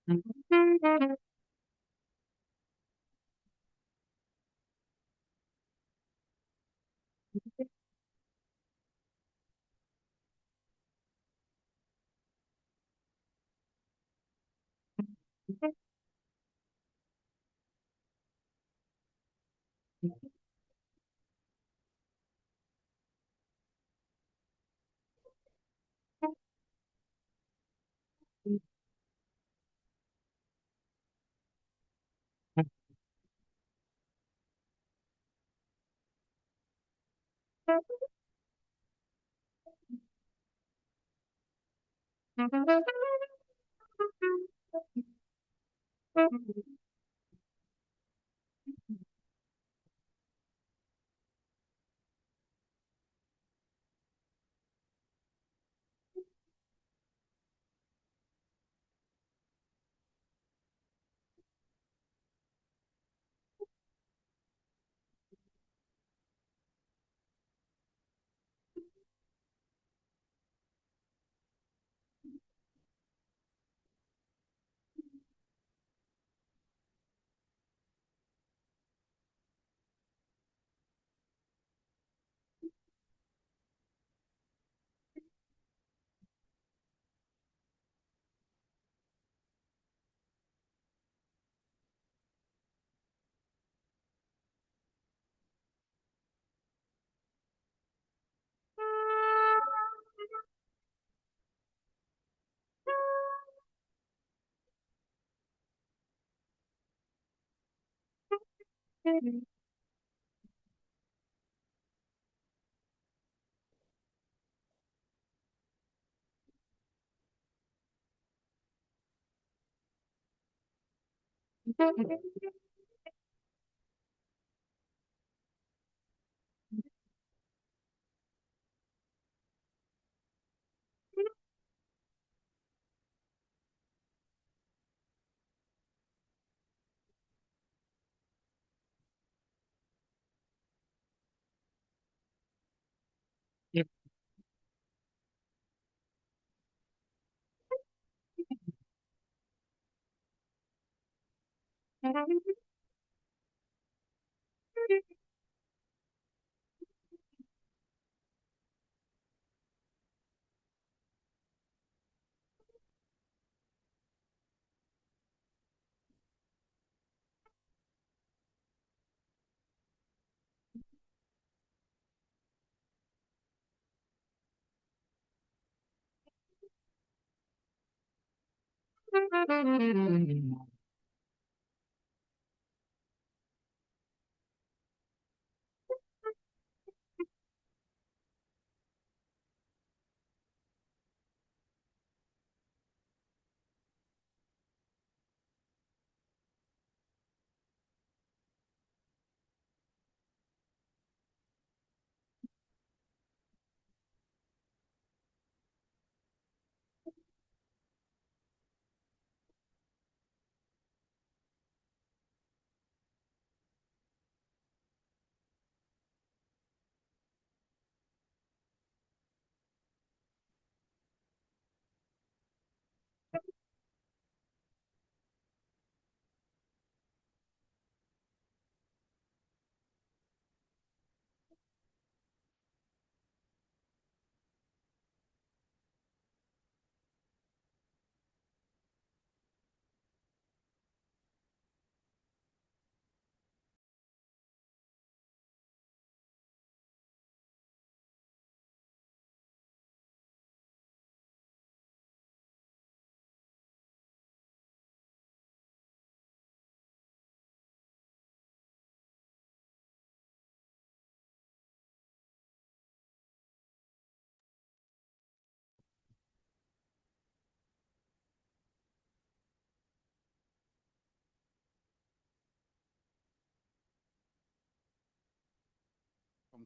Welcome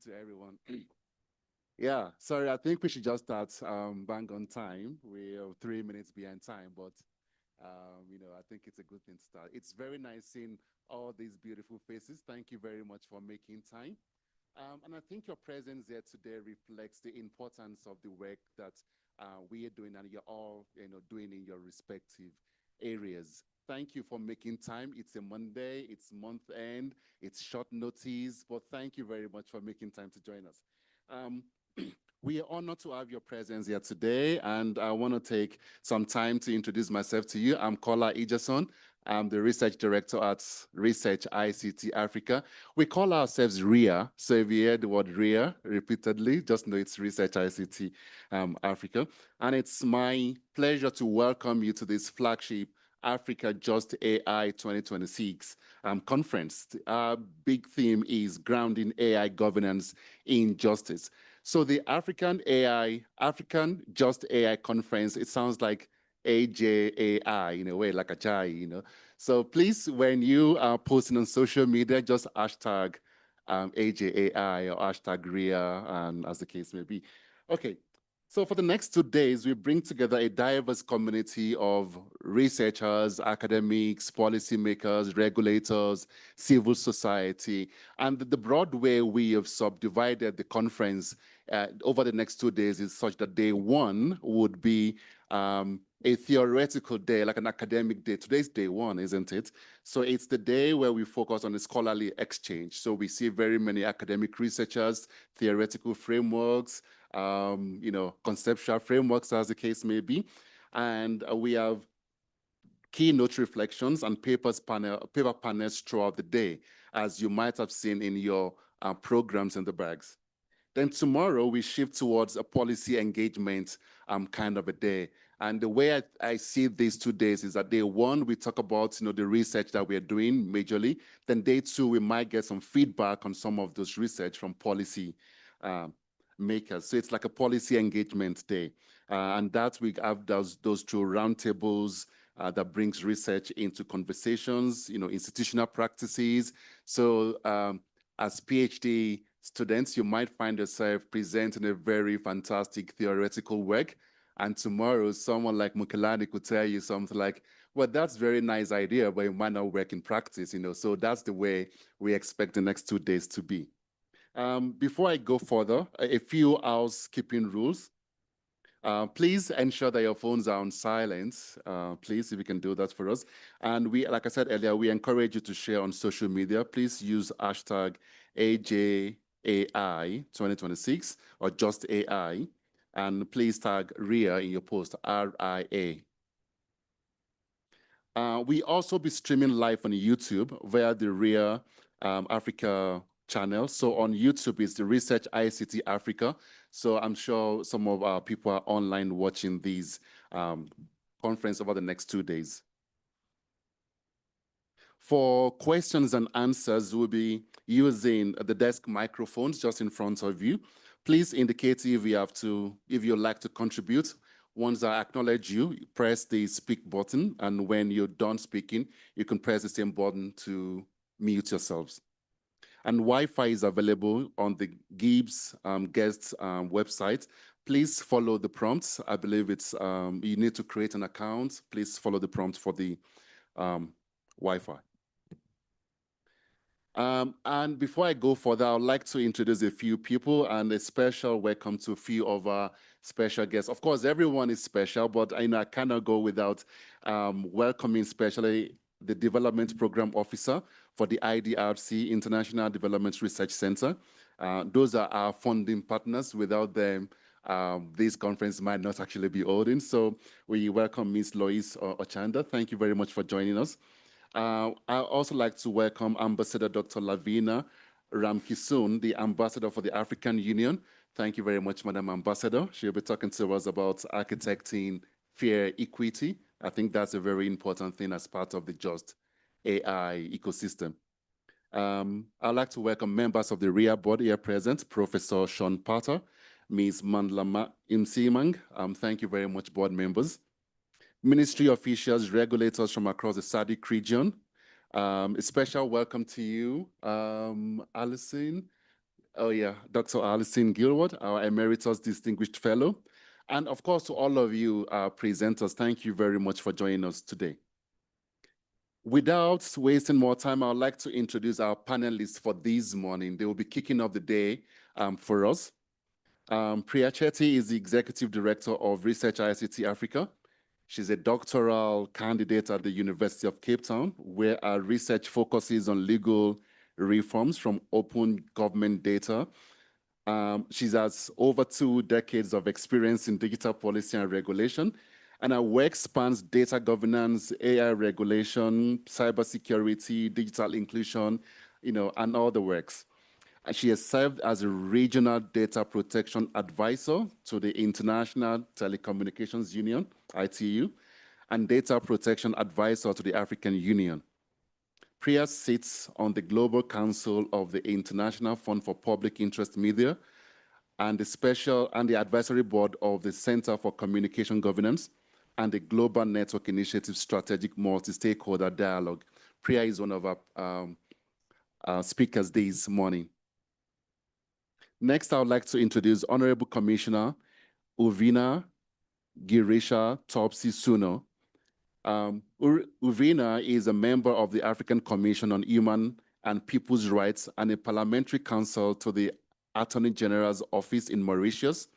to everyone. Yeah, sorry, I think we should just start bang on time. We are 3 minutes behind time, but I think it's a good thing to start. It's very nice seeing all these beautiful faces. Thank you very much for making time. And I think your presence here today reflects the importance of the work that we are doing and you're all doing in your respective areas. Thank you for making time. It's a Monday, it's month end, it's short notice, but thank you very much for making time to join us. Um, we are honored to have your presence here today, and I want to take some time to introduce myself to you. I'm Kola Ijason. I'm the Research Director at Research ICT Africa. We call ourselves RIA, so if you hear the word RIA repeatedly, just know it's Research ICT Africa. And it's my pleasure to welcome you to this flagship Africa Just AI 2026 conference. Our big theme is grounding AI governance in justice. So the African Just AI conference, it sounds like AJAI in a way, like a chai, you know. So please, when you are posting on social media, just hashtag AJAI or hashtag RIA, as the case may be. Okay, so for the next 2 days, we bring together a diverse community of researchers, academics, policymakers, regulators, civil society. And the broad way we have subdivided the conference over the next 2 days is such that day one would be a theoretical day, like an academic day. Today's day one, isn't it? So it's the day where we focus on the scholarly exchange. So we see very many academic researchers, theoretical frameworks, conceptual frameworks, as the case may be. And we have keynote reflections and paper panels throughout the day, as you might have seen in your programs in the bags. Then tomorrow we shift towards a policy engagement kind of a day. And the way I see these 2 days is that day one, we talk about the research that we're doing majorly. Then day two, we might get some feedback on some of those research from policy makers. So it's like a policy engagement day. And that we have those two roundtables that brings research into conversations, institutional practices. So as PhD students, you might find yourself presenting a very fantastic theoretical work. And tomorrow, someone like Mukelani could tell you something like, well, that's a very nice idea, but it might not work in practice, So that's the way we expect the next 2 days to be. Before I go further, a few housekeeping rules. Please ensure that your phones are on silent. Please, if you can do that for us. And like I said earlier, we encourage you to share on social media. Please use hashtag AJAI 2026 or just AI. And please tag RIA in your post, RIA. We also be streaming live on YouTube via the RIA Africa channel. So on YouTube, it's the Research ICT Africa. So I'm sure some of our people are online watching these conference over the next 2 days. For questions and answers, we'll be using the desk microphones just in front of you. Please indicate if you'd like to contribute. Once I acknowledge you, press the speak button, and when you're done speaking, you can press the same button to mute yourselves. And Wi-Fi is available on the Gibbs guest website. Please follow the prompts. I believe it's you need to create an account. Please follow the prompt for the Wi-Fi. And before I go further, I'd like to introduce a few people and a special welcome to a few of our special guests. Of course, everyone is special, but I cannot go without welcoming especially the Development Program Officer for the IDRC, International Development Research Center. Those are our funding partners. Without them, this conference might not actually be holding. So we welcome Ms. Lois Ochanda. Thank you very much for joining us. I also like to welcome Ambassador Dr. Lavina Ramkisoon, the Ambassador for the African Union. Thank you very much, Madam Ambassador. She'll be talking to us about architecting fair equity. I think that's a very important thing as part of the Just AI ecosystem. I'd like to welcome members of the RIA board here present, Professor Sean Potter, Ms. Mandla Imsimang. Thank you very much, board members. Ministry officials, regulators from across the SADC region. A special welcome to you, Alison. Oh yeah, Dr. Alison Gilward, our Emeritus Distinguished Fellow. And of course, to all of you presenters, thank you very much for joining us today. Without wasting more time, I would like to introduce our panelists for this morning. They will be kicking off the day for us. Priya Chetty is the Executive Director of Research ICT Africa. She's a doctoral candidate at the University of Cape Town, where her research focuses on legal reforms from open government data. She has over 2 decades of experience in digital policy and regulation, and her work spans data governance, AI regulation, cybersecurity, digital inclusion, and all the works. And she has served as a regional data protection advisor to the International Telecommunications Union, ITU, and data protection advisor to the African Union. Priya sits on the Global Council of the International Fund for Public Interest Media and the advisory board of the Center for Communication Governance and the Global Network Initiative Strategic Multi-Stakeholder Dialogue. Priya is one of our speakers this morning. Next, I would like to introduce Honorable Commissioner Uvina Girisha Topsy Suno. Uvina is a member of the African Commission on Human and People's Rights and a parliamentary counsel to the Attorney General's office in Mauritius.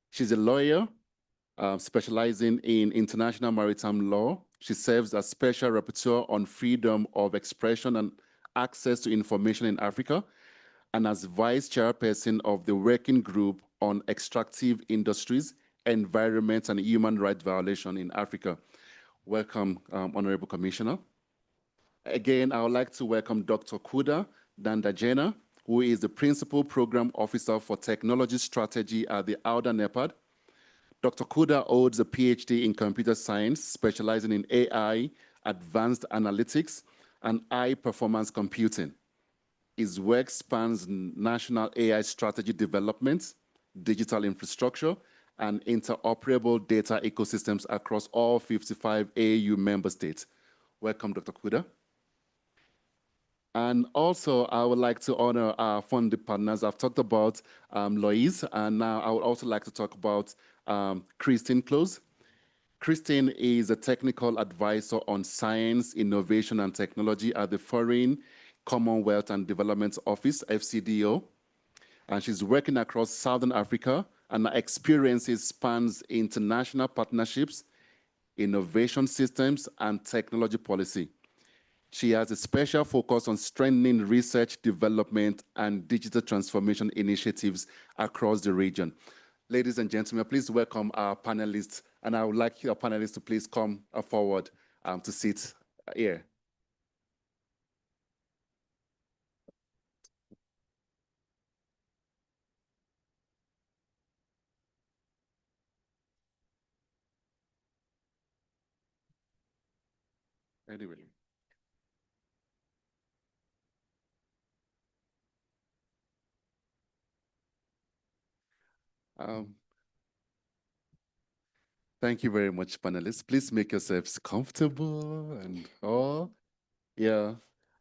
She's a lawyer specializing in international maritime law. She serves as Special Rapporteur on freedom of expression and access to information in Africa, and as Vice Chairperson of the Working Group on Extractive Industries, Environment, and Human Rights Violation in Africa. Welcome, Honorable Commissioner. Again, I would like to welcome Dr. Kuda Dandajena, who is the Principal Program Officer for Technology Strategy at the Outer NEPAD. Dr. Kuda holds a PhD in computer science, specializing in AI, advanced analytics, and high-performance computing. His work spans national AI strategy development, digital infrastructure, and interoperable data ecosystems across all 55 AU member states. Welcome, Dr. Kuda. And also, I would like to honor our funding partners. I've talked about Loise, and now I would also like to talk about Christine Close. Christine is a technical advisor on science, innovation, and technology at the Foreign, Commonwealth, and Development Office, FCDO. And she's working across Southern Africa, and her experiences spans international partnerships, innovation systems, and technology policy. She has a special focus on strengthening research, development, and digital transformation initiatives across the region. Ladies and gentlemen, please welcome our panelists, and I would like your panelists to please come forward to sit here. Anyway. Thank you very much, panelists. Please make yourselves comfortable and all. Yeah.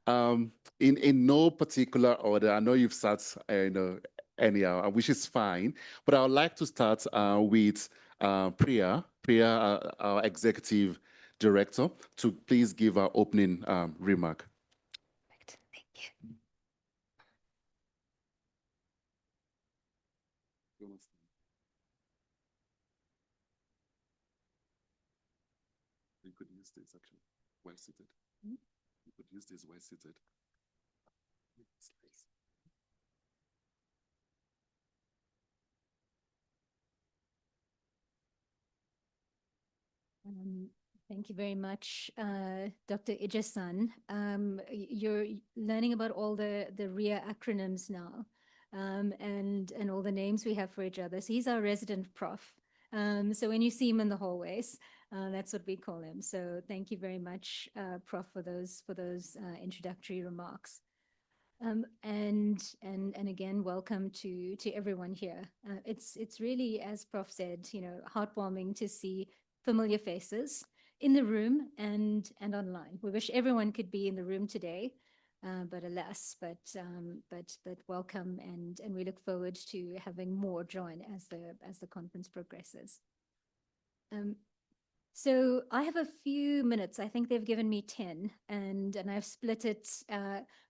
In no particular order. I know you've sat, anyhow, which is fine. But I would like to start with Priya, our executive director, to please give our opening remark. Perfect. Thank you. You could use this actually, well seated. You could use this well seated. Thank you very much, Dr. Ijasan. You're learning about all the RIA acronyms now, and all the names we have for each other. So he's our resident prof. So when you see him in the hallways, that's what we call him. So thank you very much, Prof, for those introductory remarks. And again, welcome to everyone here. It's really, as Prof said, heartwarming to see familiar faces in the room and online. We wish everyone could be in the room today, but alas, but welcome, and we look forward to having more join as the conference progresses. So I have a few minutes. I think they've given me 10, and I've split it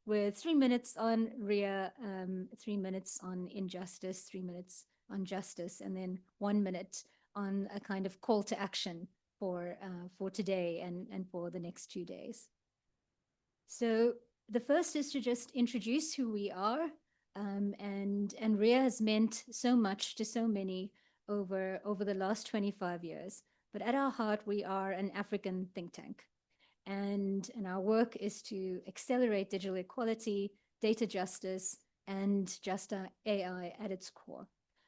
with 3 minutes on RIA, 3 minutes on injustice, 3 minutes on justice, and then 1 minute on a kind of call to action for today and for the next 2 days. So the first is to just introduce who we are, and RIA has meant so much to so many over the last 25 years. But at our heart, we are an African think tank. And our work is to accelerate digital equality, data justice, and just AI at its core.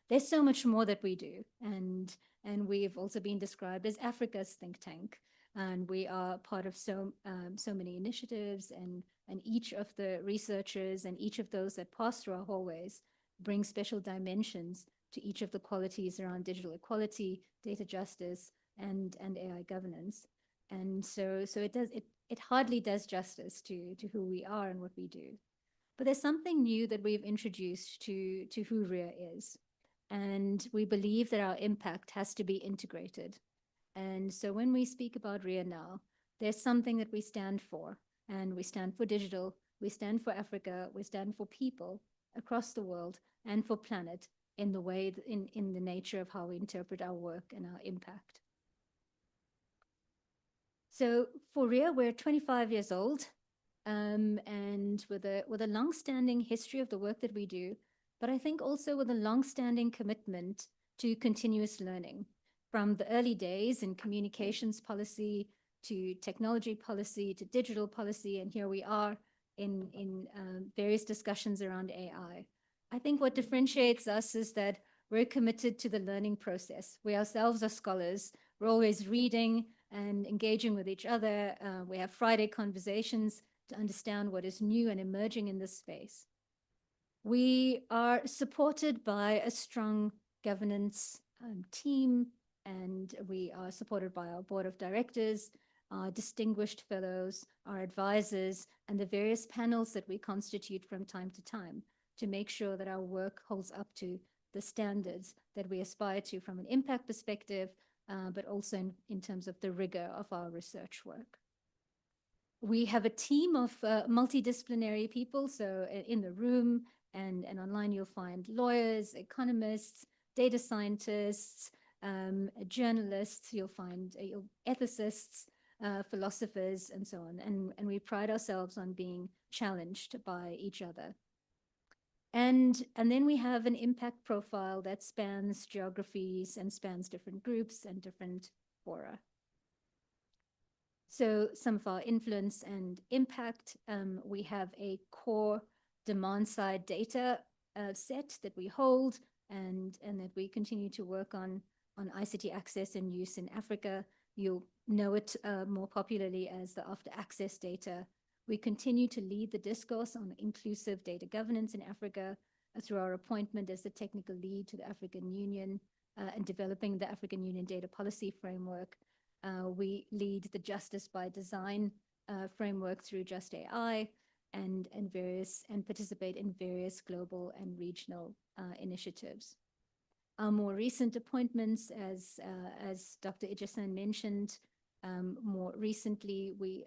There's so much more that we do. And we've also been described as Africa's think tank. And we are part of so many initiatives, and each of the researchers and each of those that pass through our hallways bring special dimensions to each of the qualities around digital equality, data justice, and AI governance. And so it hardly does justice to who we are and what we do. But there's something new that we've introduced to who RIA is. And we believe that our impact has to be integrated. And so when we speak about RIA now, there's something that we stand for. And we stand for digital, we stand for Africa, we stand for people across the world, and for planet in the way, in the nature of how we interpret our work and our impact. So for RIA, we're 25 years old, and with a long-standing history of the work that we do, but I think also with a long-standing commitment to continuous learning, from the early days in communications policy to technology policy to digital policy, and here we are in various discussions around AI. I think what differentiates us is that we're committed to the learning process. We ourselves are scholars. We're always reading and engaging with each other. We have Friday conversations to understand what is new and emerging in this space. We are supported by a strong governance team, and we are supported by our board of directors, our distinguished fellows, our advisors, and the various panels that we constitute from time to time to make sure that our work holds up to the standards that we aspire to from an impact perspective, but also in terms of the rigor of our research work. We have a team of multidisciplinary people. So in the room and online, you'll find lawyers, economists, data scientists, journalists, you'll find ethicists, philosophers, and so on. And we pride ourselves on being challenged by each other. And then we have an impact profile that spans geographies and spans different groups and different fora. So some of our influence and impact, we have a core demand-side data set that we hold and that we continue to work on ICT access and use in Africa. You'll know it more popularly as the after access data. We continue to lead the discourse on inclusive data governance in Africa through our appointment as the technical lead to the African Union and developing the African Union data policy framework. We lead the Justice by Design framework through Just AI and participate in various global and regional initiatives. Our more recent appointments, as Dr. Ijesan mentioned, more recently, we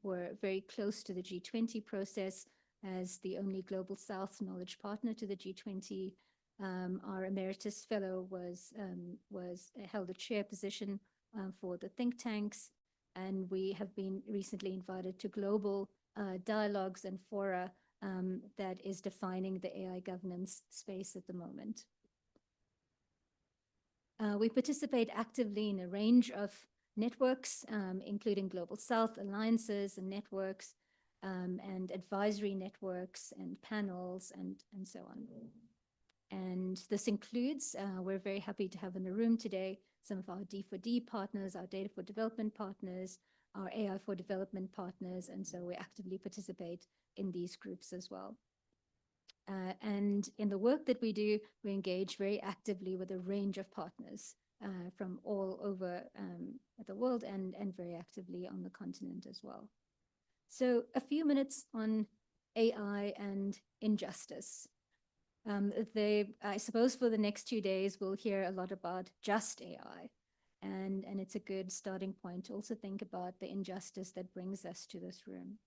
were very close to the G20 process as the only Global South knowledge partner to the G20. Our emeritus fellow held a chair position for the think tanks, and we have been recently invited to global dialogues and fora that is defining the AI governance space at the moment. We participate actively in a range of networks, including Global South alliances and networks, and advisory networks and panels and so on. And this includes, we're very happy to have in the room today some of our D4D partners, our Data for Development partners, our AI for Development partners, and so we actively participate in these groups as well. And in the work that we do, we engage very actively with a range of partners from all over the world and very actively on the continent as well. So a few minutes on AI and injustice. I suppose for the next 2 days, we'll hear a lot about just AI. And it's a good starting point to also think about the injustice that brings us to this room.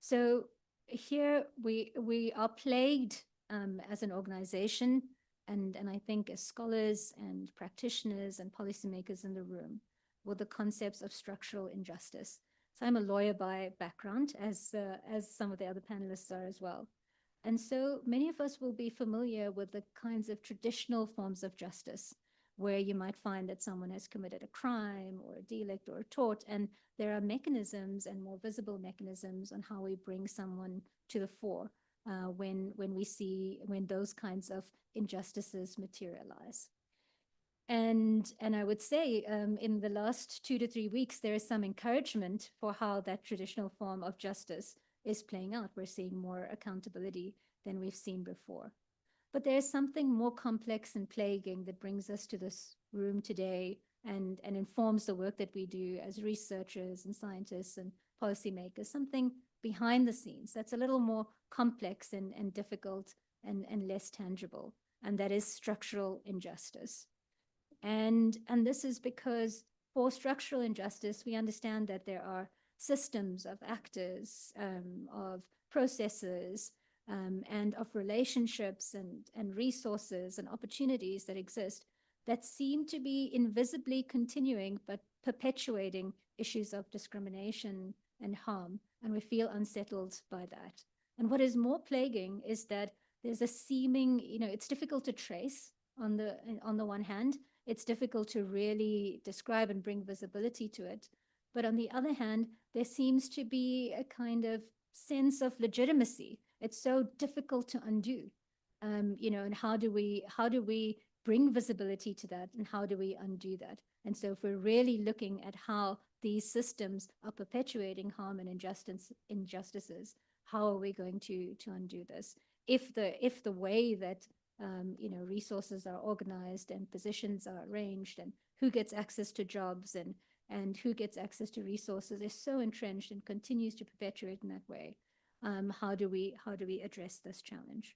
So here we are plagued as an organization and I think as scholars and practitioners and policymakers in the room, with the concepts of structural injustice. So I'm a lawyer by background, as some of the other panelists are as well. And so many of us will be familiar with the kinds of traditional forms of justice, where you might find that someone has committed a crime or a delict or a tort, and there are mechanisms and more visible mechanisms on how we bring someone to the fore when those kinds of injustices materialize. And I would say in the last 2 to 3 weeks, there is some encouragement for how that traditional form of justice is playing out. We're seeing more accountability than we've seen before. But there's something more complex and plaguing that brings us to this room today and informs the work that we do as researchers and scientists and policymakers, something behind the scenes that's a little more complex and difficult and less tangible, and that is structural injustice. And this is because for structural injustice, we understand that there are systems of actors, of processes, and of relationships and resources and opportunities that exist that seem to be invisibly continuing but perpetuating issues of discrimination and harm, and we feel unsettled by that. And what is more plaguing is that there's a seeming, it's difficult to trace on the one hand. It's difficult to really describe and bring visibility to it. But on the other hand, there seems to be a kind of sense of legitimacy. It's so difficult to undo, and how do we bring visibility to that, and how do we undo that? And so if we're really looking at how these systems are perpetuating harm and injustices, how are we going to undo this? If the way that resources are organized and positions are arranged and who gets access to jobs and who gets access to resources is so entrenched and continues to perpetuate in that way, how do we address this challenge?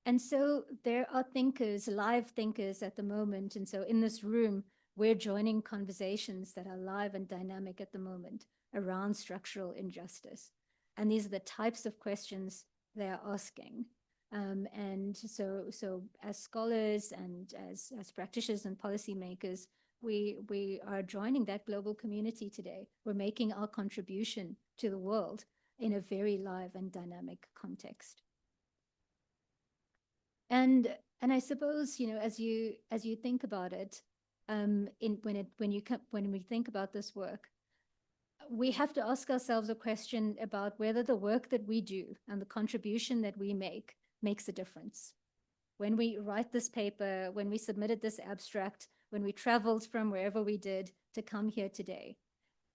And so there are thinkers, live thinkers at the moment. And so in this room, we're joining conversations that are live and dynamic at the moment around structural injustice. And these are the types of questions they're asking. And so as scholars and as practitioners and policymakers, we are joining that global community today. We're making our contribution to the world in a very live and dynamic context. And I suppose, as you think about it, when we think about this work, we have to ask ourselves a question about whether the work that we do and the contribution that we make makes a difference. When we write this paper, when we submitted this abstract, when we traveled from wherever we did to come here today.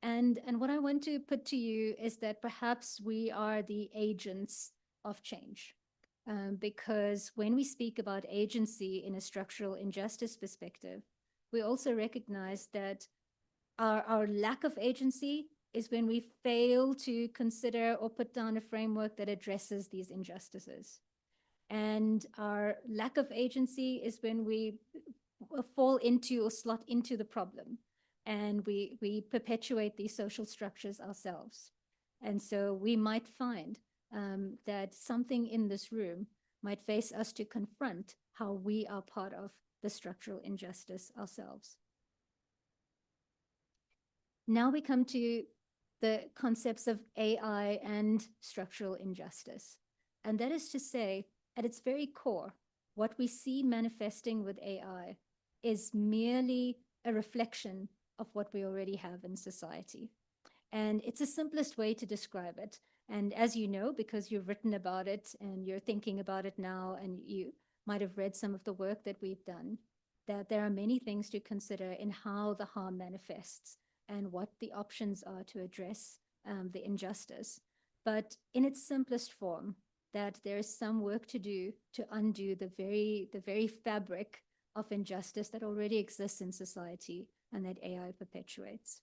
And what I want to put to you is that perhaps we are the agents of change. Because when we speak about agency in a structural injustice perspective, we also recognize that our lack of agency is when we fail to consider or put down a framework that addresses these injustices. And our lack of agency is when we fall into or slot into the problem, and we perpetuate these social structures ourselves. And so we might find that something in this room might face us to confront how we are part of the structural injustice ourselves. Now we come to the concepts of AI and structural injustice. And that is to say, at its very core, what we see manifesting with AI is merely a reflection of what we already have in society. And it's the simplest way to describe it. And as you know, because you've written about it and you're thinking about it now, and you might have read some of the work that we've done, that there are many things to consider in how the harm manifests and what the options are to address the injustice. But in its simplest form, that there is some work to do to undo the very fabric of injustice that already exists in society and that AI perpetuates.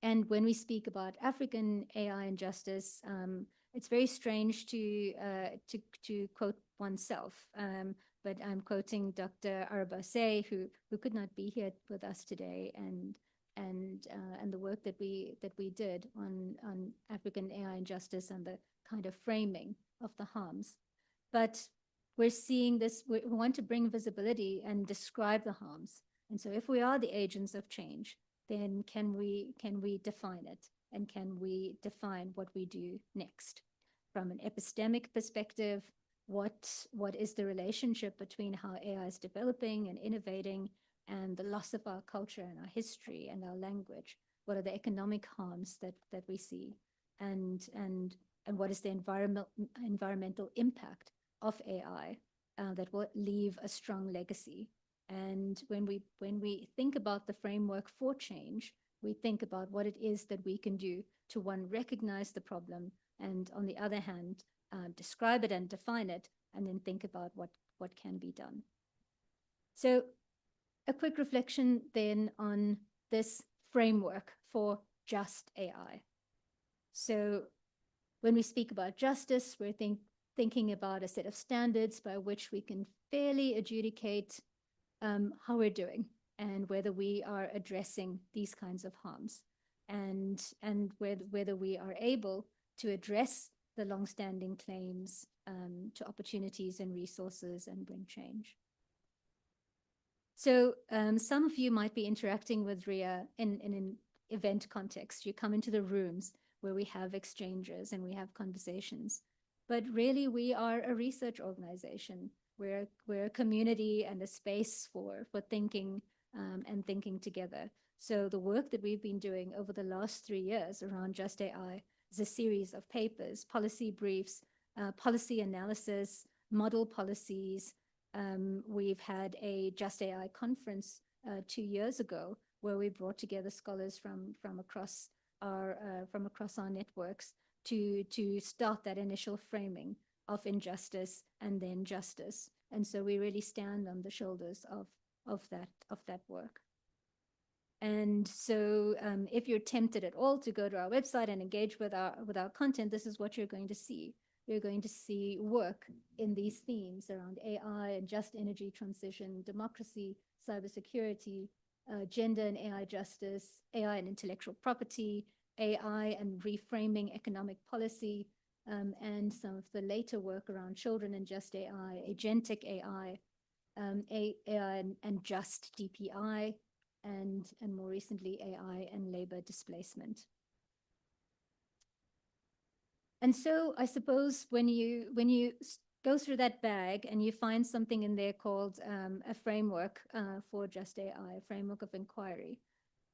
And when we speak about African AI injustice, it's very strange to quote oneself, but I'm quoting Dr. Arabase, who could not be here with us today, and the work that we did on African AI injustice and the kind of framing of the harms. but we're seeing this, we want to bring visibility and describe the harms. And so if we are the agents of change, then can we define it? And can we define what we do next? From an epistemic perspective, what is the relationship between how AI is developing and innovating and the loss of our culture and our history and our language? What are the economic harms that we see? And what is the environmental impact of AI that will leave a strong legacy? And when we think about the framework for change, we think about what it is that we can do to, one, recognize the problem, and on the other hand, describe it and define it, and then think about what can be done. So a quick reflection then on this framework for just AI. So when we speak about justice, we're thinking about a set of standards by which we can fairly adjudicate how we're doing and whether we are addressing these kinds of harms, and whether we are able to address the longstanding claims to opportunities and resources and bring change. So some of you might be interacting with RIA in an event context. You come into the rooms where we have exchanges and we have conversations. But really, we are a research organization. We're a community and a space for thinking and thinking together. So the work that we've been doing over the last 3 years around Just AI is a series of papers, policy briefs, policy analysis, model policies. We've had a Just AI conference 2 years ago where we brought together scholars from across our networks to start that initial framing of injustice and then justice. And so we really stand on the shoulders of that work. And so if you're tempted at all to go to our website and engage with our content, this is what you're going to see. You're going to see work in these themes around AI and just energy transition, democracy, cybersecurity, gender and AI justice, AI and intellectual property, AI and reframing economic policy, and some of the later work around children and just AI, agentic AI, AI and just DPI, and more recently AI and labor displacement. And so I suppose when you go through that bag and you find something in there called a framework for Just AI, a framework of inquiry,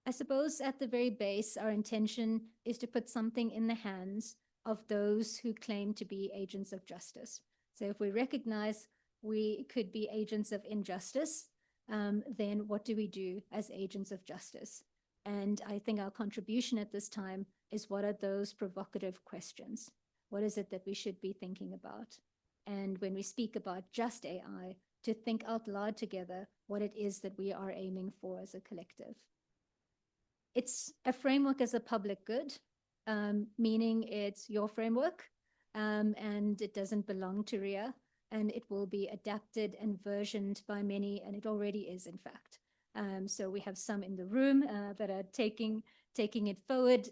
I suppose at the very base, our intention is to put something in the hands of those who claim to be agents of justice. So if we recognize we could be agents of injustice, then what do we do as agents of justice? And I think our contribution at this time is, what are those provocative questions? What is it that we should be thinking about? And when we speak about Just AI, to think out loud together what it is that we are aiming for as a collective. It's a framework as a public good, meaning it's your framework, and it doesn't belong to RIA, and it will be adapted and versioned by many, and it already is, in fact. So we have some in the room that are taking it forward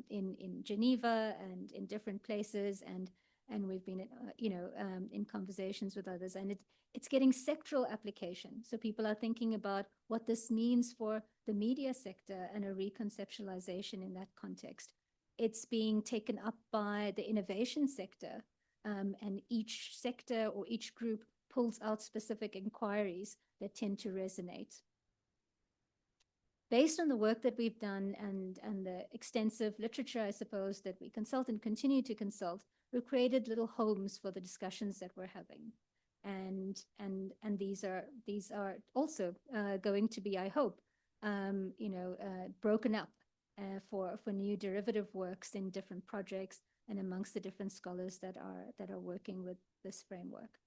in Geneva and in different places, and we've been in conversations with others, and it's getting sectoral application. So people are thinking about what this means for the media sector and a reconceptualization in that context. It's being taken up by the innovation sector, and each sector or each group pulls out specific inquiries that tend to resonate. Based on the work that we've done and the extensive literature, I suppose, that we consult and continue to consult, we've created little homes for the discussions that we're having. And these are also going to be, I hope, broken up for new derivative works in different projects and amongst the different scholars that are working with this framework.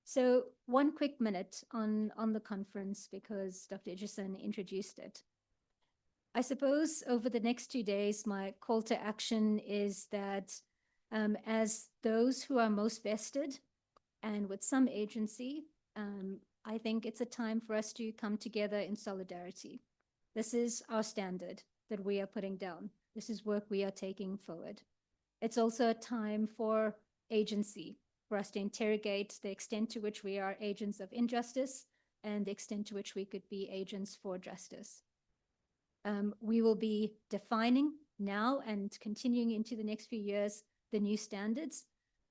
So one quick minute on the conference, because Dr. Idrison introduced it. I suppose over the next 2 days, my call to action is that as those who are most vested and with some agency, I think it's a time for us to come together in solidarity. This is our standard that we are putting down. This is work we are taking forward. It's also a time for agency. for us to interrogate the extent to which we are agents of injustice and the extent to which we could be agents for justice. We will be defining now and continuing into the next few years the new standards,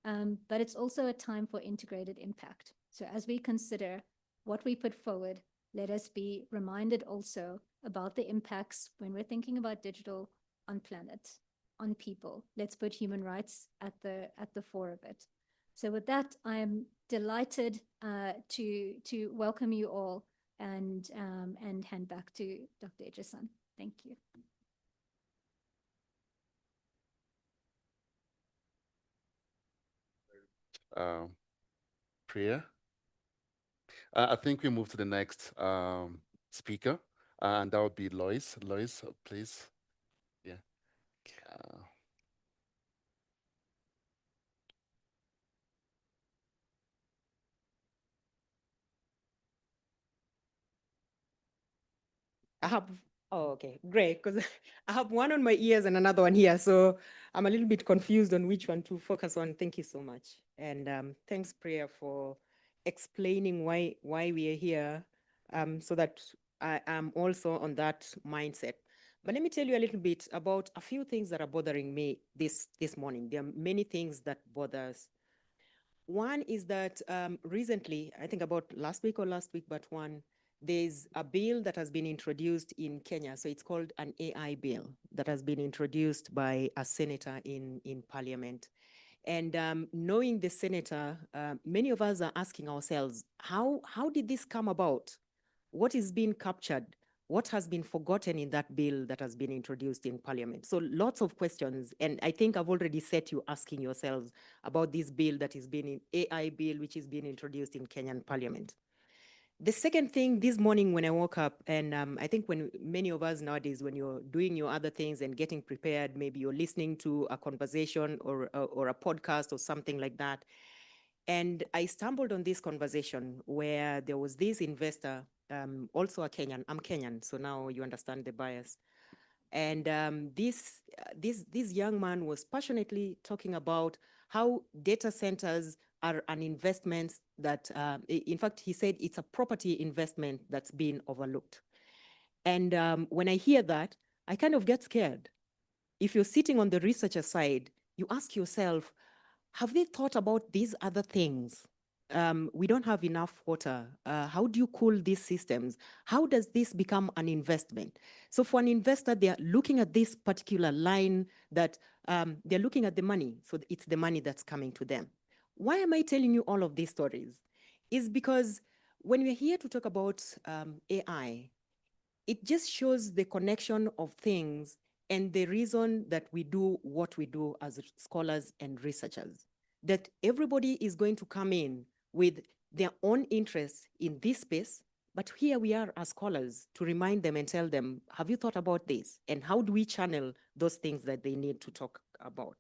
but it's also a time for integrated impact. So as we consider what we put forward, let us be reminded also about the impacts when we're thinking about digital on planet, on people. Let's put human rights at the fore of it. So with that, I am delighted to welcome you all and hand back to Dr. Ejisan. Thank you. Priya. I think we move to the next speaker, and that would be Lois. Lois, please. Yeah. I have, oh, okay, great, because I have one on my ears and another one here, so I'm a little bit confused on which one to focus on. Thank you so much. And thanks, Priya, for explaining why we are here, so that I am also on that mindset. But let me tell you a little bit about a few things that are bothering me this morning. There are many things that bother us. One is that recently, I think about last week, but there's a bill that has been introduced in Kenya. So it's called an AI bill that has been introduced by a senator in parliament. And knowing the senator, many of us are asking ourselves, how did this come about? What is being captured? What has been forgotten in that bill that has been introduced in parliament? So lots of questions. And I think I've already set you asking yourselves about this bill that is being in AI bill, which is being introduced in Kenyan parliament. The second thing this morning when I woke up, and I think when many of us nowadays, when you're doing your other things and getting prepared, maybe you're listening to a conversation or a podcast or something like that. And I stumbled on this conversation where there was this investor, also a Kenyan. I'm Kenyan, so now you understand the bias. And this young man was passionately talking about how data centers are an investment that, in fact, he said it's a property investment that's been overlooked. And when I hear that, I kind of get scared. If you're sitting on the researcher side, you ask yourself, have they thought about these other things? We don't have enough water. How do you cool these systems? How does this become an investment? So for an investor, they're looking at this particular line that they're looking at the money. So it's the money that's coming to them. Why am I telling you all of these stories? Is because when we're here to talk about AI, it just shows the connection of things and the reason that we do what we do as scholars and researchers, that everybody is going to come in with their own interests in this space, but here we are as scholars to remind them and tell them, have you thought about this? And how do we channel those things that they need to talk about?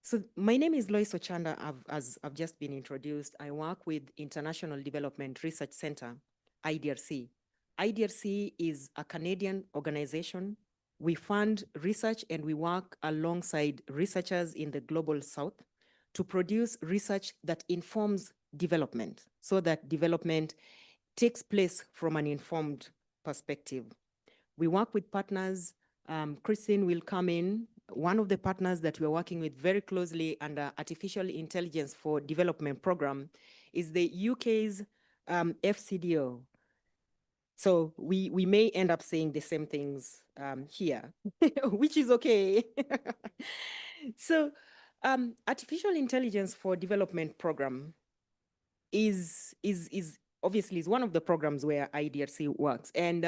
So my name is Lois Ochanda. As I've just been introduced, I work with International Development Research Center, IDRC. IDRC is a Canadian organization. We fund research and we work alongside researchers in the global south to produce research that informs development so that development takes place from an informed perspective. We work with partners. Christine will come in. One of the partners that we're working with very closely under Artificial Intelligence for Development program is the UK's FCDO. So we may end up saying the same things here, which is okay. So Artificial Intelligence for Development program is obviously is one of the programs where IDRC works. And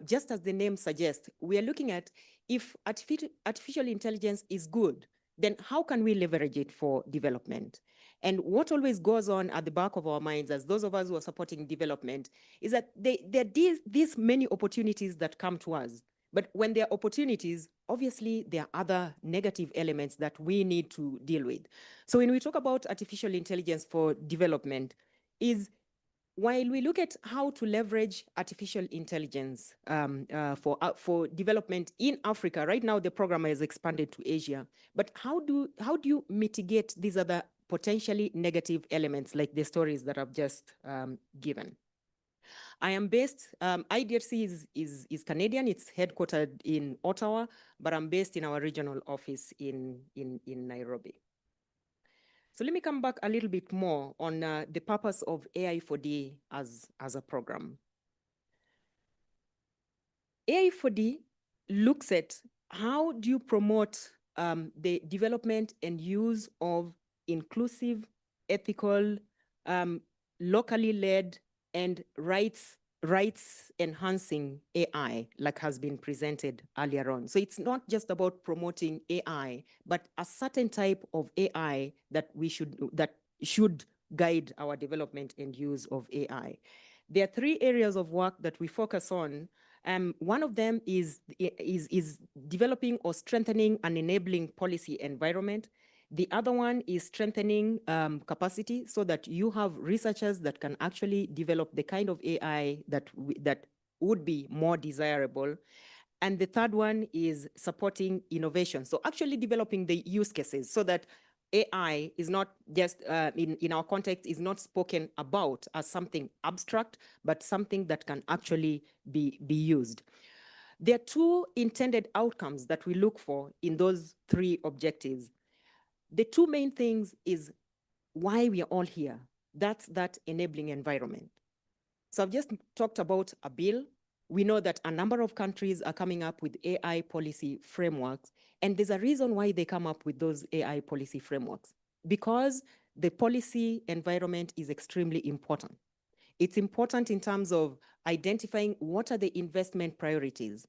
just as the name suggests, we are looking at if artificial intelligence is good, then how can we leverage it for development? And what always goes on at the back of our minds as those of us who are supporting development is that there are these many opportunities that come to us. But when there are opportunities, obviously there are other negative elements that we need to deal with. So when we talk about artificial intelligence for development, is while we look at how to leverage artificial intelligence for development in Africa, right now the program has expanded to Asia. But how do you mitigate these other potentially negative elements like the stories that I've just given. I am based, IDRC is Canadian, it's headquartered in Ottawa, but I'm based in our regional office in Nairobi. So let me come back a little bit more on the purpose of AI4D as a program. AI4D looks at how do you promote the development and use of inclusive, ethical, locally led, and rights enhancing AI, like has been presented earlier on. So it's not just about promoting AI, but a certain type of AI that should guide our development and use of AI. There are 3 areas of work that we focus on. One of them is developing or strengthening an enabling policy environment. The other one is strengthening capacity so that you have researchers that can actually develop the kind of AI that would be more desirable. And the third one is supporting innovation. So actually developing the use cases so that AI is not just, in our context, is not spoken about as something abstract, but something that can actually be used. There are 2 intended outcomes that we look for in those 3 objectives. The 2 main things is why we are all here. That's that enabling environment. So I've just talked about a bill. We know that a number of countries are coming up with AI policy frameworks, and there's a reason why they come up with those AI policy frameworks, because the policy environment is extremely important. It's important in terms of identifying what are the investment priorities.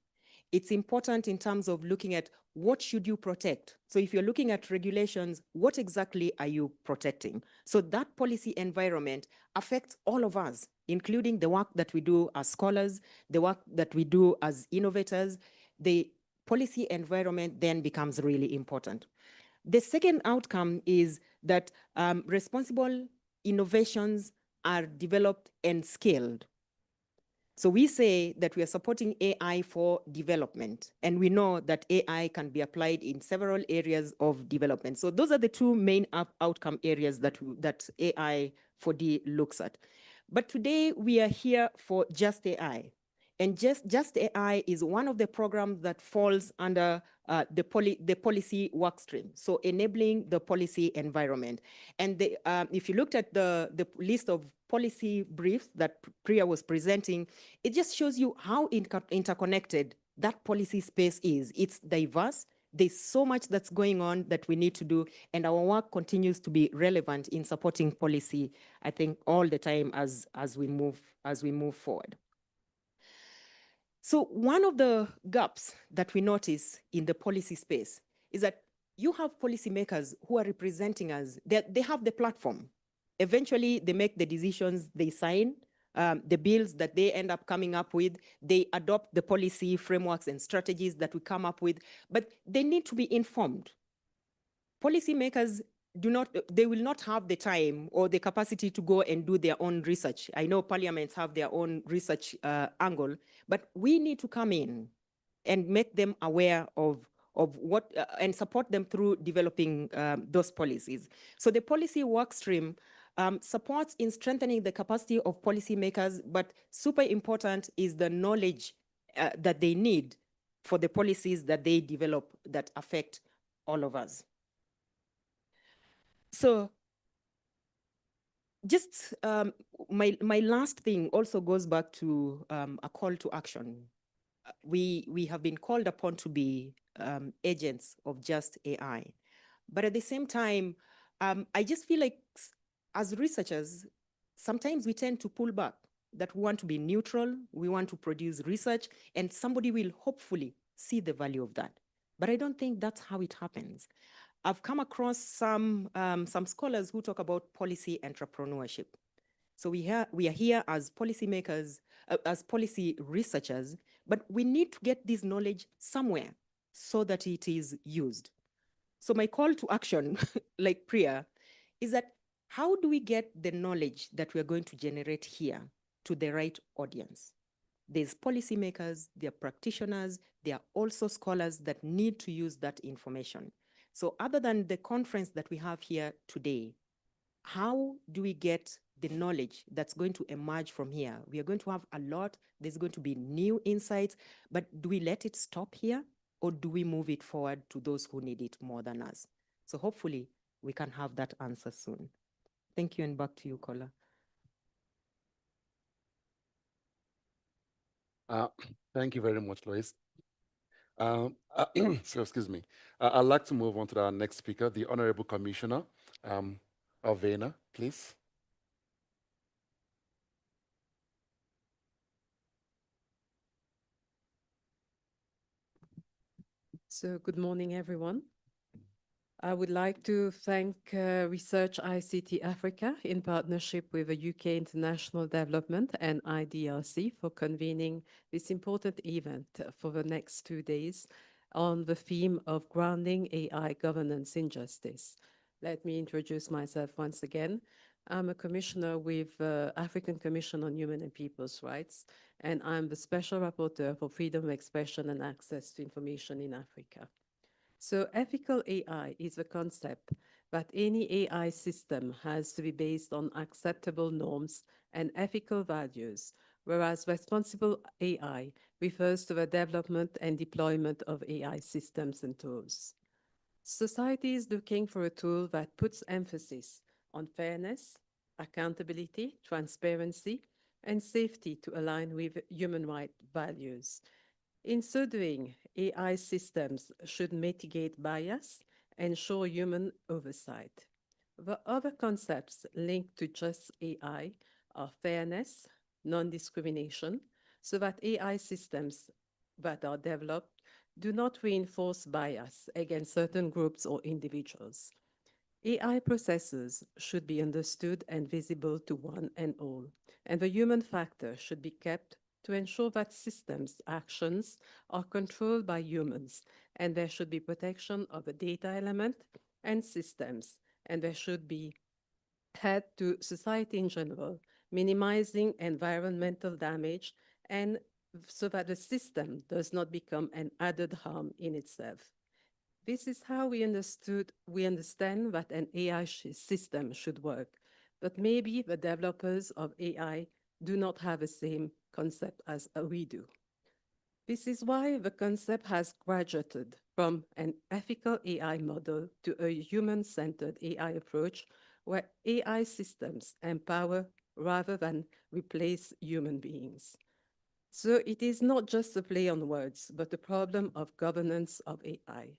It's important in terms of looking at what should you protect. So if you're looking at regulations, what exactly are you protecting? So that policy environment affects all of us, including the work that we do as scholars, the work that we do as innovators. The policy environment then becomes really important. The second outcome is that responsible innovations are developed and scaled. So we say that we are supporting AI for development, and we know that AI can be applied in several areas of development. So those are the 2 main outcome areas that AI4D looks at. But today we are here for Just AI. And Just AI is one of the programs that falls under the policy work stream, so enabling the policy environment. And if you looked at the list of policy briefs that Priya was presenting, it just shows you how interconnected that policy space is. It's diverse. There's so much that's going on that we need to do, and our work continues to be relevant in supporting policy, I think, all the time as we move forward. So one of the gaps that we notice in the policy space is that you have policymakers who are representing us. They have the platform. Eventually, they make the decisions, they sign the bills that they end up coming up with. They adopt the policy frameworks and strategies that we come up with, but they need to be informed. Policymakers they will not have the time or the capacity to go and do their own research. I know parliaments have their own research angle, but we need to come in and make them aware of what and support them through developing those policies. So the policy work stream supports in strengthening the capacity of policymakers, but super important is the knowledge that they need for the policies that they develop that affect all of us. So just my last thing also goes back to a call to action. We have been called upon to be agents of Just AI. But at the same time, I just feel like as researchers, sometimes we tend to pull back, that we want to be neutral, we want to produce research, and somebody will hopefully see the value of that. But I don't think that's how it happens. I've come across some scholars who talk about policy entrepreneurship. So we are here as policymakers, as policy researchers, but we need to get this knowledge somewhere so that it is used. So my call to action, like Priya, is that how do we get the knowledge that we're going to generate here to the right audience? There's policymakers, there are practitioners, there are also scholars that need to use that information. So other than the conference that we have here today, how do we get the knowledge that's going to emerge from here? We are going to have a lot, there's going to be new insights, but do we let it stop here, or do we move it forward to those who need it more than us? So hopefully we can have that answer soon. Thank you, and back to you, Kola. Thank you very much, Lois. So excuse me. I'd like to move on to our next speaker, the Honorable Commissioner, Alvena, please. So good morning, everyone. I would like to thank Research ICT Africa in partnership with the UK International Development and IDRC for convening this important event for the next 2 days on the theme of grounding AI governance in justice. Let me introduce myself once again. I'm a commissioner with African Commission on Human and People's Rights, and I'm the Special Rapporteur for Freedom of Expression and Access to Information in Africa. So ethical AI is the concept that any AI system has to be based on acceptable norms and ethical values, whereas responsible AI refers to the development and deployment of AI systems and tools. Society is looking for a tool that puts emphasis on fairness, accountability, transparency, and safety to align with human rights values. In so doing, AI systems should mitigate bias, ensure human oversight. The other concepts linked to just AI are fairness, non-discrimination, so that AI systems that are developed do not reinforce bias against certain groups or individuals. AI processes should be understood and visible to one and all, and the human factor should be kept to ensure that systems' actions are controlled by humans, and there should be protection of the data element and systems, and there should be head to society in general, minimizing environmental damage, and so that the system does not become an added harm in itself. This is how we understand that an AI system should work, but maybe the developers of AI do not have the same concept as we do. This is why the concept has graduated from an ethical AI model to a human-centered AI approach where AI systems empower rather than replace human beings. So it is not just a play on words, but a problem of governance of AI.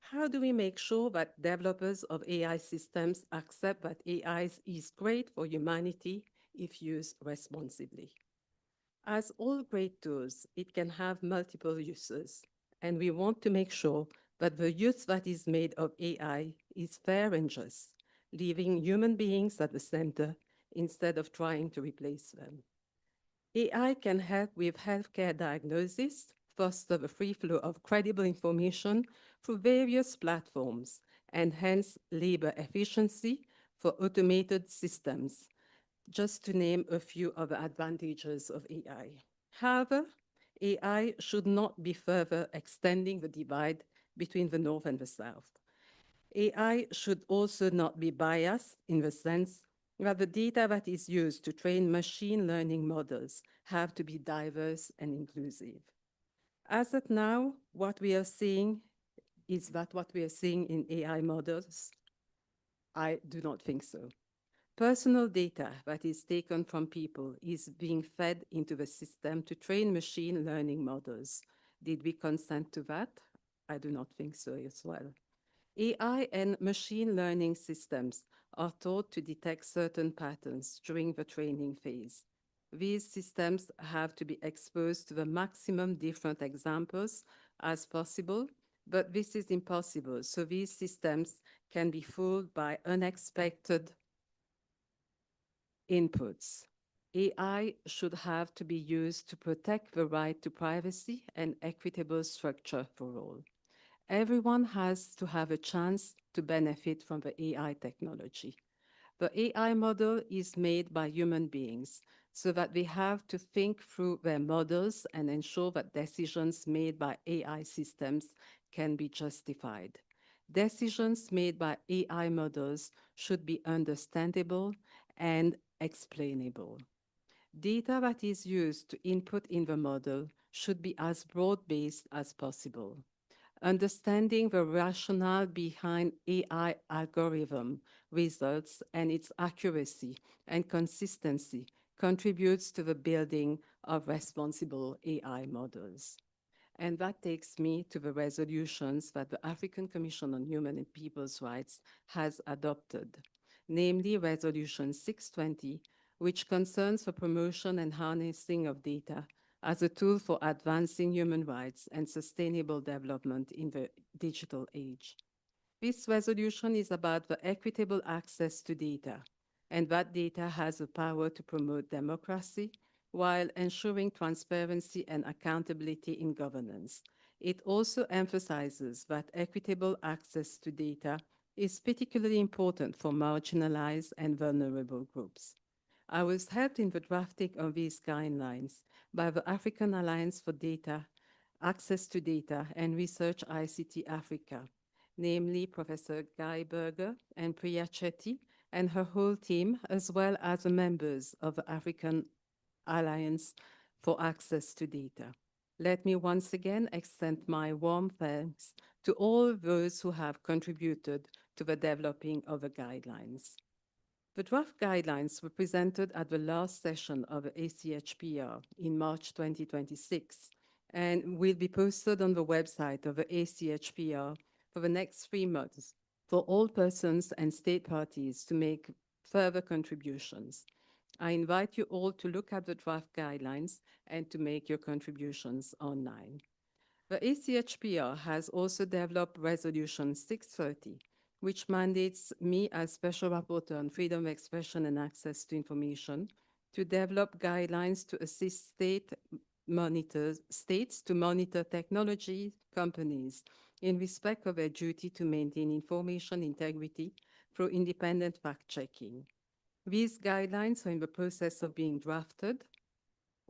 How do we make sure that developers of AI systems accept that AI is great for humanity if used responsibly? As all great tools, it can have multiple uses, and we want to make sure that the use that is made of AI is fair and just, leaving human beings at the center instead of trying to replace them. AI can help with healthcare diagnosis, foster the free flow of credible information through various platforms, enhance labor efficiency for automated systems, just to name a few of the advantages of AI. However, AI should not be further extending the divide between the North and the South. AI should also not be biased in the sense that the data that is used to train machine learning models have to be diverse and inclusive. As of now, what we are seeing is that what we are seeing in AI models, I do not think so. Personal data that is taken from people is being fed into the system to train machine learning models. Did we consent to that? I do not think so as well. AI and machine learning systems are taught to detect certain patterns during the training phase. These systems have to be exposed to the maximum different examples as possible, but this is impossible. So these systems can be fooled by unexpected inputs. AI should have to be used to protect the right to privacy and equitable structure for all. Everyone has to have a chance to benefit from the AI technology. The AI model is made by human beings, so that they have to think through their models and ensure that decisions made by AI systems can be justified. Decisions made by AI models should be understandable and explainable. Data that is used to input in the model should be as broad-based as possible. Understanding the rationale behind AI algorithm results and its accuracy and consistency contributes to the building of responsible AI models. And that takes me to the resolutions that the African Commission on Human and People's Rights has adopted, namely Resolution 620, which concerns the promotion and harnessing of data as a tool for advancing human rights and sustainable development in the digital age. This resolution is about the equitable access to data, and that data has the power to promote democracy while ensuring transparency and accountability in governance. It also emphasizes that equitable access to data is particularly important for marginalized and vulnerable groups. I was helped in the drafting of these guidelines by the African Alliance for Data, Access to Data and Research ICT Africa, namely Professor Guy Berger and Priya Chetty and her whole team, as well as the members of the African Alliance for Access to Data. Let me once again extend my warm thanks to all those who have contributed to the developing of the guidelines. The draft guidelines were presented at the last session of the ACHPR in March 2026 and will be posted on the website of the ACHPR for the next 3 months for all persons and state parties to make further contributions. I invite you all to look at the draft guidelines and to make your contributions online. The ACHPR has also developed Resolution 630, which mandates me as Special Rapporteur on Freedom of Expression and Access to Information to develop guidelines to assist states to monitor technology companies in respect of their duty to maintain information integrity through independent fact-checking. These guidelines are in the process of being drafted,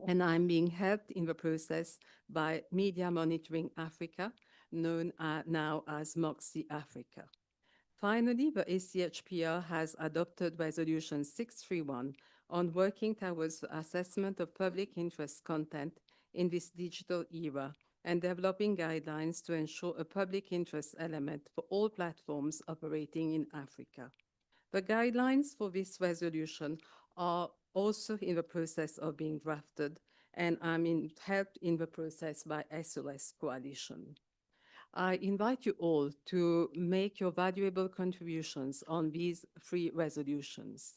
and I'm being helped in the process by Media Monitoring Africa, known now as MOXIE Africa. Finally, the ACHPR has adopted Resolution 631 on working towards the assessment of public interest content in this digital era and developing guidelines to ensure a public interest element for all platforms operating in Africa. The guidelines for this resolution are also in the process of being drafted, and I'm helped in the process by SOS Coalition. I invite you all to make your valuable contributions on these 3 resolutions.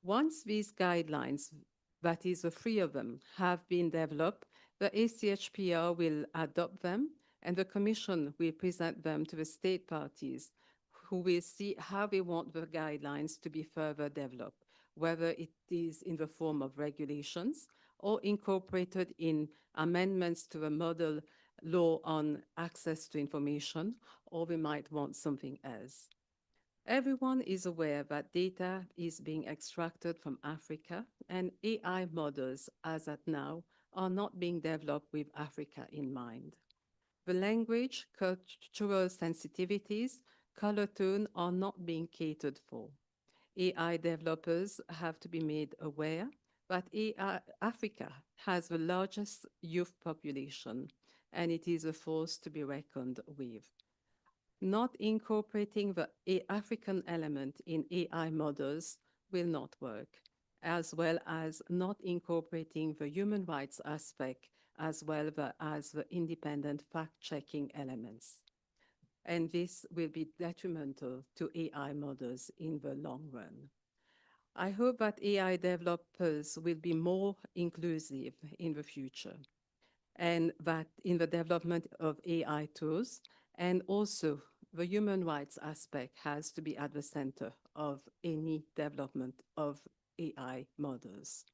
Once these guidelines, that is the 3 of them, have been developed, the ACHPR will adopt them and the Commission will present them to the state parties who will see how they want the guidelines to be further developed, whether it is in the form of regulations or incorporated in amendments to the model law on access to information, or we might want something else. Everyone is aware that data is being extracted from Africa, and AI models, as at now, are not being developed with Africa in mind. The language, cultural sensitivities, color tone are not being catered for. AI developers have to be made aware that Africa has the largest youth population, and it is a force to be reckoned with. Not incorporating the African element in AI models will not work, as well as not incorporating the human rights aspect as well as the independent fact-checking elements. And this will be detrimental to AI models in the long run. I hope that AI developers will be more inclusive in the future, and that in the development of AI tools, and also the human rights aspect has to be at the center of any development of AI models.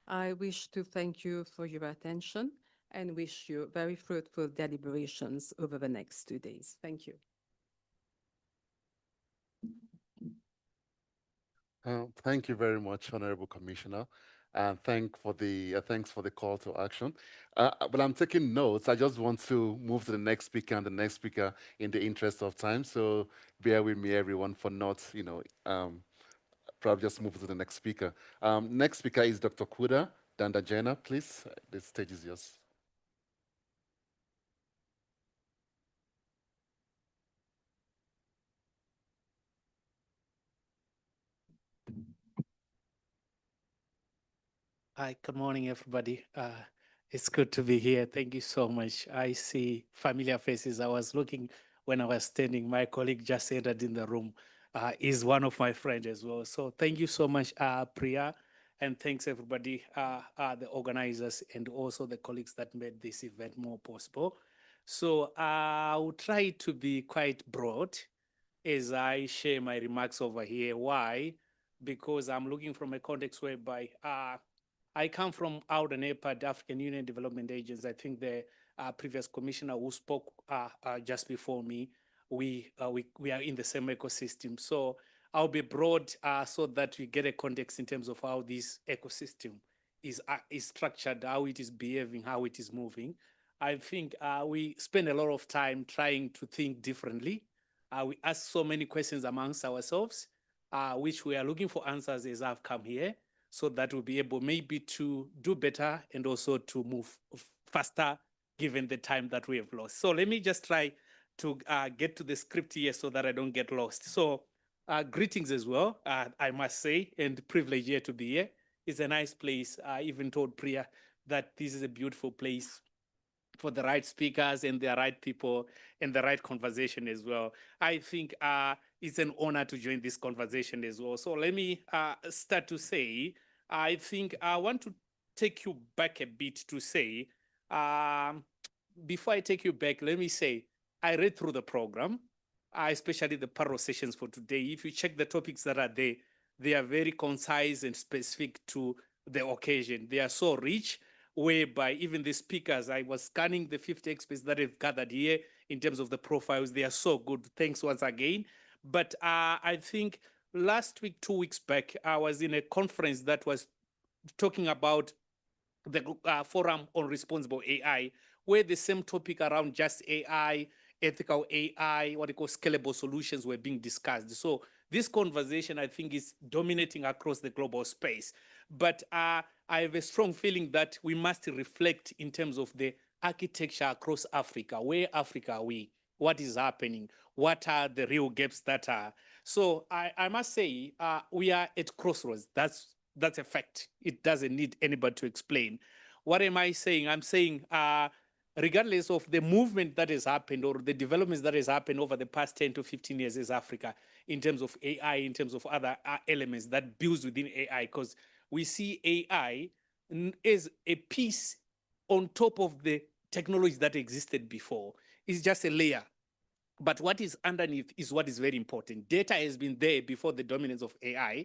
I wish to thank you for your attention and wish you very fruitful deliberations over the next 2 days. Thank you. Thank you very much, Honorable Commissioner. And thanks for the call to action. But I'm taking notes. I just want to move to the next speaker and the next speaker in the interest of time. So bear with me, everyone, for not, probably just move to the next speaker. Next speaker is Dr. Kuda Dandajena. Please, the stage is yours. Hi, good morning, everybody. It's good to be here. Thank you so much. I see familiar faces. I was looking when I was standing. My colleague just entered in the room. Is one of my friends as well. So thank you so much, Priya, and thanks everybody, the organizers, and also the colleagues that made this event more possible. So I will try to be quite broad as I share my remarks over here. Why? Because I'm looking from a context whereby I come from out an EPAD, African Union Development Agency. I think the previous commissioner who spoke just before me, we are in the same ecosystem. So I'll be broad so that we get a context in terms of how this ecosystem is structured, how it is behaving, how it is moving. I think we spend a lot of time trying to think differently. We ask so many questions amongst ourselves, which we are looking for answers as I've come here, so that we'll be able maybe to do better and also to move faster given the time that we have lost. So let me just try to get to the script here so that I don't get lost. So greetings as well, I must say, and privilege here to be here. It's a nice place. I even told Priya that this is a beautiful place for the right speakers and the right people and the right conversation as well. I think it's an honor to join this conversation as well. So let me start to say, I think I want to take you back a bit to say, before I take you back, let me say, I read through the program, especially the paro sessions for today. If you check the topics that are there, they are very concise and specific to the occasion. They are so rich, whereby even the speakers, I was scanning the 50 experts that have gathered here in terms of the profiles. They are so good. Thanks once again. But I think last week, 2 weeks back, I was in a conference that was talking about the Forum on Responsible AI, where the same topic around just AI, ethical AI, what they call scalable solutions were being discussed. So this conversation, I think, is dominating across the global space. But I have a strong feeling that we must reflect in terms of the architecture across Africa. Where Africa are we? What is happening? What are the real gaps that are? So I must say, we are at crossroads. That's a fact. It doesn't need anybody to explain. What am I saying? I'm saying, regardless of the movement that has happened or the developments that has happened over the past 10 to 15 years as Africa, in terms of AI, in terms of other elements that builds within AI, because we see AI as a piece on top of the technology that existed before. It's just a layer. But what is underneath is what is very important. Data has been there before the dominance of AI.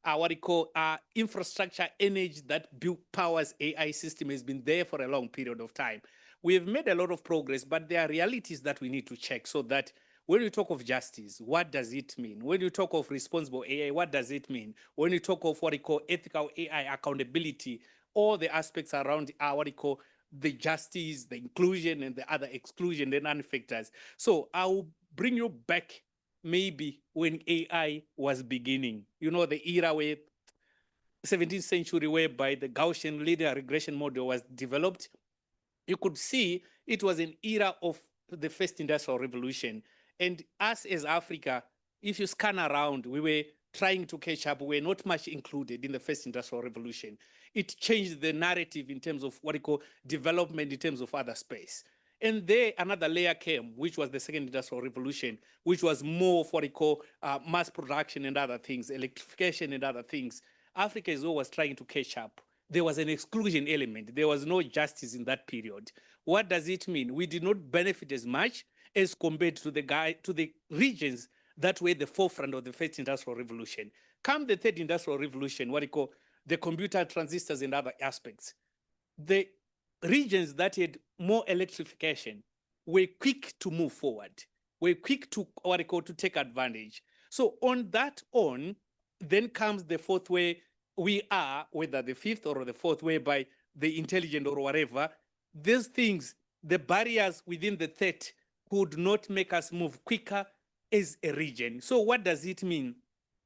What we call infrastructure energy that powers AI system has been there for a long period of time. We have made a lot of progress, but there are realities that we need to check so that when you talk of justice, what does it mean? When you talk of responsible AI, what does it mean? When you talk of what we call ethical AI accountability, all the aspects around what we call the justice, the inclusion, and the other exclusion, the non-factors. So I will bring you back maybe when AI was beginning, the era where 17th century whereby the Gaussian linear regression model was developed. You could see it was an era of the first industrial revolution. And us as Africa, if you scan around, we were trying to catch up. We were not much included in the first industrial revolution. It changed the narrative in terms of what we call development in terms of other space. And there, another layer came, which was the second industrial revolution, which was more of what we call mass production and other things, electrification and other things. Africa is always trying to catch up. There was an exclusion element. There was no justice in that period. What does it mean? We did not benefit as much as compared to the regions that were the forefront of the first industrial revolution. Come the third industrial revolution, what we call the computer transistors and other aspects, the regions that had more electrification were quick to move forward, were quick to what we call to take advantage. So on that then comes the fourth way we are, whether the fifth or the fourth, whereby the intelligent or whatever, these things, the barriers within the third could not make us move quicker as a region. So what does it mean?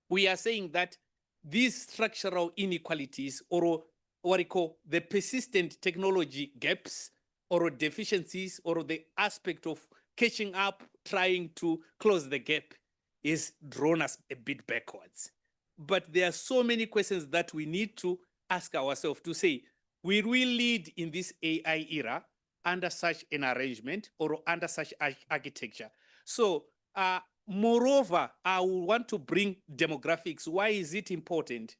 We are saying that these structural inequalities, or what we call the persistent technology gaps or deficiencies, or the aspect of catching up, trying to close the gap, is drawn us a bit backwards. But there are so many questions that we need to ask ourselves to say, will we lead in this AI era under such an arrangement or under such architecture? So moreover, I will want to bring demographics. Why is it important?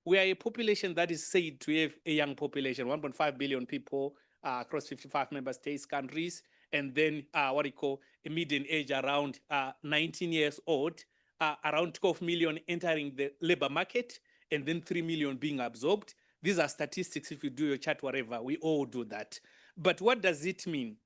We are a population that is said to have a young population, 1.5 billion people across 55 member states, countries, and then what we call a median age around 19 years old, around 12 million entering the labor market, and then 3 million being absorbed. These are statistics. If you do your chart, whatever, we all do that. But what does it mean?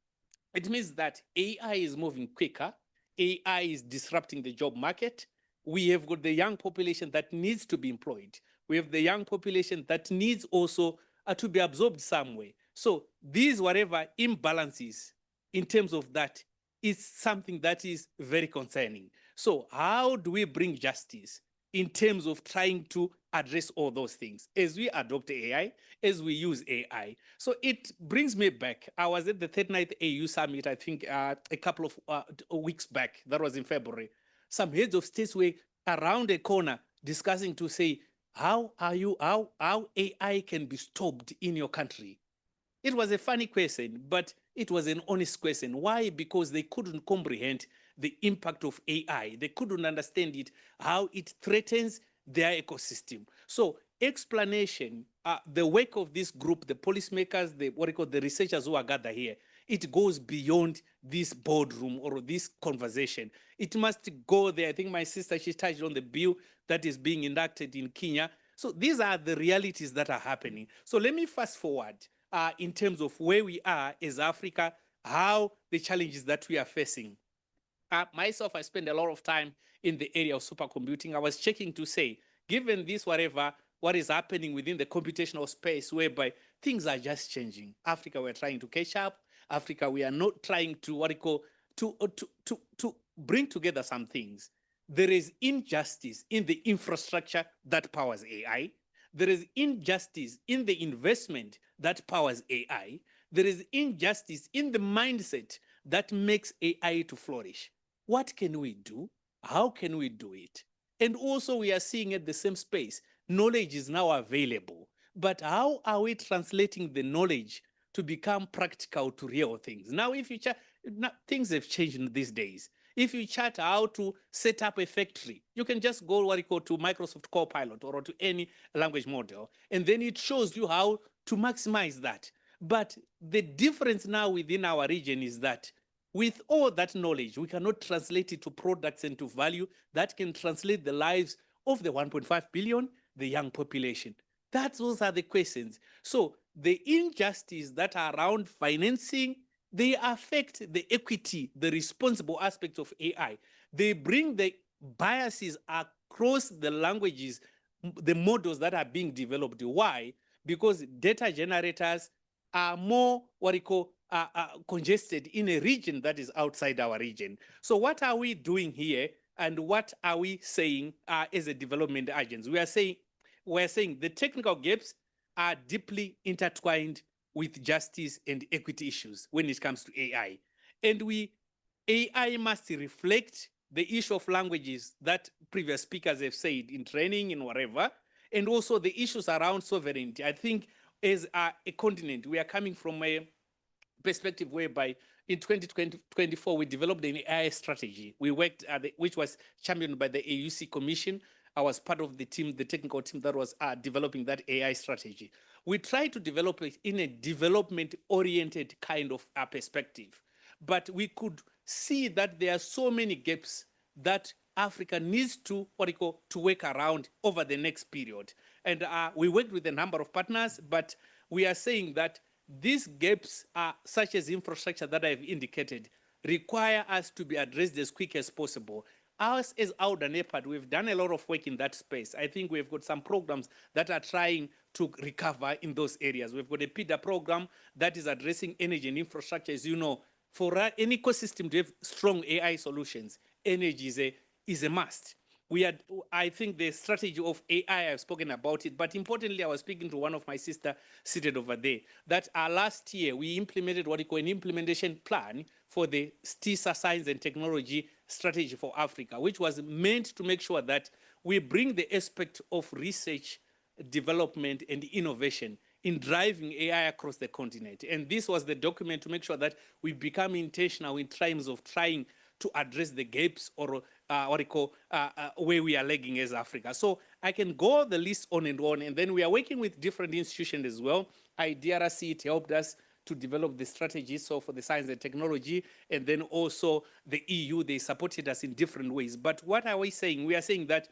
It means that AI is moving quicker. AI is disrupting the job market. We have got the young population that needs to be employed. We have the young population that needs also to be absorbed some way. So these whatever imbalances in terms of that is something that is very concerning. So how do we bring justice in terms of trying to address all those things as we adopt AI, as we use AI? So it brings me back. I was at the 39th AU Summit, I think a couple of weeks back. That was in February. Some heads of states were around a corner discussing to say, how AI can be stopped in your country? It was a funny question, but it was an honest question. Why? Because they couldn't comprehend the impact of AI. They couldn't understand it, how it threatens their ecosystem. So explanation, the work of this group, the policymakers, the researchers who are gathered here, it goes beyond this boardroom or this conversation. It must go there. I think my sister, she touched on the bill that is being enacted in Kenya. So these are the realities that are happening. So let me fast forward in terms of where we are as Africa, how the challenges that we are facing. Myself, I spend a lot of time in the area of supercomputing. I was checking to say, given this, what is happening within the computational space, whereby things are just changing. Africa, we're trying to catch up. Africa, we are not trying to to bring together some things. There is injustice in the infrastructure that powers AI. There is injustice in the investment that powers AI. There is injustice in the mindset that makes AI to flourish. What can we do? How can we do it? And also we are seeing at the same space, knowledge is now available. But how are we translating the knowledge to become practical to real things? Now, if you things have changed these days. If you chat how to set up a factory, you can just go to Microsoft Copilot or to any language model, and then it shows you how to maximize that. But the difference now within our region is that with all that knowledge, we cannot translate it to products and to value that can translate the lives of the 1.5 billion, the young population. Those are the questions. So the injustice that are around financing, they affect the equity, the responsible aspects of AI. They bring the biases across the languages, the models that are being developed. Why? Because data generators are more congested in a region that is outside our region. So what are we doing here, and what are we saying as a development agents? We are saying the technical gaps are deeply intertwined with justice and equity issues when it comes to AI. And AI must reflect the issue of languages that previous speakers have said in training and whatever, and also the issues around sovereignty. I think as a continent, we are coming from a perspective whereby in 2024, we developed an AI strategy. We worked which was championed by the AUC Commission. I was part of the team, the technical team that was developing that AI strategy. We tried to develop it in a development-oriented kind of perspective, but we could see that there are so many gaps that Africa needs to work around over the next period. And we worked with a number of partners, but we are saying that these gaps, such as infrastructure that I've indicated, require us to be addressed as quick as possible. us as Auda NEPAD, we've done a lot of work in that space. I think we've got some programs that are trying to recover in those areas. We've got a PIDA program that is addressing energy and infrastructure. As you know, for an ecosystem to have strong AI solutions, energy is a must. I think the strategy of AI, I've spoken about it, but importantly, I was speaking to one of my sister seated over there, that last year we implemented what we call an implementation plan for the STISA Science and Technology Strategy for Africa, which was meant to make sure that we bring the aspect of research, development, and innovation in driving AI across the continent. And this was the document to make sure that we become intentional in terms of trying to address the gaps or what we call where we are lagging as Africa. So I can go the list on, and then we are working with different institutions as well. IDRC, it helped us to develop the strategy, so for the science and technology, and then also the EU, they supported us in different ways. But what are we saying? We are saying that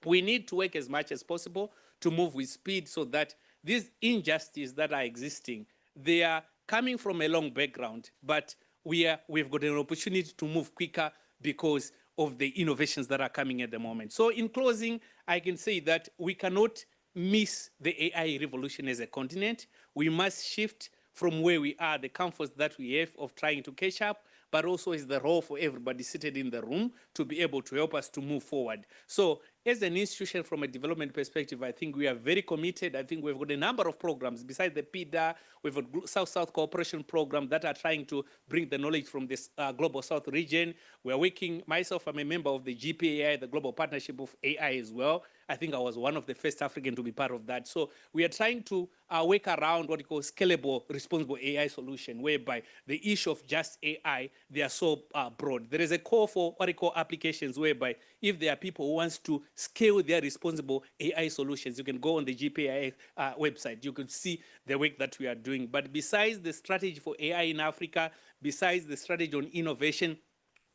we need to work as much as possible to move with speed so that these injustices that are existing, they are coming from a long background, but we've got an opportunity to move quicker because of the innovations that are coming at the moment. So in closing, I can say that we cannot miss the AI revolution as a continent. We must shift from where we are, the comforts that we have of trying to catch up, but also is the role for everybody seated in the room to be able to help us to move forward. So as an institution from a development perspective, I think we are very committed. I think we've got a number of programs besides the PIDA. We've got South-South cooperation program that are trying to bring the knowledge from this Global South region. We're working, myself, I'm a member of the GPAI, the Global Partnership of AI as well. I think I was one of the first African to be part of that. So we are trying to work around what we call scalable, responsible AI solution, whereby the issue of just AI, they are so broad. There is a call for what we call applications, whereby if there are people who wants to scale their responsible AI solutions, you can go on the GPAI website. You can see the work that we are doing. But besides the strategy for AI in Africa, besides the strategy on innovation,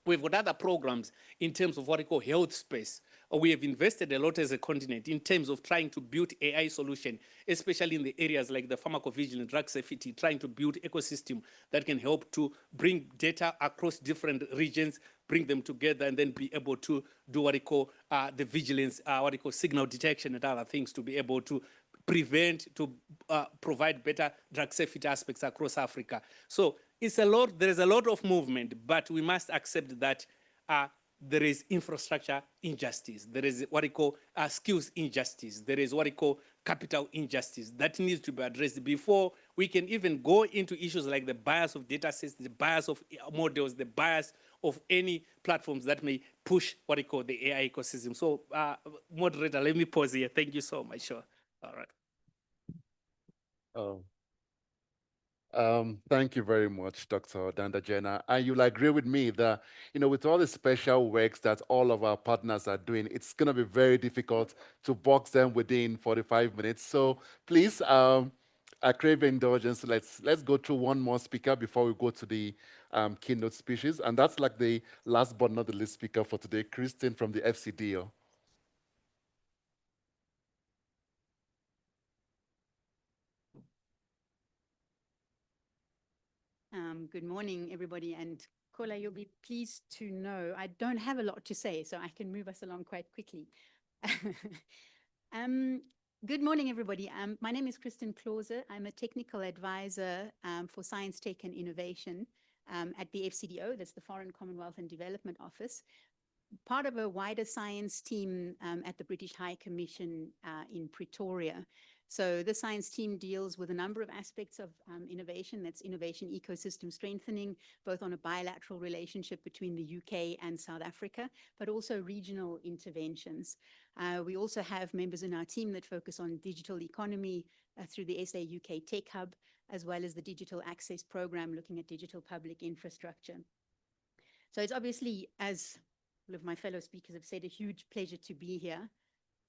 we've got other programs in terms of what we call health space. We have invested a lot as a continent in terms of trying to build AI solution, especially in the areas like the pharmacovigilance, drug safety, trying to build ecosystem that can help to bring data across different regions, bring them together, and then be able to do what we call the vigilance, what we call signal detection and other things to be able to prevent, to provide better drug safety aspects across Africa. So it's a lot, there is a lot of movement, but we must accept that there is infrastructure injustice. There is what we call skills injustice. There is what we call capital injustice that needs to be addressed before we can even go into issues like the bias of data sets, the bias of models, the bias of any platforms that may push what we call the AI ecosystem. So moderator, let me pause here. Thank you so much. Sure. All right. Thank you very much, Dr. Dandajena. And you'll agree with me that, with all the special works that all of our partners are doing, it's going to be very difficult to box them within 45 minutes. So please, I crave indulgence. Let's go through one more speaker before we go to the keynote speeches. And that's like the last but not the least speaker for today, Christine from the FCDO. Good morning, everybody. And Kola, you'll be pleased to know I don't have a lot to say, so I can move us along quite quickly. Good morning, everybody. My name is Kristen Klause. I'm a technical advisor for science, tech, and innovation at the FCDO, that's the Foreign, Commonwealth, and Development Office, part of a wider science team at the British High Commission in Pretoria. So the science team deals with a number of aspects of innovation. That's innovation ecosystem strengthening, both on a bilateral relationship between the UK and South Africa, but also regional interventions. We also have members in our team that focus on digital economy through the SA UK Tech Hub, as well as the Digital Access Program looking at digital public infrastructure. So it's obviously, as all of my fellow speakers have said, a huge pleasure to be here.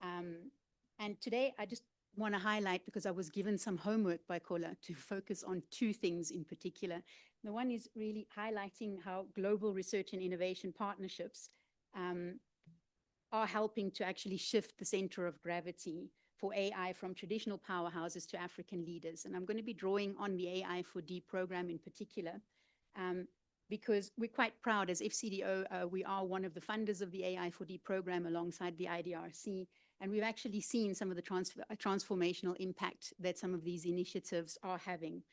And today I just want to highlight, because I was given some homework by Kola to focus on two things in particular. The one is really highlighting how global research and innovation partnerships are helping to actually shift the center of gravity for AI from traditional powerhouses to African leaders. And I'm going to be drawing on the AI4D program in particular, because we're quite proud as FCDO, we are one of the funders of the AI4D program alongside the IDRC, and we've actually seen some of the transformational impact that some of these initiatives are having.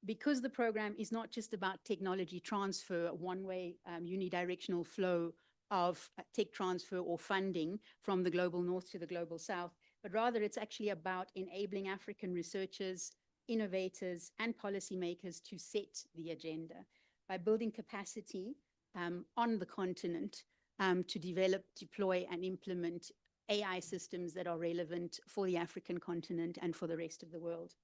Because the program is not just about technology transfer, one-way unidirectional flow of tech transfer or funding from the global north to the global south, but rather it's actually about enabling African researchers, innovators, and policymakers to set the agenda by building capacity on the continent to develop, deploy, and implement AI systems that are relevant for the African continent and for the rest of the world.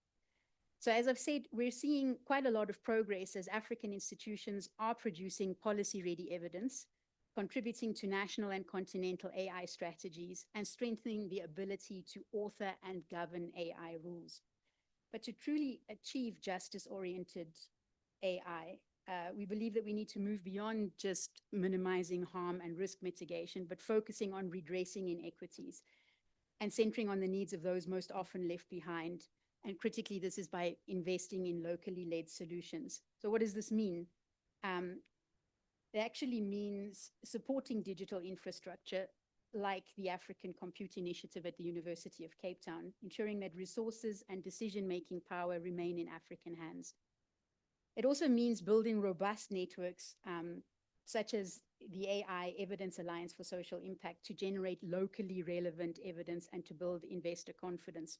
So as I've said, we're seeing quite a lot of progress as African institutions are producing policy-ready evidence, contributing to national and continental AI strategies, and strengthening the ability to author and govern AI rules. But to truly achieve justice-oriented AI, we believe that we need to move beyond just minimizing harm and risk mitigation, but focusing on redressing inequities and centering on the needs of those most often left behind. And critically, this is by investing in locally led solutions. So what does this mean? It actually means supporting digital infrastructure like the African Compute Initiative at the University of Cape Town, ensuring that resources and decision-making power remain in African hands. It also means building robust networks, such as the AI Evidence Alliance for Social Impact, to generate locally relevant evidence and to build investor confidence.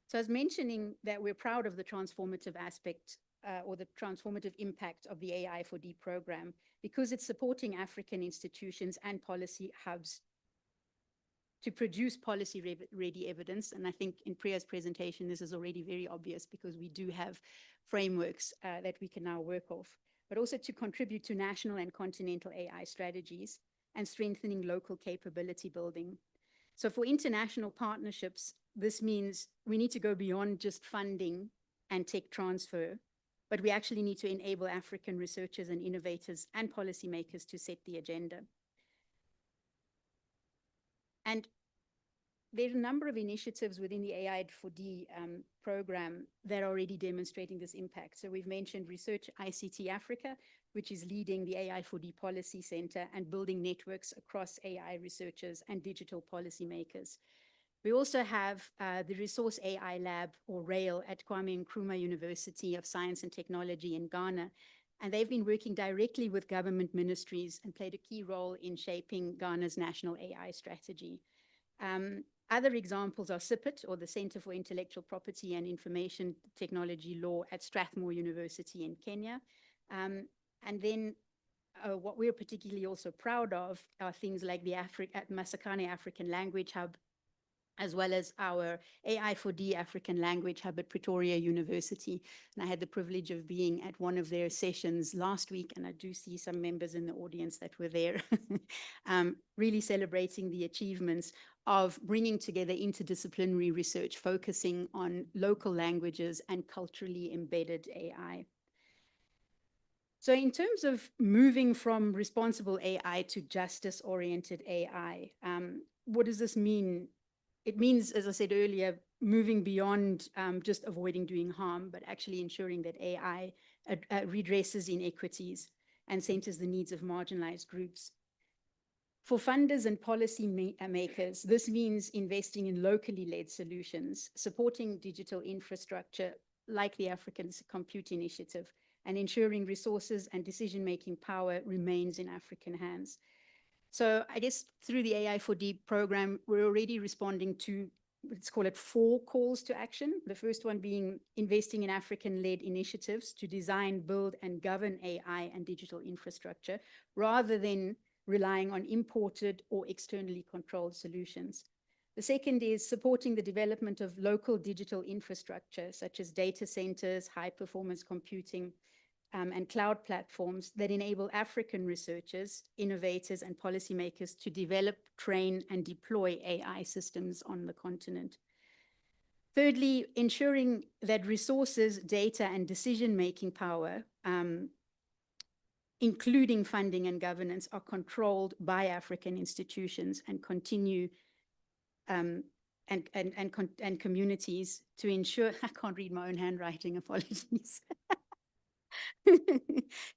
So I was mentioning that we're proud of the transformative aspect or the transformative impact of the AI4D program because it's supporting African institutions and policy hubs to produce policy-ready evidence. And I think in Priya's presentation, this is already very obvious because we do have frameworks that we can now work off, but also to contribute to national and continental AI strategies and strengthening local capability building. So for international partnerships, this means we need to go beyond just funding and tech transfer, but we actually need to enable African researchers and innovators and policymakers to set the agenda. And there are a number of initiatives within the AI4D program that are already demonstrating this impact. So we've mentioned Research ICT Africa, which is leading the AI4D Policy Center and building networks across AI researchers and digital policymakers. We also have the Resource AI Lab, or RAIL, at Kwame Nkrumah University of Science and Technology in Ghana. And they've been working directly with government ministries and played a key role in shaping Ghana's national AI strategy. Other examples are CIPIT, or the Center for Intellectual Property and Information Technology Law at Strathmore University in Kenya. And then what we're particularly also proud of are things like the Masakane African Language Hub, as well as our AI4D African Language Hub at Pretoria University. And I had the privilege of being at one of their sessions last week, and I do see some members in the audience that were there, really celebrating the achievements of bringing together interdisciplinary research, focusing on local languages and culturally embedded AI. So in terms of moving from responsible AI to justice-oriented AI, what does this mean? It means, as I said earlier, moving beyond just avoiding doing harm, but actually ensuring that AI redresses inequities and centers the needs of marginalized groups. For funders and policy makers, this means investing in locally led solutions, supporting digital infrastructure like the African Compute Initiative, and ensuring resources and decision-making power remains in African hands. So I guess through the AI4D program, we're already responding to, let's call it 4 calls to action. The first one being investing in African-led initiatives to design, build, and govern AI and digital infrastructure, rather than relying on imported or externally controlled solutions. The second is supporting the development of local digital infrastructure, such as data centers, high-performance computing, and cloud platforms that enable African researchers, innovators, and policymakers to develop, train, and deploy AI systems on the continent. Thirdly, ensuring that resources, data, and decision-making power, including funding and governance, are controlled by African institutions and continue and communities to ensure, I can't read my own handwriting, apologies.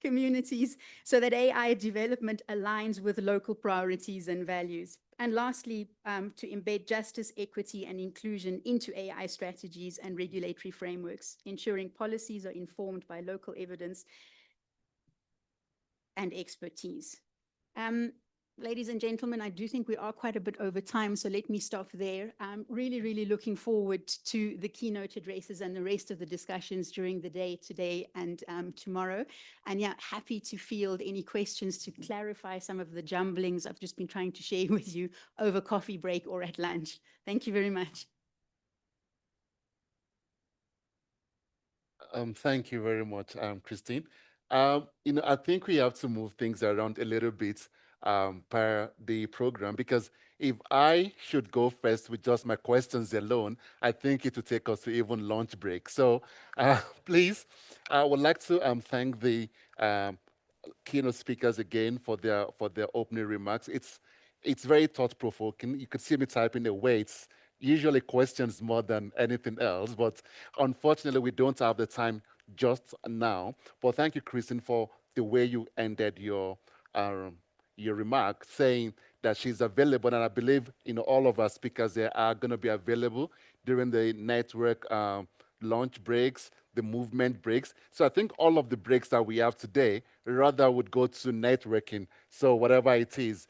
communities so that AI development aligns with local priorities and values. And lastly, to embed justice, equity, and inclusion into AI strategies and regulatory frameworks, ensuring policies are informed by local evidence and expertise. Ladies and gentlemen, I do think we are quite a bit over time, so let me stop there. I'm really, really looking forward to the keynote addresses and the rest of the discussions during the day today and tomorrow. And yeah, happy to field any questions to clarify some of the jumblings I've just been trying to share with you over coffee break or at lunch. Thank you very much. Thank you very much, Christine. I think we have to move things around a little bit per the program, because if I should go first with just my questions alone, I think it would take us to even lunch break. So please, I would like to thank the keynote speakers again for their opening remarks. It's very thought-provoking. You could see me typing away. It's usually questions more than anything else, but unfortunately we don't have the time just now. But thank you, Kristen, for the way you ended your remark, saying that she's available, and I believe all of our speakers there are going to be available during the network lunch breaks, the movement breaks. So I think all of the breaks that we have today rather would go to networking. So whatever it is,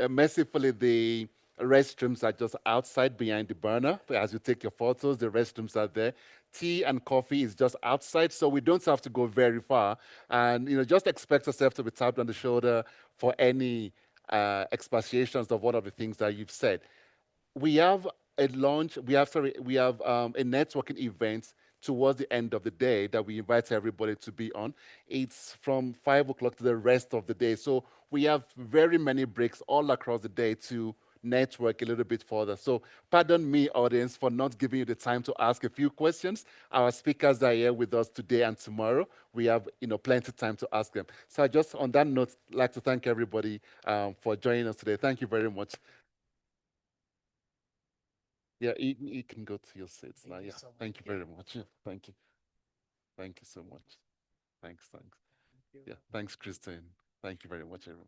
mercifully the restrooms are just outside behind the burner. As you take your photos, the restrooms are there. Tea and coffee is just outside, so we don't have to go very far. And just expect yourself to be tapped on the shoulder for any expatiations of one of the things that you've said. We have a launch, we have a networking event towards the end of the day that we invite everybody to be on. It's from 5 o'clock to the rest of the day. So we have very many breaks all across the day to network a little bit further. So pardon me, audience, for not giving you the time to ask a few questions. Our speakers are here with us today and tomorrow. We have plenty of time to ask them. So I just, on that note, like to thank everybody for joining us today. Thank you very much. Yeah, you can go to your seats now. Yeah, thank you very much. Yeah, thank you. Thank you so much. Thanks. Yeah, thanks, Christine. Thank you very much, everyone.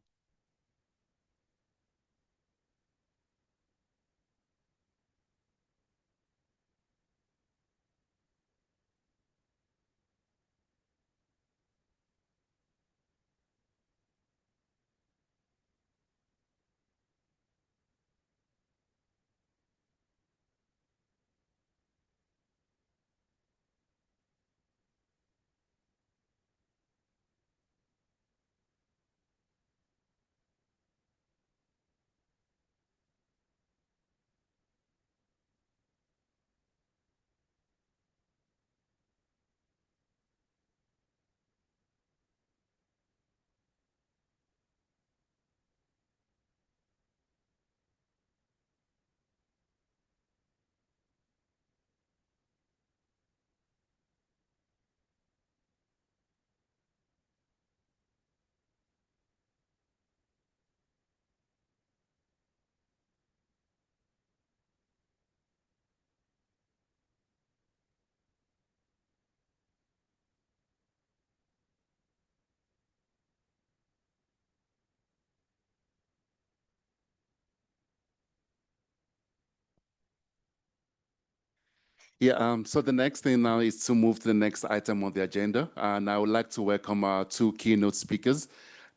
Yeah, so the next thing now is to move to the next item on the agenda. And I would like to welcome our two keynote speakers,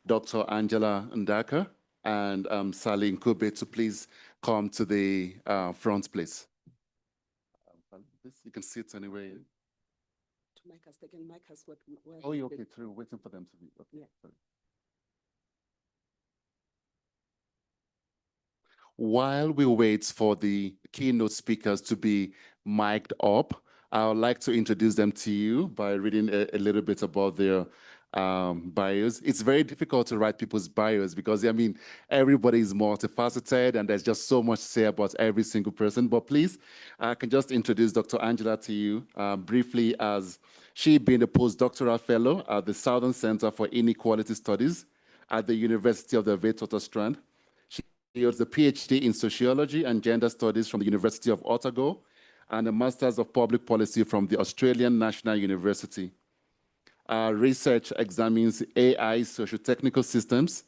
Dr. Angela Ndaka and Sally Nkube, to please come to the front, please. You can sit anywhere. Oh, you're okay, through waiting for them to be. Okay. Yeah. Sorry. While we wait for the keynote speakers to be mic'd up, I would like to introduce them to you by reading a little bit about their bios. It's very difficult to write people's bios because, everybody is multifaceted and there's just so much to say about every single person. But please, I can just introduce Dr. Angela to you briefly, as she being a postdoctoral fellow at the Southern Center for Inequality Studies at the University of the Witwatersrand. She holds a PhD in Sociology and Gender Studies from the University of Otago and a Master's of Public Policy from the Australian National University. Research examines AI socio-technical systems,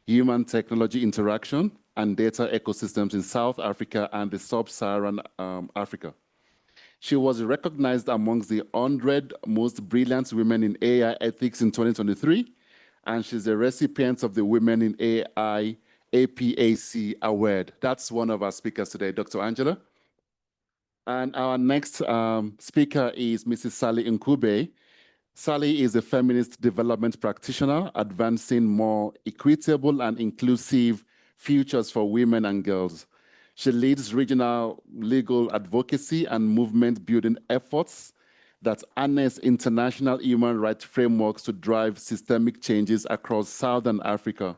human technology interaction, and data ecosystems in South Africa and the sub-Saharan Africa. She was recognized amongst the 100 most brilliant women in AI ethics in 2023, and she's a recipient of the Women in AI APAC Award. That's one of our speakers today, Dr. Angela. And our next speaker is Mrs. Sally Nkube. Sally is a feminist development practitioner advancing more equitable and inclusive futures for women and girls. She leads regional legal advocacy and movement building efforts that harness international human rights frameworks to drive systemic changes across Southern Africa.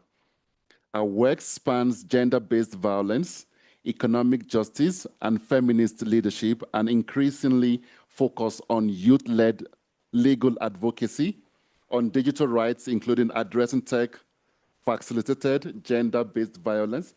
Her work spans gender-based violence, economic justice, and feminist leadership, and increasingly focus on youth-led legal advocacy, on digital rights, including addressing tech-facilitated gender-based violence.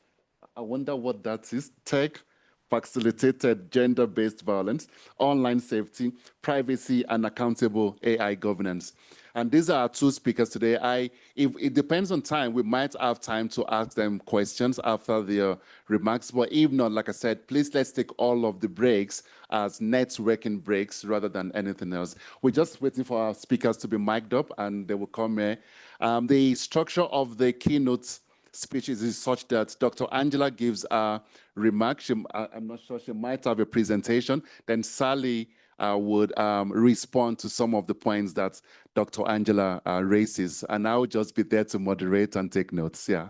I wonder what that is. Tech-facilitated gender-based violence, online safety, privacy, and accountable AI governance. And these are our two speakers today. If it depends on time, we might have time to ask them questions after their remarks. But if not, like I said, please let's take all of the breaks as networking breaks rather than anything else. We're just waiting for our speakers to be mic'd up and they will come here. The structure of the keynote speeches is such that Dr. Angela gives a remark. I'm not sure, she might have a presentation. Then Sally would respond to some of the points that Dr. Angela raises. And I will just be there to moderate and take notes. Yeah.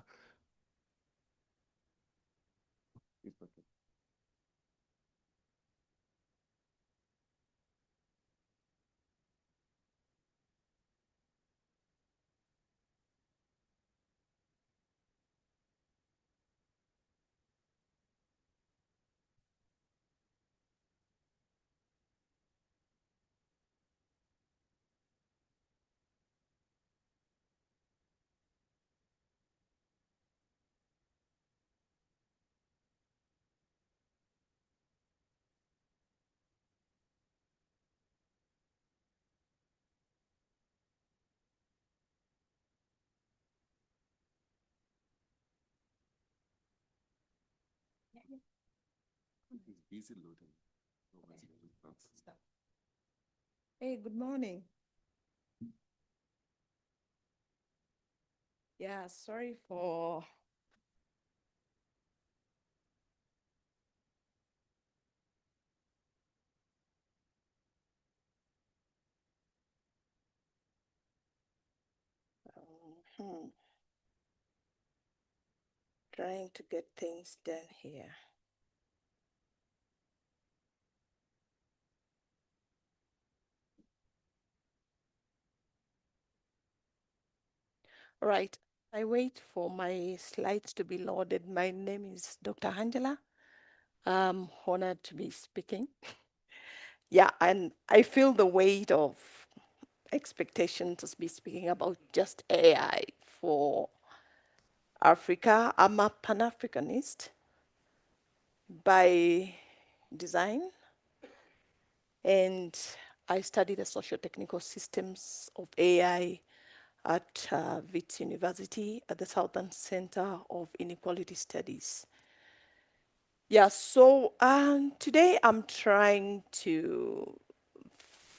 It's busy loading. Hey, good morning. Yeah, sorry for trying to get things done here. All right, I wait for my slides to be loaded. My name is Dr. Angela. I'm honored to be speaking. Yeah, and I feel the weight of expectation to be speaking about just AI for Africa. I'm a Pan-Africanist by design, and I study the socio-technical systems of AI at Wits University at the Southern Center of Inequality Studies. Yeah, so today I'm trying to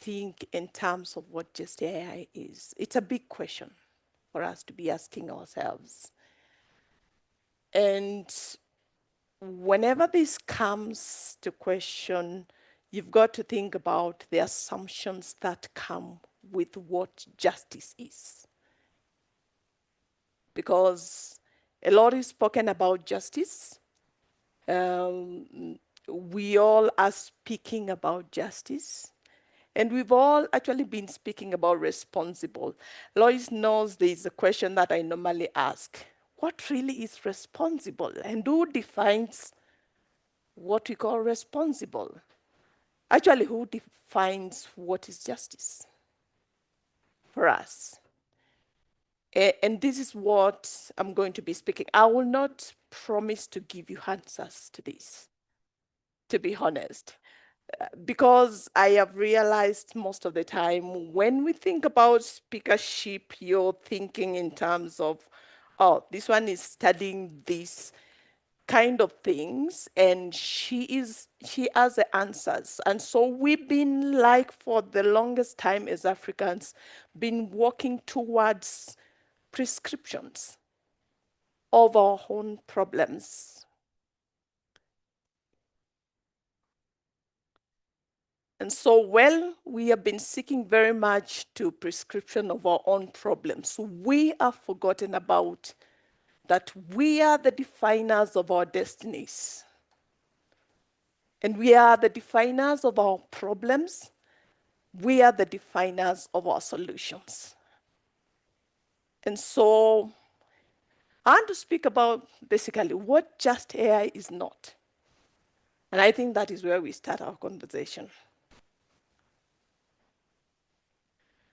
think in terms of what just AI is. It's a big question for us to be asking ourselves. And whenever this comes to question, you've got to think about the assumptions that come with what justice is. Because a lot is spoken about justice. We all are speaking about justice. And we've all actually been speaking about responsible. Lois knows there's a question that I normally ask. What really is responsible? And who defines what we call responsible? Actually, who defines what is justice for us? And this is what I'm going to be speaking. I will not promise to give you answers to this, to be honest. because I have realized most of the time when we think about speakership, you're thinking in terms of, oh, this one is studying this kind of things, and she has the answers. And so we've been, like, for the longest time as Africans, been working towards prescriptions of our own problems. And so, well, we have been seeking very much to prescription of our own problems. We have forgotten about that we are the definers of our destinies. And we are the definers of our problems. We are the definers of our solutions. And so I want to speak about basically what just AI is not. And I think that is where we start our conversation.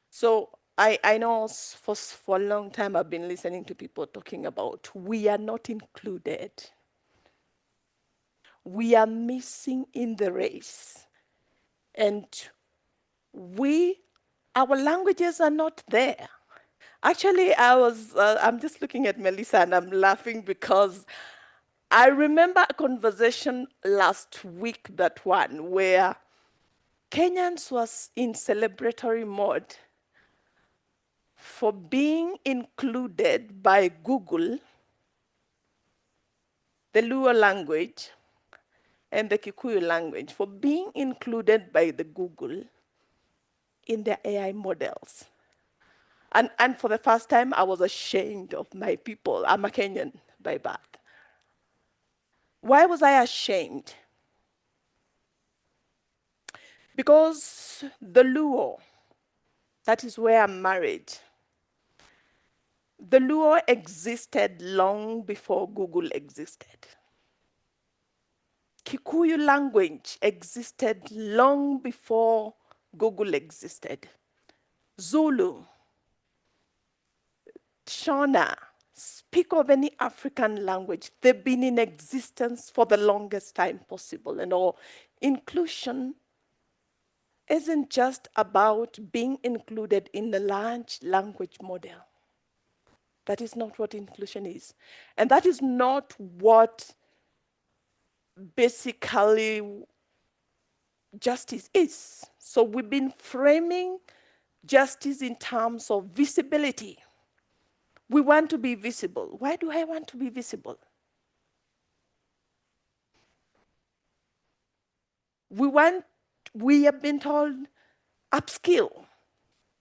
So I know for a long time I've been listening to people talking about we are not included. We are missing in the race. And our languages are not there. Actually, I'm just looking at Melissa and I'm laughing because I remember a conversation last week, that one, where Kenyans was in celebratory mode for being included by Google, the Luo language and the Kikuyu language, for being included by the Google in their AI models. And for the first time, I was ashamed of my people. I'm a Kenyan by birth. Why was I ashamed? Because the Luo, that is where I'm married, the Luo existed long before Google existed. Kikuyu language existed long before Google existed. Zulu, Shona, speak of any African language, they've been in existence for the longest time possible. And all inclusion isn't just about being included in the large language model. That is not what inclusion is. And that is not what basically justice is. So we've been framing justice in terms of visibility. We want to be visible. Why do I want to be visible? We have been told, upskill,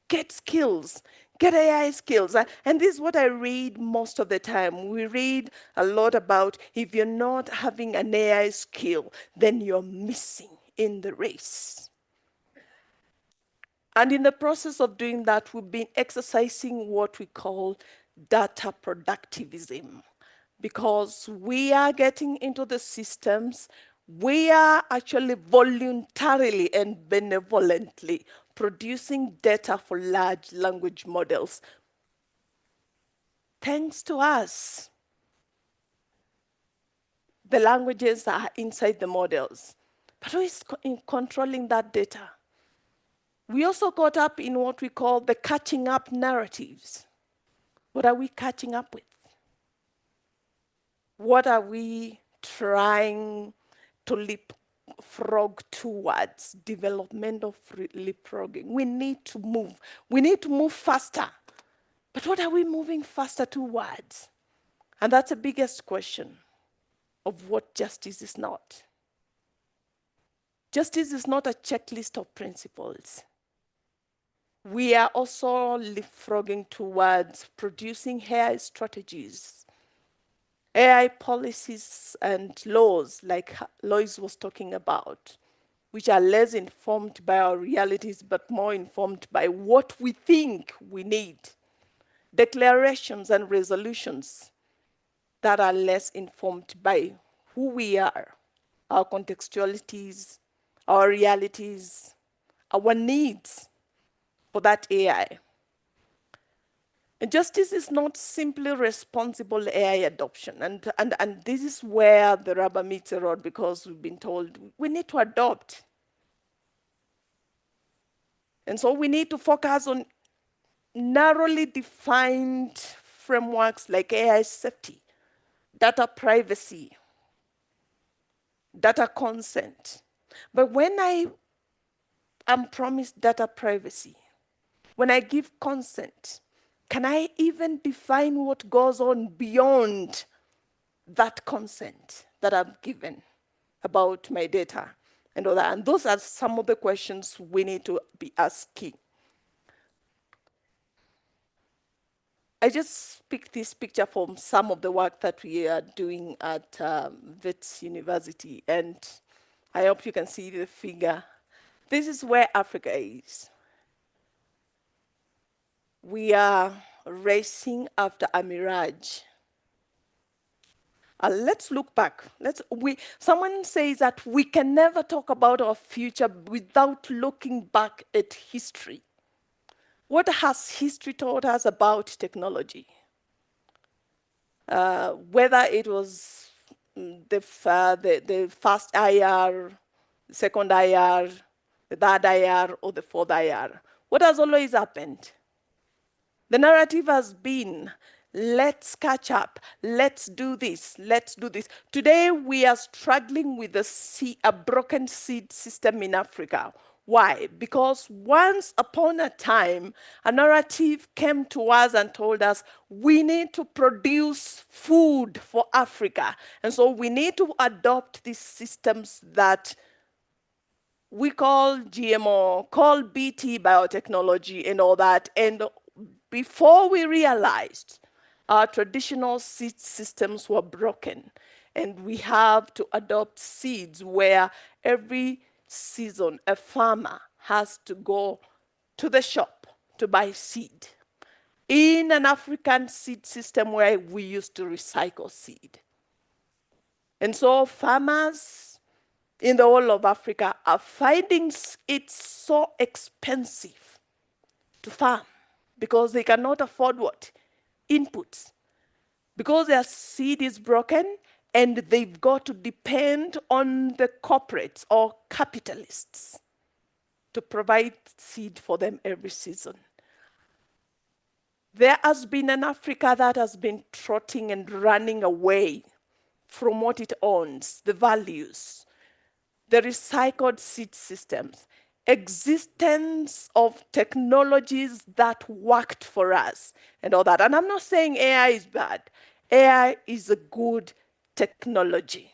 get skills, get AI skills. And this is what I read most of the time. We read a lot about if you're not having an AI skill, then you're missing in the race. And in the process of doing that, we've been exercising what we call data productivism, because we are getting into the systems, we are actually voluntarily and benevolently producing data for large language models. Thanks to us, the languages are inside the models. But who is controlling that data? We also got up in what we call the catching up narratives. What are we catching up with? What are we trying to leapfrog towards? Development of leapfrogging. We need to move. We need to move faster. But what are we moving faster towards? And that's the biggest question of what justice is not. Justice is not a checklist of principles. We are also leapfrogging towards producing AI strategies, AI policies and laws, like Lois was talking about, which are less informed by our realities, but more informed by what we think we need. Declarations and resolutions that are less informed by who we are, our contextualities, our realities, our needs for that AI. And justice is not simply responsible AI adoption. And this is where the rubber meets the road, because we've been told we need to adopt. And so we need to focus on narrowly defined frameworks like AI safety, data privacy, data consent. But when I am promised data privacy, when I give consent, can I even define what goes on beyond that consent that I've given about my data and all that? And those are some of the questions we need to be asking. I just picked this picture from some of the work that we are doing at Wits University, and I hope you can see the figure. This is where Africa is. We are racing after a mirage. Let's look back. Someone says that we can never talk about our future without looking back at history. What has history taught us about technology? Whether it was the first IR, second IR, the third IR, or the fourth IR. What has always happened? The narrative has been, let's catch up, let's do this, let's do this. Today, we are struggling with a broken seed system in Africa. Why? Because once upon a time, a narrative came to us and told us, we need to produce food for Africa. And so we need to adopt these systems that we call GMO, call BT biotechnology and all that. And before we realized, our traditional seed systems were broken. And we have to adopt seeds where every season a farmer has to go to the shop to buy seed. In an African seed system where we used to recycle seed. And so farmers in the whole of Africa are finding it so expensive to farm because they cannot afford what? Inputs. Because their seed is broken and they've got to depend on the corporates or capitalists to provide seed for them every season. There has been an Africa that has been trotting and running away from what it owns, the values, the recycled seed systems, existence of technologies that worked for us and all that. And I'm not saying AI is bad. AI is a good technology.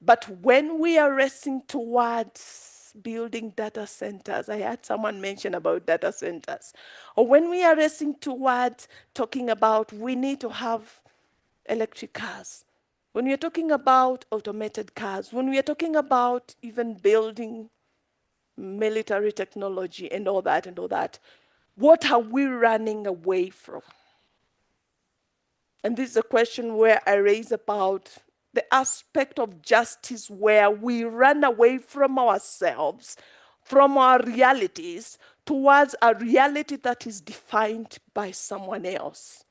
But when we are racing towards building data centers, I heard someone mention about data centers, or when we are racing towards talking about we need to have electric cars, when we are talking about automated cars, when we are talking about even building military technology and all that, what are we running away from? And this is a question where I raise about the aspect of justice where we run away from ourselves, from our realities, towards a reality that is defined by someone else.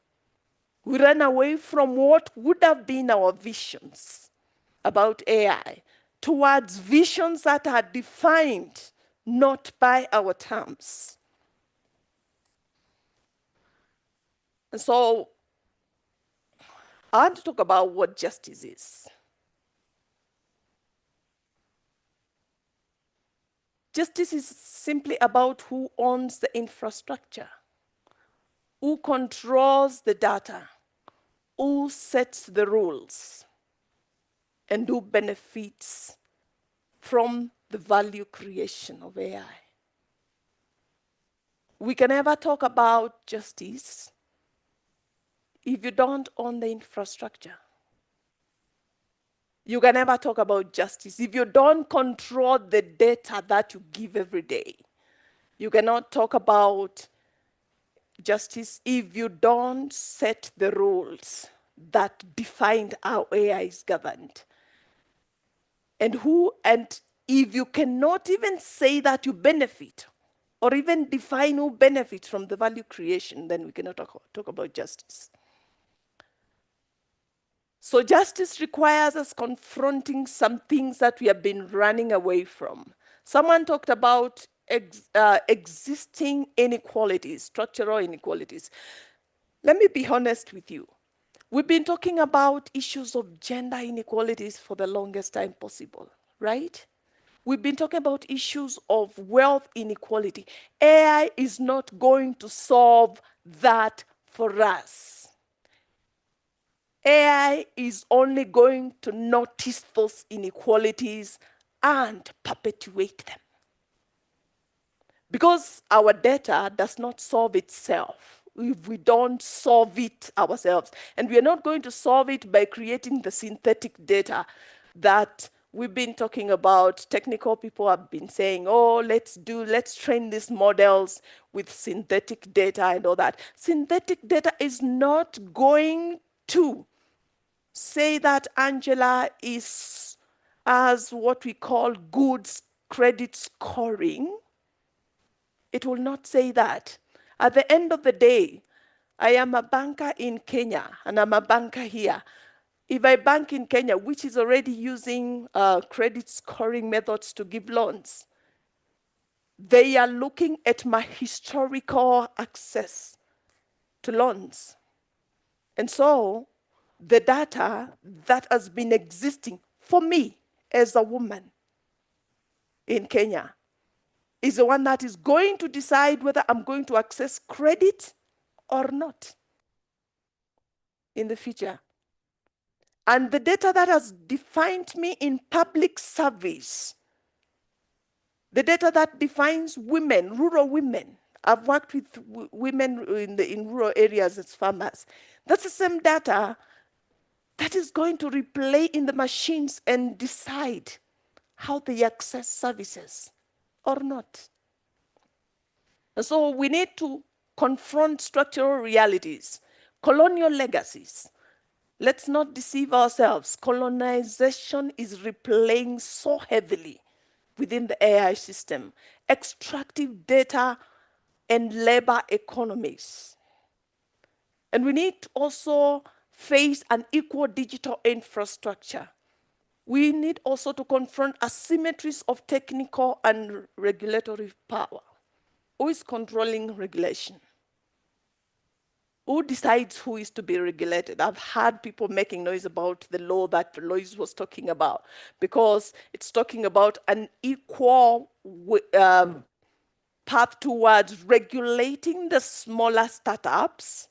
We run away from what would have been our visions about AI towards visions that are defined not by our terms. And so I want to talk about what justice is. Justice is simply about who owns the infrastructure, who controls the data, who sets the rules, and who benefits from the value creation of AI. We can never talk about justice if you don't own the infrastructure. You can never talk about justice if you don't control the data that you give every day. You cannot talk about justice if you don't set the rules that define how AI is governed. And if you cannot even say that you benefit, or even define who benefits from the value creation, then we cannot talk about justice. So justice requires us confronting some things that we have been running away from. Someone talked about existing inequalities, structural inequalities. Let me be honest with you. We've been talking about issues of gender inequalities for the longest time possible, right? We've been talking about issues of wealth inequality. AI is not going to solve that for us. AI is only going to notice those inequalities and perpetuate them. Because our data does not solve itself if we don't solve it ourselves. And we are not going to solve it by creating the synthetic data that we've been talking about. Technical people have been saying, oh, let's train these models with synthetic data and all that. Synthetic data is not going to say that Angela has what we call good credit scoring. It will not say that. At the end of the day, I am a banker in Kenya and I'm a banker here. If I bank in Kenya, which is already using credit scoring methods to give loans, they are looking at my historical access to loans. And so the data that has been existing for me as a woman in Kenya is the one that is going to decide whether I'm going to access credit or not in the future. And the data that has defined me in public service, the data that defines women, rural women, I've worked with women in rural areas as farmers. That's the same data that is going to replay in the machines and decide how they access services or not. And so we need to confront structural realities, colonial legacies. Let's not deceive ourselves. Colonization is replaying so heavily within the AI system. Extractive data and labor economies. And we need to also face an equal digital infrastructure. We need also to confront asymmetries of technical and regulatory power. Who is controlling regulation? Who decides who is to be regulated? I've heard people making noise about the law that Lois was talking about, because it's talking about an equal path towards regulating the smaller startups,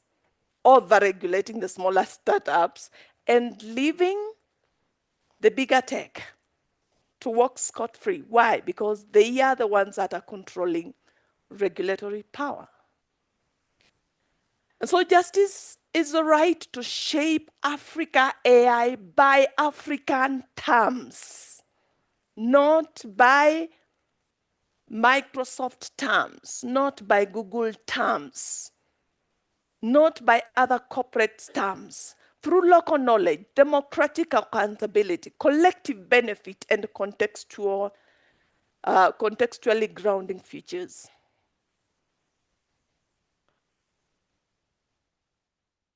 over-regulating the smaller startups, and leaving the bigger tech to walk scot-free. Why? Because they are the ones that are controlling regulatory power. And so justice is the right to shape Africa AI by African terms, not by Microsoft terms, not by Google terms, not by other corporate terms, through local knowledge, democratic accountability, collective benefit, and contextually grounding features.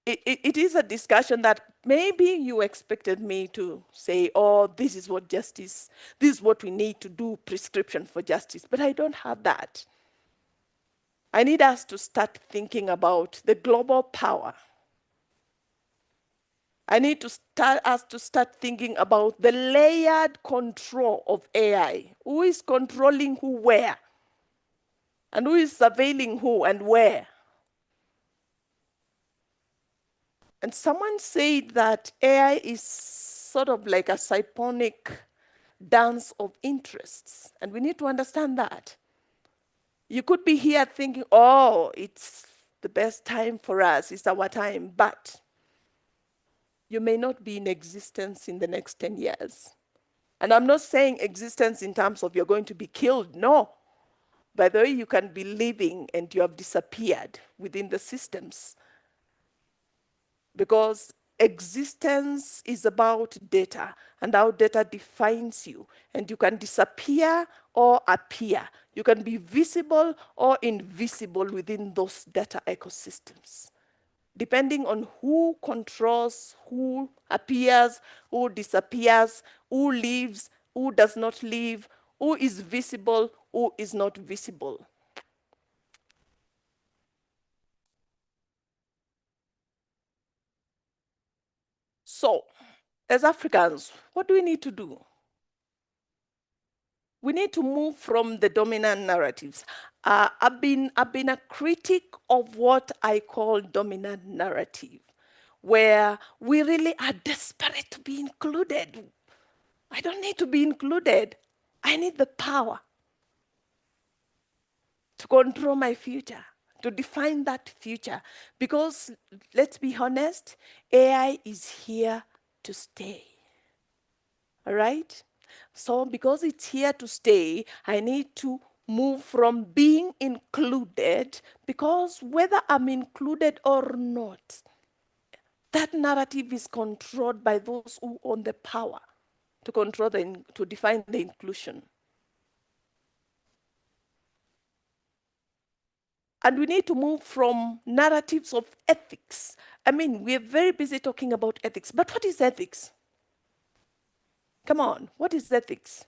It is a discussion that maybe you expected me to say, oh, this is what justice, this is what we need to do, prescription for justice, but I don't have that. I need us to start thinking about the global power. I need us to start thinking about the layered control of AI. Who is controlling who where? And who is surveilling who and where? And someone said that AI is sort of like a symphonic dance of interests. And we need to understand that. You could be here thinking, oh, it's the best time for us, it's our time, but you may not be in existence in the next 10 years. And I'm not saying existence in terms of you're going to be killed, no. By the way, you can be living and you have disappeared within the systems. Because existence is about data, and how data defines you. And you can disappear or appear. You can be visible or invisible within those data ecosystems, depending on who controls, who appears, who disappears, who lives, who does not live, who is visible, who is not visible. So, as Africans, what do we need to do? We need to move from the dominant narratives. I've been a critic of what I call dominant narrative, where we really are desperate to be included. I don't need to be included. I need the power to control my future, to define that future. Because let's be honest, AI is here to stay. All right? So because it's here to stay, I need to move from being included, because whether I'm included or not, that narrative is controlled by those who own the power to control to define the inclusion. And we need to move from narratives of ethics. I mean, we're very busy talking about ethics, but what is ethics? Come on, what is ethics?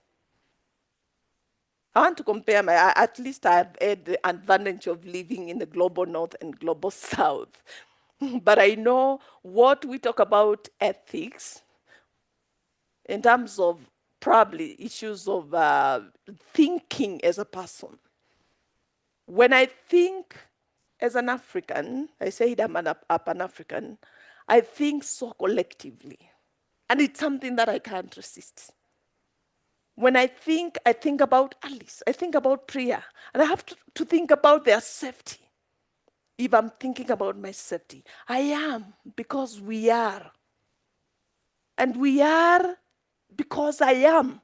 I want to compare at least I've had the advantage of living in the global north and global south. But I know what we talk about ethics in terms of probably issues of thinking as a person. When I think as an African, I say I'm a Pan-African, I think so collectively. And it's something that I can't resist. When I think about Alice, I think about Priya, and I have to think about their safety. If I'm thinking about my safety, I am, because we are. And we are because I am.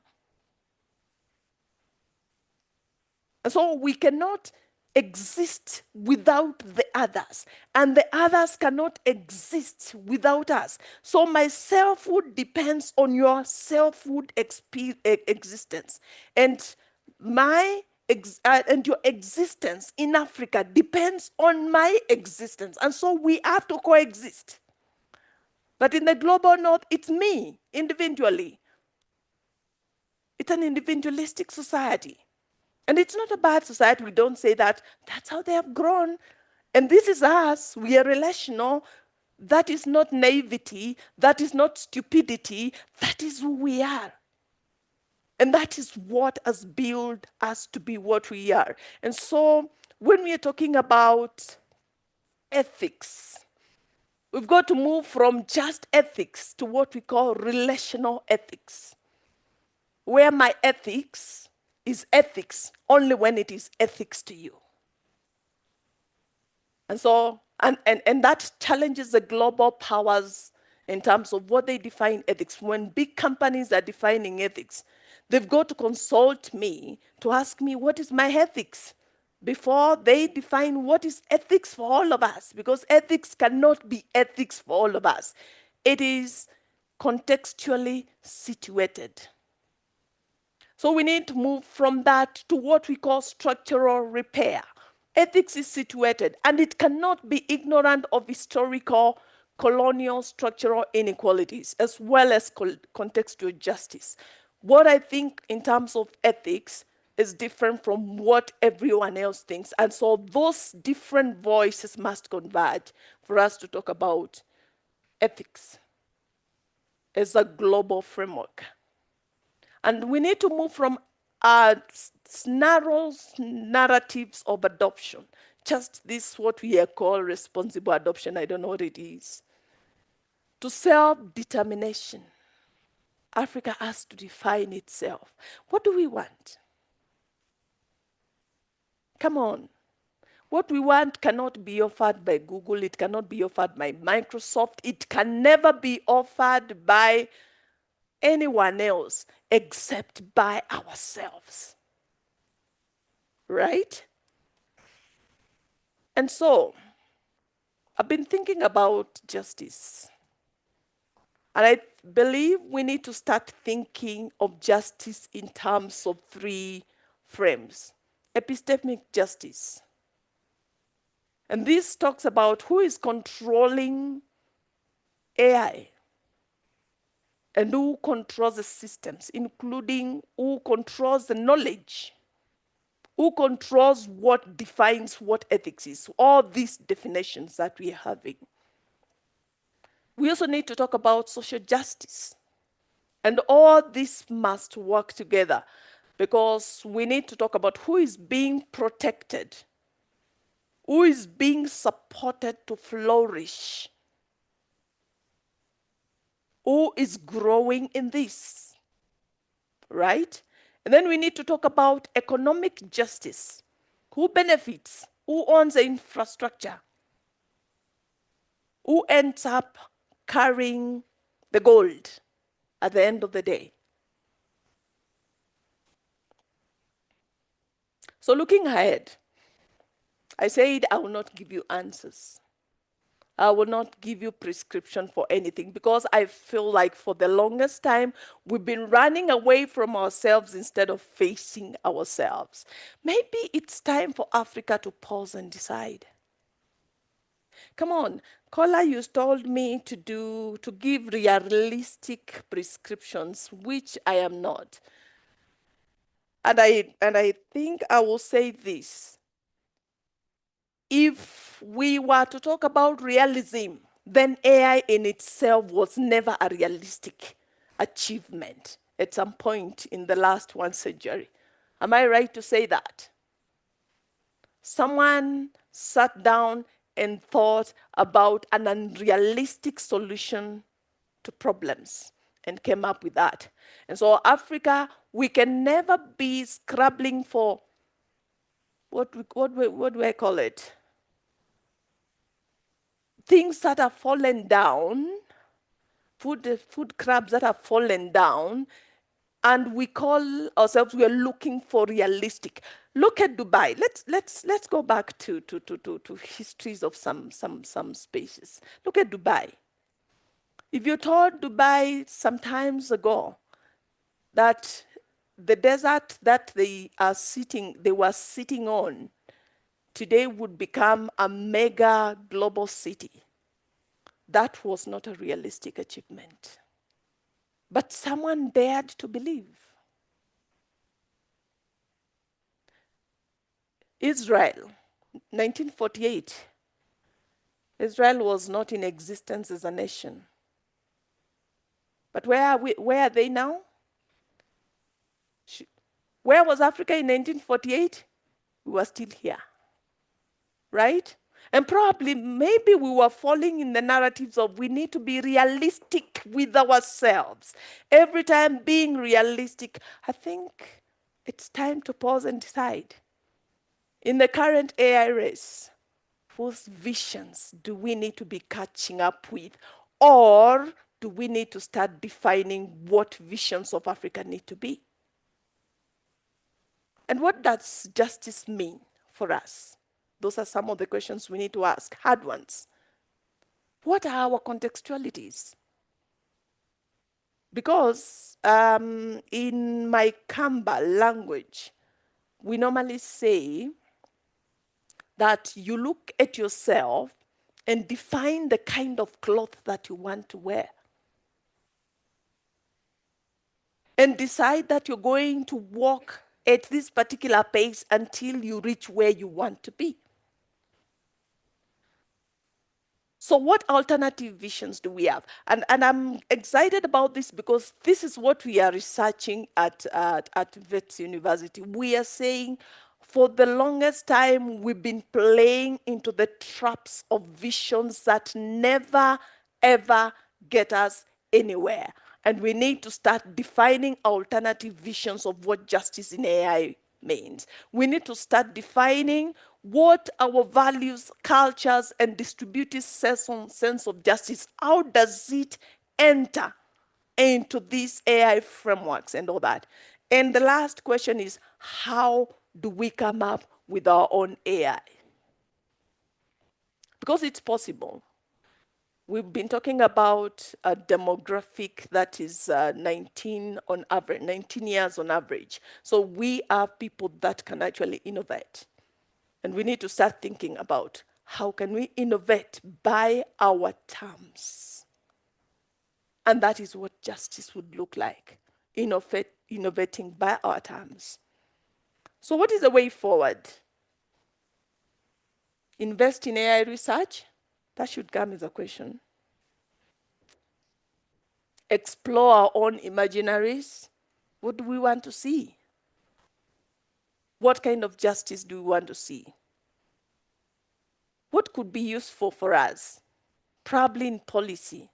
And so we cannot exist without the others, and the others cannot exist without us. So my selfhood depends on your selfhood existence, and and your existence in Africa depends on my existence, and so we have to coexist. But in the global north, it's me individually. It's an individualistic society. And it's not a bad society. We don't say that. That's how they have grown. And this is us. We are relational. That is not naivety. That is not stupidity. That is who we are. And that is what has built us to be what we are. And so when we are talking about ethics, we've got to move from just ethics to what we call relational ethics, where my ethics is ethics only when it is ethics to you. And so, and that challenges the global powers in terms of what they define ethics. When big companies are defining ethics, they've got to consult me to ask me what is my ethics before they define what is ethics for all of us, because ethics cannot be ethics for all of us. It is contextually situated. So we need to move from that to what we call structural repair. Ethics is situated, and it cannot be ignorant of historical, colonial, structural inequalities, as well as contextual justice. What I think in terms of ethics is different from what everyone else thinks. And so those different voices must converge for us to talk about ethics as a global framework. And we need to move from narrow narratives of adoption, just this what we call responsible adoption, I don't know what it is, to self-determination. Africa has to define itself. What do we want? Come on. What we want cannot be offered by Google, it cannot be offered by Microsoft, it can never be offered by anyone else except by ourselves. Right? And so, I've been thinking about justice. And I believe we need to start thinking of justice in terms of three frames. Epistemic justice. And this talks about who is controlling AI and who controls the systems, including who controls the knowledge. Who controls what defines what ethics is? All these definitions that we are having. We also need to talk about social justice. And all this must work together because we need to talk about who is being protected, who is being supported to flourish, who is growing in this, right? And then we need to talk about economic justice. Who benefits? Who owns the infrastructure? Who ends up carrying the gold at the end of the day? So looking ahead, I said I will not give you answers. I will not give you prescription for anything because I feel like for the longest time, we've been running away from ourselves instead of facing ourselves. Maybe it's time for Africa to pause and decide. Come on, Kola, you told me to give realistic prescriptions, which I am not. And I think I will say this. If we were to talk about realism, then AI in itself was never a realistic achievement at some point in the last 1 century. Am I right to say that? Someone sat down and thought about an unrealistic solution to problems and came up with that. And so Africa, we can never be scrabbling for, what do I call it? Things that have fallen down, food crabs that have fallen down, and we call ourselves, we are looking for realistic. Look at Dubai. Let's go back to histories of some spaces. Look at Dubai. If you told Dubai some times ago that the desert that they were sitting on today would become a mega global city, that was not a realistic achievement. But someone dared to believe. Israel, 1948. Israel was not in existence as a nation. But where are they now? Where was Africa in 1948? We were still here, right? And probably, maybe we were falling in the narratives of we need to be realistic with ourselves. Every time being realistic, I think it's time to pause and decide. In the current AI race, whose visions do we need to be catching up with? Or do we need to start defining what visions of Africa need to be? And what does justice mean for us? Those are some of the questions we need to ask, hard ones. What are our contextualities? Because in my Kamba language, we normally say that you look at yourself and define the kind of cloth that you want to wear. And decide that you're going to walk at this particular pace until you reach where you want to be. So what alternative visions do we have? And I'm excited about this because this is what we are researching at Wits University. We are saying for the longest time, we've been playing into the traps of visions that never, ever get us anywhere. And we need to start defining alternative visions of what justice in AI means. We need to start defining what our values, cultures, and distributive sense of justice, how does it enter into these AI frameworks and all that? And the last question is, how do we come up with our own AI? Because it's possible. We've been talking about a demographic that is 19 on average, 19 years on average. So we are people that can actually innovate. And we need to start thinking about how can we innovate by our terms. And that is what justice would look like, innovating by our terms. So what is the way forward? Invest in AI research? That should come as a question. Explore our own imaginaries. What do we want to see? What kind of justice do we want to see? What could be useful for us? Probably in policy.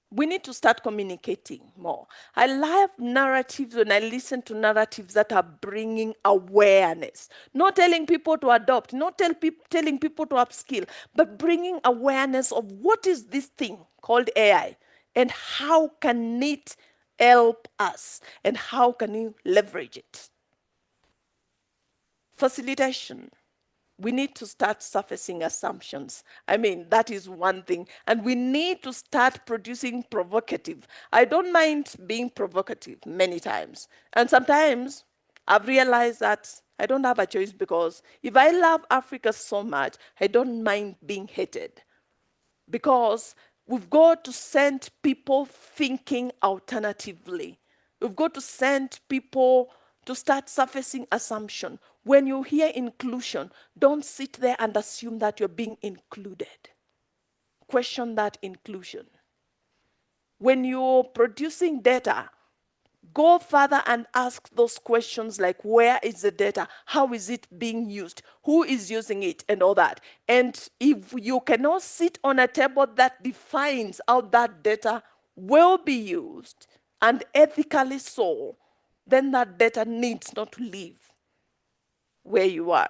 We need to start communicating more. I love narratives when I listen to narratives that are bringing awareness. Not telling people to adopt, not telling people to upskill, but bringing awareness of what is this thing called AI and how can it help us and how can you leverage it. Facilitation. We need to start surfacing assumptions. I mean, that is one thing. And we need to start producing provocative. I don't mind being provocative many times. And sometimes I've realized that I don't have a choice, because if I love Africa so much, I don't mind being hated. Because we've got to send people thinking alternatively. We've got to send people to start surfacing assumption. When you hear inclusion, don't sit there and assume that you're being included. Question that inclusion. When you're producing data, go further and ask those questions like, where is the data? How is it being used? Who is using it? And all that. And if you cannot sit on a table that defines how that data will be used, and ethically so, then that data needs not to live where you are.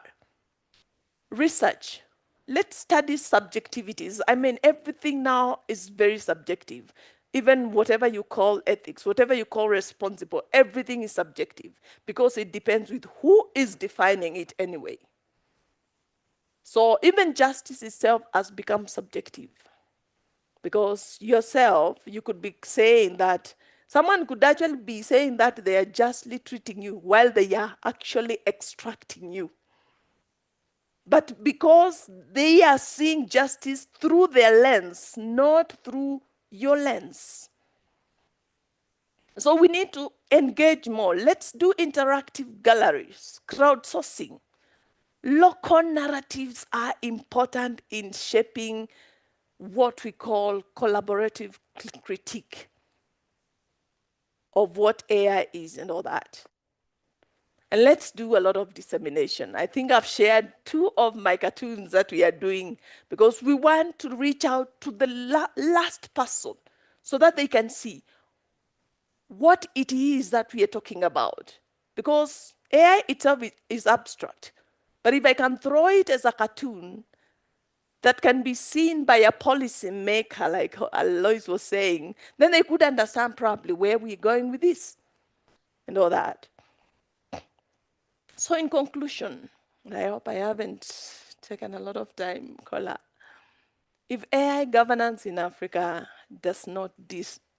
Research. Let's study subjectivities. I mean, everything now is very subjective. Even whatever you call ethics, whatever you call responsible, everything is subjective, because it depends with who is defining it anyway. So even justice itself has become subjective, because yourself, you could be saying that, someone could actually be saying that they are justly treating you while they are actually extracting you. But because they are seeing justice through their lens, not through your lens. So we need to engage more. Let's do interactive galleries, crowdsourcing. Local narratives are important in shaping what we call collaborative critique of what AI is and all that. And let's do a lot of dissemination. I think I've shared 2 of my cartoons that we are doing, because we want to reach out to the last person so that they can see what it is that we are talking about. Because AI itself is abstract. But if I can throw it as a cartoon that can be seen by a policy maker, like Alois was saying, then they could understand probably where we're going with this and all that. So in conclusion, I hope I haven't taken a lot of time, Kola. If AI governance in Africa does not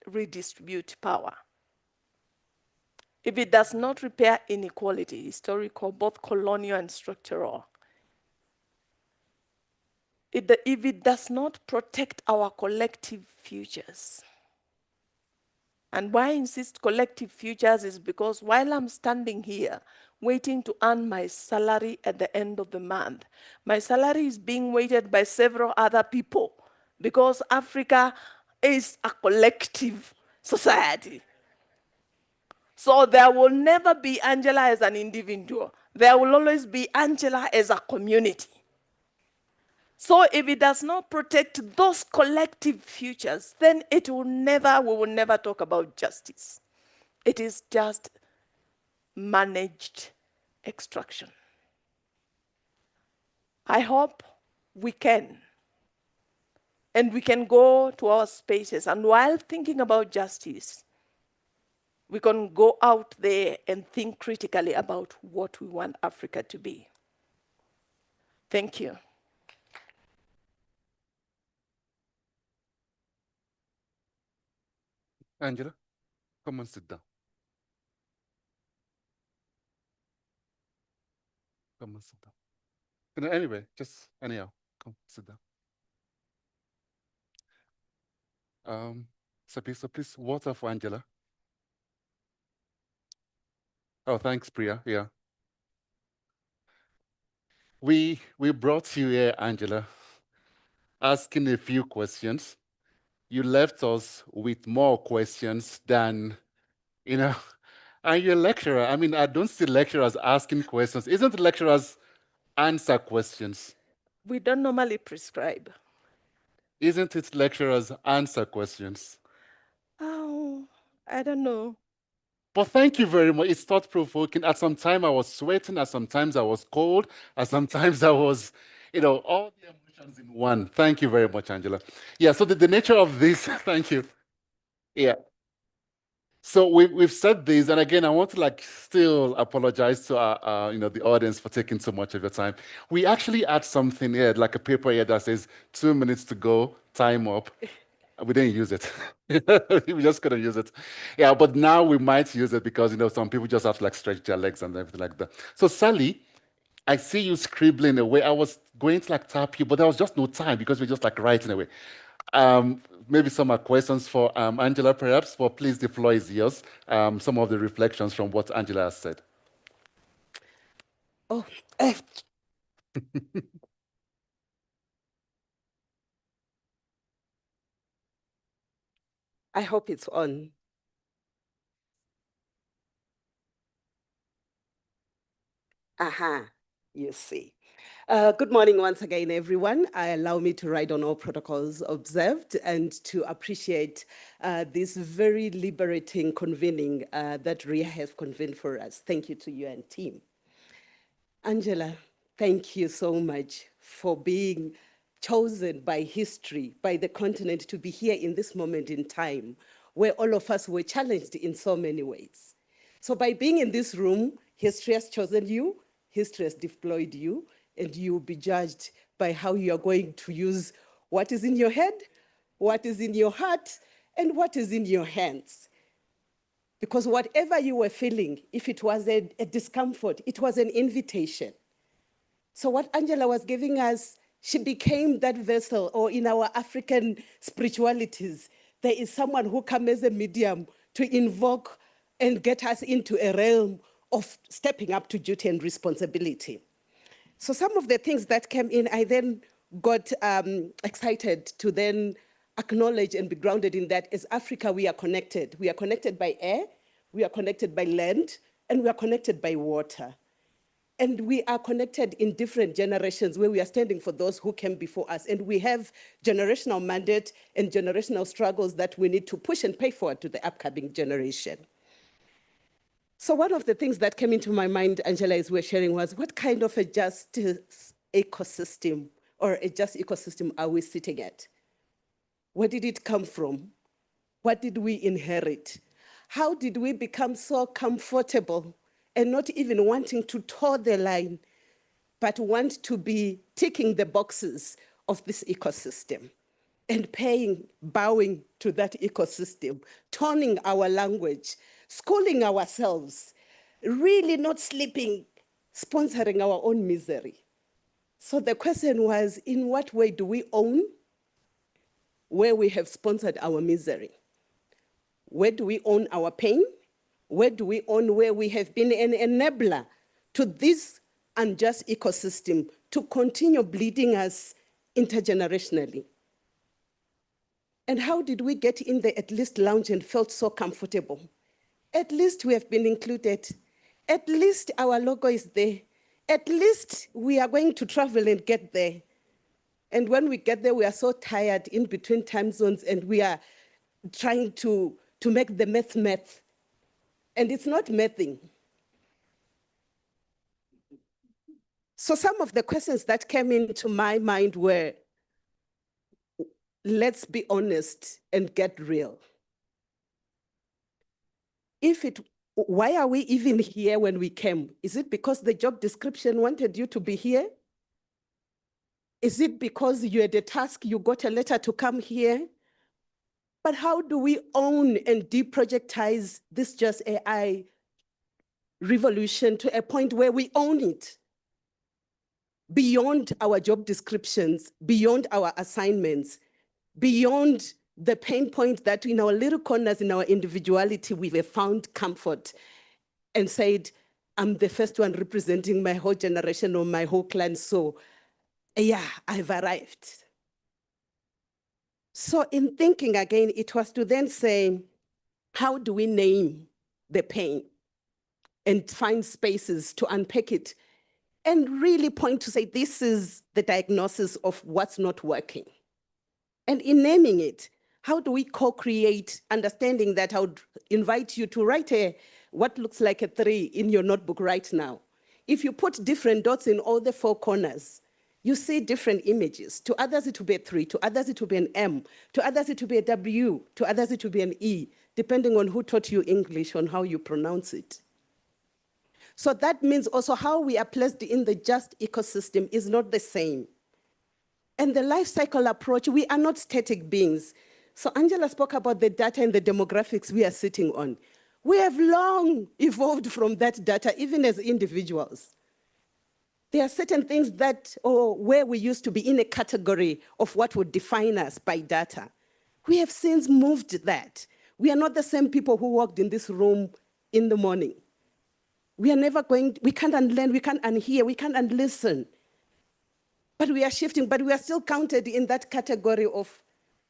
redistribute power, if it does not repair inequality, historical, both colonial and structural, if it does not protect our collective futures, and why I insist collective futures is because while I'm standing here waiting to earn my salary at the end of the month, my salary is being weighted by several other people, because Africa is a collective society. So there will never be Angela as an individual. There will always be Angela as a community. So if it does not protect those collective futures, then we will never talk about justice. It is just managed extraction. I hope we can. And we can go to our spaces, and while thinking about justice, we can go out there and think critically about what we want Africa to be. Thank you. Angela, come and sit down. Come and sit down. Anyway, just anyhow, come sit down. So please, water for Angela. Oh, thanks, Priya. Yeah. We brought you here, Angela, asking a few questions. You left us with more questions than, you know, and you're a lecturer. I mean, I don't see lecturers asking questions. Isn't lecturers answer questions? We don't normally prescribe. Isn't it lecturers answer questions? Oh, I don't know. But thank you very much. It's thought-provoking. At some time I was sweating, at sometimes I was cold, at sometimes I was, all the emotions in one. Thank you very much, Angela. Yeah, so the nature of this, thank you. Yeah. So we've said this, and again, I want to still apologize to our, the audience for taking so much of your time. We actually had something here, like a paper here that says 2 minutes to go, time up. We didn't use it. We just couldn't use it. Yeah, but now we might use it because, some people just have to stretch their legs and everything like that. So Sally, I see you scribbling away. I was going to tap you, but there was just no time because we're just writing away. Maybe some are questions for Angela, perhaps, but please, the floor is yours. Some of the reflections from what Angela has said. Oh, I hope it's on. Aha, you see. Good morning once again, everyone. Allow me to write on all protocols observed and to appreciate this very liberating convening that RIA has convened for us. Thank you to you and team. Angela, thank you so much for being chosen by history, by the continent to be here in this moment in time where all of us were challenged in so many ways. So by being in this room, history has chosen you, history has deployed you, and you will be judged by how you are going to use what is in your head, what is in your heart, and what is in your hands. Because whatever you were feeling, if it was a discomfort, it was an invitation. So what Angela was giving us, she became that vessel, or in our African spiritualities, there is someone who comes as a medium to invoke and get us into a realm of stepping up to duty and responsibility. So some of the things that came in, I then got excited to then acknowledge and be grounded in that. As Africa, we are connected. We are connected by air, we are connected by land, and we are connected by water. And we are connected in different generations where we are standing for those who came before us. And we have generational mandate and generational struggles that we need to push and pay forward to the upcoming generation. So one of the things that came into my mind, Angela, as we're sharing was, what kind of a justice ecosystem or a just ecosystem are we sitting at? Where did it come from? What did we inherit? How did we become so comfortable and not even wanting to toe the line, but want to be ticking the boxes of this ecosystem and bowing to that ecosystem, toning our language, schooling ourselves, really not sleeping, sponsoring our own misery? So the question was, in what way do we own where we have sponsored our misery? Where do we own our pain? Where do we own where we have been an enabler to this unjust ecosystem to continue bleeding us intergenerationally? And how did we get in the At Least lounge and felt so comfortable? At least we have been included. At least our logo is there. At least we are going to travel and get there. And when we get there, we are so tired in between time zones and we are trying to make the math. And it's not mathing. So some of the questions that came into my mind were, let's be honest and get real. Why are we even here when we came? Is it because the job description wanted you to be here? Is it because you had a task, you got a letter to come here? But how do we own and deprojectize this just AI revolution to a point where we own it beyond our job descriptions, beyond our assignments, beyond the pain point that in our little corners in our individuality we have found comfort? and said, I'm the first one representing my whole generation or my whole clan, so yeah, I've arrived. So in thinking again, it was to then say, how do we name the pain and find spaces to unpack it and really point to say, this is the diagnosis of what's not working. And in naming it, how do we co-create understanding that? I would invite you to write what looks like a 3 in your notebook right now. If you put different dots in all the 4 corners, you see different images. To others, it will be a 3. To others, it will be an M. To others, it will be a W. To others, it will be an E, depending on who taught you English, on how you pronounce it. So that means also how we are placed in the just ecosystem is not the same. And the life cycle approach, we are not static beings. So Angela spoke about the data and the demographics we are sitting on. We have long evolved from that data, even as individuals. There are certain things that, or where we used to be in a category of what would define us by data. We have since moved that. We are not the same people who walked in this room in the morning. We are never going, we can't unlearn, we can't unhear, we can't unlisten. But we are shifting, but we are still counted in that category of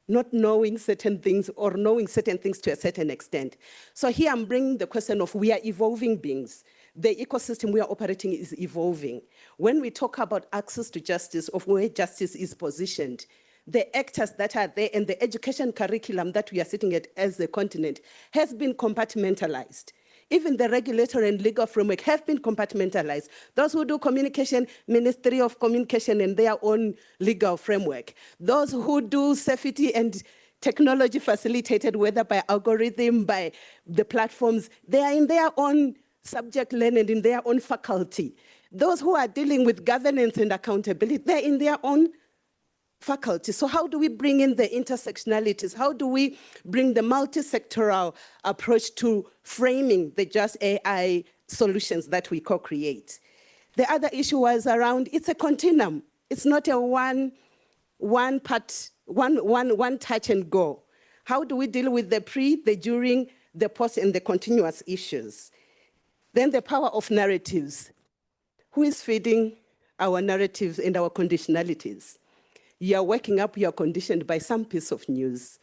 not knowing certain things or knowing certain things to a certain extent. So here I'm bringing the question of we are evolving beings. The ecosystem we are operating is evolving. When we talk about access to justice, of where justice is positioned, the actors that are there and the education curriculum that we are sitting at as a continent has been compartmentalized. Even the regulatory and legal framework have been compartmentalized. Those who do communication, Ministry of Communication and their own legal framework. Those who do safety and technology facilitated, whether by algorithm, by the platforms, they are in their own subject learning, in their own faculty. Those who are dealing with governance and accountability, they're in their own faculty. So how do we bring in the intersectionalities? How do we bring the multi-sectoral approach to framing the just AI solutions that we co-create? The other issue was around, it's a continuum. It's not a one touch and go. How do we deal with the pre, the during, the post, and the continuous issues? Then the power of narratives. Who is feeding our narratives and our conditionalities? You are waking up, you are conditioned by some piece of news.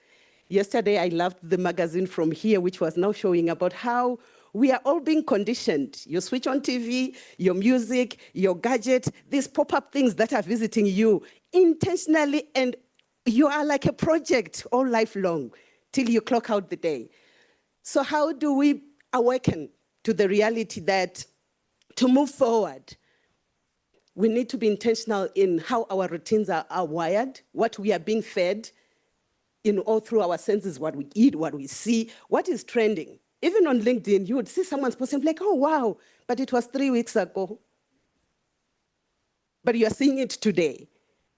Yesterday, I loved the magazine From Here, which was now showing about how we are all being conditioned. You switch on TV, your music, your gadget, these pop-up things that are visiting you intentionally, and you are like a project all life long till you clock out the day. So how do we awaken to the reality that to move forward, we need to be intentional in how our routines are wired, what we are being fed in all through our senses, what we eat, what we see, what is trending. Even on LinkedIn, you would see someone's posting like, oh, wow, but it was 3 weeks ago. But you're seeing it today.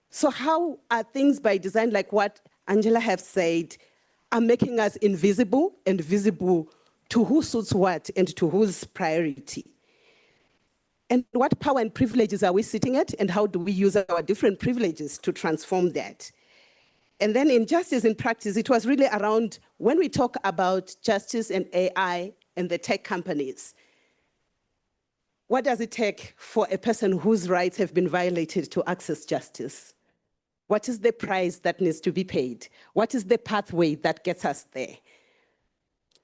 So how are things by design, like what Angela have said, are making us invisible and visible to who suits what and to whose priority? And what power and privileges are we sitting at, and how do we use our different privileges to transform that? And then in justice in practice, it was really around when we talk about justice and AI and the tech companies, what does it take for a person whose rights have been violated to access justice? What is the price that needs to be paid? What is the pathway that gets us there?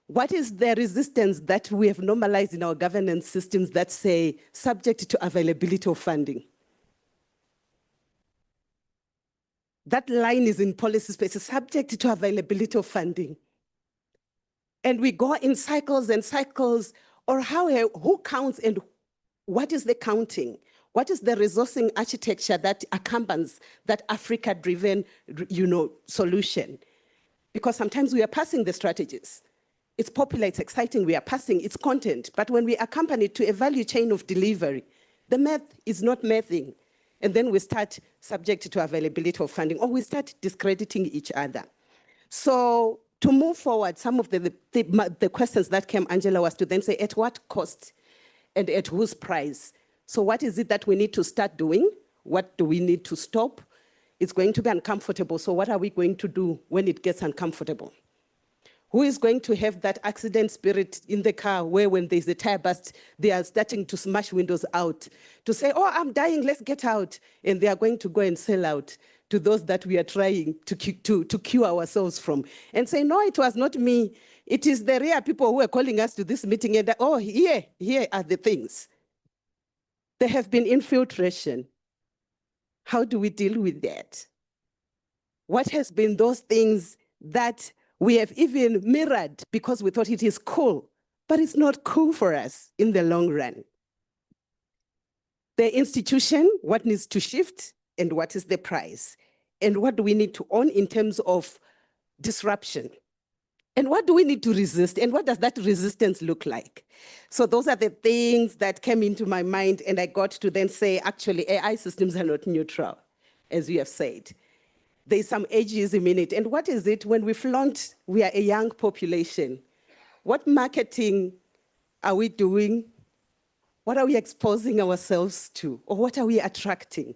What is the resistance that we have normalized in our governance systems that say subject to availability of funding? That line is in policy spaces, subject to availability of funding. And we go in cycles and cycles, or who counts and what is the counting? What is the resourcing architecture that accompanies that Africa-driven, solution? Because sometimes we are passing the strategies. It's popular, it's exciting, we are passing its content, but when we accompany it to a value chain of delivery, the math is not mathing. And then we start subject to availability of funding, or we start discrediting each other. So to move forward, some of the questions that came, Angela, was to then say, at what cost and at whose price? So what is it that we need to start doing? What do we need to stop? It's going to be uncomfortable, so what are we going to do when it gets uncomfortable? Who is going to have that accident spirit in the car where when there's a tire burst, they are starting to smash windows out to say, oh, I'm dying, let's get out. And they are going to go and sell out to those that we are trying to cure ourselves from and say, no, it was not me. It is the real people who are calling us to this meeting and, oh, here are the things. There have been infiltration. How do we deal with that? What has been those things that we have even mirrored because we thought it is cool, but it's not cool for us in the long run? The institution, what needs to shift and what is the price? And what do we need to own in terms of disruption? And what do we need to resist? And what does that resistance look like? So those are the things that came into my mind, and I got to then say, actually, AI systems are not neutral, as you have said. There's some ageism in it. And what is it? When we flaunt, we are a young population. What marketing are we doing? What are we exposing ourselves to? Or what are we attracting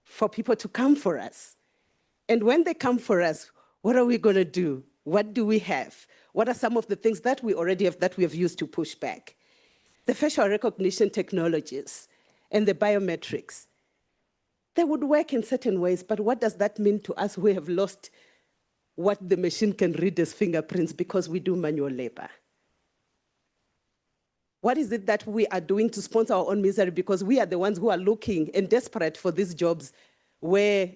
for people to come for us? And when they come for us, what are we going to do? What do we have? What are some of the things that we already have that we have used to push back? The facial recognition technologies and the biometrics. They would work in certain ways, but what does that mean to us who have lost what the machine can read as fingerprints because we do manual labor? What is it that we are doing to sponsor our own misery because we are the ones who are looking and desperate for these jobs where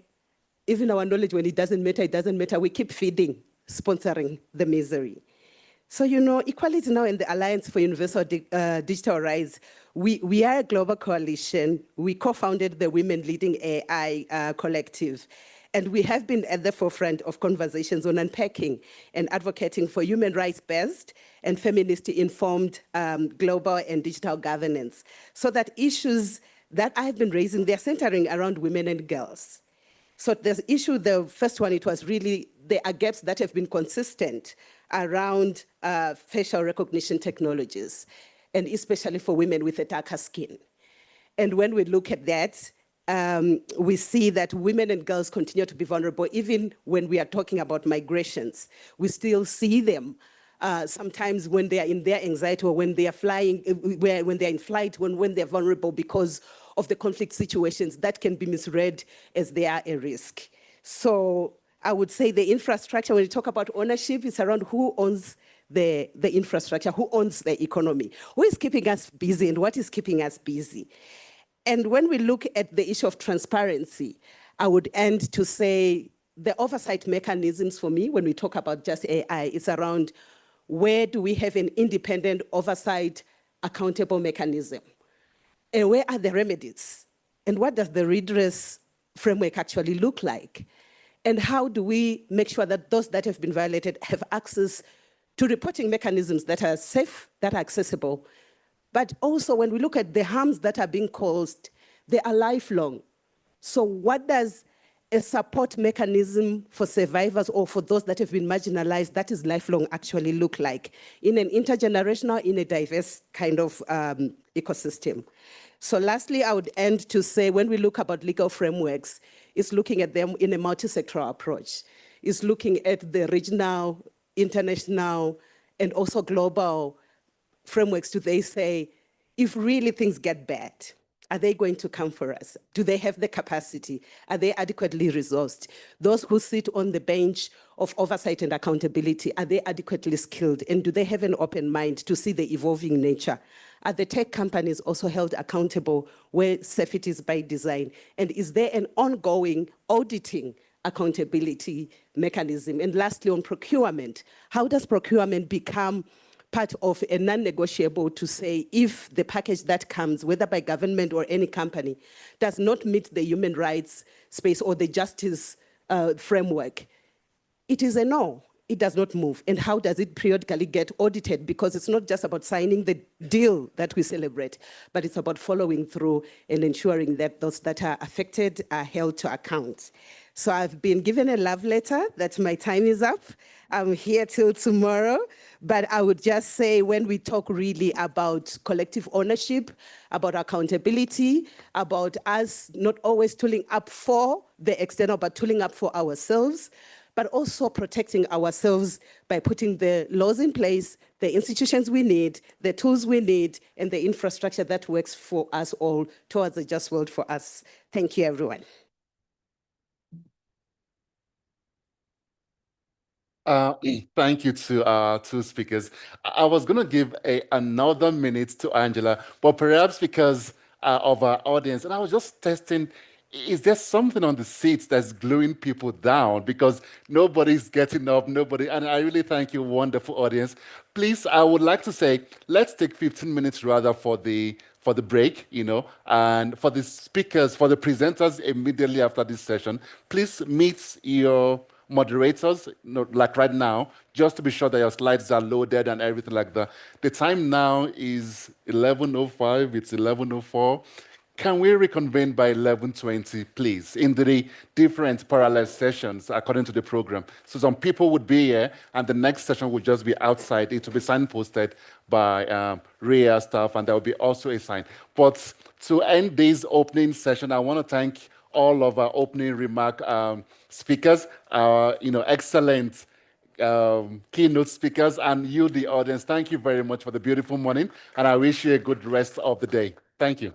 even our knowledge, when it doesn't matter, it doesn't matter. We keep feeding, sponsoring the misery. So, you know, Equality Now and the Alliance for Universal Digital Rights, we are a global coalition. We co-founded the Women Leading AI Collective. And we have been at the forefront of conversations on unpacking and advocating for human rights-based and feminist-informed global and digital governance, so that issues that I've been raising, they're centering around women and girls. So there's issue, the first one, it was really, there are gaps that have been consistent around facial recognition technologies, and especially for women with a darker skin. And when we look at that, we see that women and girls continue to be vulnerable. Even when we are talking about migrations, we still see them sometimes when they are in their anxiety or when they are flying, when they're in flight, when they're vulnerable because of the conflict situations, that can be misread as they are a risk. So I would say the infrastructure, when you talk about ownership, it's around who owns the infrastructure, who owns the economy, who is keeping us busy and what is keeping us busy. And when we look at the issue of transparency, I would end to say the oversight mechanisms for me, when we talk about just AI, it's around where do we have an independent oversight accountable mechanism? And where are the remedies? And what does the redress framework actually look like? And how do we make sure that those that have been violated have access to reporting mechanisms that are safe, that are accessible? But also when we look at the harms that are being caused, they are lifelong. So what does a support mechanism for survivors or for those that have been marginalized, that is lifelong, actually look like in an intergenerational, in a diverse kind of ecosystem? So lastly, I would end to say when we look about legal frameworks, it's looking at them in a multi-sectoral approach. It's looking at the regional, international, and also global frameworks. Do they say, if really things get bad, are they going to come for us? Do they have the capacity? Are they adequately resourced? Those who sit on the bench of oversight and accountability, are they adequately skilled? And do they have an open mind to see the evolving nature? Are the tech companies also held accountable where safety is by design? And is there an ongoing auditing accountability mechanism? And lastly, on procurement, how does procurement become part of a non-negotiable to say if the package that comes, whether by government or any company, does not meet the human rights space or the justice framework, it is a no. It does not move. And how does it periodically get audited? Because it's not just about signing the deal that we celebrate, but it's about following through and ensuring that those that are affected are held to account. So I've been given a love letter that my time is up. I'm here till tomorrow, but I would just say when we talk really about collective ownership, about accountability, about us not always tooling up for the external, but tooling up for ourselves, but also protecting ourselves by putting the laws in place, the institutions we need, the tools we need, and the infrastructure that works for us all towards a just world for us. Thank you, everyone. Thank you to our two speakers. I was going to give another minute to Angela, but perhaps because of our audience, and I was just testing, is there something on the seats that's gluing people down? Because nobody's getting up, nobody, and I really thank you, wonderful audience. Please, I would like to say, let's take 15 minutes rather for the break, and for the speakers, for the presenters immediately after this session, please meet your moderators, like right now, just to be sure that your slides are loaded and everything like that. The time now is 11:05, it's 11:04. Can we reconvene by 11:20, please, in the different parallel sessions according to the program? So some people would be here, and the next session would just be outside. It will be signposted by RIA staff, and there will be also a sign. But to end this opening session, I want to thank all of our opening remark speakers, excellent keynote speakers, and you, the audience. Thank you very much for the beautiful morning, and I wish you a good rest of the day. Thank you.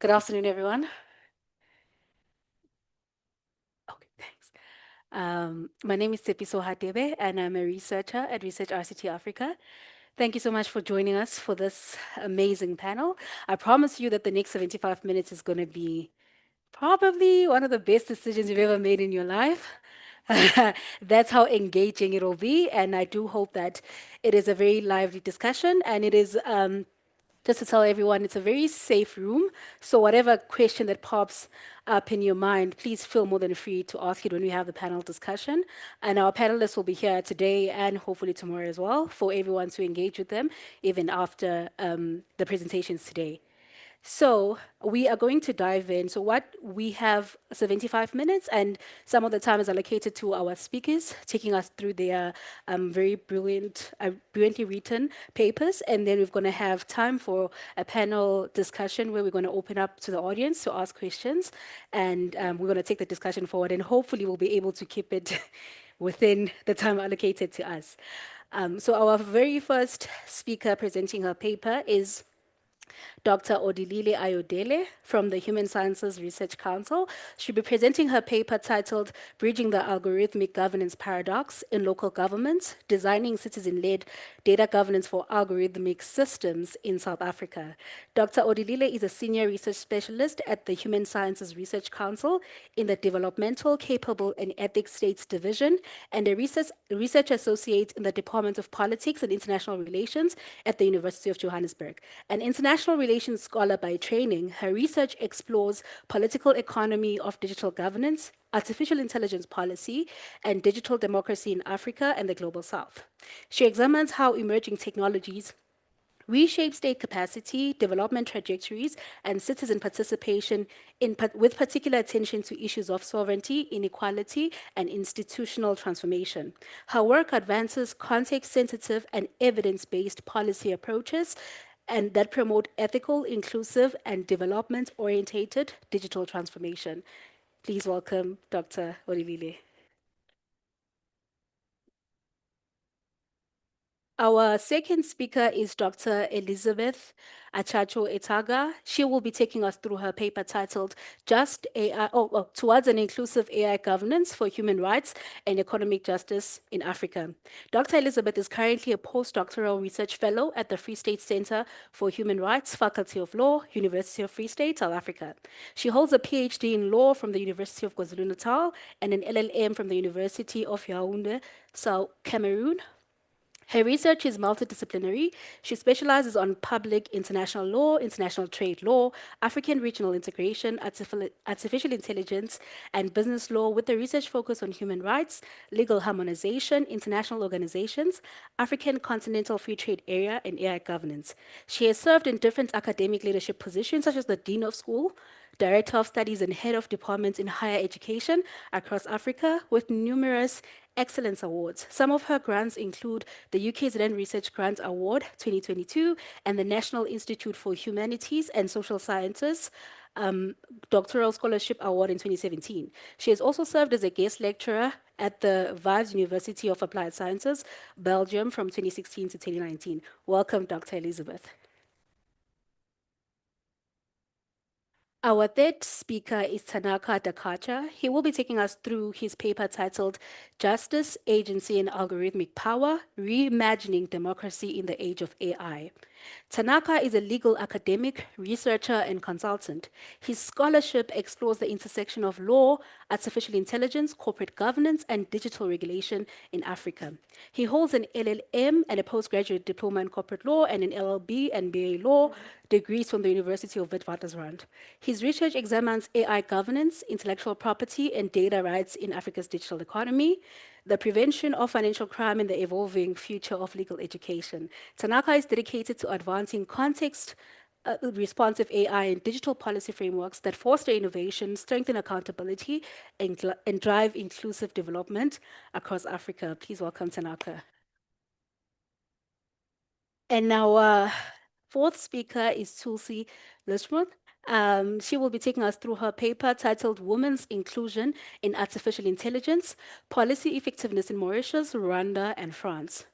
Good afternoon, everyone. Okay, thanks. My name is Tsepiso Hatebe, and I'm a researcher at Research RCT Africa. Thank you so much for joining us for this amazing panel. I promise you that the next 75 minutes is going to be probably one of the best decisions you've ever made in your life. That's how engaging it'll be, and I do hope that it is a very lively discussion, and it is just to tell everyone, it's a very safe room. So whatever question that pops up in your mind, please feel more than free to ask it when we have the panel discussion. And our panelists will be here today and hopefully tomorrow as well for everyone to engage with them, even after the presentations today. So we are going to dive in. So what we have 75 minutes, and some of the time is allocated to our speakers, taking us through their very brilliantly written papers. And then we're going to have time for a panel discussion where we're going to open up to the audience to ask questions. And we're going to take the discussion forward, and hopefully we'll be able to keep it within the time allocated to us. So our very first speaker presenting her paper is Dr. Odilile Ayodele from the Human Sciences Research Council. She'll be presenting her paper titled Bridging the Algorithmic Governance Paradox in Local Governments, Designing Citizen-Led Data Governance for Algorithmic Systems in South Africa. Dr. Odilile is a senior research specialist at the Human Sciences Research Council in the Developmental, Capable and Ethics States Division and a research associate in the Department of Politics and International Relations at the University of Johannesburg. An international relations scholar by training, her research explores political economy of digital governance, artificial intelligence policy, and digital democracy in Africa and the Global South. She examines how emerging technologies reshape state capacity, development trajectories, and citizen participation with particular attention to issues of sovereignty, inequality, and institutional transformation. Her work advances context-sensitive and evidence-based policy approaches and that promote ethical, inclusive, and development-orientated digital transformation. Please welcome Dr. Odilile. Our second speaker is Dr. Elizabeth Achacho Etaga. She will be taking us through her paper titled Just AI, Towards an Inclusive AI Governance for Human Rights and Economic Justice in Africa. Dr. Elizabeth is currently a postdoctoral research fellow at the Free State Center for Human Rights, Faculty of Law, University of Free State, South Africa. She holds a PhD in law from the University of KwaZulu-Natal and an LLM from the University of Yaoundé, South Cameroon. Her research is multidisciplinary. She specializes on public international law, international trade law, African regional integration, artificial intelligence, and business law with a research focus on human rights, legal harmonization, international organizations, African continental free trade area, and AI governance. She has served in different academic leadership positions such as the Dean of School, Director of Studies and Head of Departments in Higher Education across Africa with numerous Excellence Awards. Some of her grants include the UK's Land Research Grant Award 2022 and the National Institute for Humanities and Social Sciences Doctoral Scholarship Award in 2017. She has also served as a guest lecturer at the Vaals University of Applied Sciences, Belgium from 2016 to 2019. Welcome, Dr. Elizabeth. Our third speaker is Tanaka Dakacha. He will be taking us through his paper titled Justice, Agency, and Algorithmic Power, Reimagining Democracy in the Age of AI. Tanaka is a legal academic, researcher, and consultant. His scholarship explores the intersection of law, artificial intelligence, corporate governance, and digital regulation in Africa. He holds an LLM and a postgraduate diploma in corporate law and an LLB and BA law degrees from the University of Witwatersrand. His research examines AI governance, intellectual property, and data rights in Africa's digital economy, the prevention of financial crime, and the evolving future of legal education. Tanaka is dedicated to advancing context responsive AI and digital policy frameworks that foster innovation, strengthen accountability, and drive inclusive development across Africa. Please welcome Tanaka. And our fourth speaker is Tulsi Lishman. She will be taking us through her paper titled Women's Inclusion in Artificial Intelligence, Policy Effectiveness in Mauritius, Rwanda, and France.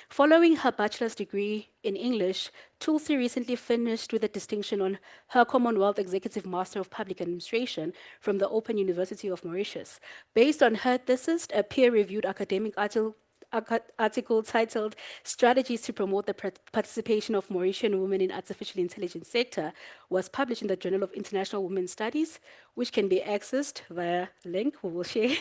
Following her bachelor's degree in English, Tulsi recently finished with a distinction on her Commonwealth Executive Master of Public Administration from the Open University of Mauritius. Based on her thesis, a peer-reviewed academic article titled Strategies to Promote the Participation of Mauritian Women in Artificial Intelligence Sector was published in the Journal of International Women's Studies, which can be accessed via a link we will share.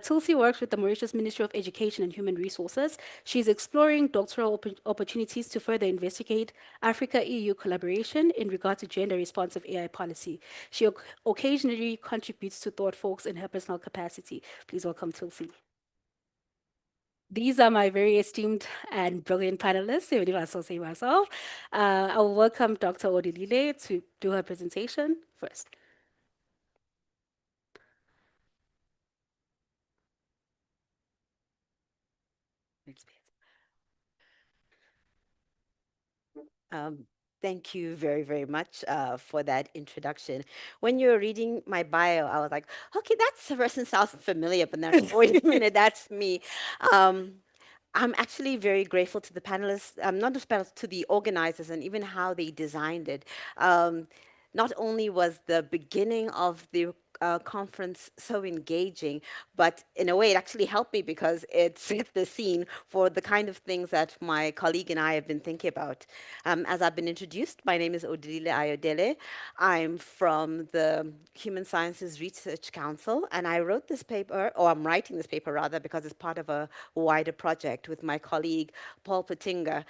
Tulsi works with the Mauritius Ministry of Education and Human Resources. She's exploring doctoral opportunities to further investigate Africa-EU collaboration in regard to gender-responsive AI policy. She occasionally contributes to Thought Forks in her personal capacity. Please welcome Tulsi. These are my very esteemed and brilliant panelists, even if I still say myself. I will welcome Dr. Odilile to do her presentation first. Thank you very, very much for that introduction. When you were reading my bio, I was like, okay, that's the person sounds familiar, but then wait a minute, that's me. I'm actually very grateful to the panelists, not just panelists, to the organizers and even how they designed it. Not only was the beginning of the conference so engaging, but in a way it actually helped me because it set the scene for the kind of things that my colleague and I have been thinking about. As I've been introduced, my name is Odile Ayodele. I'm from the Human Sciences Research Council, and I wrote this paper, or I'm writing this paper rather, because it's part of a wider project with my colleague, Paul Patinga.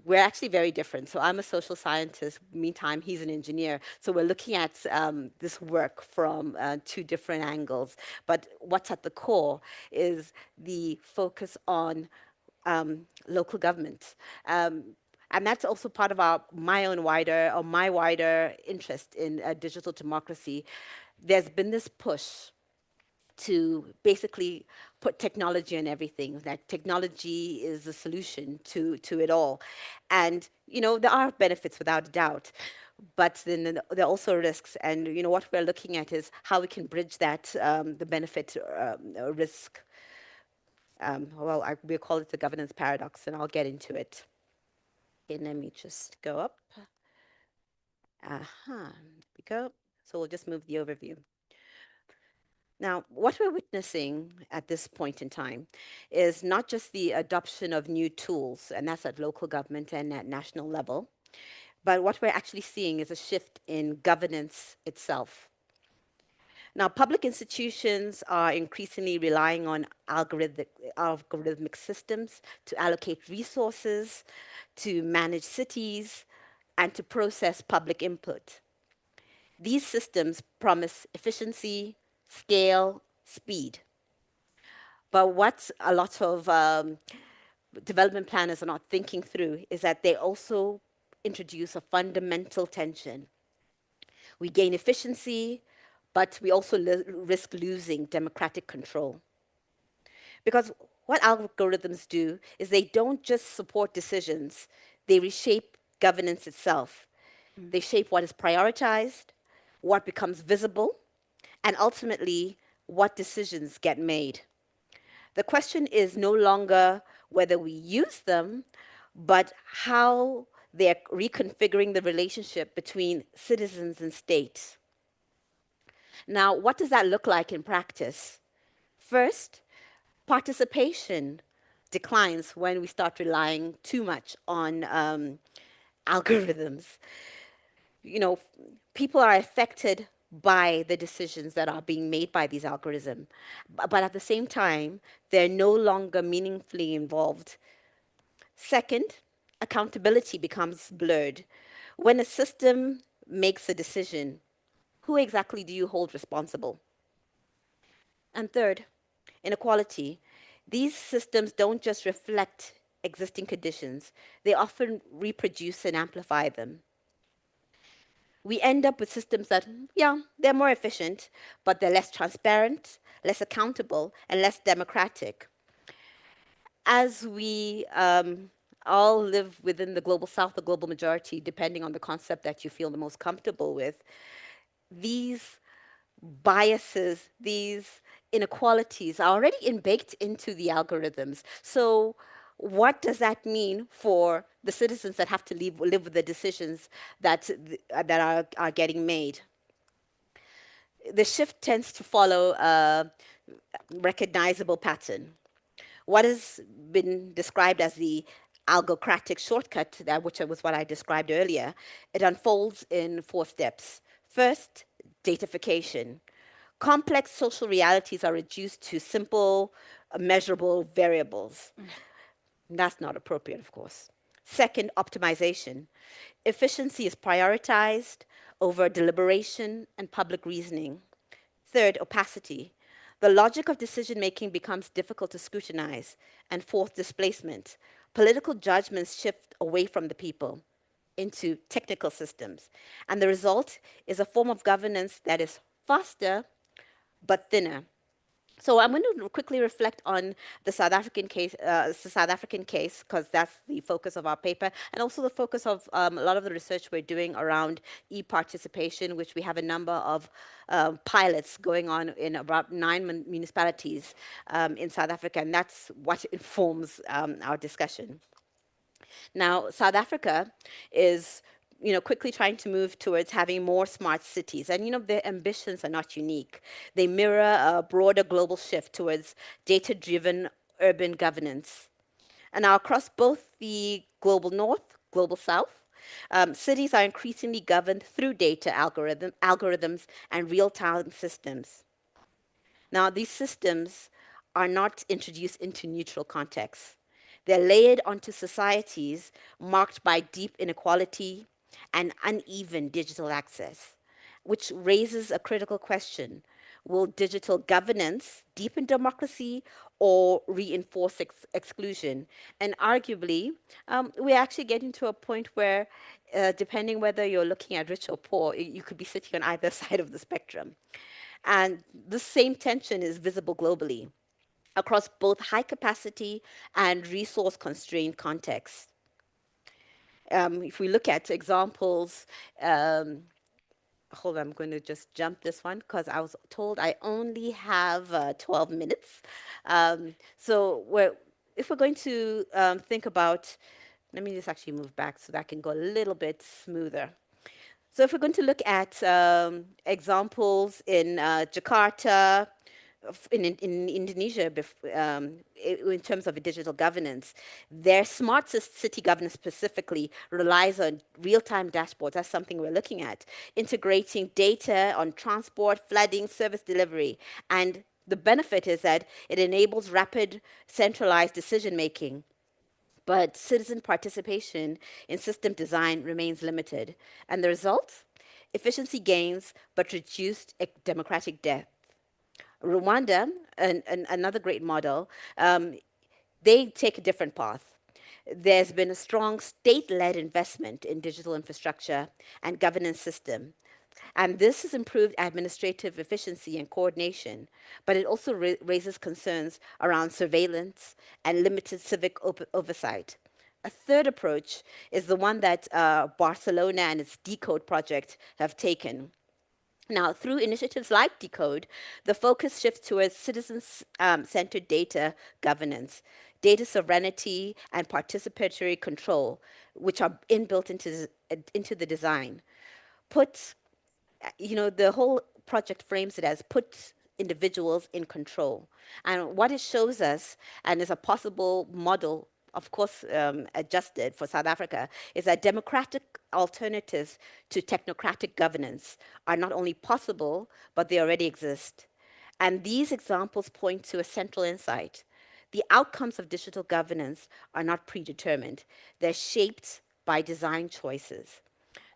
We're actually very different. So I'm a social scientist, meantime, he's an engineer. So we're looking at this work from two different angles. But what's at the core is the focus on local government. And that's also part of my wider interest in digital democracy. There's been this push to basically put technology on everything, that technology is the solution to it all. And, you know, there are benefits without a doubt, but then there are also risks. And, you know, what we're looking at is how we can bridge that, the benefit risk. We'll call it the governance paradox, and I'll get into it. Okay, let me just go up. There we go. So we'll just move the overview. Now, what we're witnessing at this point in time is not just the adoption of new tools, and that's at local government and at national level, but what we're actually seeing is a shift in governance itself. Now, public institutions are increasingly relying on algorithmic systems to allocate resources, to manage cities, and to process public input. These systems promise efficiency, scale, speed. But what a lot of development planners are not thinking through is that they also introduce a fundamental tension. We gain efficiency, but we also risk losing democratic control. Because what algorithms do is they don't just support decisions, they reshape governance itself. They shape what is prioritized, what becomes visible, and ultimately what decisions get made. The question is no longer whether we use them, but how they're reconfiguring the relationship between citizens and state. Now, what does that look like in practice? First, participation declines when we start relying too much on algorithms. You know, people are affected by the decisions that are being made by these algorithms. But at the same time, they're no longer meaningfully involved. Second, accountability becomes blurred. When a system makes a decision, who exactly do you hold responsible? And third, inequality. These systems don't just reflect existing conditions, they often reproduce and amplify them. We end up with systems that, yeah, they're more efficient, but they're less transparent, less accountable, and less democratic. As we all live within the global south, the global majority, depending on the concept that you feel the most comfortable with, these biases, these inequalities are already baked into the algorithms. So what does that mean for the citizens that have to live with the decisions that, that are getting made? The shift tends to follow a recognizable pattern. What has been described as the algocratic shortcut, which was what I described earlier, it unfolds in 4 steps. First, datafication. Complex social realities are reduced to simple, measurable variables. That's not appropriate, of course. Second, optimization. Efficiency is prioritized over deliberation and public reasoning. Third, opacity. The logic of decision-making becomes difficult to scrutinize. And fourth, displacement. Political judgments shift away from the people into technical systems. And the result is a form of governance that is faster but thinner. So I'm going to quickly reflect on the South African case, because that's the focus of our paper, and also the focus of a lot of the research we're doing around e-participation, which we have a number of pilots going on in about 9 municipalities in South Africa, and that's what informs our discussion. Now, South Africa is quickly trying to move towards having more smart cities. And, their ambitions are not unique. They mirror a broader global shift towards data-driven urban governance. And now across both the global north, global south, cities are increasingly governed through data algorithms and real-time systems. Now, these systems are not introduced into neutral contexts. They're layered onto societies marked by deep inequality and uneven digital access, which raises a critical question. Will digital governance deepen democracy or reinforce exclusion? And arguably, we're actually getting to a point where, depending whether you're looking at rich or poor, you could be sitting on either side of the spectrum. And the same tension is visible globally across both high capacity and resource constrained contexts. If we look at examples, hold on, I'm going to just jump this one because I was told I only have 12 minutes. If we're going to think about, let me just actually move back so that I can go a little bit smoother. So if we're going to look at examples in Jakarta, in Indonesia, in terms of digital governance, their smart city governance specifically relies on real-time dashboards. That's something we're looking at. Integrating data on transport, flooding, service delivery. And the benefit is that it enables rapid, centralized decision-making. But citizen participation in system design remains limited. And the result? Efficiency gains, but reduced democratic depth. Rwanda, another great model, they take a different path. There's been a strong state-led investment in digital infrastructure and governance system. And this has improved administrative efficiency and coordination, but it also raises concerns around surveillance and limited civic oversight. A third approach is the one that Barcelona and its Decode project have taken. Now, through initiatives like Decode, the focus shifts towards citizen-centered data governance, data sovereignty, and participatory control, which are inbuilt into the design. The whole project frames it as put individuals in control. And what it shows us, and is a possible model, of course, adjusted for South Africa, is that democratic alternatives to technocratic governance are not only possible, but they already exist. And these examples point to a central insight. The outcomes of digital governance are not predetermined. They're shaped by design choices.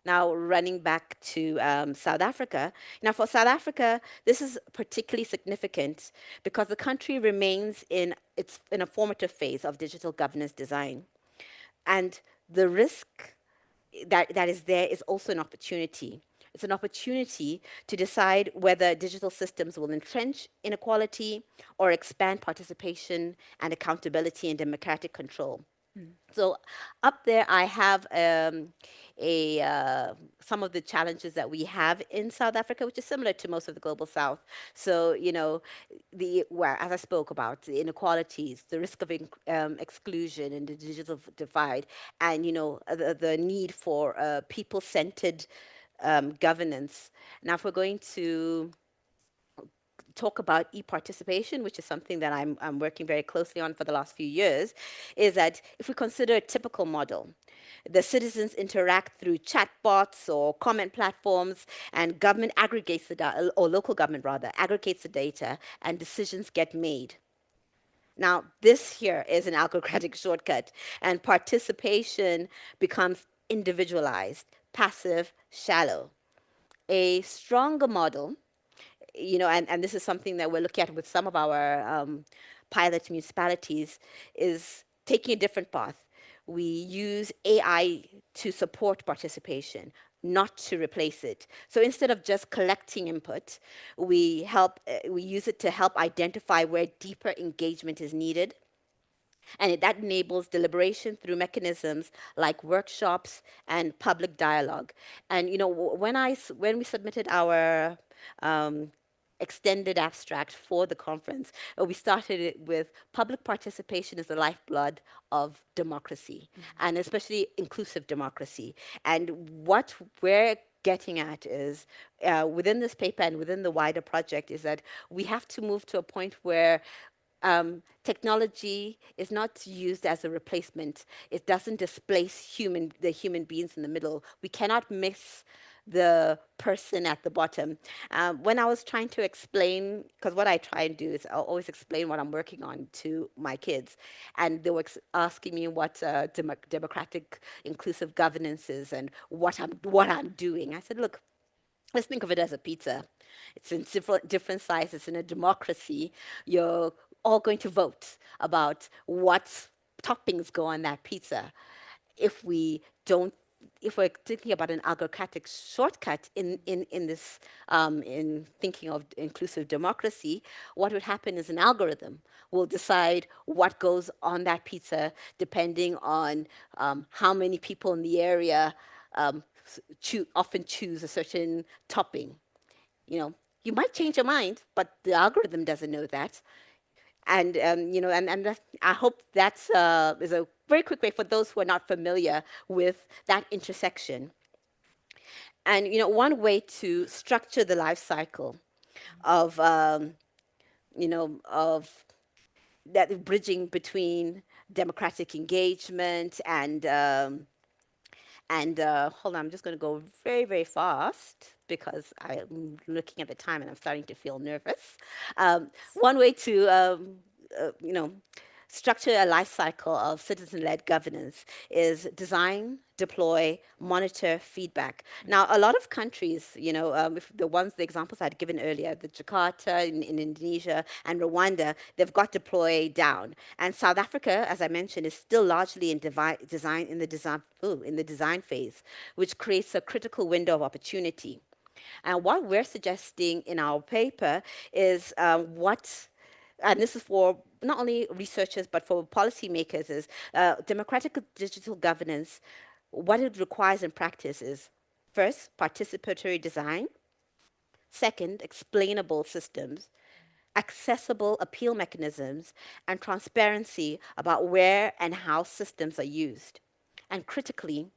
Now, running back to South Africa. Now, for South Africa, this is particularly significant because the country remains in a formative phase of digital governance design. And the risk that is there is also an opportunity. It's an opportunity to decide whether digital systems will entrench inequality or expand participation and accountability and democratic control. So up there, I have some of the challenges that we have in South Africa, which is similar to most of the global South. So, you know, as I spoke about, the inequalities, the risk of exclusion and the digital divide, and, you know, the need for people-centered governance. Now, if we're going to talk about e-participation, which is something that I'm working very closely on for the last few years, is that if we consider a typical model, the citizens interact through chatbots or comment platforms, and government aggregates the data, or local government rather, aggregates the data, and decisions get made. Now, this here is an algorithmic shortcut, and participation becomes individualized, passive, shallow. A stronger model, you know, and this is something that we're looking at with some of our pilot municipalities, is taking a different path. We use AI to support participation, not to replace it. So instead of just collecting input, we use it to help identify where deeper engagement is needed. And that enables deliberation through mechanisms like workshops and public dialogue. And you know, when we submitted our extended abstract for the conference, we started it with public participation is the lifeblood of democracy, and especially inclusive democracy. And what we're getting at is, within this paper and within the wider project, is that we have to move to a point where technology is not used as a replacement. It doesn't displace the human beings in the middle. We cannot miss the person at the bottom. When I was trying to explain, because what I try and do is I'll always explain what I'm working on to my kids, and they were asking me what democratic inclusive governance is and what I'm doing. I said, look, let's think of it as a pizza. It's in different sizes. In a democracy, you're all going to vote about what toppings go on that pizza. If we're thinking about an algorithmic shortcut in this, in thinking of inclusive democracy, what would happen is an algorithm will decide what goes on that pizza depending on how many people in the area often choose a certain topping. You know, you might change your mind, but the algorithm doesn't know that. And you know, and I hope that is a very quick way for those who are not familiar with that intersection. And you know, one way to structure the life cycle of you know, of that bridging between democratic engagement and hold on, I'm just going to go very, very fast because I'm looking at the time and I'm starting to feel nervous. One way to, you know, structure a life cycle of citizen-led governance is design, deploy, monitor, feedback. Now, a lot of countries, you know, the examples I'd given earlier, the Jakarta in Indonesia and Rwanda, they've got deploy down. And South Africa, as I mentioned, is still largely in the design phase, which creates a critical window of opportunity. And what we're suggesting in our paper is and this is for not only researchers, but for policymakers, is democratic digital governance. What it requires in practice is, first, participatory design. Second, explainable systems, accessible appeal mechanisms, and transparency about where and how systems are used. And critically,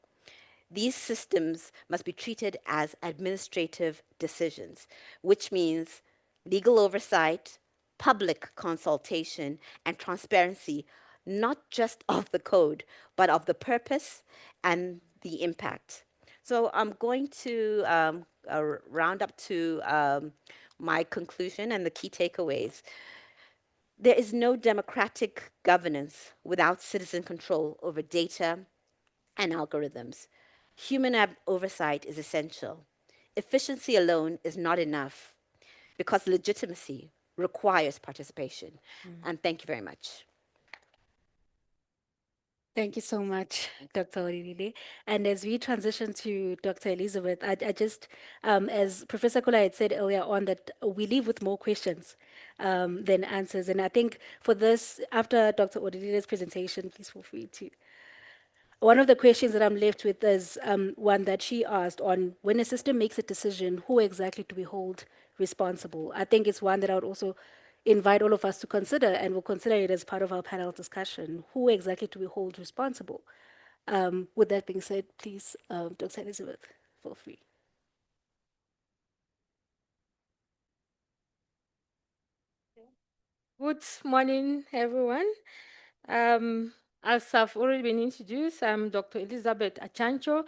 these systems must be treated as administrative decisions, which means legal oversight, public consultation, and transparency, not just of the code, but of the purpose and the impact. So I'm going to round up to my conclusion and the key takeaways. There is no democratic governance without citizen control over data and algorithms. Human oversight is essential. Efficiency alone is not enough because legitimacy requires participation. And thank you very much. Thank you so much, Dr. Olilile. And as we transition to Dr. Elizabeth, I just, as Professor Kula had said earlier on, that we leave with more questions than answers. And I think for this, after Dr. Olilile's presentation, please feel free to One of the questions that I'm left with is one that she asked on when a system makes a decision, who exactly do we hold responsible? I think it's one that I would also invite all of us to consider, and we'll consider it as part of our panel discussion. Who exactly do we hold responsible? With that being said, please, Dr. Elizabeth, feel free. Good morning, everyone. As I've already been introduced, I'm Dr. Elizabeth Achancho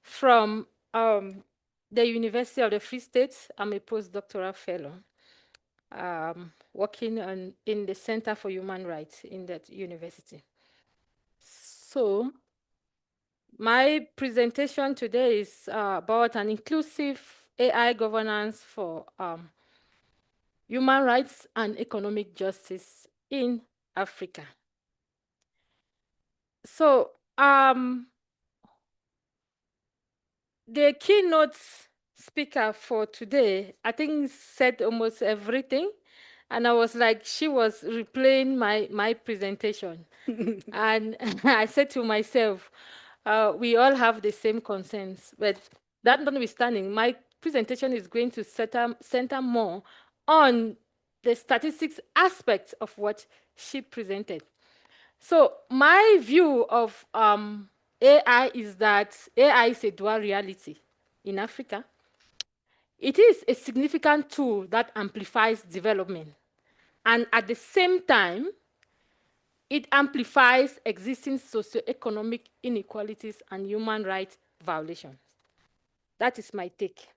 from the University of the Free State. I'm a postdoctoral fellow working in the Center for Human Rights in that university. So my presentation today is about an inclusive AI governance for human rights and economic justice in Africa. So the keynote speaker for today, I think, said almost everything. And I was like, she was replaying my presentation. And I said to myself, we all have the same concerns. But that notwithstanding, my presentation is going to center more on the statistics aspects of what she presented. So my view of AI is that AI is a dual reality in Africa. It is a significant tool that amplifies development. And at the same time, it amplifies existing socioeconomic inequalities and human rights violations. That is my take.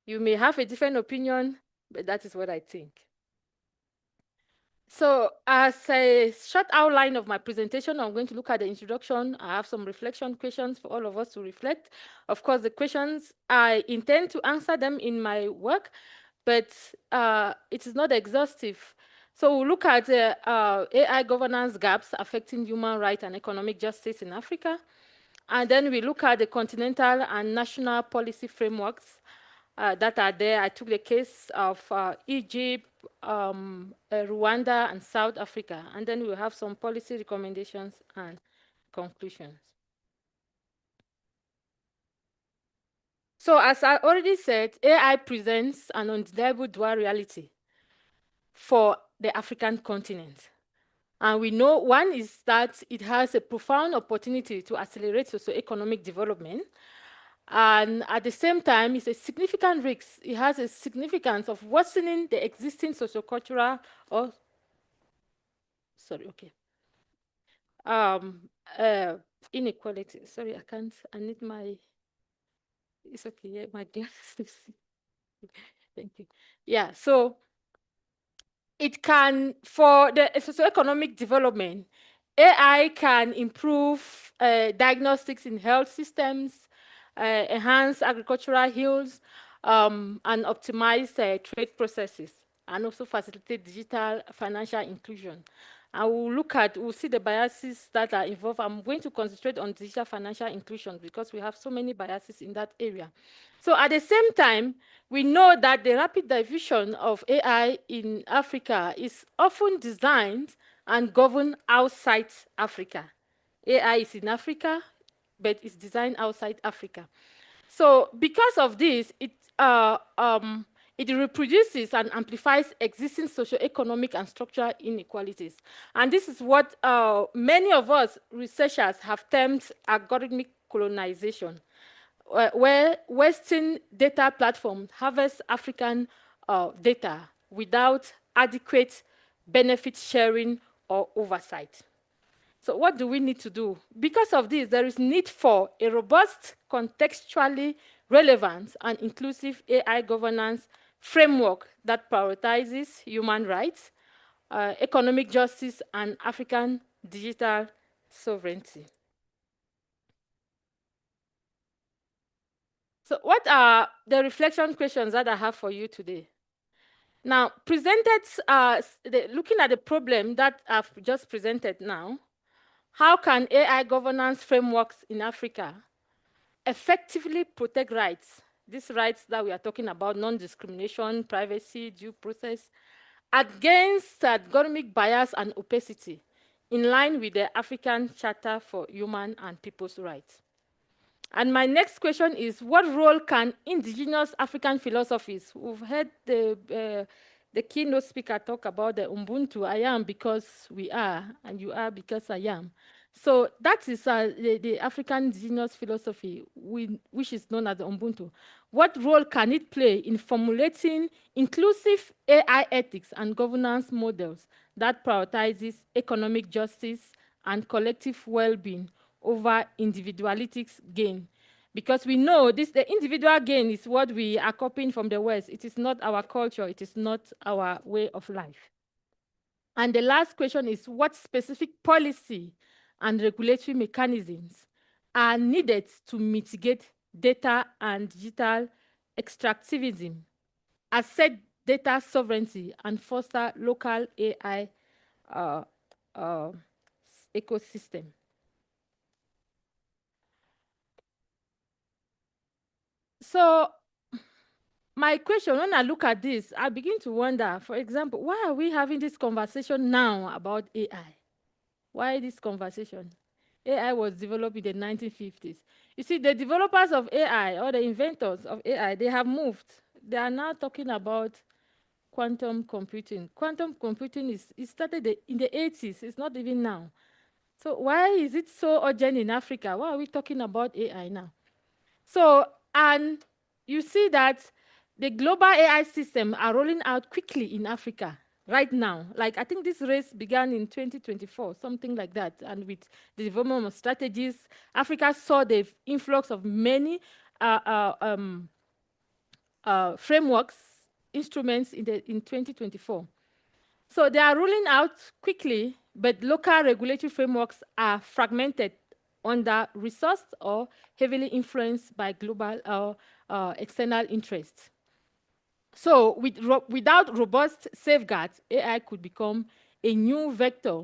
You may have a different opinion, but that is what I think. So as a short outline of my presentation, I'm going to look at the introduction. I have some reflection questions for all of us to reflect. Of course, the questions, I intend to answer them in my work, but it is not exhaustive. So we'll look at AI governance gaps affecting human rights and economic justice in Africa. And then we look at the continental and national policy frameworks that are there. I took the case of Egypt, Rwanda, and South Africa. And then we'll have some policy recommendations and conclusions. So as I already said, AI presents an undeniable dual reality for the African continent. And we know one is that it has a profound opportunity to accelerate socioeconomic development. And at the same time, it's a significant risk. It has a significance of worsening the existing sociocultural or, inequality. Sorry, I can't, I need my, it's okay, yeah, my glasses. Thank you. Yeah, so it can, for the socioeconomic development, AI can improve diagnostics in health systems, enhance agricultural yields, and optimize trade processes, and also facilitate digital financial inclusion. And we'll see the biases that are involved. I'm going to concentrate on digital financial inclusion because we have so many biases in that area. So at the same time, we know that the rapid diffusion of AI in Africa is often designed and governed outside Africa. AI is in Africa, but it's designed outside Africa. So because of this, it reproduces and amplifies existing socioeconomic and structural inequalities. And this is what many of us researchers have termed algorithmic colonization, where Western data platforms harvest African data without adequate benefit sharing or oversight. So what do we need to do? Because of this, there is need for a robust, contextually relevant and inclusive AI governance framework that prioritizes human rights, economic justice, and African digital sovereignty. So what are the reflection questions that I have for you today? Now, looking at the problem that I've just presented now, how can AI governance frameworks in Africa effectively protect rights, these rights that we are talking about, non-discrimination, privacy, due process, against algorithmic bias and opacity in line with the African Charter for Human and People's Rights. And my next question is, what role can indigenous African philosophies, we've heard the keynote speaker talk about the Ubuntu, I am because we are, and you are because I am. So that is the African indigenous philosophy, which is known as the Ubuntu. What role can it play in formulating inclusive AI ethics and governance models that prioritizes economic justice and collective well-being over individualistic gain? Because we know the individual gain is what we are copying from the West. It is not our culture. It is not our way of life. And the last question is, what specific policy and regulatory mechanisms are needed to mitigate data and digital extractivism, assert data sovereignty, and foster local AI ecosystem? So my question, when I look at this, I begin to wonder, for example, why are we having this conversation now about AI? Why this conversation? AI was developed in the 1950s. You see, the developers of AI or the inventors of AI, they have moved. They are now talking about quantum computing. Quantum computing it started in the 80s. It's not even now. So why is it so urgent in Africa? Why are we talking about AI now? So, and you see that the global AI systems are rolling out quickly in Africa right now. Like, I think this race began in 2024, something like that. And with the development of strategies, Africa saw the influx of many frameworks, instruments in 2024. So they are rolling out quickly, but local regulatory frameworks are fragmented, under-resourced, or heavily influenced by global or external interests. So without robust safeguards, AI could become a new vector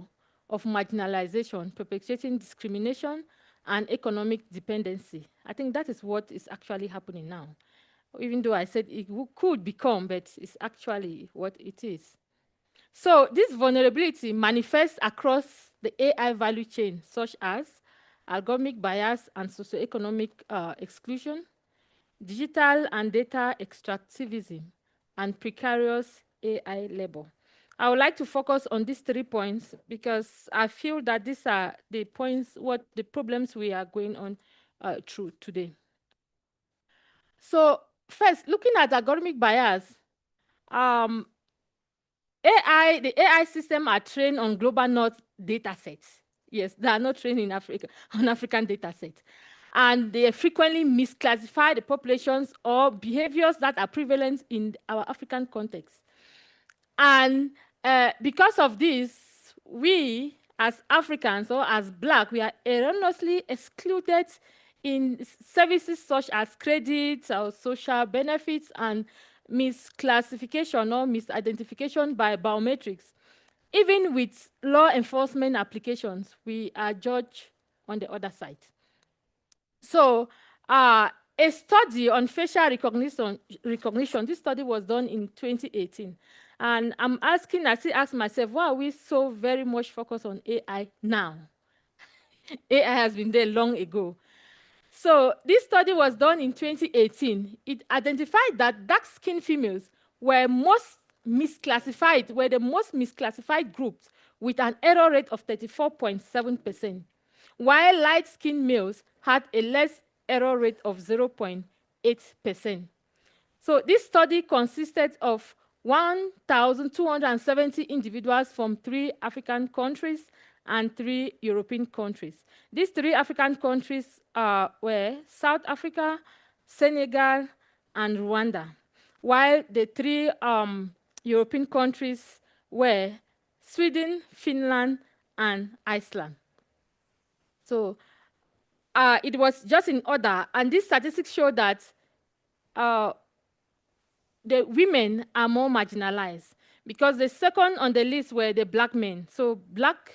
of marginalization, perpetuating discrimination and economic dependency. I think that is what is actually happening now. Even though I said it could become, but it's actually what it is. So this vulnerability manifests across the AI value chain, such as algorithmic bias and socioeconomic exclusion, digital and data extractivism, and precarious AI labor. I would like to focus on these 3 points because I feel that these are the points, the problems we are going on through today. So first, looking at algorithmic bias, the AI system are trained on global North data sets. Yes, they are not trained in Africa, on African data sets. And they frequently misclassify the populations or behaviors that are prevalent in our African context. And because of this, we as Africans or as Black, we are erroneously excluded in services such as credit or social benefits and misclassification or misidentification by biometrics. Even with law enforcement applications, we are judged on the other side. So a study on facial recognition, this study was done in 2018. And I still ask myself, why are we so very much focused on AI now? AI has been there long ago. So this study was done in 2018. It identified that dark-skinned females were the most misclassified groups with an error rate of 34.7%, while light-skinned males had a less error rate of 0.8%. So this study consisted of 1,270 individuals from 3 African countries and 3 European countries. These 3 African countries were South Africa, Senegal, and Rwanda, while the 3 European countries were Sweden, Finland, and Iceland. So it was just in order, and these statistics show that the women are more marginalized because the second on the list were the Black men. So Black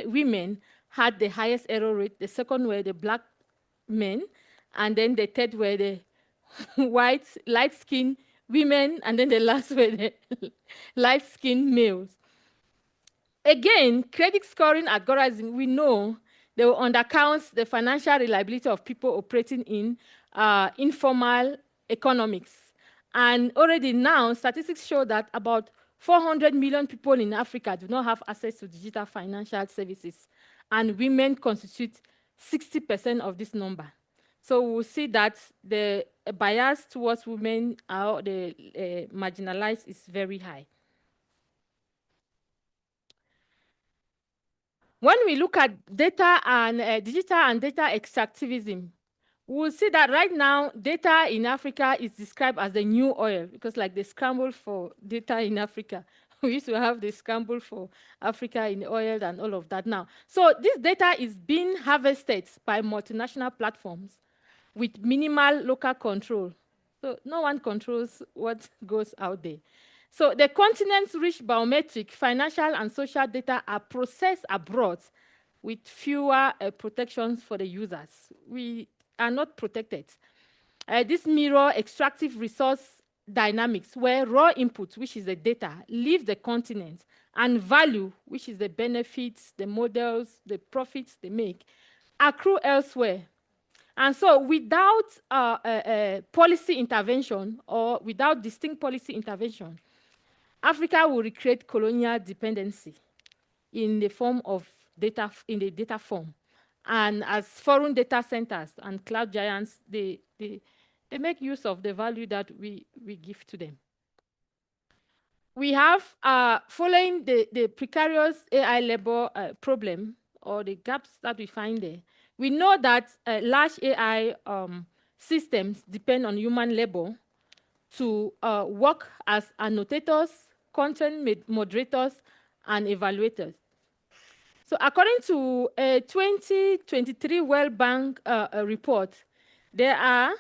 women had the highest error rate. The second were the Black men, and then the third were the white, light-skinned women, and then the last were the light-skinned males. again, credit scoring algorithm, we know they will undercount the financial reliability of people operating in informal economics. And already now, statistics show that about 400 million people in Africa do not have access to digital financial services, and women constitute 60% of this number. So we'll see that the bias towards women or the marginalized is very high. When we look at data and digital and data extractivism, we'll see that right now, data in Africa is described as the new oil, because like the scramble for data in Africa, we used to have the scramble for Africa in oil and all of that now. So this data is being harvested by multinational platforms with minimal local control. So no one controls what goes out there. So the continent's rich biometric, financial, and social data are processed abroad with fewer protections for the users. We are not protected. This mirror extractive resource dynamics, where raw input, which is the data, leave the continent, and value, which is the benefits, the models, the profits they make, accrue elsewhere. And so without policy intervention, or without distinct policy intervention, Africa will recreate colonial dependency in the form of data, in the data form. And as foreign data centers and cloud giants, they make use of the value that we give to them. We have, following the precarious AI labor problem, or the gaps that we find there, we know that large AI systems depend on human labor to work as annotators, content moderators, and evaluators. So according to a 2023 World Bank report, there are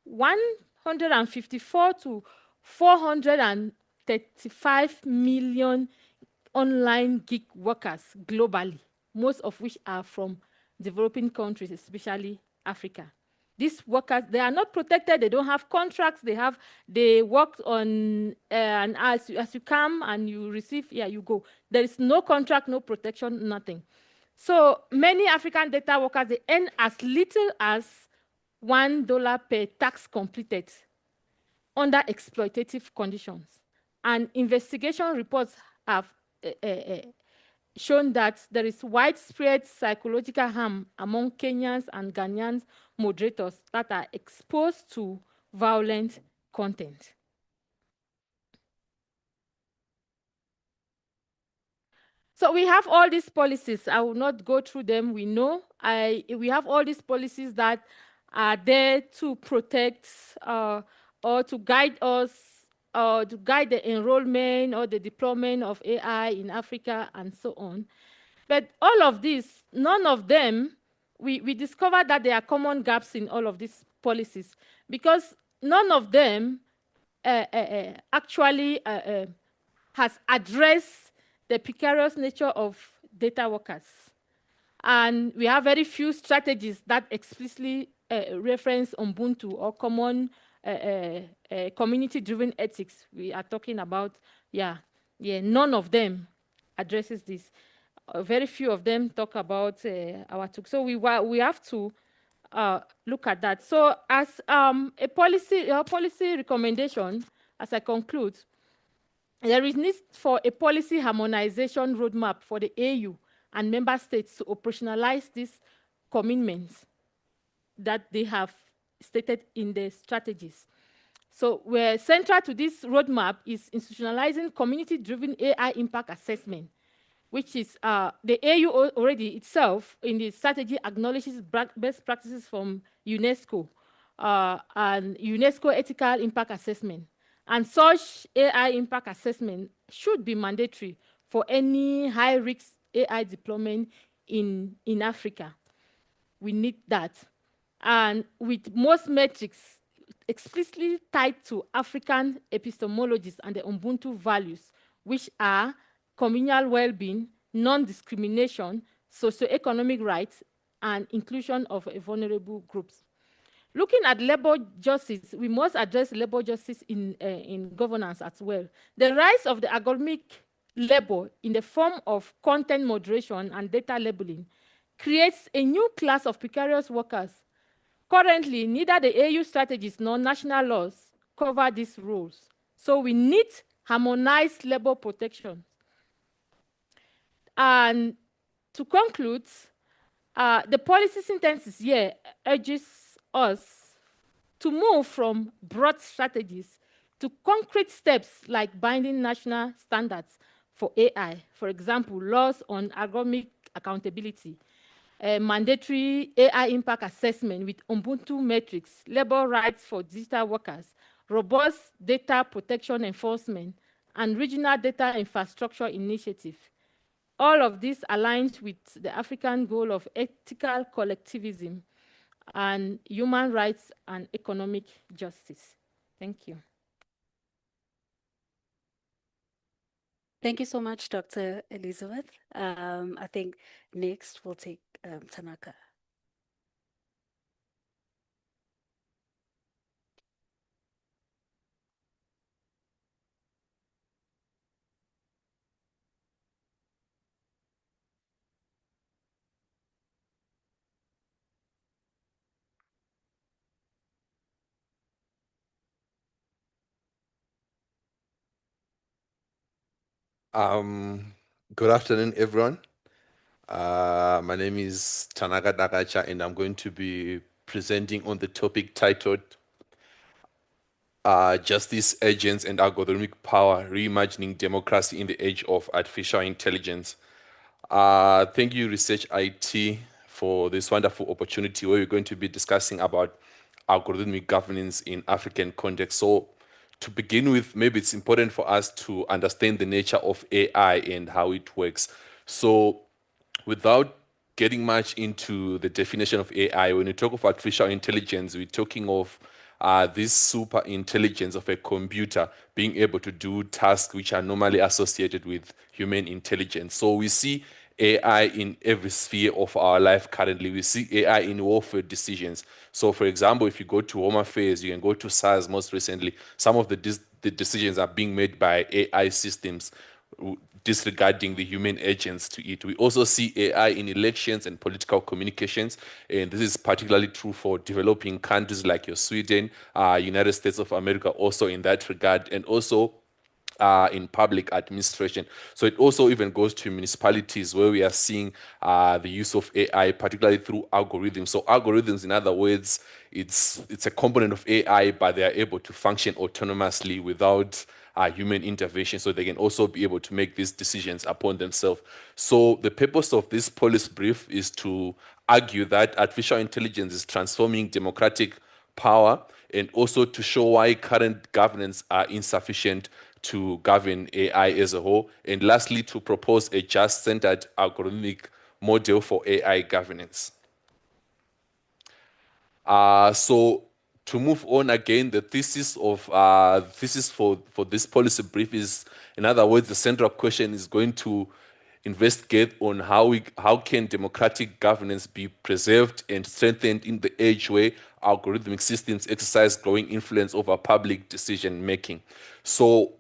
154 to 435 million online gig workers globally, most of which are from developing countries, especially Africa. These workers, they are not protected, they don't have contracts, they work on, and as you come and you receive, yeah, you go. There is no contract, no protection, nothing. So many African data workers, they earn as little as $1 per task completed under exploitative conditions. And investigation reports have shown that there is widespread psychological harm among Kenyans and Ghanaians moderators that are exposed to violent content. So we have all these policies. I will not go through them. We know we have all these policies that are there to protect or to guide us, or to guide the enrollment or the deployment of AI in Africa and so on. But all of this, none of them, we discovered that there are common gaps in all of these policies, because none of them actually has addressed the precarious nature of data workers. And we have very few strategies that explicitly reference Ubuntu or common community-driven ethics. We are talking about, none of them addresses this. Very few of them talk about our tool. So we have to look at that. So as a policy recommendation, as I conclude, there is need for a policy harmonization roadmap for the AU and member states to operationalize these commitments that they have stated in their strategies. So where central to this roadmap is institutionalizing community-driven AI impact assessment, which is the AU already itself in the strategy acknowledges best practices from UNESCO and UNESCO ethical impact assessment. And such AI impact assessment should be mandatory for any high-risk AI deployment in Africa. We need that. And with most metrics explicitly tied to African epistemologies and the Ubuntu values, which are communal well-being, non-discrimination, socioeconomic rights, and inclusion of vulnerable groups. Looking at labor justice, we must address labor justice in governance as well. The rise of the algorithmic labor in the form of content moderation and data labeling creates a new class of precarious workers. Currently, neither the AU strategies nor national laws cover these roles. So we need harmonized labor protection. And to conclude, the policy synthesis here urges us to move from broad strategies to concrete steps like binding national standards for AI, for example, laws on algorithmic accountability, mandatory AI impact assessment with Ubuntu metrics, labor rights for digital workers, robust data protection enforcement, and regional data infrastructure initiative. All of this aligns with the African goal of ethical collectivism and human rights and economic justice. Thank you. Thank you so much, Dr. Elizabeth. I think next we'll take Tanaka. Good afternoon, everyone. My name is Tanaka Dakacha, and I'm going to be presenting on the topic titled Justice, Agents, and Algorithmic Power, Reimagining Democracy in the Age of Artificial Intelligence. Thank you, Research IT, for this wonderful opportunity where we're going to be discussing about algorithmic governance in African context. So to begin with, maybe it's important for us to understand the nature of AI and how it works. So without getting much into the definition of AI, when we talk of artificial intelligence, we're talking of this super intelligence of a computer being able to do tasks which are normally associated with human intelligence. So we see AI in every sphere of our life currently. We see AI in warfare decisions. So for example, if you go to Home Affairs, you can go to SARS most recently, some of the decisions are being made by AI systems disregarding the human agents to it. We also see AI in elections and political communications, and this is particularly true for developing countries like your Sweden, United States of America also in that regard, and also in public administration. So it also even goes to municipalities where we are seeing the use of AI, particularly through algorithms. So algorithms, in other words, it's a component of AI, but they are able to function autonomously without human intervention, so they can also be able to make these decisions upon themselves. So the purpose of this policy brief is to argue that artificial intelligence is transforming democratic power, and also to show why current governance are insufficient to govern AI as a whole, and lastly, to propose a just-centered algorithmic model for AI governance. So to move on again, the thesis for this policy brief is, in other words, the central question is going to investigate on how can democratic governance be preserved and strengthened in the age where algorithmic systems exercise growing influence over public decision making. So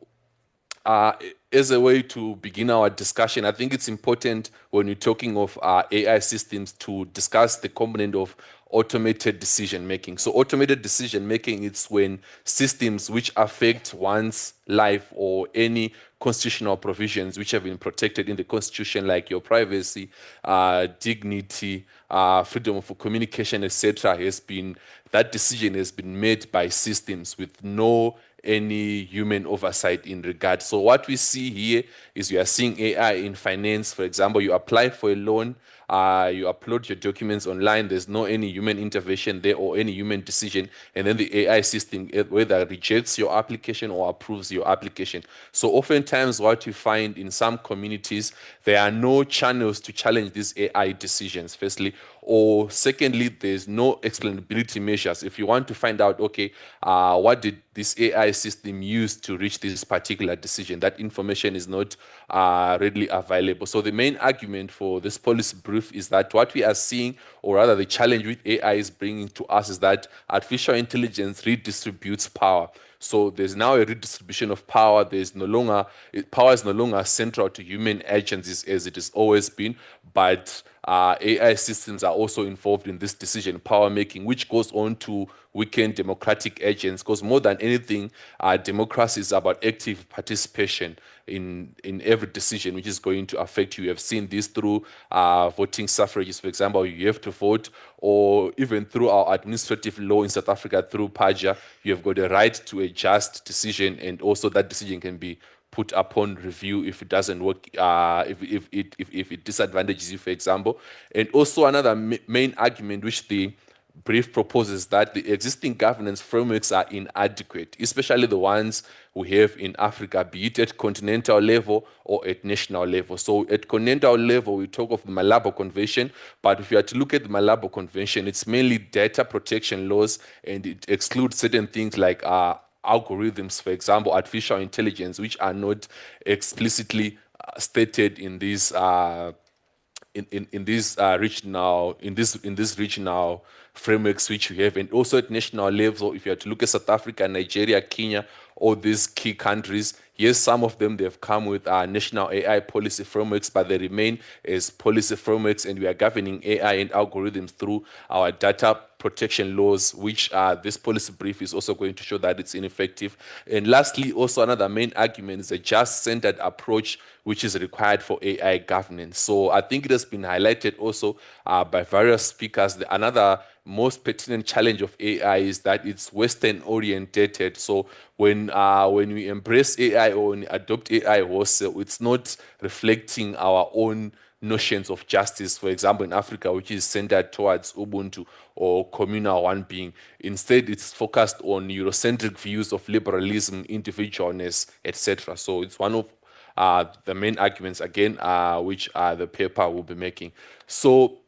as a way to begin our discussion, I think it's important when we're talking of AI systems to discuss the component of automated decision making. So automated decision making, it's when systems which affect one's life or any constitutional provisions which have been protected in the constitution, like your privacy, dignity, freedom of communication, etc., that decision has been made by systems with no any human oversight in regard. So what we see here is you are seeing AI in finance. For example, you apply for a loan, you upload your documents online, there's no any human intervention there or any human decision, and then the AI system whether rejects your application or approves your application. So oftentimes what you find in some communities, there are no channels to challenge these AI decisions, firstly, or secondly, there's no explainability measures. If you want to find out, okay, what did this AI system use to reach this particular decision, that information is not readily available. So the main argument for this policy brief is that what we are seeing, or rather the challenge with AI is bringing to us, is that artificial intelligence redistributes power. So there's now a redistribution of power. Power is no longer central to human agencies as it has always been, but AI systems are also involved in this decision power making, which goes on to weaken democratic agents, because more than anything, democracy is about active participation in every decision which is going to affect you. You have seen this through voting suffrages, for example, you have to vote, or even through our administrative law in South Africa, through PAJA, you have got a right to a just decision, and also that decision can be put upon review if it doesn't work, if it disadvantages you, for example. And also another main argument which the brief proposes that the existing governance frameworks are inadequate, especially the ones we have in Africa, be it at continental level or at national level. So at continental level, we talk of the Malabo Convention, but if you are to look at the Malabo Convention, it's mainly data protection laws, and it excludes certain things like algorithms, for example, artificial intelligence, which are not explicitly stated in these in these regional frameworks which we have, and also at national level. If you have to look at South Africa, Nigeria, Kenya, all these key countries, yes, some of them they've come with national AI policy frameworks, but they remain as policy frameworks, and we are governing AI and algorithms through our data protection laws, which this policy brief is also going to show that it's ineffective. And lastly, also another main argument is a just-centered approach which is required for AI governance. So I think it has been highlighted also by various speakers. Another most pertinent challenge of AI is that it's Western orientated. So when we embrace AI or when we adopt AI wholesale, it's not reflecting our own notions of justice, for example, in Africa, which is centered towards Ubuntu or communal one-being. Instead, it's focused on Eurocentric views of liberalism, individualness, etc. So it's one of the main arguments, again, which the paper will be making. So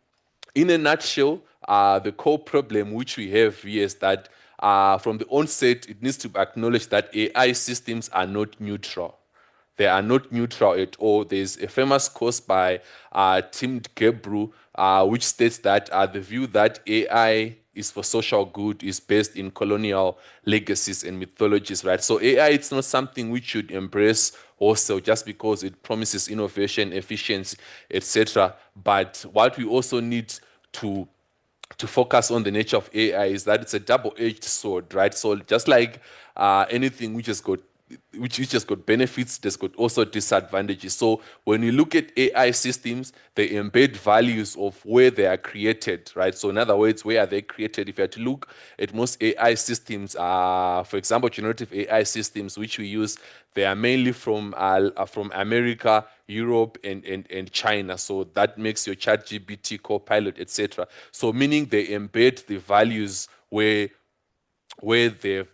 in a nutshell, the core problem which we have here is that from the onset, it needs to be acknowledged that AI systems are not neutral. They are not neutral at all. There's a famous quote by Tim Gebru, which states that the view that AI is for social good is based in colonial legacies and mythologies, right? So AI, it's not something we should embrace also just because it promises innovation, efficiency, etc. But what we also need to focus on the nature of AI is that it's a double-edged sword, right? So just like anything which has got benefits, there's got also disadvantages. So when you look at AI systems, they embed values of where they are created, right? So in other words, where are they created? If you have to look at most AI systems, for example, generative AI systems which we use, they are mainly from America, Europe, and China. So that makes your ChatGPT, Copilot, etc. So meaning they embed the values where they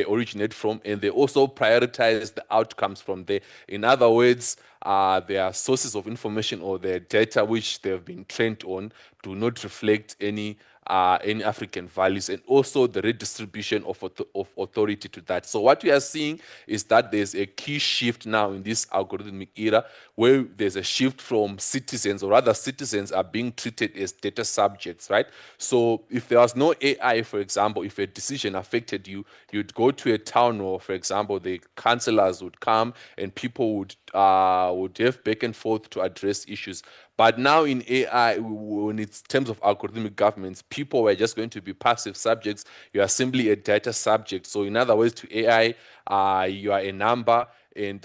originate from, and they also prioritize the outcomes from there. In other words, their sources of information or their data which they've been trained on do not reflect any African values, and also the redistribution of authority to that. So what we are seeing is that there's a key shift now in this algorithmic era where there's a shift from citizens, or rather citizens are being treated as data subjects, right? So if there was no AI, for example, if a decision affected you, you'd go to a town hall, for example, the councillors would come and people would have back and forth to address issues. But now in AI, when it's terms of algorithmic governments, people were just going to be passive subjects. You are simply a data subject. So in other words, to AI, you are a number, and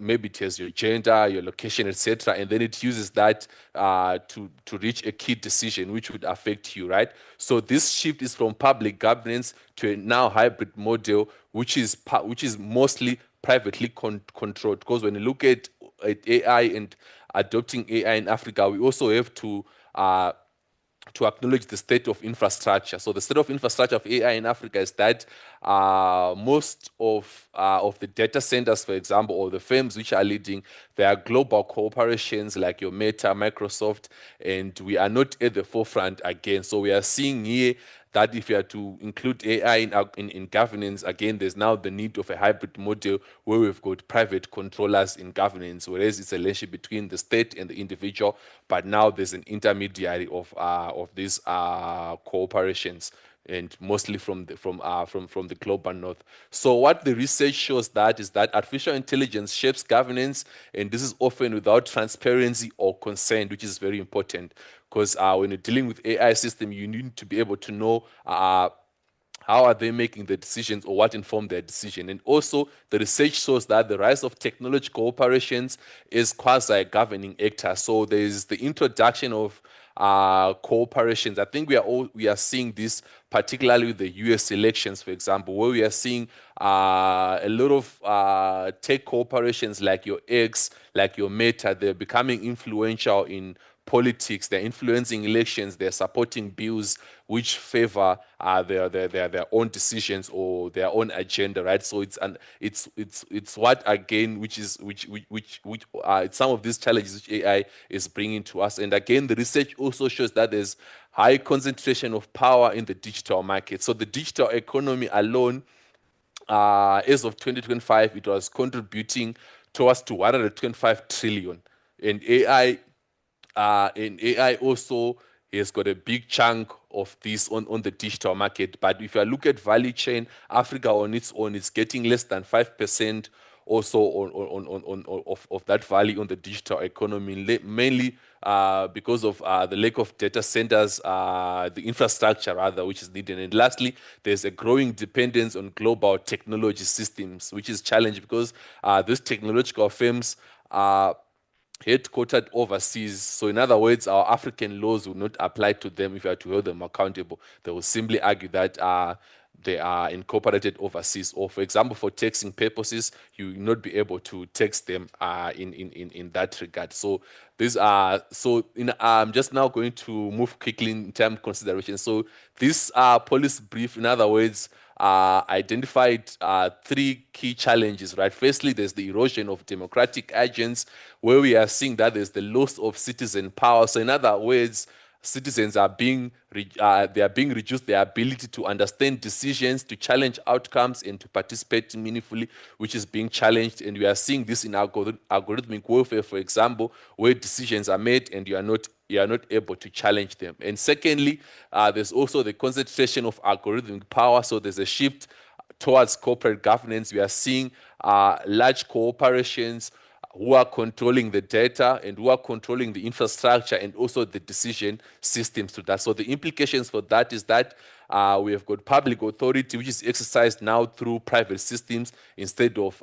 maybe it has your gender, your location, etc., and then it uses that to reach a key decision which would affect you, right? So this shift is from public governance to a now hybrid model, which is mostly privately controlled. Because when you look at AI and adopting AI in Africa, we also have to acknowledge the state of infrastructure. So the state of infrastructure of AI in Africa is that most of the data centers, for example, or the firms which are leading, they are global corporations like your Meta, Microsoft, and we are not at the forefront again. So we are seeing here that if you are to include AI in governance, again, there's now the need of a hybrid model where we've got private controllers in governance, whereas it's a relationship between the state and the individual, but now there's an intermediary of these corporations. and mostly from the global north. So what the research shows that is that artificial intelligence shapes governance, and this is often without transparency or consent, which is very important, because when you're dealing with AI system, you need to be able to know how are they making the decisions or what informed their decision. And also the research shows that the rise of technology cooperations is quasi-governing actor. So there's the introduction of cooperations. I think we are seeing this particularly with the US elections, for example, where we are seeing a lot of tech cooperations like your X, like your Meta, they're becoming influential in politics, they're influencing elections, they're supporting bills which favor their own decisions or their own agenda, right? So it's what again, which it's some of these challenges which AI is bringing to us. And again, the research also shows that there's high concentration of power in the digital market. So the digital economy alone, as of 2025, it was contributing towards to 125 trillion, and AI also has got a big chunk of this on the digital market. But if you look at value chain, Africa on its own is getting less than 5% also of that value on the digital economy, mainly because of the lack of data centers, the infrastructure rather, which is needed. And lastly, there's a growing dependence on global technology systems, which is challenging because these technological firms are headquartered overseas. So in other words, our African laws will not apply to them if you are to hold them accountable. They will simply argue that they are incorporated overseas. Or for example, for taxing purposes, you will not be able to tax them in that regard. So these are, I'm just now going to move quickly in term consideration. So this policy brief, in other words, identified three key challenges, right? Firstly, there's the erosion of democratic agents, where we are seeing that there's the loss of citizen power. So in other words, citizens are being reduced their ability to understand decisions, to challenge outcomes, and to participate meaningfully, which is being challenged. And we are seeing this in algorithmic warfare, for example, where decisions are made and you are not able to challenge them. And secondly, there's also the concentration of algorithmic power. So there's a shift towards corporate governance. We are seeing large corporations who are controlling the data and who are controlling the infrastructure and also the decision systems to that. So the implications for that is that we have got public authority which is exercised now through private systems instead of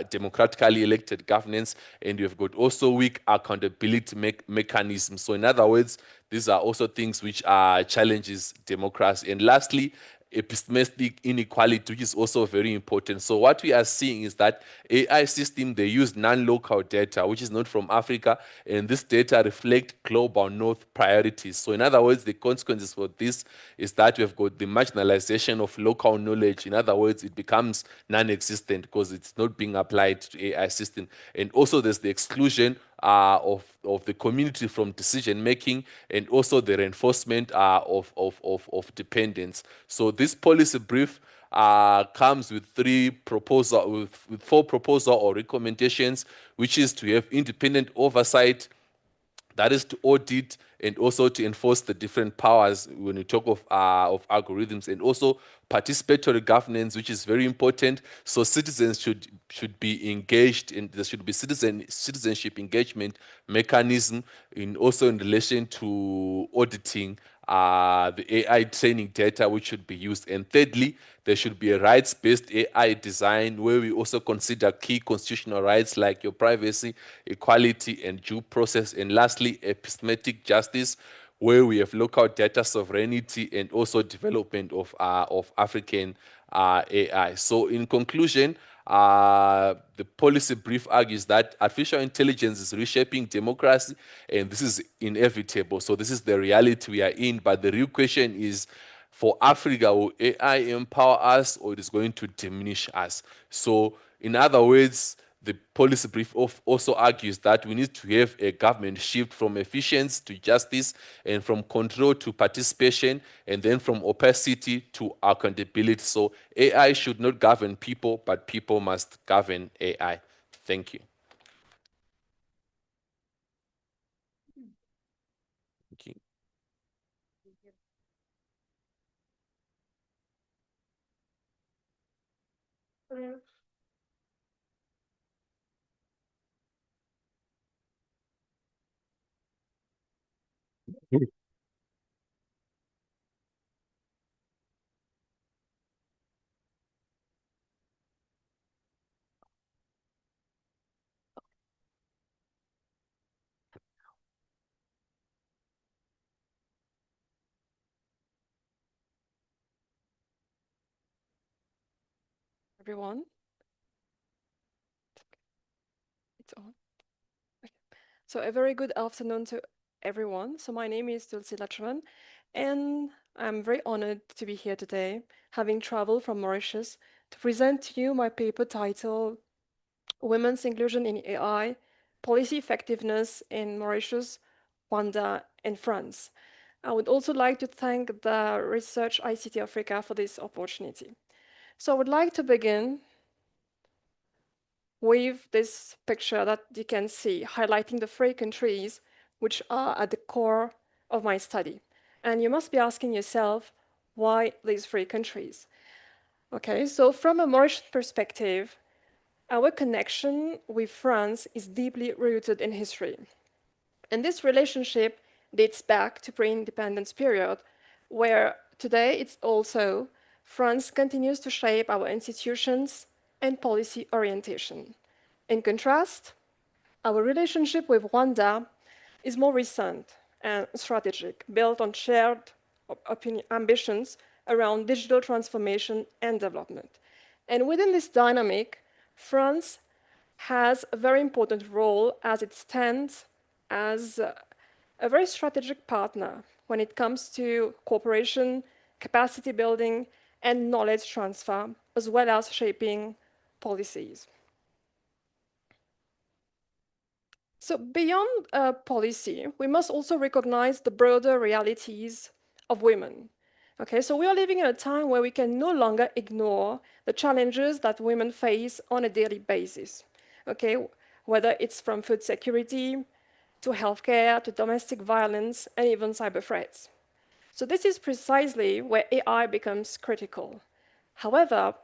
democratically elected governance, and we have got also weak accountability mechanisms. So in other words, these are also things which challenges democracy. And lastly, epistemic inequality, which is also very important. So what we are seeing is that AI system, they use non-local data, which is not from Africa, and this data reflect global north priorities. So in other words, the consequences for this is that we've got the marginalization of local knowledge. In other words, it becomes non-existent because it's not being applied to AI system. And also there's the exclusion of the community from decision making, and also the reinforcement of dependence. So this policy brief comes with four proposal or recommendations, which is to have independent oversight, that is to audit and also to enforce the different powers when we talk of algorithms, and also participatory governance, which is very important. So citizens should be engaged, and there should be citizenship engagement mechanism also in relation to auditing the AI training data which should be used. And thirdly, there should be a rights-based AI design where we also consider key constitutional rights like your privacy, equality, and due process. And lastly, epistemic justice, where we have local data sovereignty and also development of African AI. So in conclusion, the policy brief argues that artificial intelligence is reshaping democracy, and this is inevitable. So this is the reality we are in. But the real question is, for Africa, will AI empower us or it is going to diminish us? So in other words, the policy brief also argues that we need to have a government shift from efficiency to justice, and from control to participation, and then from opacity to accountability. So AI should not govern people, but people must govern AI. Thank you. Thank you. Everyone. It's on. Okay. So a very good afternoon to everyone. So my name is Tulsi Lachman, and I'm very honored to be here today, having traveled from Mauritius to present to you my paper titled Women's Inclusion in AI, Policy Effectiveness in Mauritius, Rwanda, and France. I would also like to thank the Research ICT Africa for this opportunity. So I would like to begin with this picture that you can see, highlighting the three countries which are at the core of my study. And you must be asking yourself, why these three countries? Okay, so from a Mauritian perspective, our connection with France is deeply rooted in history. And this relationship dates back to pre-independence period, where today it's also France continues to shape our institutions and policy orientation. In contrast, our relationship with Rwanda is more recent and strategic, built on shared ambitions around digital transformation and development. And within this dynamic, France has a very important role as it stands as a very strategic partner when it comes to cooperation, capacity building, and knowledge transfer, as well as shaping policies. So beyond policy, we must also recognize the broader realities of women. Okay, so we are living in a time where we can no longer ignore the challenges that women face on a daily basis. Okay, whether it's from food security, to healthcare, to domestic violence, and even cyber threats. So this is precisely where AI becomes critical. However,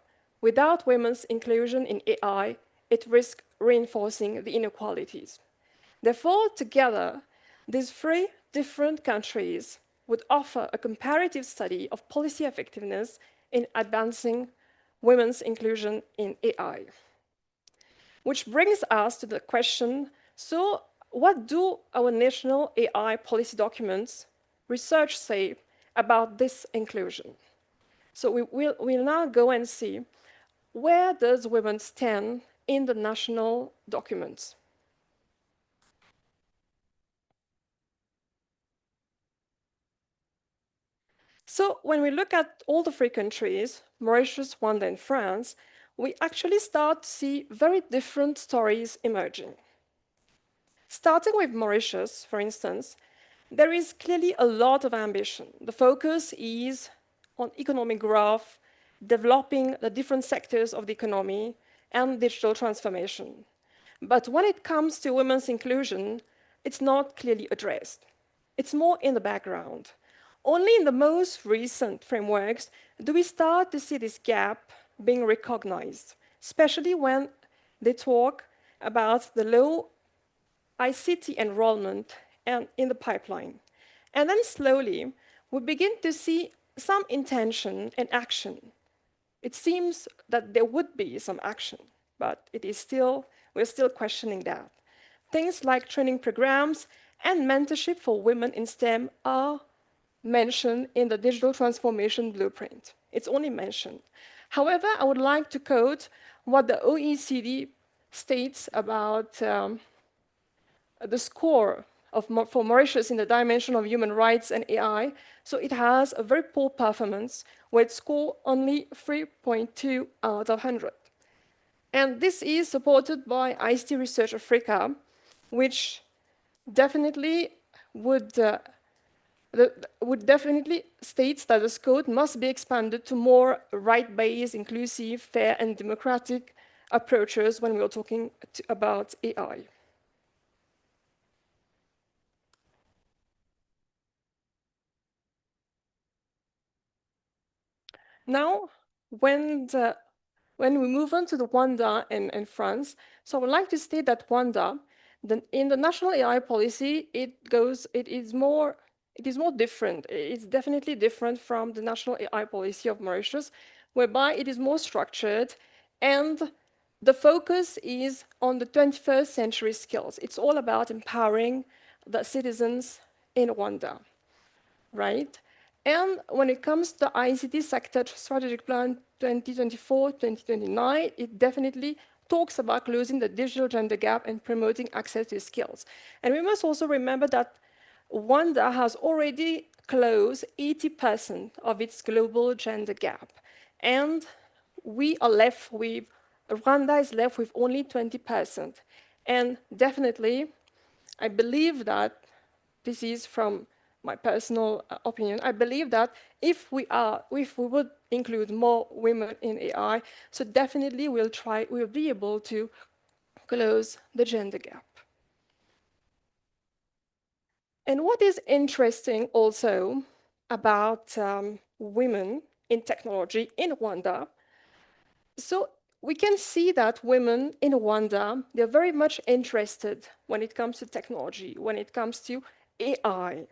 without women's inclusion in AI, it risks reinforcing the inequalities. Therefore, together, these three different countries would offer a comparative study of policy effectiveness in advancing women's inclusion in AI. Which brings us to the question, so what do our national AI policy documents, research say about this inclusion? So we'll now go and see, where does women stand in the national documents? So when we look at all the three countries, Mauritius, Rwanda, and France, we actually start to see very different stories emerging. Starting with Mauritius, for instance, there is clearly a lot of ambition. The focus is on economic growth, developing the different sectors of the economy, and digital transformation. But when it comes to women's inclusion, it's not clearly addressed. It's more in the background. Only in the most recent frameworks do we start to see this gap being recognized, especially when they talk about the low ICT enrollment and in the pipeline. And then slowly, we begin to see some intention and action. It seems that there would be some action, but we're still questioning that. Things like training programs and mentorship for women in STEM are mentioned in the digital transformation blueprint. It's only mentioned. However, I would like to quote what the OECD states about the score for Mauritius in the dimension of human rights and AI. So it has a very poor performance, where it scored only 3.2 out of 100. And this is supported by ICT Research Africa, which definitely would definitely states that the score must be expanded to more right-based, inclusive, fair, and democratic approaches when we're talking about AI. Now, when the When we move on to the Rwanda and France, so I would like to state that Rwanda, in the national AI policy, it is more different. It's definitely different from the national AI policy of Mauritius, whereby it is more structured and the focus is on the 21st century skills. It's all about empowering the citizens in Rwanda, right? And when it comes to ICT sector strategic plan 2024-2029, it definitely talks about closing the digital gender gap and promoting access to skills. And we must also remember that Rwanda has already closed 80% of its global gender gap. And Rwanda is left with only 20%. And definitely, I believe that, this is from my personal opinion, I believe that if we would include more women in AI, so definitely we'll be able to close the gender gap. And what is interesting also about women in technology in Rwanda, so we can see that women in Rwanda, they're very much interested when it comes to technology, when it comes to AI.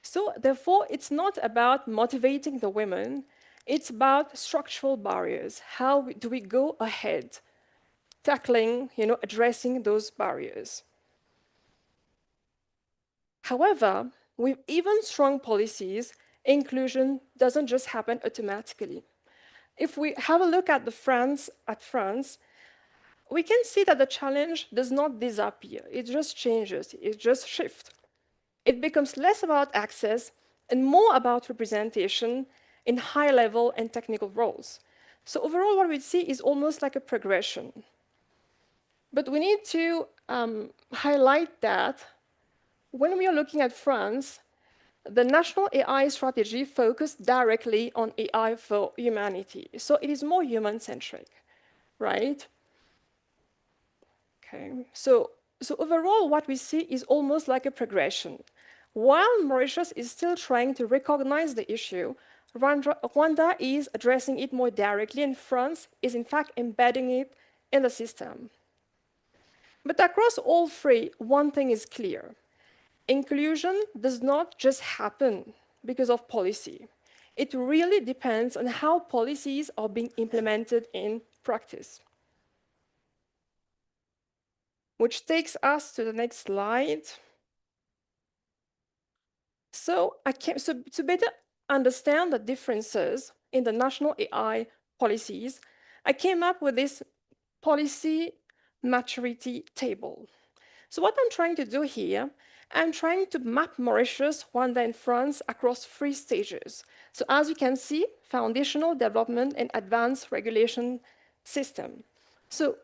So therefore, it's not about motivating the women, it's about structural barriers. How do we go ahead tackling, addressing those barriers? However, with even strong policies, inclusion doesn't just happen automatically. If we have a look at France, we can see that the challenge does not disappear. It just changes, it just shifts. It becomes less about access and more about representation in high-level and technical roles. So overall, what we see is almost like a progression. But we need to highlight that when we are looking at France, the national AI strategy focused directly on AI for humanity. So it is more human-centric, right? Okay, so overall, what we see is almost like a progression. While Mauritius is still trying to recognize the issue, Rwanda is addressing it more directly, and France is in fact embedding it in the system. But across all three, one thing is clear. Inclusion does not just happen because of policy. It really depends on how policies are being implemented in practice. Which takes us to the next slide. So to better understand the differences in the national AI policies, I came up with this policy maturity table. So what I'm trying to do here, I'm trying to map Mauritius, Rwanda, and France across 3 stages. So as you can see, foundational development and advanced regulation system. So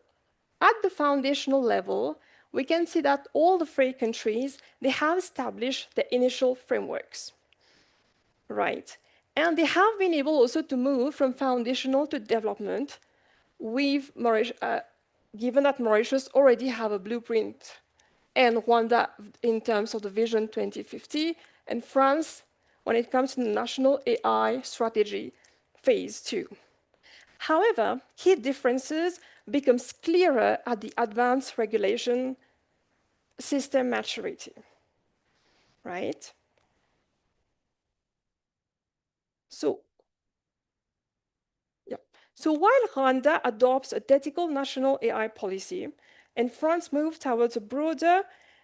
at the foundational level, we can see that all the 3 countries, they have established the initial frameworks, right? And they have been able also to move from foundational to development with given that Mauritius already have a blueprint and Rwanda in terms of the Vision 2050, and France when it comes to the National AI Strategy Phase 2. However, key differences becomes clearer at the advanced regulation system maturity, right? So while Rwanda adopts a dedicated national AI policy, and France moves towards a broader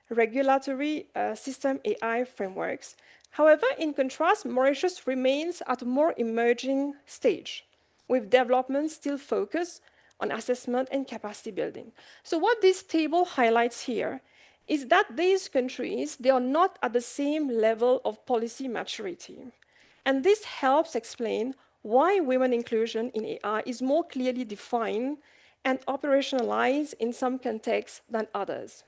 regulatory system AI frameworks, however, in contrast, Mauritius remains at a more emerging stage, with development still focused on assessment and capacity building. So what this table highlights here is that these countries, they are not at the same level of policy maturity. And this helps explain why women inclusion in AI is more clearly defined and operationalized in some contexts than others.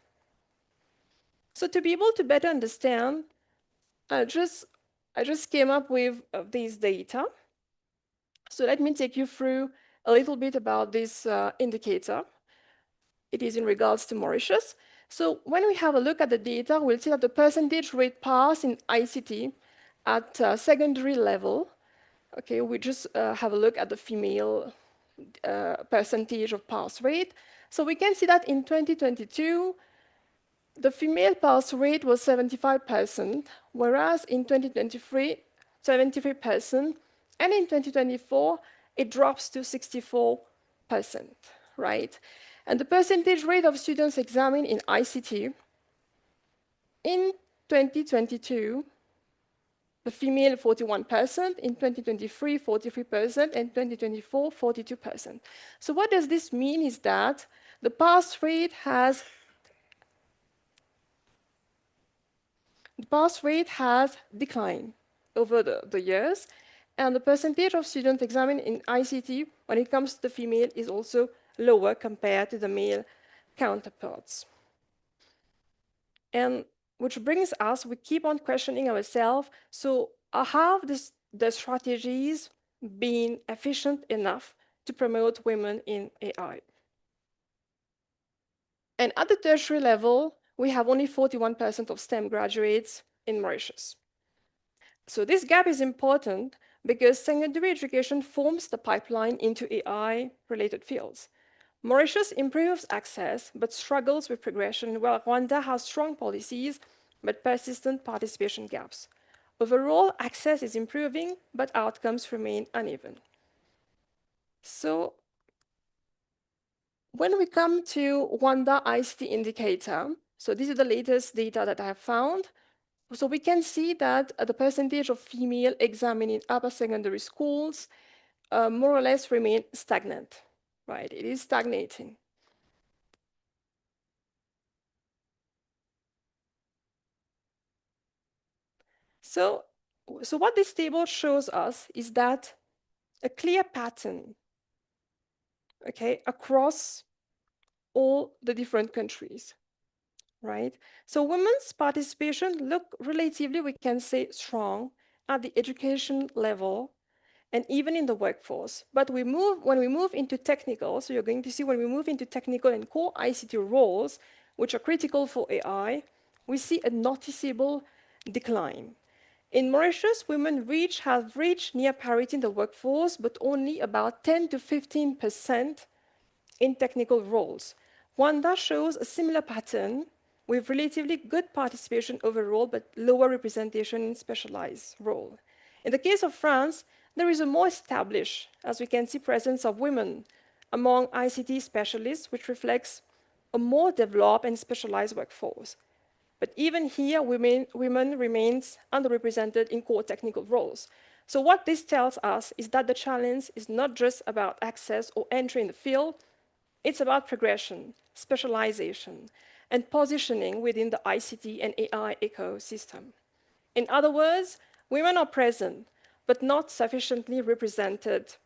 So to be able to better understand, I just came up with these data. So let me take you through a little bit about this indicator. It is in regards to Mauritius. So when we have a look at the data, we'll see that the percentage rate pass in ICT at secondary level. Okay, we just have a look at the female percentage of pass rate. So we can see that in 2022, the female pass rate was 75%, whereas in 2023, 73%, and in 2024, it drops to 64%, right? And the percentage rate of students examined in ICT in 2022, the female 41%, in 2023, 43%, and 2024, 42%. So what does this mean is that the pass rate has declined over the years, and the percentage of students examined in ICT when it comes to the female is also lower compared to the male counterparts. And which brings us, we keep on questioning ourselves, so have the strategies been efficient enough to promote women in AI? And at the tertiary level, we have only 41% of STEM graduates in Mauritius. So this gap is important because secondary education forms the pipeline into AI-related fields. Mauritius improves access but struggles with progression, while Rwanda has strong policies but persistent participation gaps. Overall, access is improving, but outcomes remain uneven. So when we come to Rwanda ICT indicator, so this is the latest data that I have found. So we can see that the percentage of female examined in upper secondary schools more or less remain stagnant, right? It is stagnating. So what this table shows us is that a clear pattern, okay, across all the different countries, right? So women's participation look relatively, we can say, strong at the education level and even in the workforce. But when we move into technical, so you're going to see when we move into technical and core ICT roles, which are critical for AI, we see a noticeable decline. In Mauritius, women have reached near parity in the workforce, but only about 10 to 15% in technical roles. Rwanda shows a similar pattern with relatively good participation overall, but lower representation in specialized role. In the case of France, there is a more established, as we can see, presence of women among ICT specialists, which reflects a more developed and specialized workforce. But even here, women remains underrepresented in core technical roles. So what this tells us is that the challenge is not just about access or entry in the field, it's about progression, specialization, and positioning within the ICT and AI ecosystem. In other words, women are present, but not sufficiently represented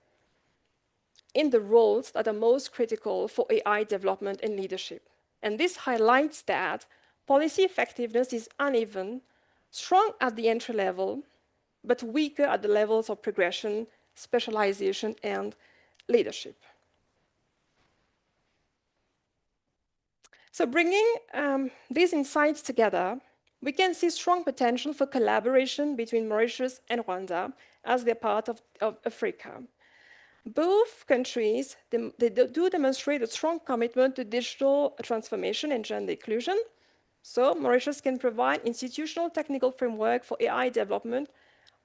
in the roles that are most critical for AI development and leadership. And this highlights that policy effectiveness is uneven, strong at the entry level, but weaker at the levels of progression, specialization, and leadership. So bringing these insights together, we can see strong potential for collaboration between Mauritius and Rwanda as they're part of Africa. Both countries, they do demonstrate a strong commitment to digital transformation and gender inclusion. So Mauritius can provide institutional technical framework for AI development,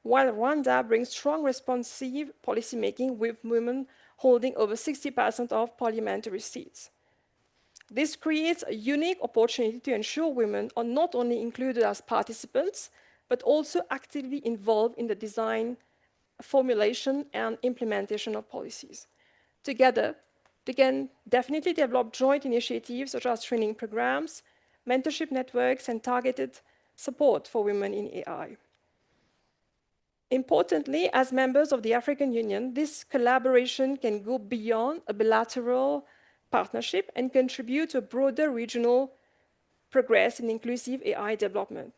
while Rwanda brings strong responsive policymaking with women holding over 60% of parliamentary seats. This creates a unique opportunity to ensure women are not only included as participants, but also actively involved in the design, formulation, and implementation of policies. Together, they can definitely develop joint initiatives such as training programs, mentorship networks, and targeted support for women in AI. Importantly, as members of the African Union, this collaboration can go beyond a bilateral partnership and contribute to a broader regional progress in inclusive AI development.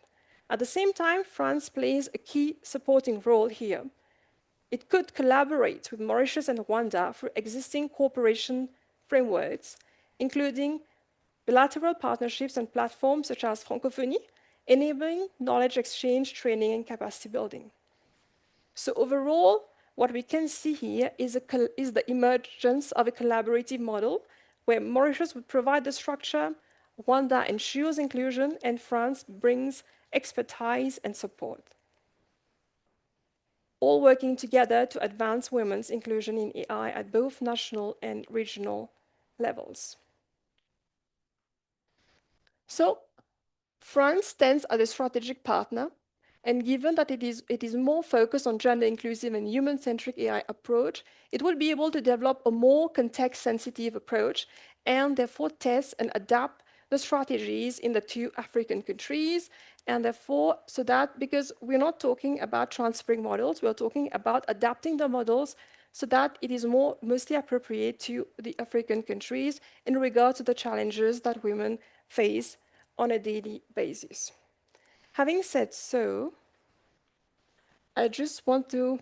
At the same time, France plays a key supporting role here. It could collaborate with Mauritius and Rwanda through existing cooperation frameworks, including bilateral partnerships and platforms such as Francophonie, enabling knowledge exchange, training, and capacity building. So overall, what we can see here is the emergence of a collaborative model where Mauritius would provide the structure, Rwanda ensures inclusion, and France brings expertise and support, all working together to advance women's inclusion in AI at both national and regional levels. So France stands as a strategic partner, and given that it is more focused on gender-inclusive and human-centric AI approach, it will be able to develop a more context-sensitive approach and therefore test and adapt the strategies in the two African countries, and therefore, so that, because we're not talking about transferring models, we're talking about adapting the models so that it is mostly appropriate to the African countries in regard to the challenges that women face on a daily basis. Having said so, I just want to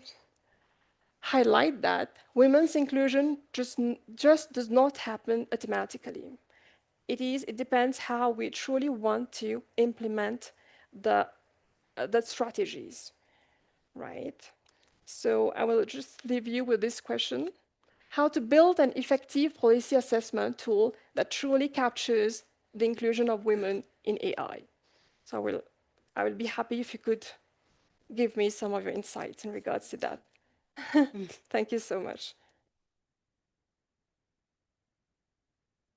highlight that women's inclusion just does not happen automatically. It depends how we truly want to implement the strategies, right? So I will just leave you with this question: how to build an effective policy assessment tool that truly captures the inclusion of women in AI. So I will be happy if you could give me some of your insights in regards to that. Thank you so much.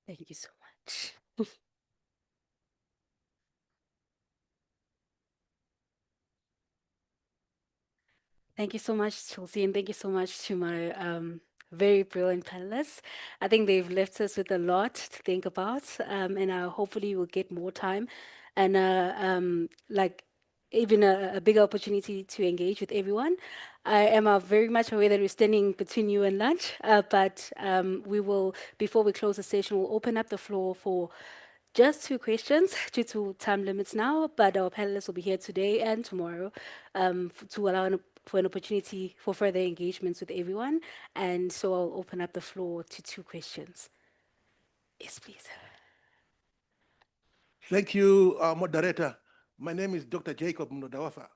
Thank you so much. Thank you so much, Chelsea, and thank you so much to my very brilliant panelists. I think they've left us with a lot to think about, and hopefully we'll get more time and like even a bigger opportunity to engage with everyone. I am very much aware that we're standing between you and lunch, but we will, before we close the session, we'll open up the floor for just 2 questions due to time limits now, but our panelists will be here today and tomorrow to allow for an opportunity for further engagements with everyone. And so I'll open up the floor to 2 questions. Yes, please. Thank you, moderator. My name is Dr. Jacob Mnodawafa.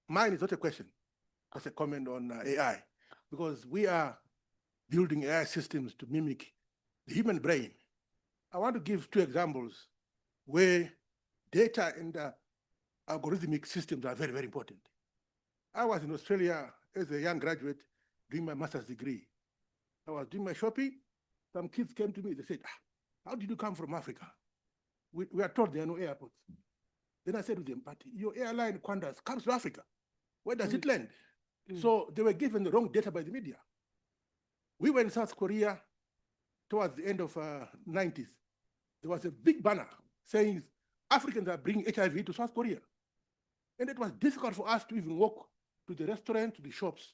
Mine is not a question, it's a comment on AI, because we are building AI systems to mimic the human brain. I want to give 2 examples where data and algorithmic systems are very, very important. I was in Australia as a young graduate doing my master's degree. I was doing my shopping. Some kids came to me, they said, how did you come from Africa? We are told there are no airports. Then I said to them, but your airline Qantas comes to Africa. Where does it land? So they were given the wrong data by the media. We were in South Korea towards the end of 90s. There was a big banner saying Africans are bringing HIV to South Korea. And it was difficult for us to even walk to the restaurant, to the shops,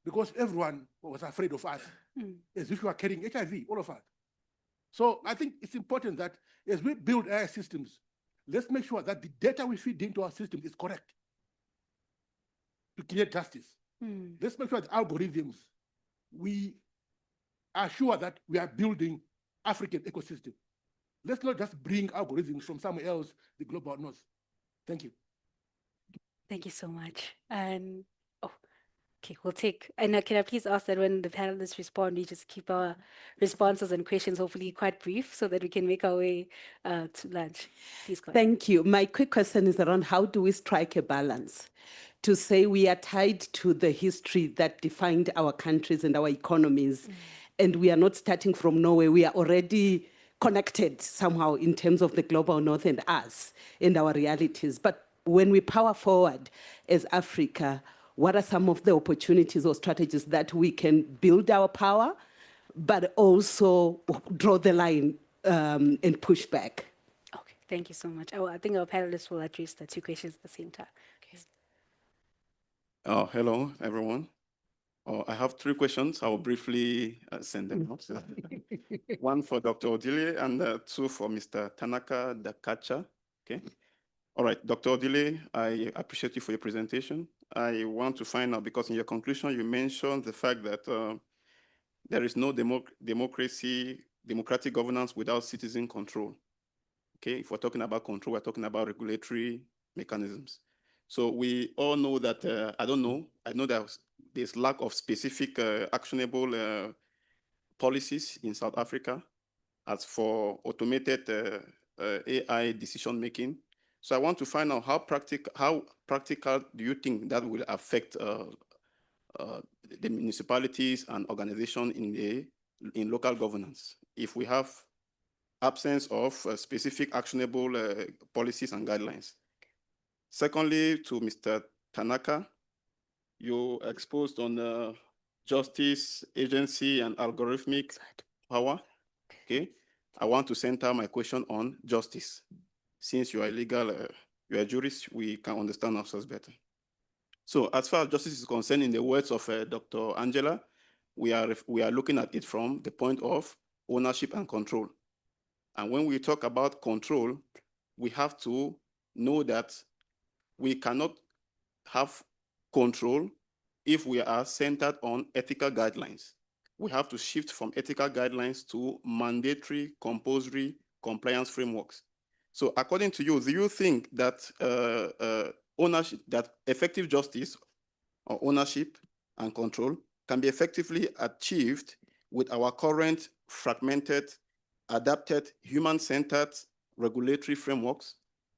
because everyone was afraid of us, as if we were carrying HIV, all of us. So I think it's important that as we build AI systems, let's make sure that the data we feed into our system is correct to create justice. Let's make sure that algorithms, we are sure that we are building African ecosystem. Let's not just bring algorithms from somewhere else, the global north. Thank you. Thank you so much. And okay, we'll take, and can I please ask that when the panelists respond, we just keep our responses and questions hopefully quite brief so that we can make our way to lunch. Please go ahead. Thank you. My quick question is around how do we strike a balance to say we are tied to the history that defined our countries and our economies, and we are not starting from nowhere. We are already connected somehow in terms of the global north and us and our realities. But when we power forward as Africa, what are some of the opportunities or strategies that we can build our power, but also draw the line and push back? Okay, thank you so much. I think our panelists will address the 2 questions at the same time. Okay. Hello, everyone. I have 3 questions. I will briefly send them out. 1 for Dr. Odile and 2 for Mr. Tanaka Dakacha. Okay. All right, Dr. Odile, I appreciate you for your presentation. I want to find out, because in your conclusion, you mentioned the fact that there is no democratic governance without citizen control. Okay, if we're talking about control, we're talking about regulatory mechanisms. So we all know that, I know that there's lack of specific actionable policies in South Africa as for automated AI decision making. So I want to find out how practical do you think that will affect the municipalities and organizations in local governance if we have absence of specific actionable policies and guidelines. Secondly, to Mr. Tanaka, you exposed on justice, agency, and algorithmic power. Okay, I want to center my question on justice. Since you are legal, you are a jurist, we can understand ourselves better. So as far as justice is concerned, in the words of Dr. Angela, we are looking at it from the point of ownership and control. And when we talk about control, we have to know that we cannot have control if we are centered on ethical guidelines. We have to shift from ethical guidelines to mandatory, compulsory compliance frameworks. So according to you, do you think that ownership, that effective justice or ownership and control can be effectively achieved with our current fragmented, adapted, human-centered regulatory frameworks?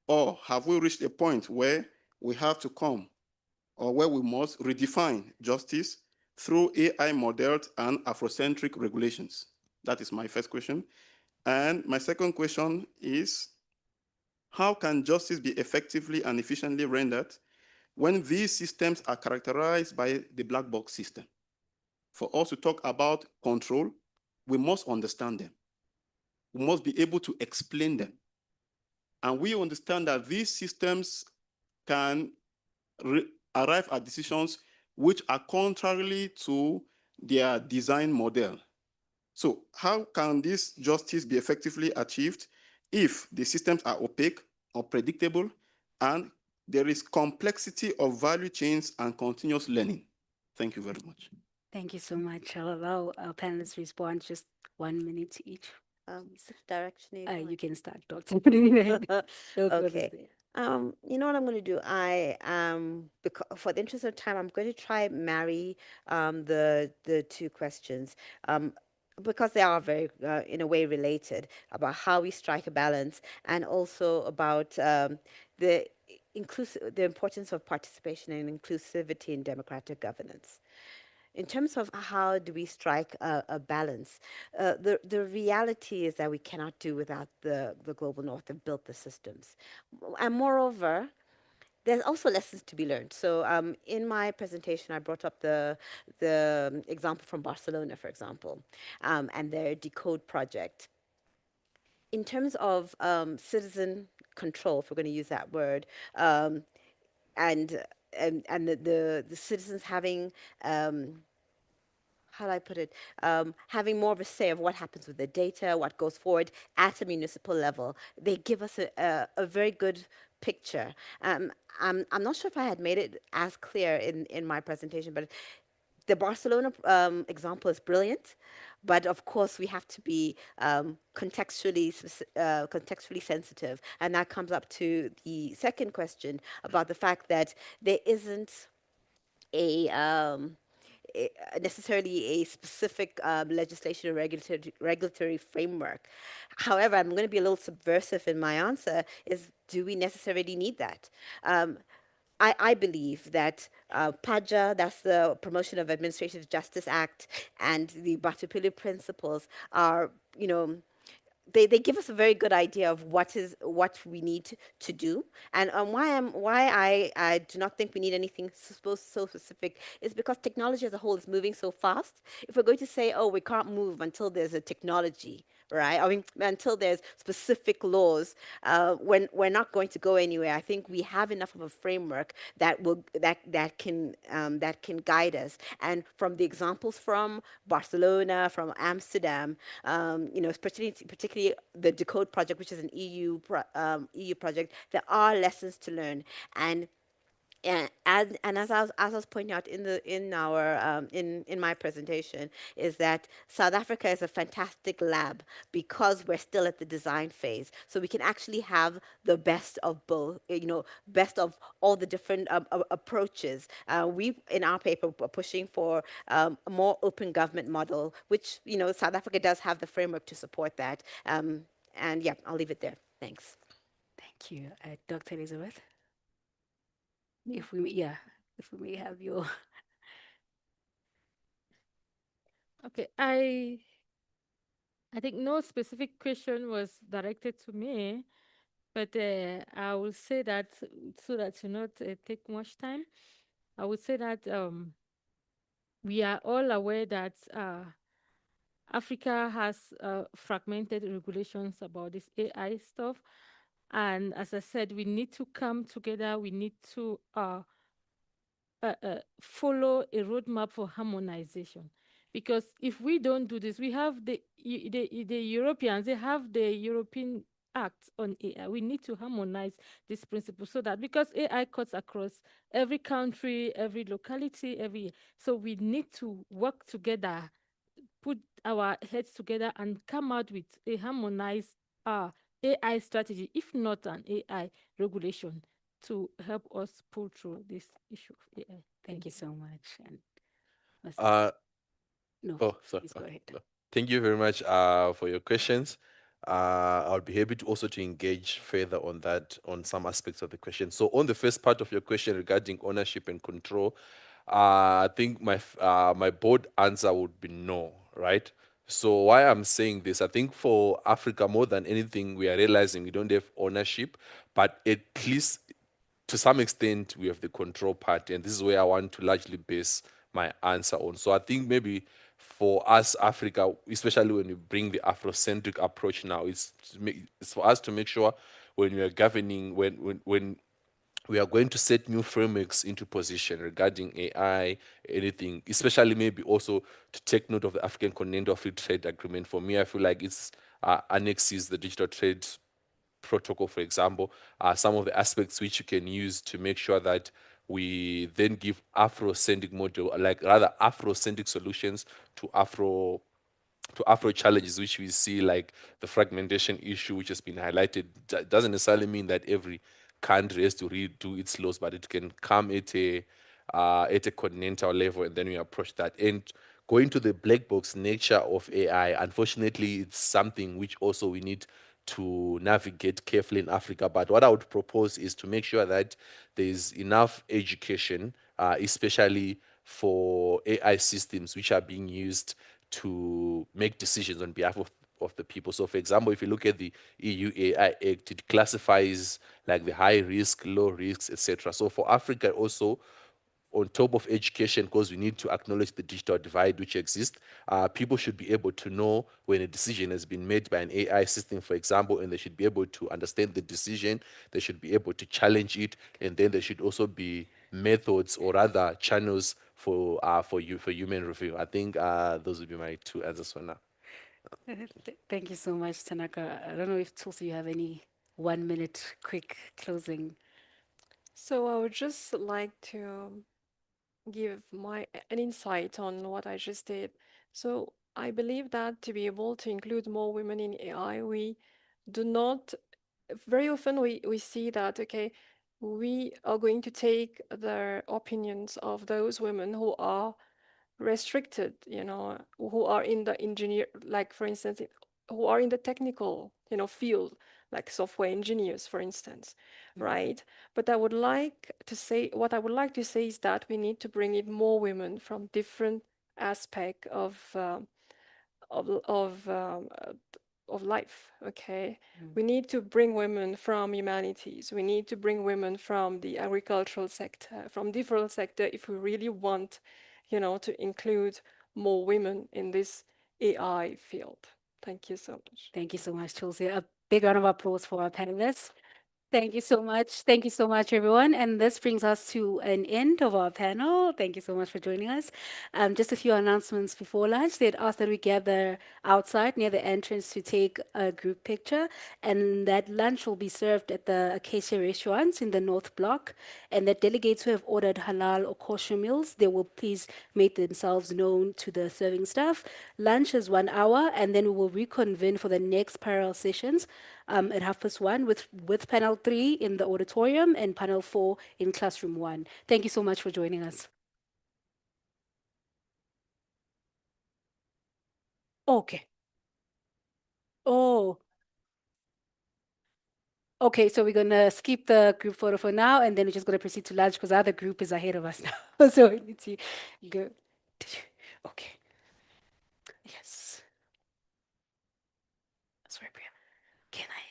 Or have we reached a point where we have to come, or where we must redefine justice through AI modeled and Afrocentric regulations? That is my first question. And my second question is, how can justice be effectively and efficiently rendered when these systems are characterized by the black box system? For us to talk about control, we must understand them. We must be able to explain them. And we understand that these systems can arrive at decisions which are contrarily to their design model. So how can this justice be effectively achieved if the systems are opaque, unpredictable, and there is complexity of value chains and continuous learning? Thank you very much. Thank you so much. I'll allow our panelists respond just 1 minute each. Direction You can start, Dr. Okay. You know what I'm going to do? For the interest of time, I'm going to try marry the two questions. Because they are very, in a way, related, about how we strike a balance, and also about the importance of participation and inclusivity in democratic governance. In terms of how do we strike a balance, the reality is that we cannot do without the Global North have built the systems. And moreover, there's also lessons to be learned. So in my presentation, I brought up the example from Barcelona, for example, and their Decode project. In terms of citizen control, if we're going to use that word, and the citizens having how do I put it, having more of a say of what happens with the data, what goes forward at a municipal level. They give us a very good picture. I'm not sure if I had made it as clear in my presentation, but the Barcelona example is brilliant. But of course, we have to be contextually sensitive. And that comes up to the second question about the fact that there isn't necessarily a specific legislation or regulatory framework. However, I'm going to be a little subversive in my answer, is do we necessarily need that? I believe that PAJA, that's the Promotion of Administrative Justice Act, and the Batupili principles are, they give us a very good idea of what we need to do, and why I do not think we need anything so specific is because technology as a whole is moving so fast. If we're going to say, oh, we can't move until there's a technology, right? I mean, until there's specific laws, when we're not going to go anywhere. I think we have enough of a framework that can guide us. And from the examples from Barcelona, from Amsterdam, particularly the Decode project, which is an EU project, there are lessons to learn. And And as I was pointing out in my presentation, is that South Africa is a fantastic lab because we're still at the design phase. So we can actually have the best of both, best of all the different approaches. We in our paper are pushing for a more open government model, which South Africa does have the framework to support that. And yeah, I'll leave it there. Thanks. Thank you, Dr. Elizabeth. If we may have your. Okay, I think no specific question was directed to me, but I will say that so that you not take much time. I would say that we are all aware that Africa has fragmented regulations about this AI stuff. And as I said, we need to come together. We need to follow a roadmap for harmonization. Because if we don't do this, we have the Europeans, they have the European Act on AI. We need to harmonize this principle so that because AI cuts across every country, every locality, so we need to work together, put our heads together and come out with a harmonized AI strategy, if not an AI regulation, to help us pull through this issue of AI. Thank you so much. And No, sorry. Please go ahead. No. Thank you very much for your questions. I'll be happy to also to engage further on that, on some aspects of the question. So on the first part of your question regarding ownership and control, I think my bold answer would be no, right? So why I'm saying this, I think for Africa, more than anything, we are realizing we don't have ownership, but at least to some extent, we have the control part, and this is where I want to largely base my answer on. So I think maybe for us, Africa, especially when we bring the Afrocentric approach now, it's for us to make sure when we are governing, when we are going to set new frameworks into position regarding AI, anything, especially maybe also to take note of the African Continental Free Trade Agreement. For me, I feel like it's annexes the digital trade protocol, for example, are some of the aspects which you can use to make sure that we then give Afrocentric model, like rather Afrocentric solutions to Afro challenges which we see, like the fragmentation issue which has been highlighted. Doesn't necessarily mean that every country has to redo its laws, but it can come at a continental level, and then we approach that. And going to the black box nature of AI, unfortunately, it's something which also we need to navigate carefully in Africa. But what I would propose is to make sure that there's enough education, especially for AI systems which are being used to make decisions on behalf of the people. So for example, if you look at the EU AI Act, it classifies like the high risk, low risks, etc. So for Africa also, on top of education, because we need to acknowledge the digital divide which exists, people should be able to know when a decision has been made by an AI system, for example, and they should be able to understand the decision, they should be able to challenge it, and then there should also be methods or other channels for human review. I think those would be my two answers for now. Thank you so much, Tanaka. I don't know if Tulsi, you have any 1 minute quick closing. So I would just like to give an insight on what I just did. So I believe that to be able to include more women in AI, we do not, very often we see that, okay, we are going to take the opinions of those women who are restricted, who are in the engineer, like for instance, who are in the technical, field, like software engineers, for instance, right? But I would like to say, what I would like to say is that we need to bring in more women from different aspect of life, okay? We need to bring women from humanities. We need to bring women from the agricultural sector, from different sector, if we really want, to include more women in this AI field. Thank you so much. Thank you so much, Tulsi. A big round of applause for our panelists. Thank you so much. Thank you so much, everyone. And this brings us to an end of our panel. Thank you so much for joining us. Just a few announcements before lunch. They'd asked that we gather outside near the entrance to take a group picture. And that lunch will be served at the Acacia restaurants in the North Block. And that delegates who have ordered halal or kosher meals, they will please make themselves known to the serving staff. Lunch is 1 hour, and then we will reconvene for the next parallel sessions at 1:30 with panel 3 in the auditorium and panel 4 in classroom 1. Thank you so much for joining us. Okay. Oh. Okay, so we're gonna skip the group photo for now, and then we're just gonna proceed to lunch because the other group is ahead of us now. So we need to go. Okay. Yes. Sorry, Priya. Can I?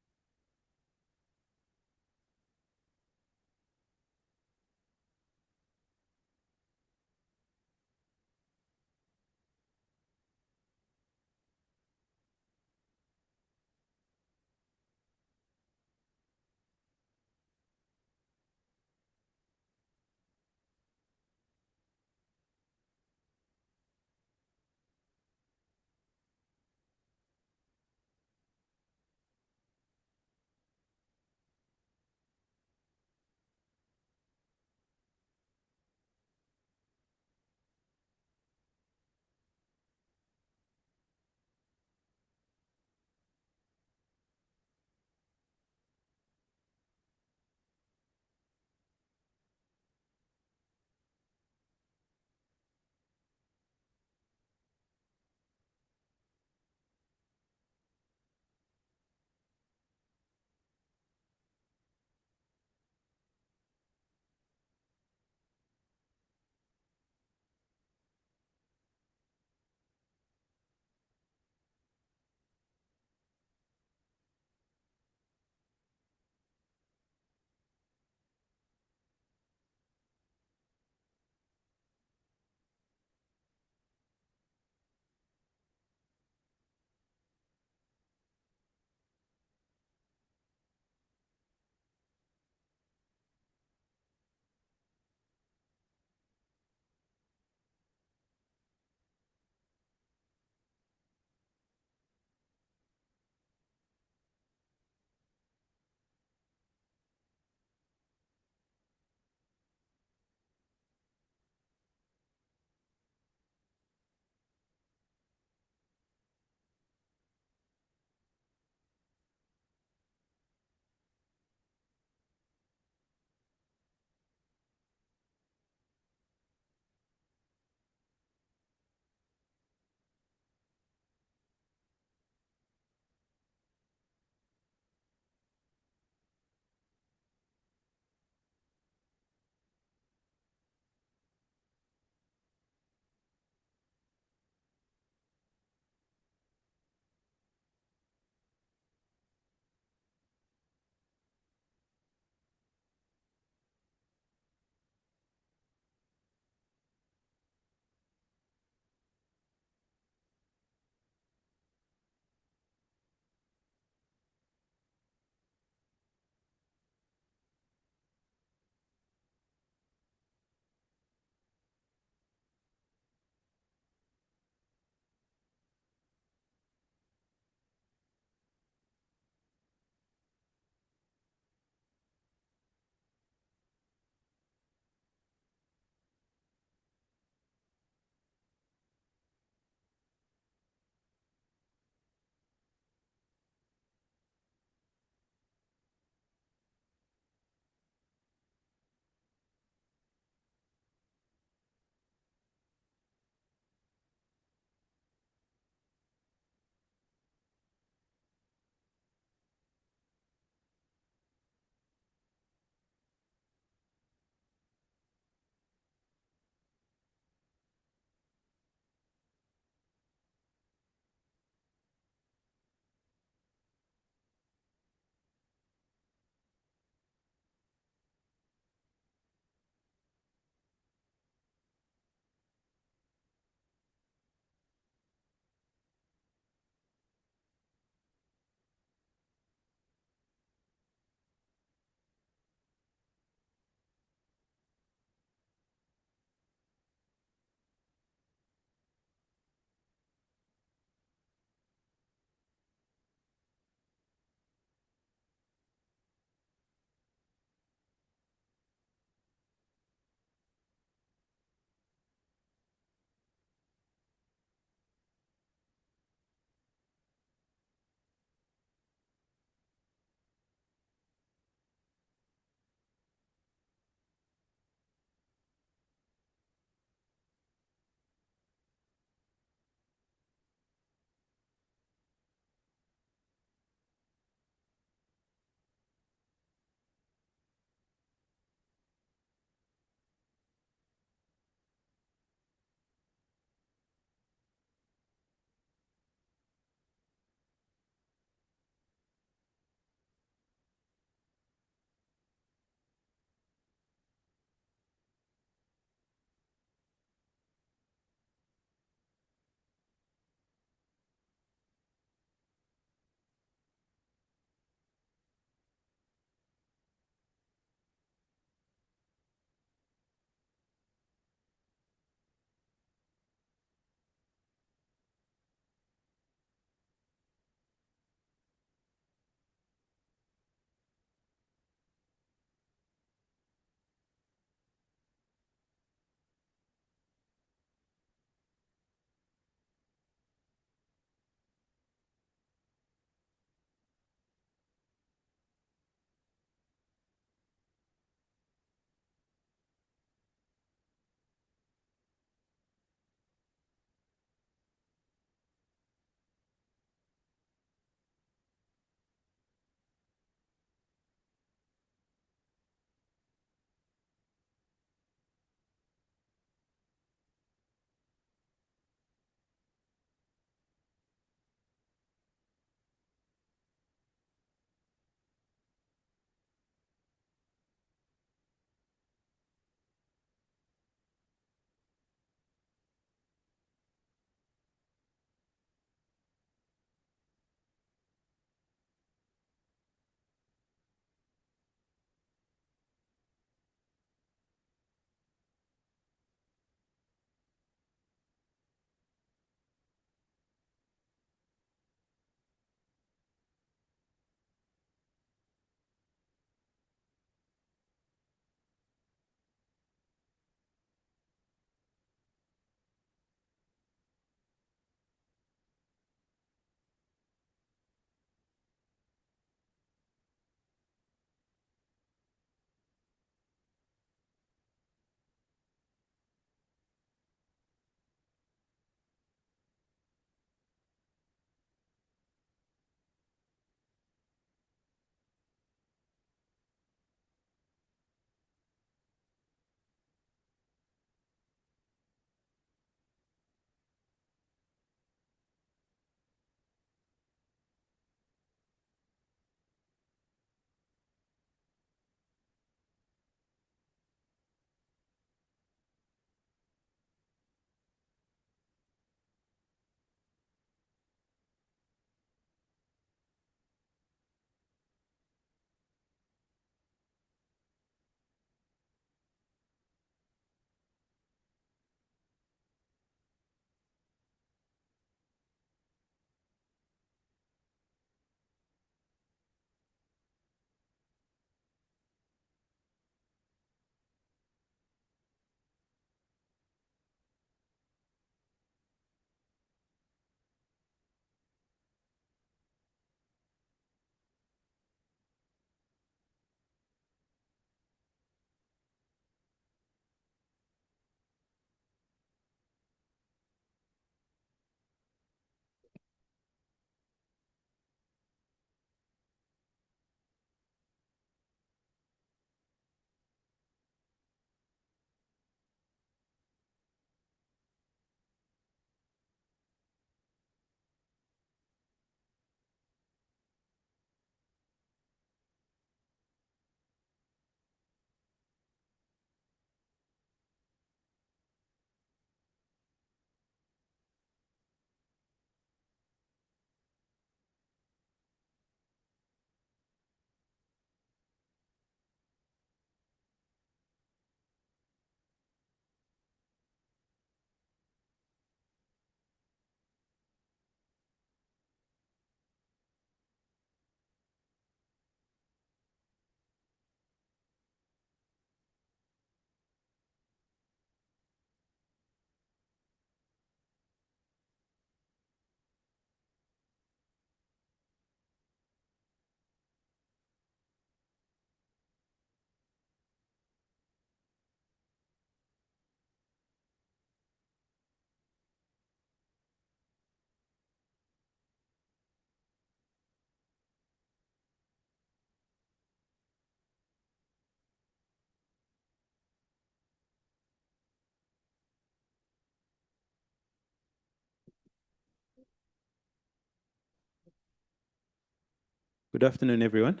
Good afternoon, everyone.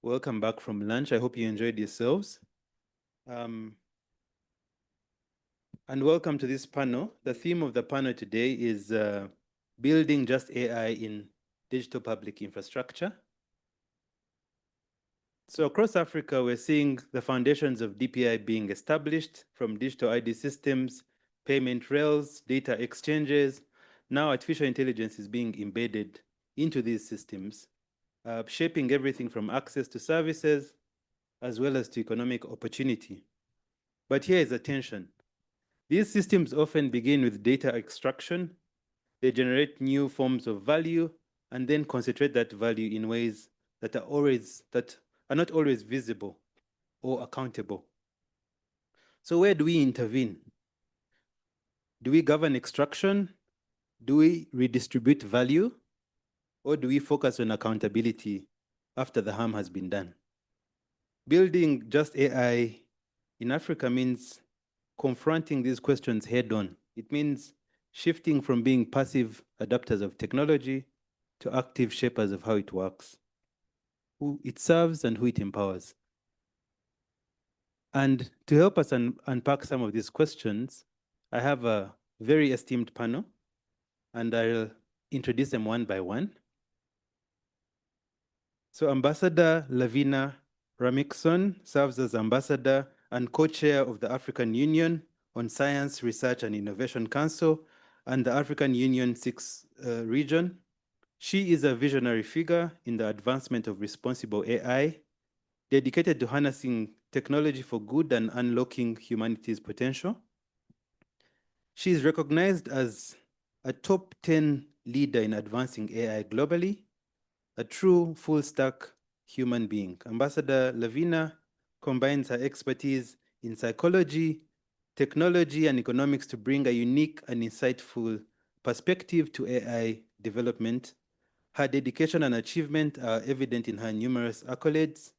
Welcome back from lunch. I hope you enjoyed yourselves. And welcome to this panel. The theme of the panel today is building just AI in digital public infrastructure. So across Africa, we're seeing the foundations of DPI being established, from digital ID systems, payment rails, data exchanges. Now artificial intelligence is being embedded into these systems, shaping everything from access to services as well as to economic opportunity. But here is a tension. These systems often begin with data extraction. They generate new forms of value and then concentrate that value in ways that are not always visible or accountable. So where do we intervene? Do we govern extraction? Do we redistribute value? Or do we focus on accountability after the harm has been done? Building just AI in Africa means confronting these questions head on. It means shifting from being passive adapters of technology to active shapers of how it works, who it serves and who it empowers. And to help us unpack some of these questions, I have a very esteemed panel, and I'll introduce them one by one. So Ambassador Lavina Ramikson serves as Ambassador and Co-Chair of the African Union on Science, Research and Innovation Council and the African Union 6 region. She is a visionary figure in the advancement of responsible AI, dedicated to harnessing technology for good and unlocking humanity's potential. She is recognized as a top 10 leader in advancing AI globally, a true full-stack human being. Ambassador Lavina combines her expertise in psychology, technology, and economics to bring a unique and insightful perspective to AI development. Her dedication and achievement are evident in her numerous accolades.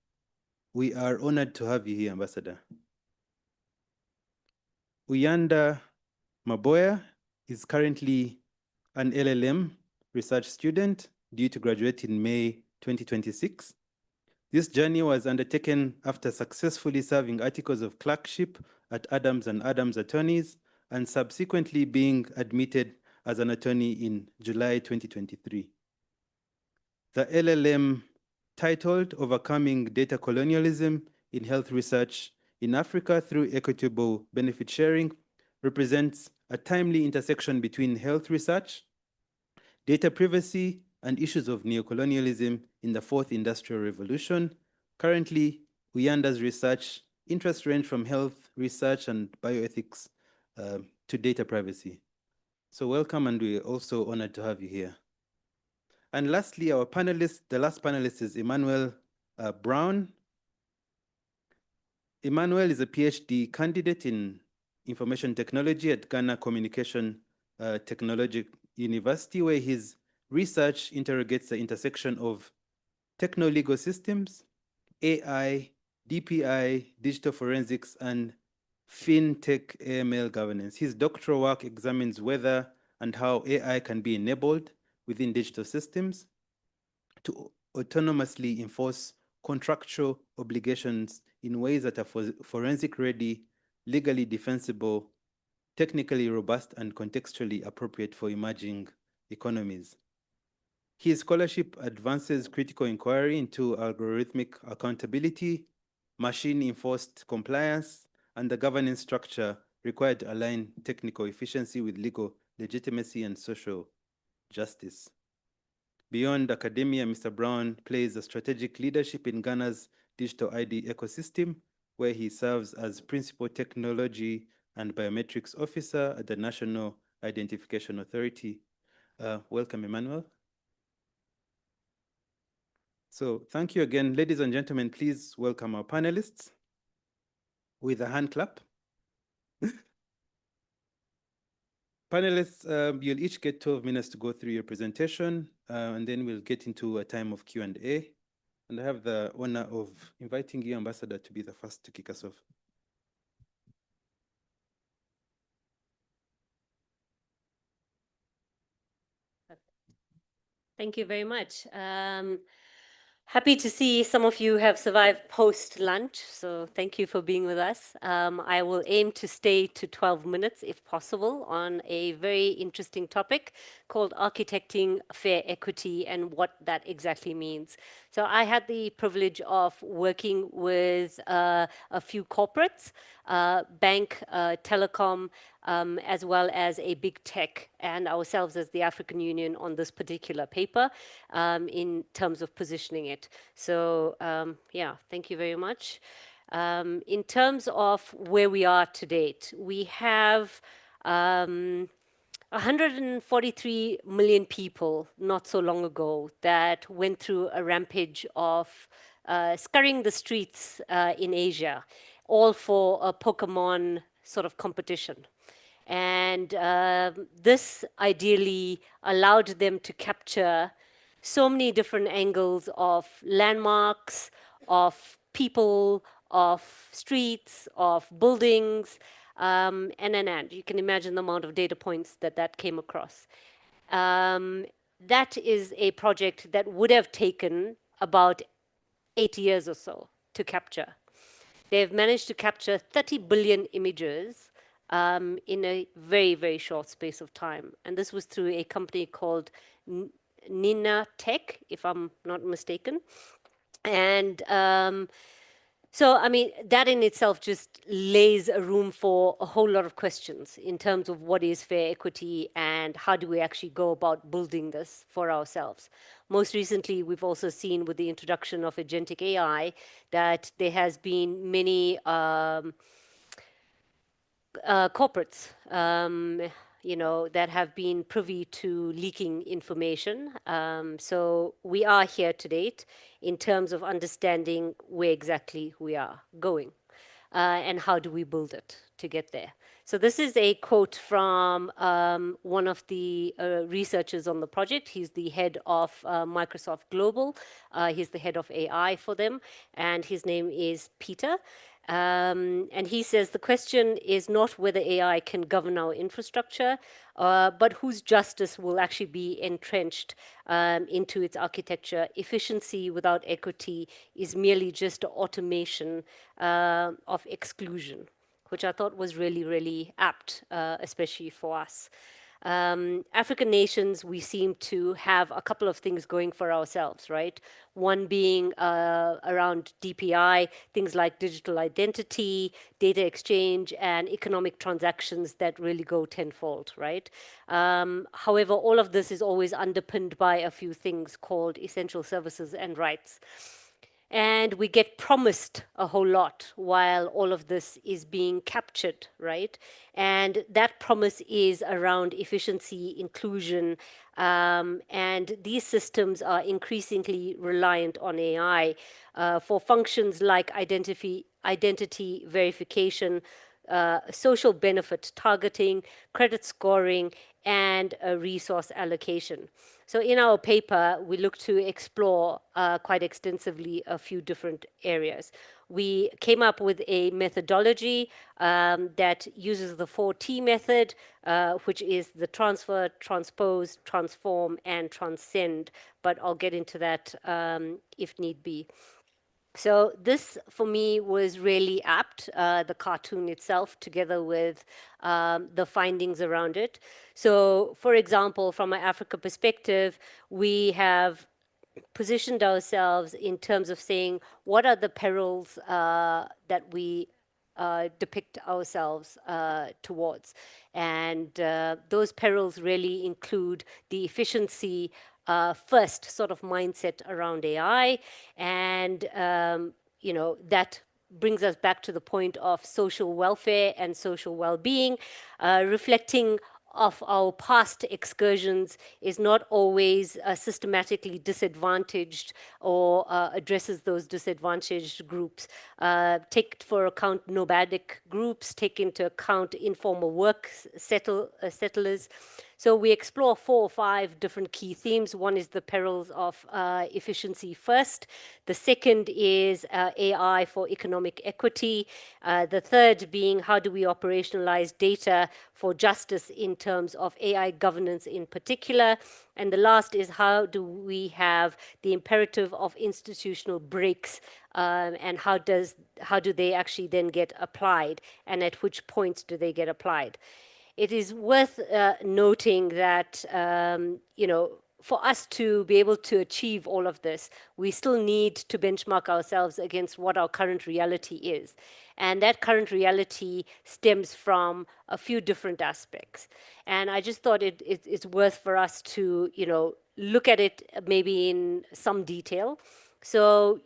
We are honored to have you here, Ambassador. Uyanda Maboya is currently an LLM research student due to graduate in May 2026. This journey was undertaken after successfully serving articles of clerkship at Adams and Adams Attorneys and subsequently being admitted as an attorney in July 2023. The LLM, titled Overcoming Data Colonialism in Health Research in Africa Through Equitable Benefit Sharing, represents a timely intersection between health research, data privacy, and issues of neocolonialism in the fourth industrial revolution. Currently, Uyanda's research interests range from health research and bioethics to data privacy. So welcome, and we're also honored to have you here. And lastly, our panelist, the last panelist is Emmanuel Brown. Emmanuel is a PhD candidate in information technology at Ghana Communication Technology University, where his research interrogates the intersection of techno-legal systems, AI, DPI, digital forensics, and fintech AML governance. His doctoral work examines whether and how AI can be enabled within digital systems to autonomously enforce contractual obligations in ways that are forensic ready, legally defensible, technically robust, and contextually appropriate for emerging economies. His scholarship advances critical inquiry into algorithmic accountability, machine-enforced compliance, and the governance structure required to align technical efficiency with legal legitimacy and social justice. Beyond academia, Mr. Brown plays a strategic leadership in Ghana's digital ID ecosystem, where he serves as Principal Technology and Biometrics Officer at the National Identification Authority. Welcome, Emmanuel. So thank you again. Ladies and gentlemen, please welcome our panelists with a hand clap. Panelists, you'll each get 12 minutes to go through your presentation, and then we'll get into a time of Q&A. And I have the honor of inviting you, Ambassador, to be the first to kick us off. Thank you very much. Happy to see some of you have survived post-lunch, so thank you for being with us. I will aim to stay to 12 minutes, if possible, on a very interesting topic called architecting fair equity and what that exactly means. So I had the privilege of working with a few corporates, bank, telecom, as well as a big tech, and ourselves as the African Union on this particular paper in terms of positioning it. So yeah, thank you very much. In terms of where we are to date, we have 143 million people not so long ago that went through a rampage of scurrying the streets in Asia, all for a Pokemon sort of competition. And this ideally allowed them to capture so many different angles of landmarks, of people, of streets, of buildings, and. You can imagine the amount of data points that that came across. That is a project that would have taken about 8 years or so to capture. They've managed to capture 30 billion images in a very, very short space of time. And this was through a company called Nina Tech, if I'm not mistaken. And so, I mean, that in itself just lays a room for a whole lot of questions in terms of what is fair equity and how do we actually go about building this for ourselves. Most recently, we've also seen with the introduction of agentic AI that there has been many corporates, you know, that have been privy to leaking information. So we are here to date in terms of understanding where exactly we are going and how do we build it to get there. So this is a quote from one of the researchers on the project. He's the head of Microsoft Global. He's the head of AI for them, and his name is Peter. And he says the question is not whether AI can govern our infrastructure, but whose justice will actually be entrenched into its architecture. Efficiency without equity is merely just automation of exclusion, which I thought was really, really apt, especially for us. African nations, we seem to have a couple of things going for ourselves, right? One being around DPI, things like digital identity, data exchange, and economic transactions that really go tenfold, right? However, all of this is always underpinned by a few things called essential services and rights. And we get promised a whole lot while all of this is being captured, right? And that promise is around efficiency, inclusion, and these systems are increasingly reliant on AI for functions like identity verification, social benefit targeting, credit scoring, and resource allocation. So in our paper, we look to explore quite extensively a few different areas. We came up with a methodology that uses the 4T method, which is the transfer, transpose, transform, and transcend. But I'll get into that if need be. So this, for me, was really apt, the cartoon itself, together with the findings around it. So, for example, from an Africa perspective, we have positioned ourselves in terms of saying, what are the perils that we depict ourselves towards? And those perils really include the efficiency first sort of mindset around AI, and you know, that brings us back to the point of social welfare and social well-being, reflecting of our past excursions is not always systematically disadvantaged or addresses those disadvantaged groups. Take for account nomadic groups, take into account informal work settlers. So we explore 4 or 5 different key themes. One is the perils of efficiency first. The second is AI for economic equity. The third being how do we operationalize data for justice in terms of AI governance in particular. And the last is how do we have the imperative of institutional breaks, and how do they actually then get applied, and at which points do they get applied. It is worth noting that, for us to be able to achieve all of this, we still need to benchmark ourselves against what our current reality is. And that current reality stems from a few different aspects. And I just thought it's worth for us to, look at it maybe in some detail. So,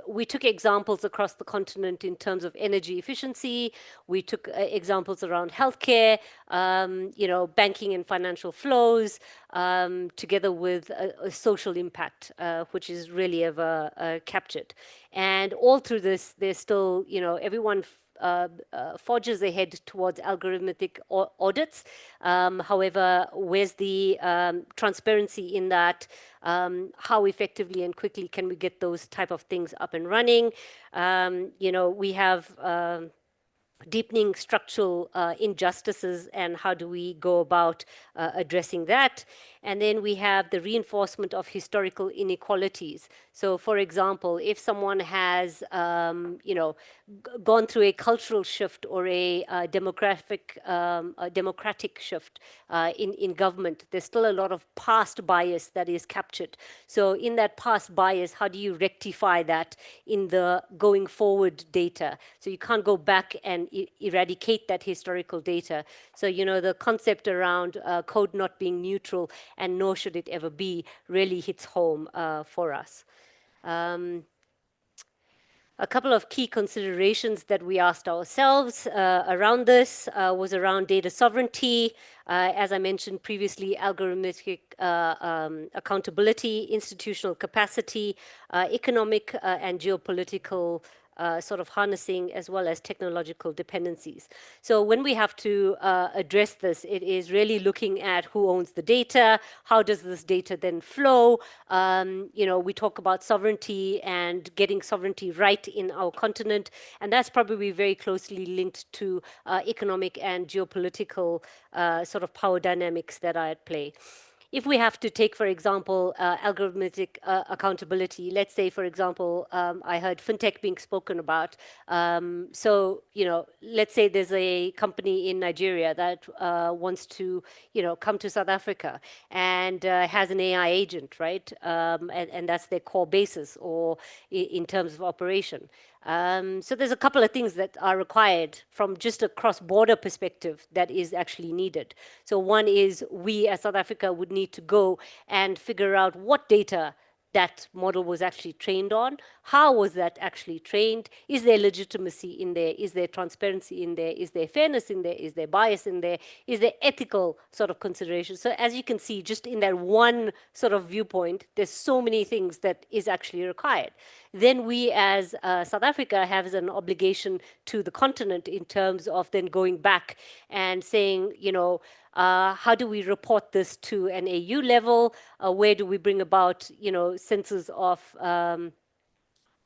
we took examples across the continent in terms of energy efficiency. We took examples around healthcare, banking and financial flows, together with a social impact, which is really ever captured. And all through this, there's still, everyone forges ahead towards algorithmic audits. However, where's the transparency in that? How effectively and quickly can we get those type of things up and running? We have deepening structural injustices, and how do we go about addressing that? And then we have the reinforcement of historical inequalities. So, for example, if someone has, gone through a cultural shift or a democratic shift in government, there's still a lot of past bias that is captured. So, in that past bias, how do you rectify that in the going forward data? So, you can't go back and eradicate that historical data. So, the concept around code not being neutral, and nor should it ever be, really hits home for us. A couple of key considerations that we asked ourselves around this was around data sovereignty, as I mentioned previously, algorithmic accountability, institutional capacity, economic and geopolitical sort of harnessing, as well as technological dependencies. So when we have to address this, it is really looking at who owns the data, how does this data then flow. We talk about sovereignty and getting sovereignty right in our continent, and that's probably very closely linked to economic and geopolitical sort of power dynamics that are at play. If we have to take, for example, algorithmic accountability, let's say, for example, I heard fintech being spoken about. So, let's say there's a company in Nigeria that wants to, come to South Africa and has an AI agent, right? And that's their core basis or in terms of operation. So there's a couple of things that are required from just a cross-border perspective that is actually needed. So one is we as South Africa would need to go and figure out what data that model was actually trained on. How was that actually trained? Is there legitimacy in there? Is there transparency in there? Is there fairness in there? Is there bias in there? Is there ethical sort of consideration? So as you can see, just in that one sort of viewpoint, there's so many things that is actually required. Then we as South Africa have an obligation to the continent in terms of then going back and saying, how do we report this to an AU level? Where do we bring about, senses of,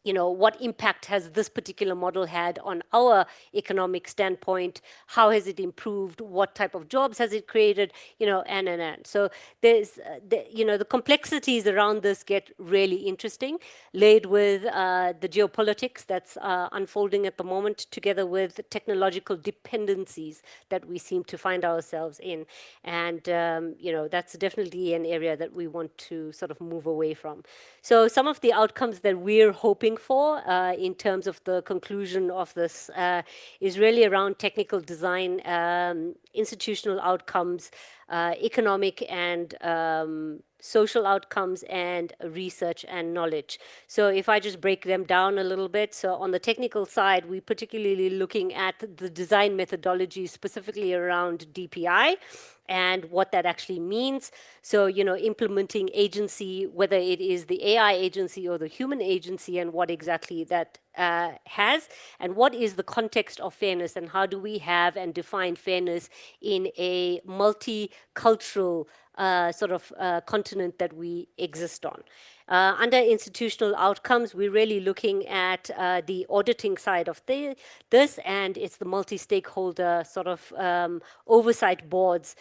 what impact has this particular model had on our economic standpoint? How has it improved? What type of jobs has it created? And. So there's, the complexities around this get really interesting, laid with the geopolitics that's unfolding at the moment, together with technological dependencies that we seem to find ourselves in. And, that's definitely an area that we want to sort of move away from. So some of the outcomes that we're hoping for in terms of the conclusion of this is really around technical design, institutional outcomes, economic and social outcomes, and research and knowledge. So if I just break them down a little bit, so on the technical side, we're particularly looking at the design methodology specifically around DPI and what that actually means. So, implementing agency, whether it is the AI agency or the human agency, and what exactly that has, and what is the context of fairness, and how do we have and define fairness in a multicultural continent that we exist on. Under institutional outcomes, we're really looking at the auditing side of this, and it's the multi-stakeholder oversight boards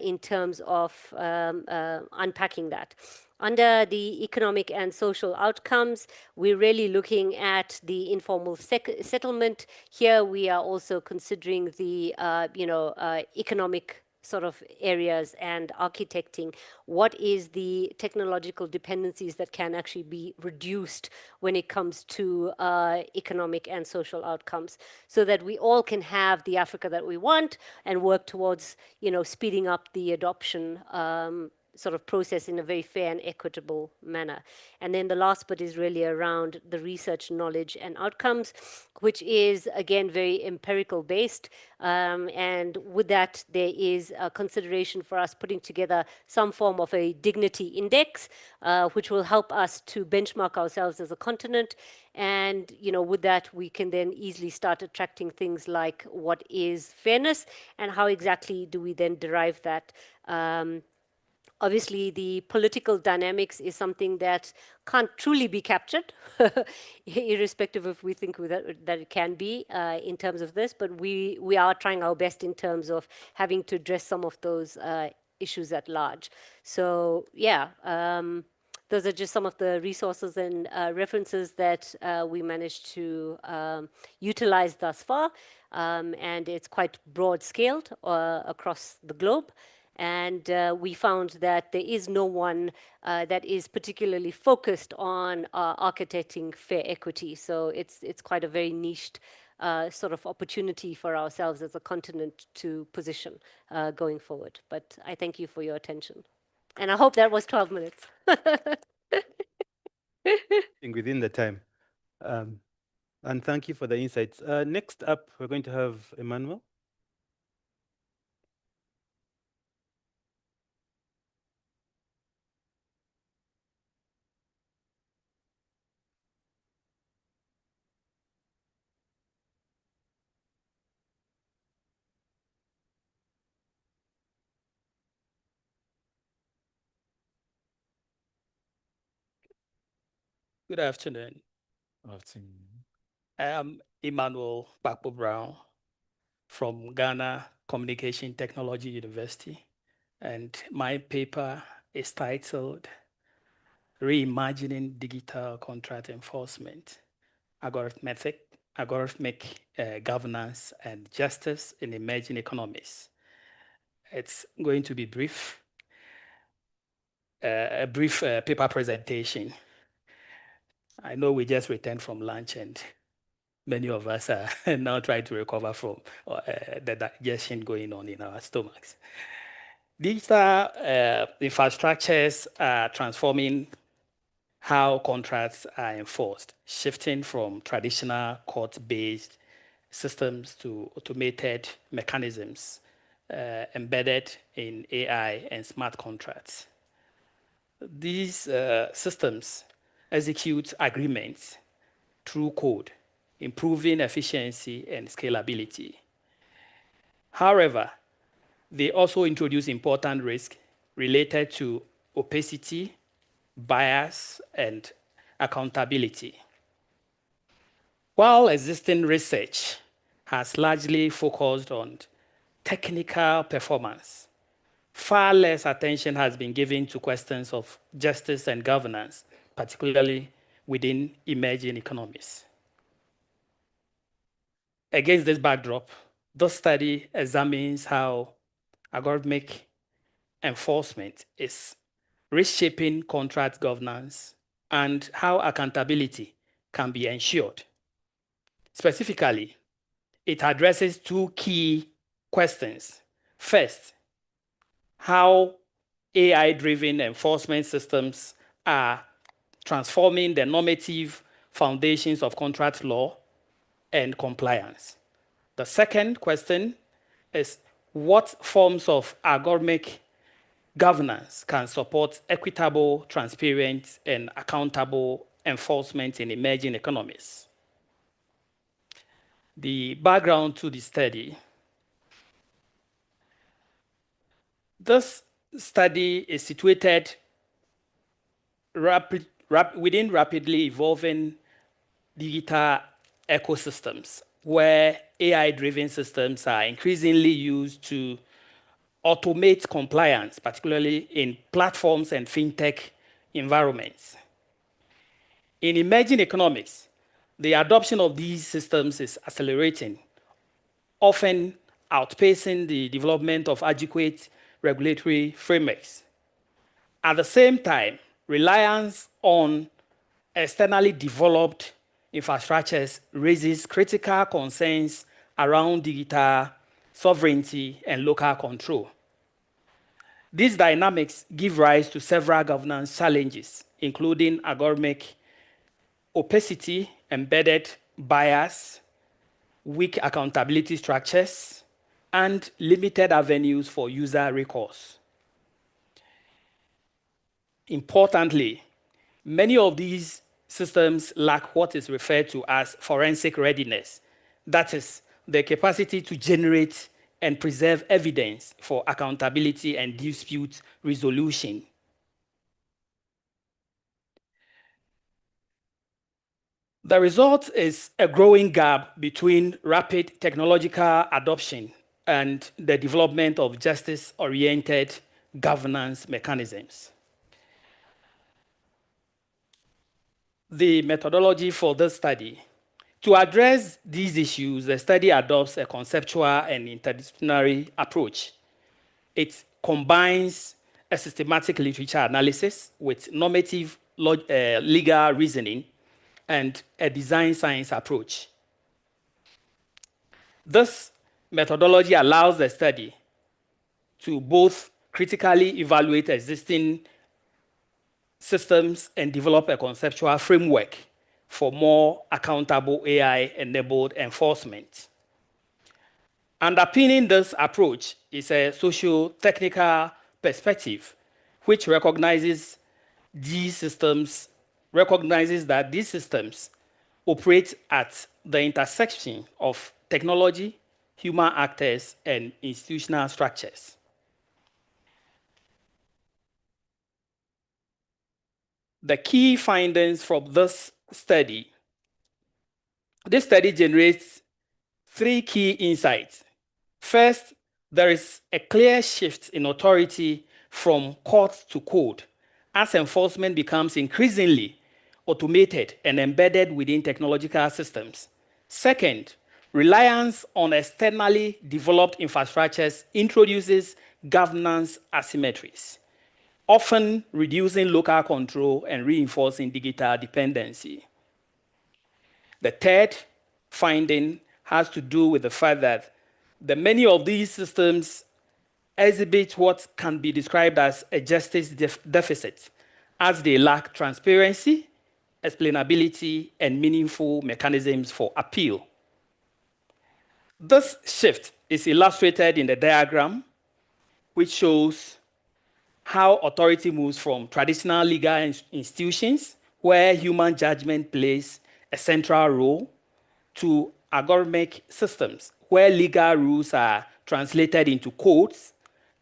in terms of unpacking that. Under the economic and social outcomes, we're really looking at the informal settlement. Here, we are also considering the economic areas and architecting what is the technological dependencies that can actually be reduced when it comes to economic and social outcomes, so that we all can have the Africa that we want and work towards speeding up the adoption process in a very fair and equitable manner. And then the last bit is really around the research, knowledge, and outcomes, which is, again, very empirical based. And with that, there is a consideration for us putting together some form of a dignity index, which will help us to benchmark ourselves as a continent. And with that, we can then easily start attracting things like what is fairness and how exactly do we then derive that. Obviously, the political dynamics is something that can't truly be captured, irrespective if we think that it can be in terms of this, but we are trying our best in terms of having to address some of those issues at large. So yeah, those are just some of the resources and references that we managed to utilize thus far, and it's quite broad scaled across the globe. And we found that there is no one that is particularly focused on architecting fair equity. So it's quite a very niched opportunity for ourselves as a continent to position going forward. But I thank you for your attention. And I hope that was 12 minutes. Within the time. And thank you for the insights. Next up, we're going to have Emmanuel. Good afternoon. I am Emmanuel Bakpo Brown from Ghana Communication Technology University, and my paper is titled Reimagining Digital Contract Enforcement, Algorithmic Governance and Justice in Emerging Economies. It's going to be brief, a brief paper presentation. I know we just returned from lunch and many of us are now trying to recover from the digestion going on in our stomachs. Digital infrastructures are transforming how contracts are enforced, shifting from traditional court-based systems to automated mechanisms embedded in AI and smart contracts. These systems execute agreements through code, improving efficiency and scalability. However, they also introduce important risks related to opacity, bias, and accountability. While existing research has largely focused on technical performance, far less attention has been given to questions of justice and governance, particularly within emerging economies. Against this backdrop, this study examines how algorithmic enforcement is reshaping contract governance and how accountability can be ensured. Specifically, it addresses two key questions. First, how AI-driven enforcement systems are transforming the normative foundations of contract law and compliance. The second question is, what forms of algorithmic governance can support equitable, transparent, and accountable enforcement in emerging economies? The background to the study. This study is situated within rapidly evolving digital ecosystems where AI-driven systems are increasingly used to automate compliance, particularly in platforms and fintech environments. In emerging economies, the adoption of these systems is accelerating, often outpacing the development of adequate regulatory frameworks. At the same time, reliance on externally developed infrastructures raises critical concerns around digital sovereignty and local control. These dynamics give rise to several governance challenges, including algorithmic opacity, embedded bias, weak accountability structures, and limited avenues for user recourse. Importantly, many of these systems lack what is referred to as forensic readiness. That is, the capacity to generate and preserve evidence for accountability and dispute resolution. The result is a growing gap between rapid technological adoption and the development of justice-oriented governance mechanisms. The methodology for this study. To address these issues, the study adopts a conceptual and interdisciplinary approach. It combines a systematic literature analysis with normative legal reasoning and a design science approach. This methodology allows the study to both critically evaluate existing systems and develop a conceptual framework for more accountable AI-enabled enforcement. Underpinning this approach is a socio-technical perspective, which recognizes that these systems operate at the intersection of technology, human actors, and institutional structures. The key findings from this study generates 3 key insights. First, there is a clear shift in authority from court to code as enforcement becomes increasingly automated and embedded within technological systems. Second, reliance on externally developed infrastructures introduces governance asymmetries, often reducing local control and reinforcing digital dependency. The third finding has to do with the fact that many of these systems exhibit what can be described as a justice deficit, as they lack transparency, explainability, and meaningful mechanisms for appeal. This shift is illustrated in the diagram, which shows how authority moves from traditional legal institutions, where human judgment plays a central role, to algorithmic systems, where legal rules are translated into codes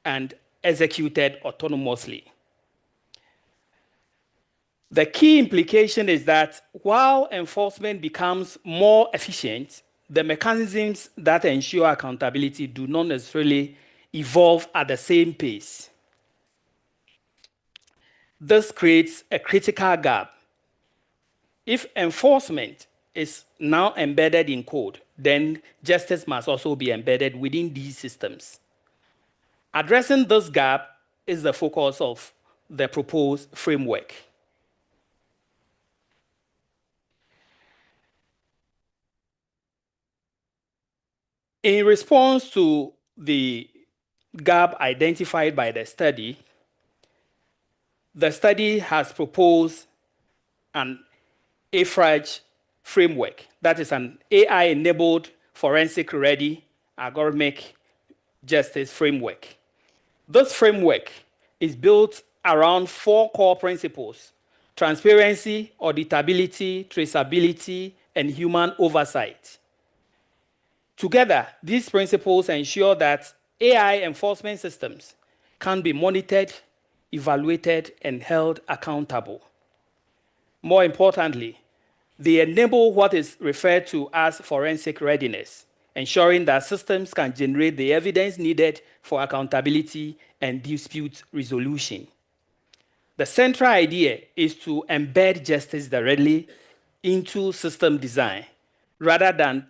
and executed autonomously. The key implication is that while enforcement becomes more efficient, the mechanisms that ensure accountability do not necessarily evolve at the same pace. This creates a critical gap. If enforcement is now embedded in code, then justice must also be embedded within these systems. Addressing this gap is the focus of the proposed framework. In response to the gap identified by the study, the study has proposed an AFRAG framework, that is an AI-enabled forensic-ready algorithmic justice framework. This framework is built around 4 core principles: transparency, auditability, traceability, and human oversight. Together, these principles ensure that AI enforcement systems can be monitored, evaluated, and held accountable. More importantly, they enable what is referred to as forensic readiness, ensuring that systems can generate the evidence needed for accountability and dispute resolution. The central idea is to embed justice directly into system design, rather than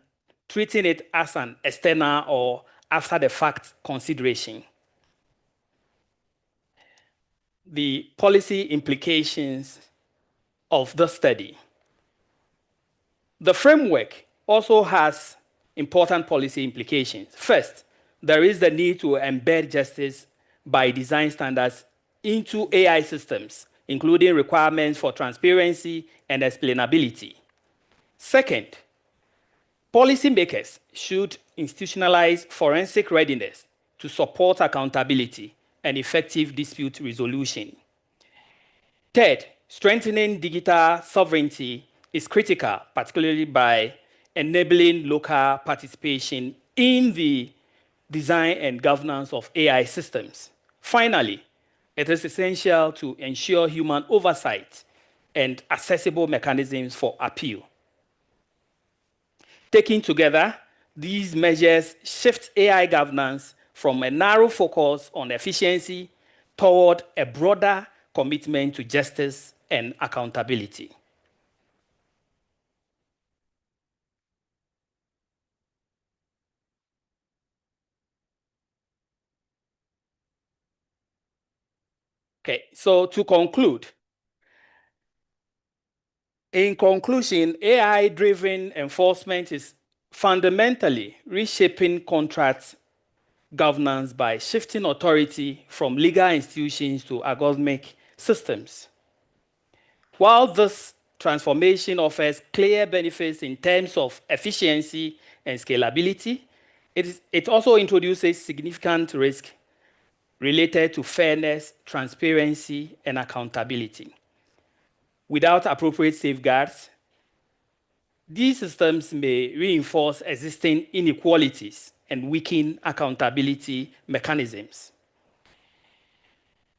treating it as an external or after-the-fact consideration. The policy implications of the study. The framework also has important policy implications. First, there is the need to embed justice by design standards into AI systems, including requirements for transparency and explainability. Second, policymakers should institutionalize forensic readiness to support accountability and effective dispute resolution. Third, strengthening digital sovereignty is critical, particularly by enabling local participation in the design and governance of AI systems. Finally, it is essential to ensure human oversight and accessible mechanisms for appeal. Taken together, these measures shift AI governance from a narrow focus on efficiency toward a broader commitment to justice and accountability. Okay, so to conclude, in conclusion, AI-driven enforcement is fundamentally reshaping contract governance by shifting authority from legal institutions to algorithmic systems. While this transformation offers clear benefits in terms of efficiency and scalability, it also introduces significant risk related to fairness, transparency, and accountability. Without appropriate safeguards, these systems may reinforce existing inequalities and weaken accountability mechanisms.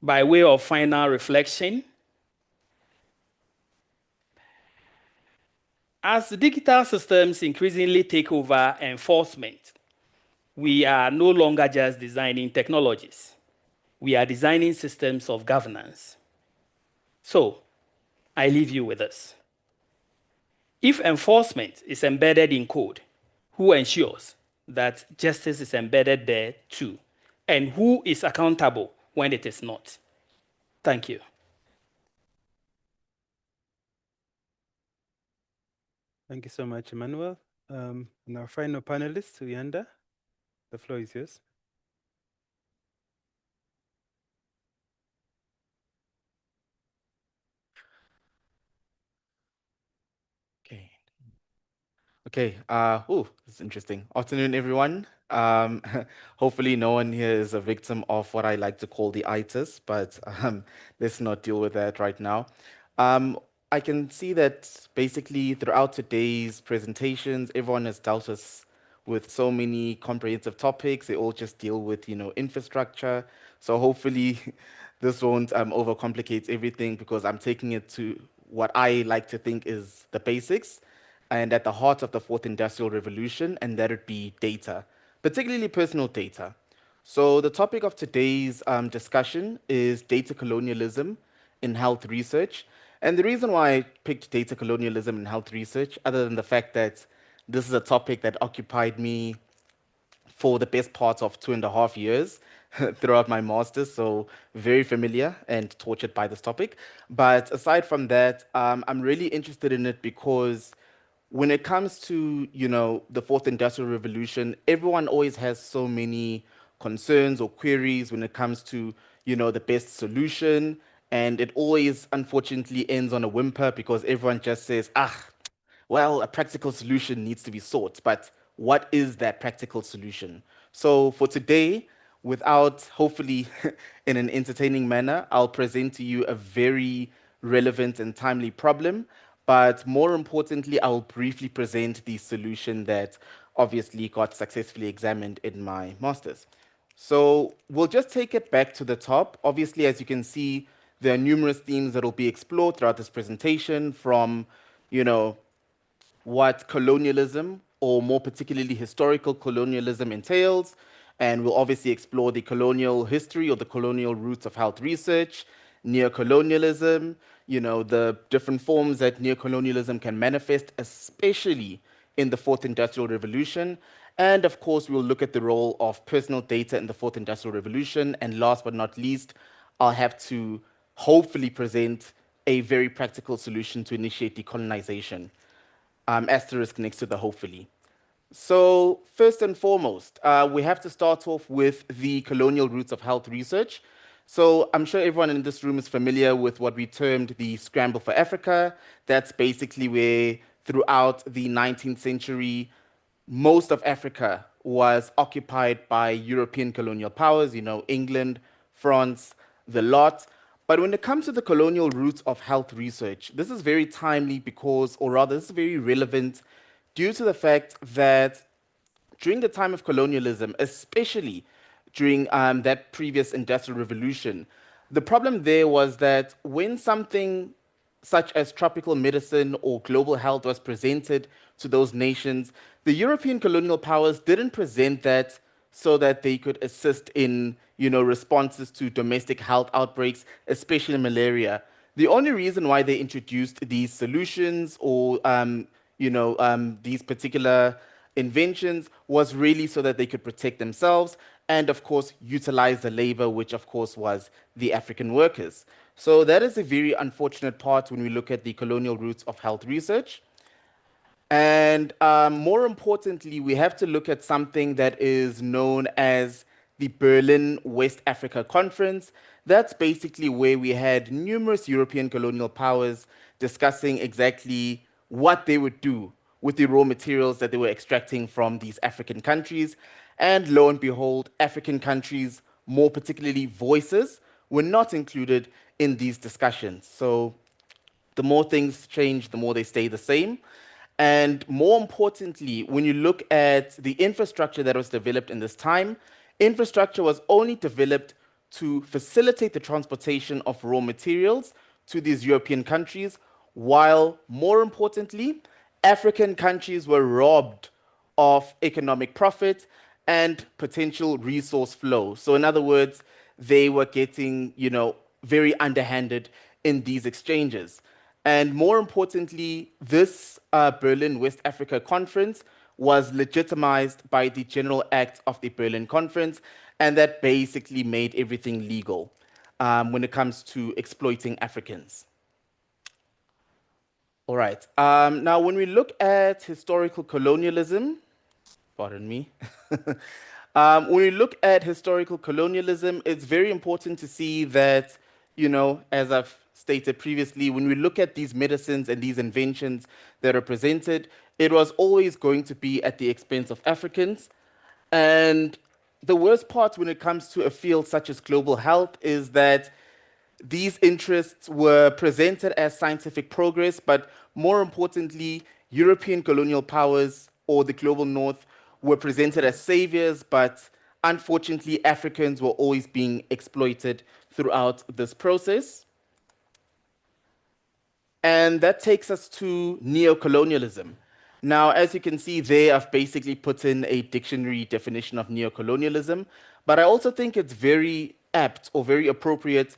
By way of final reflection, as digital systems increasingly take over enforcement, we are no longer just designing technologies. We are designing systems of governance. So, I leave you with this. If enforcement is embedded in code, who ensures that justice is embedded there too? And who is accountable when it is not? Thank you. Thank you so much, Emmanuel. And our final panelist, Uyanda, the floor is yours. Okay. Okay. This is interesting. Afternoon, everyone. Hopefully, no one here is a victim of what I like to call the itis, but let's not deal with that right now. I can see that basically throughout today's presentations, everyone has dealt with so many comprehensive topics. They all just deal with, infrastructure. So hopefully, this won't overcomplicate everything, because I'm taking it to what I like to think is the basics and at the heart of the fourth industrial revolution, and that would be data, particularly personal data. So the topic of today's discussion is data colonialism in health research. And the reason why I picked data colonialism in health research, other than the fact that this is a topic that occupied me for the best part of 2.5 years throughout my master's, so very familiar and tortured by this topic. But aside from that, I'm really interested in it because when it comes to, the fourth industrial revolution, everyone always has so many concerns or queries when it comes to, the best solution And it always, unfortunately, ends on a whimper because everyone just says, well, a practical solution needs to be sought. But what is that practical solution? So for today, without hopefully in an entertaining manner, I'll present to you a very relevant and timely problem. But more importantly, I'll briefly present the solution that obviously got successfully examined in my master's. So we'll just take it back to the top. Obviously, as you can see, there are numerous themes that will be explored throughout this presentation from, what colonialism, or more particularly historical colonialism, entails. And we'll obviously explore the colonial history or the colonial roots of health research, neocolonialism, the different forms that neocolonialism can manifest, especially in the Fourth Industrial Revolution. And of course, we'll look at the role of personal data in the Fourth Industrial Revolution. And last but not least, I'll have to hopefully present a very practical solution to initiate decolonization. Asterisk next to the hopefully. So first and foremost, we have to start off with the colonial roots of health research. So I'm sure everyone in this room is familiar with what we termed the scramble for Africa. That's basically where throughout the 19th century, most of Africa was occupied by European colonial powers, England, France, the lot. But when it comes to the colonial roots of health research, this is very timely because, or rather, this is very relevant due to the fact that during the time of colonialism, especially during that previous industrial revolution, the problem there was that when something such as tropical medicine or global health was presented to those nations, the European colonial powers didn't present that so that they could assist in, responses to domestic health outbreaks, especially malaria. The only reason why they introduced these solutions or, these particular inventions was really so that they could protect themselves and, of course, utilize the labor, which, of course, was the African workers. So that is a very unfortunate part when we look at the colonial roots of health research. And more importantly, we have to look at something that is known as the Berlin West Africa Conference. That's basically where we had numerous European colonial powers discussing exactly what they would do with the raw materials that they were extracting from these African countries. And lo and behold, African countries, more particularly voices, were not included in these discussions. So the more things change, the more they stay the same. And more importantly, when you look at the infrastructure that was developed in this time, infrastructure was only developed to facilitate the transportation of raw materials to these European countries, while more importantly, African countries were robbed of economic profit and potential resource flow. So in other words, they were getting, very underhanded in these exchanges. And more importantly, this Berlin West Africa Conference was legitimized by the General Act of the Berlin Conference, and that basically made everything legal when it comes to exploiting Africans. All right. Now, when we look at historical colonialism, pardon me. When we look at historical colonialism, it's very important to see that, as I've stated previously, when we look at these medicines and these inventions that are presented, it was always going to be at the expense of Africans. And the worst part when it comes to a field such as global health is that these interests were presented as scientific progress, but more importantly, European colonial powers or the global north were presented as saviors, but unfortunately, Africans were always being exploited throughout this process. And that takes us to neocolonialism. Now, as you can see there, I've basically put in a dictionary definition of neocolonialism, but I also think it's very apt or very appropriate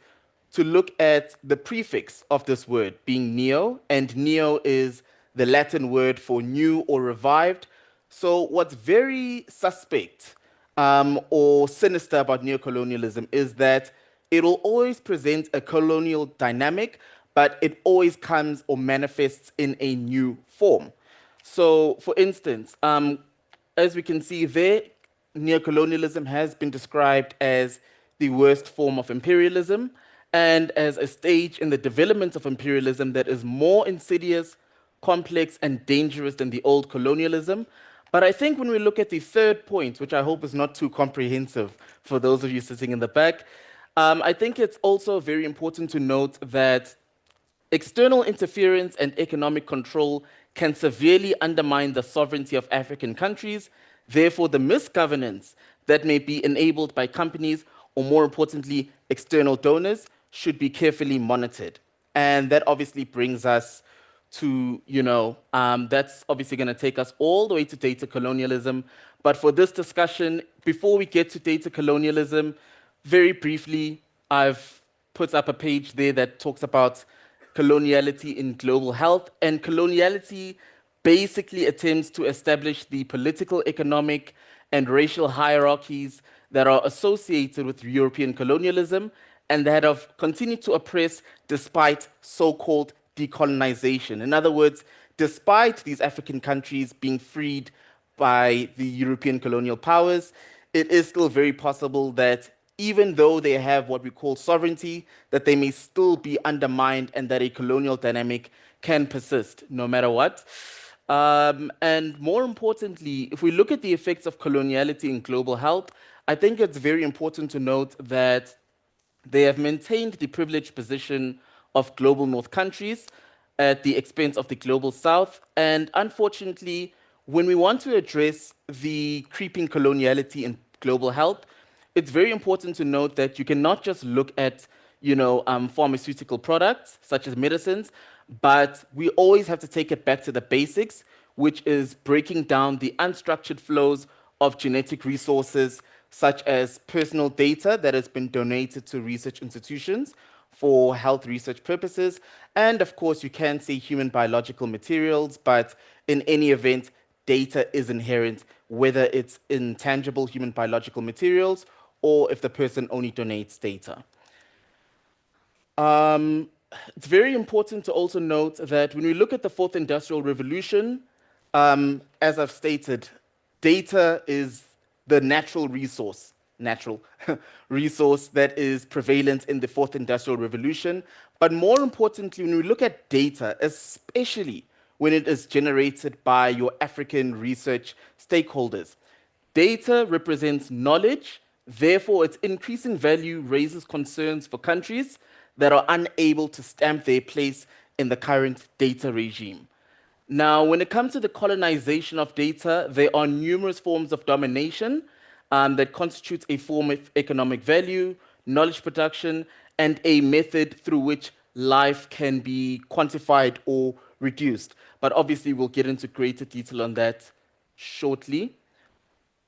to look at the prefix of this word being neo, and neo is the Latin word for new or revived. So what's very suspect or sinister about neocolonialism is that it will always present a colonial dynamic, but it always comes or manifests in a new form. So, for instance, as we can see there, neocolonialism has been described as the worst form of imperialism, and as a stage in the development of imperialism that is more insidious, complex, and dangerous than the old colonialism. But I think when we look at the third point, which I hope is not too comprehensive for those of you sitting in the back, I think it's also very important to note that external interference and economic control can severely undermine the sovereignty of African countries. Therefore, the misgovernance that may be enabled by companies, or more importantly, external donors, should be carefully monitored. And that obviously brings us to, that's obviously going to take us all the way to data colonialism. But for this discussion, before we get to data colonialism, very briefly, I've put up a page there that talks about coloniality in global health. And coloniality basically attempts to establish the political, economic, and racial hierarchies that are associated with European colonialism and that have continued to oppress despite so-called decolonization. In other words, despite these African countries being freed by the European colonial powers, it is still very possible that even though they have what we call sovereignty, that they may still be undermined and that a colonial dynamic can persist no matter what. And more importantly, if we look at the effects of coloniality in global health, I think it's very important to note that they have maintained the privileged position of global North countries at the expense of the global South. And unfortunately, when we want to address the creeping coloniality in global health, it's very important to note that you cannot just look at pharmaceutical products such as medicines, but we always have to take it back to the basics, which is breaking down the unstructured flows of genetic resources such as personal data that has been donated to research institutions for health research purposes. And of course, you can say human biological materials, but in any event, data is inherent, whether it's intangible human biological materials or if the person only donates data. It's very important to also note that when we look at the fourth industrial revolution, as I've stated, data is the natural resource that is prevalent in the fourth industrial revolution. But more importantly, when we look at data, especially when it is generated by your African research stakeholders, data represents knowledge. Therefore, its increasing value raises concerns for countries that are unable to stamp their place in the current data regime. Now, when it comes to the colonization of data, there are numerous forms of domination that constitutes a form of economic value, knowledge production, and a method through which life can be quantified or reduced. But obviously, we'll get into greater detail on that shortly.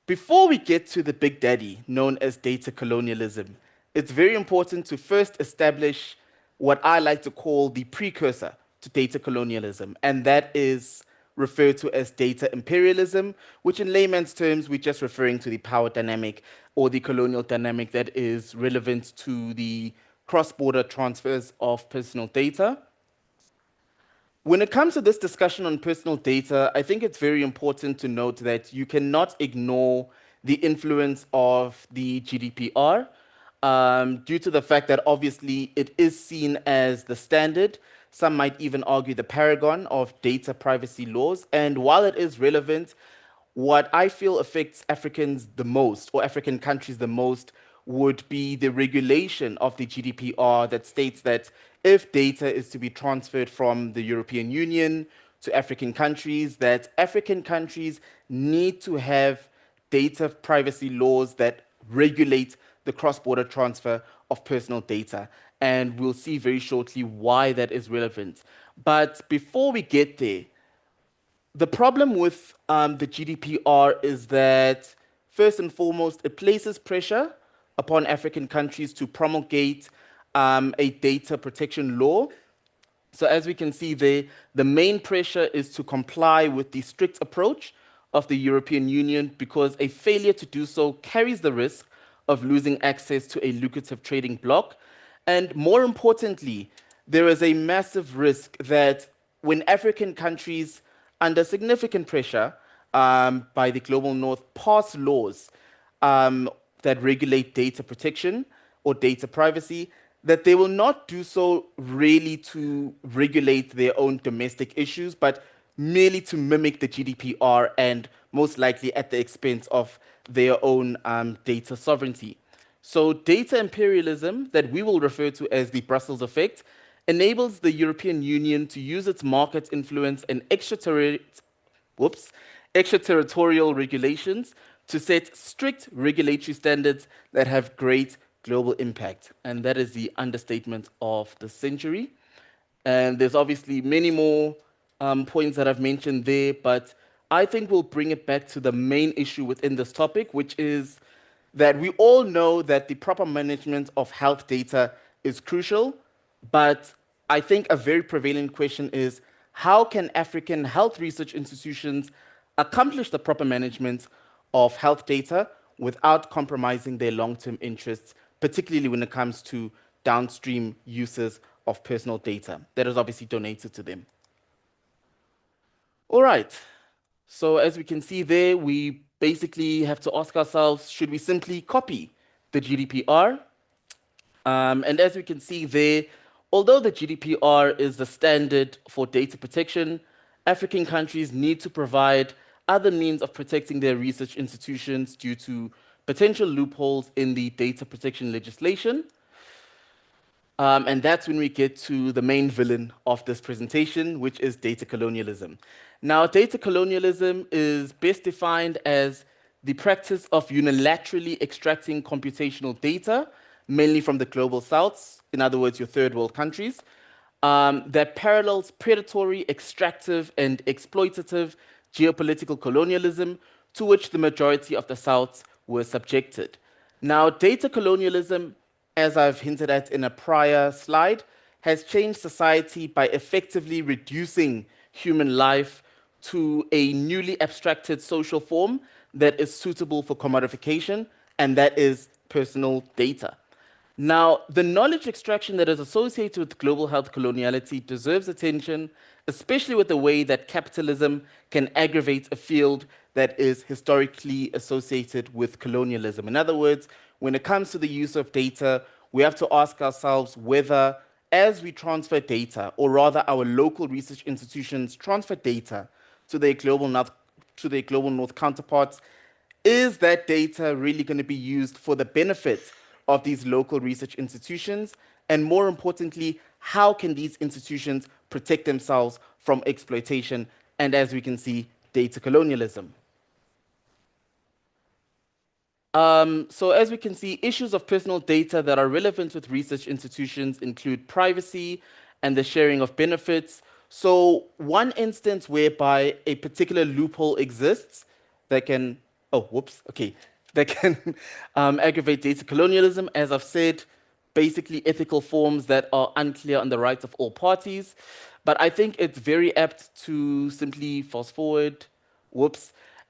Before we get to the big daddy known as data colonialism, it's very important to first establish what I like to call the precursor to data colonialism, and that is referred to as data imperialism, which in layman's terms, we're just referring to the power dynamic or the colonial dynamic that is relevant to the cross-border transfers of personal data. When it comes to this discussion on personal data, I think it's very important to note that you cannot ignore the influence of the GDPR due to the fact that obviously it is seen as the standard. Some might even argue the paragon of data privacy laws. And while it is relevant, what I feel affects Africans the most, or African countries the most, would be the regulation of the GDPR that states that if data is to be transferred from the European Union to African countries, that African countries need to have data privacy laws that regulate the cross-border transfer of personal data. And we'll see very shortly why that is relevant. But before we get there, the problem with the GDPR is that, first and foremost, it places pressure upon African countries to promulgate a data protection law. So as we can see there, the main pressure is to comply with the strict approach of the European Union, because a failure to do so carries the risk of losing access to a lucrative trading bloc. And more importantly, there is a massive risk that when African countries, under significant pressure by the global north, pass laws that regulate data protection or data privacy, that they will not do so really to regulate their own domestic issues, but merely to mimic the GDPR and most likely at the expense of their own data sovereignty. So data imperialism, that we will refer to as the Brussels effect, enables the European Union to use its market influence and extraterritorial regulations to set strict regulatory standards that have great global impact. And that is the understatement of the century. And there's obviously many more points that I've mentioned there, but I think we'll bring it back to the main issue within this topic, which is that we all know that the proper management of health data is crucial, but I think a very prevalent question is, how can African health research institutions accomplish the proper management of health data without compromising their long-term interests, particularly when it comes to downstream uses of personal data that is obviously donated to them? All right, so as we can see there, we basically have to ask ourselves, should we simply copy the GDPR? And as we can see there, although the GDPR is the standard for data protection, African countries need to provide other means of protecting their research institutions due to potential loopholes in the data protection legislation. And that's when we get to the main villain of this presentation, which is data colonialism. Now, data colonialism is best defined as the practice of unilaterally extracting computational data, mainly from the global south, in other words, your third world countries, that parallels predatory, extractive, and exploitative geopolitical colonialism to which the majority of the Souths were subjected. Now, data colonialism, as I've hinted at in a prior slide, has changed society by effectively reducing human life to a newly abstracted social form that is suitable for commodification, and that is personal data. Now, the knowledge extraction that is associated with global health coloniality deserves attention, especially with the way that capitalism can aggravate a field that is historically associated with colonialism. In other words, when it comes to the use of data, we have to ask ourselves whether, as we transfer data, or rather our local research institutions transfer data to their global north counterparts, is that data really going to be used for the benefit of these local research institutions? And more importantly, how can these institutions protect themselves from exploitation and, as we can see, data colonialism? So as we can see, issues of personal data that are relevant with research institutions include privacy and the sharing of benefits. So one instance whereby a particular loophole exists that can, that can aggravate data colonialism, as I've said, basically ethical forms that are unclear on the rights of all parties. But I think it's very apt to simply fast forward,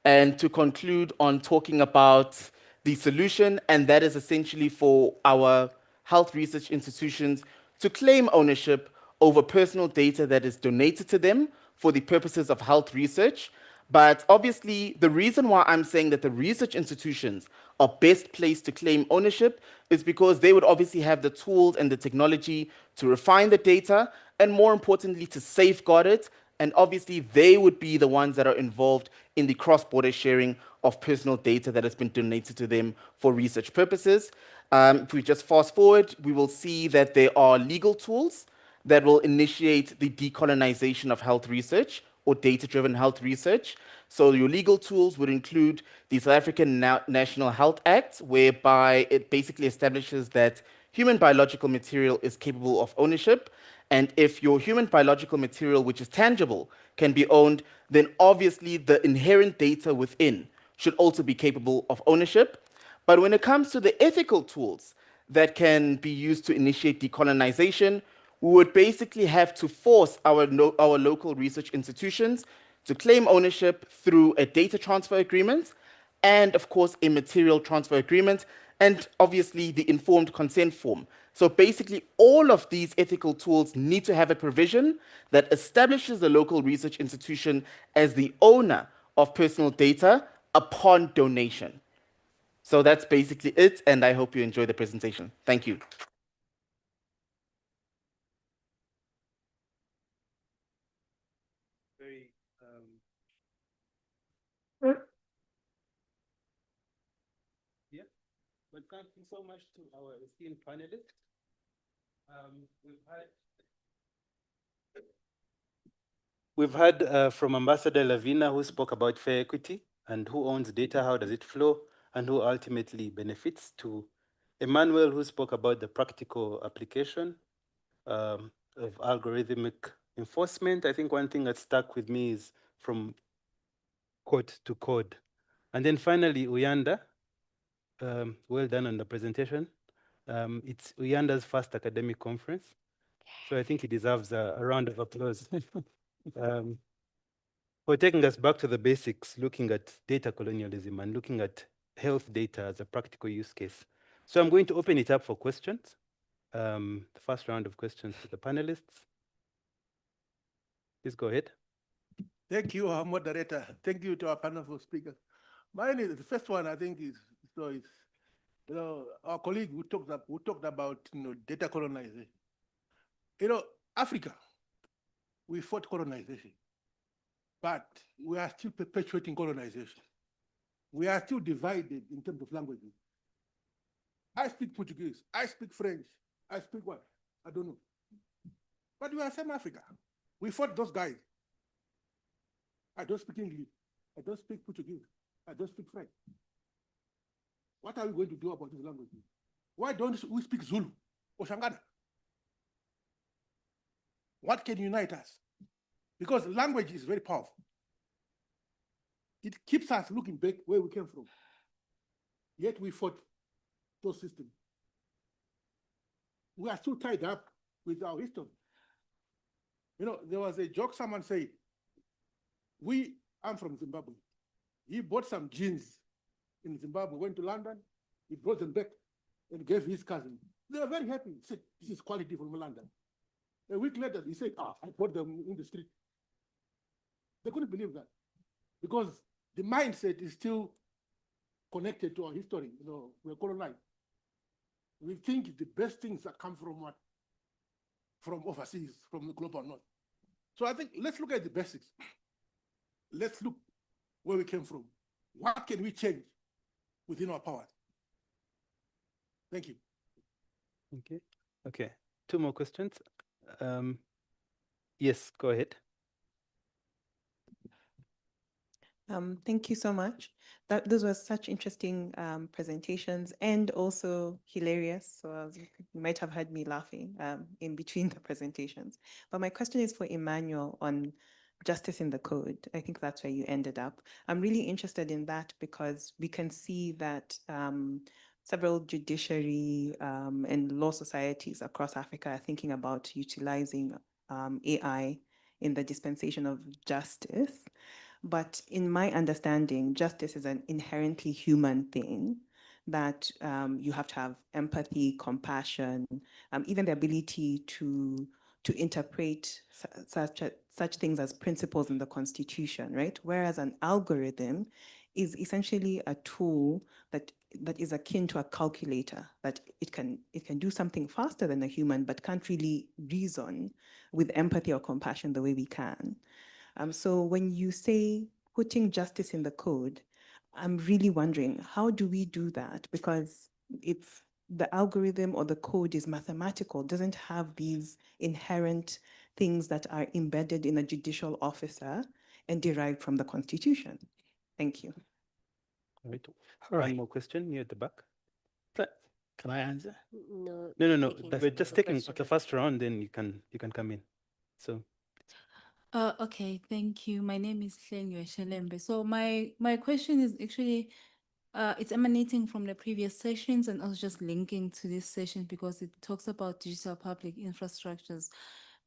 and to conclude on talking about the solution, and that is essentially for our health research institutions to claim ownership over personal data that is donated to them for the purposes of health research. But obviously, the reason why I'm saying that the research institutions are best placed to claim ownership is because they would obviously have the tools and the technology to refine the data, and more importantly, to safeguard it. And obviously, they would be the ones that are involved in the cross-border sharing of personal data that has been donated to them for research purposes. If we just fast forward, we will see that there are legal tools that will initiate the decolonization of health research or data-driven health research. So your legal tools would include the South African National Health Act, whereby it basically establishes that human biological material is capable of ownership. And if your human biological material, which is tangible, can be owned, then obviously the inherent data within should also be capable of ownership. But when it comes to the ethical tools that can be used to initiate decolonization, we would basically have to force our local research institutions to claim ownership through a data transfer agreement and, of course, a material transfer agreement, and obviously the informed consent form. So basically, all of these ethical tools need to have a provision that establishes the local research institution as the owner of personal data upon donation. So that's basically it, and I hope you enjoy the presentation. Thank you. Yeah, but thank you so much to our esteemed panelists. We've heard from Ambassador Lavina, who spoke about fair equity and who owns data, how does it flow, and who ultimately benefits, to Emmanuel, who spoke about the practical application of algorithmic enforcement. I think one thing that stuck with me is from code to code. And then finally, Uyanda, well done on the presentation. It's Uyanda's first academic conference, so I think he deserves a round of applause. For taking us back to the basics, looking at data colonialism and looking at health data as a practical use case. So I'm going to open it up for questions. The first round of questions to the panelists. Please go ahead. Thank you, our moderator. Thank you to our panel for speakers. Mine is the first one. I think is our colleague who talked about data colonization. Africa, we fought colonization, but we are still perpetuating colonization. We are still divided in terms of languages. I speak Portuguese, I speak French, I speak what? I don't know. But we are same Africa. We fought those guys. I don't speak English. I don't speak Portuguese. I don't speak French. What are we going to do about these languages? Why don't we speak Zulu or Shangana? What can unite us? Because language is very powerful. It keeps us looking back where we came from. Yet we fought those systems. We are still tied up with our history. There was a joke someone said, I'm from Zimbabwe. He bought some jeans in Zimbabwe, went to London, he brought them back and gave his cousin. They were very happy. He said, this is quality from London. A week later, he said, I bought them in the street. They couldn't believe that because the mindset is still connected to our history. We're colonized. We think the best things that come from what? From overseas, from the global north. So I think let's look at the basics. Let's look where we came from. What can we change within our power? Thank you. Okay. Two more questions. Yes, go ahead. Thank you so much. Those were such interesting presentations and also hilarious. So you might have heard me laughing in between the presentations. But my question is for Emmanuel on justice in the code. I think that's where you ended up. I'm really interested in that because we can see that several judiciary and law societies across Africa are thinking about utilizing AI in the dispensation of justice. But in my understanding, justice is an inherently human thing that you have to have empathy, compassion, even the ability to interpret such things as principles in the Constitution, right? Whereas an algorithm is essentially a tool that is akin to a calculator, that it can do something faster than a human, but can't really reason with empathy or compassion the way we can. So when you say putting justice in the code, I'm really wondering, how do we do that? Because if the algorithm or the code is mathematical, doesn't have these inherent things that are embedded in a judicial officer and derived from the Constitution. Thank you. All right. One more question near the back. Can I answer? No. No. We're just taking the first round, then you can come in. So. Okay, thank you. My name is Hlengiwe Shelembe. So my question is actually, it's emanating from the previous sessions, and I was just linking to this session because it talks about digital public infrastructures.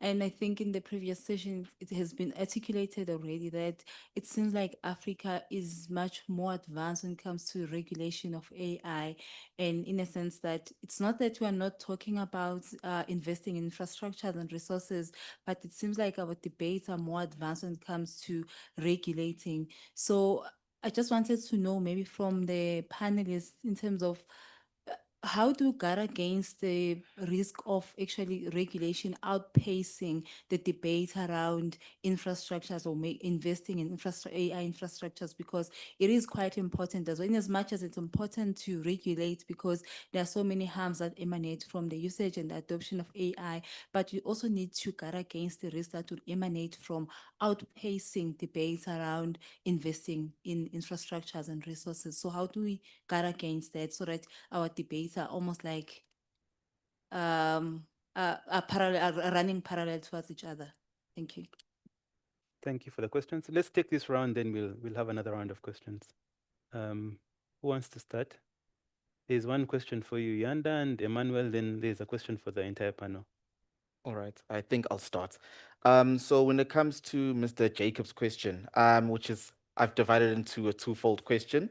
And I think in the previous session, it has been articulated already that it seems like Africa is much more advanced when it comes to regulation of AI. And in a sense that it's not that we are not talking about investing in infrastructures and resources, but it seems like our debates are more advanced when it comes to regulating. So I just wanted to know maybe from the panelists in terms of how do you guard against the risk of actually regulation outpacing the debate around infrastructures or investing in AI infrastructures? Because it is quite important as well, in as much as it's important to regulate because there are so many harms that emanate from the usage and the adoption of AI, but you also need to guard against the risk that would emanate from outpacing debates around investing in infrastructures and resources. So how do we guard against that so that our debates are almost like running parallel towards each other? Thank you. Thank you for the questions. Let's take this round, then we'll have another round of questions. Who wants to start? There's one question for you, Yanda, and Emmanuel, then there's a question for the entire panel. All right, I think I'll start. So when it comes to Mr. Jacob's question, which is, I've divided into a twofold question,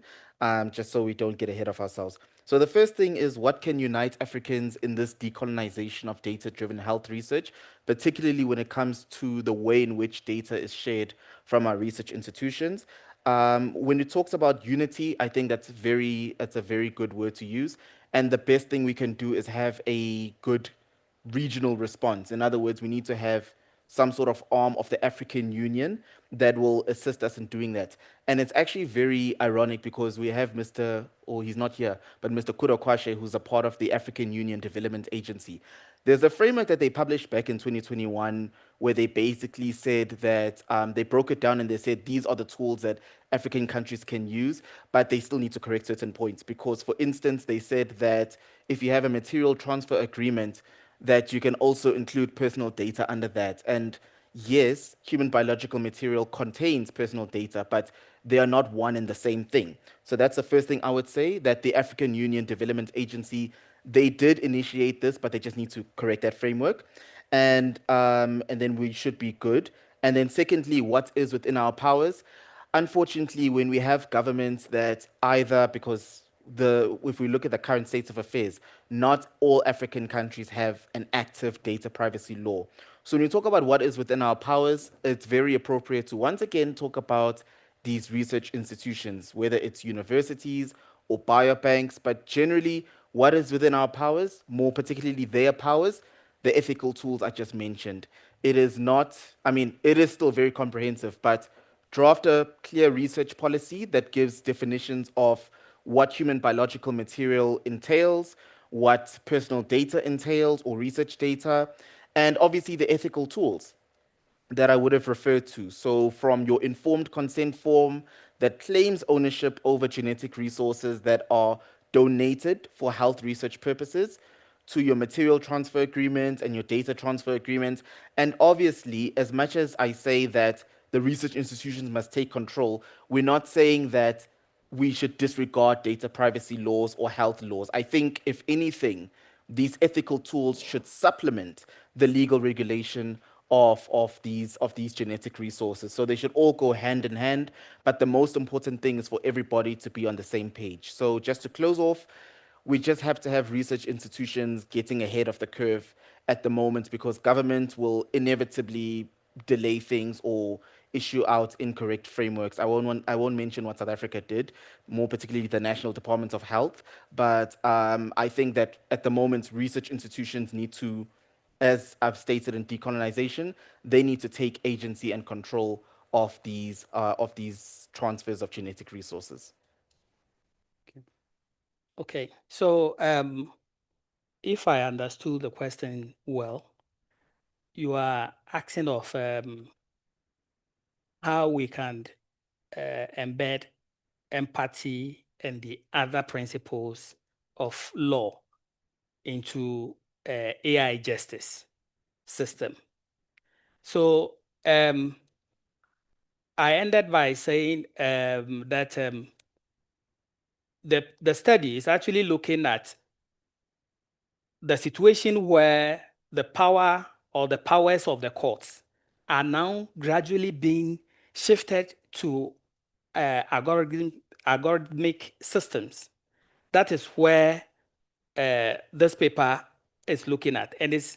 just so we don't get ahead of ourselves. So the first thing is, what can unite Africans in this decolonization of data-driven health research, particularly when it comes to the way in which data is shared from our research institutions? When it talks about unity, I think that's a very good word to use. And the best thing we can do is have a good regional response. In other words, we need to have some sort of arm of the African Union that will assist us in doing that. And it's actually very ironic because we have he's not here, but Mr. Kudo Kwashe, who's a part of the African Union Development Agency. There's a framework that they published back in 2021 where they basically said that they broke it down and they said these are the tools that African countries can use, but they still need to correct certain points. Because, for instance, they said that if you have a material transfer agreement, that you can also include personal data under that. And yes, human biological material contains personal data, but they are not one and the same thing. So that's the first thing I would say, that the African Union Development Agency, they did initiate this, but they just need to correct that framework. And then we should be good. And then secondly, what is within our powers? Unfortunately, when we have governments that either, because if we look at the current state of affairs, not all African countries have an active data privacy law. So when we talk about what is within our powers, it's very appropriate to once again talk about these research institutions, whether it's universities or biobanks, but generally what is within our powers, more particularly their powers, the ethical tools I just mentioned. It is not, it is still very comprehensive, but draft a clear research policy that gives definitions of what human biological material entails, what personal data entails or research data, and obviously the ethical tools that I would have referred to. So from your informed consent form that claims ownership over genetic resources that are donated for health research purposes, to your material transfer agreement and your data transfer agreement. And obviously, as much as I say that the research institutions must take control, we're not saying that we should disregard data privacy laws or health laws. I think, if anything, these ethical tools should supplement the legal regulation of these genetic resources. So they should all go hand in hand, but the most important thing is for everybody to be on the same page. So just to close off, we just have to have research institutions getting ahead of the curve at the moment, because government will inevitably delay things or issue out incorrect frameworks. I won't mention what South Africa did, more particularly the National Department of Health, but I think that at the moment research institutions need to, as I've stated in decolonization, they need to take agency and control of these transfers of genetic resources. Okay, so if I understood the question well, you are asking of how we can embed empathy and the other principles of law into AI justice system. So I ended by saying that the study is actually looking at the situation where the power or the powers of the courts are now gradually being shifted to algorithmic systems. That is where this paper is looking at, and it's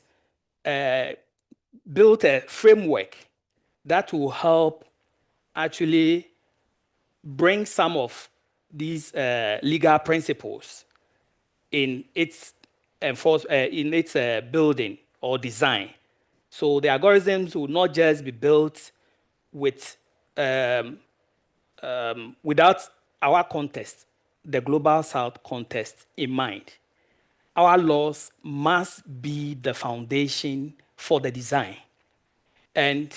built a framework that will help actually bring some of these legal principles in its building or design. So the algorithms will not just be built with without our context, the global south context in mind. Our laws must be the foundation for the design. And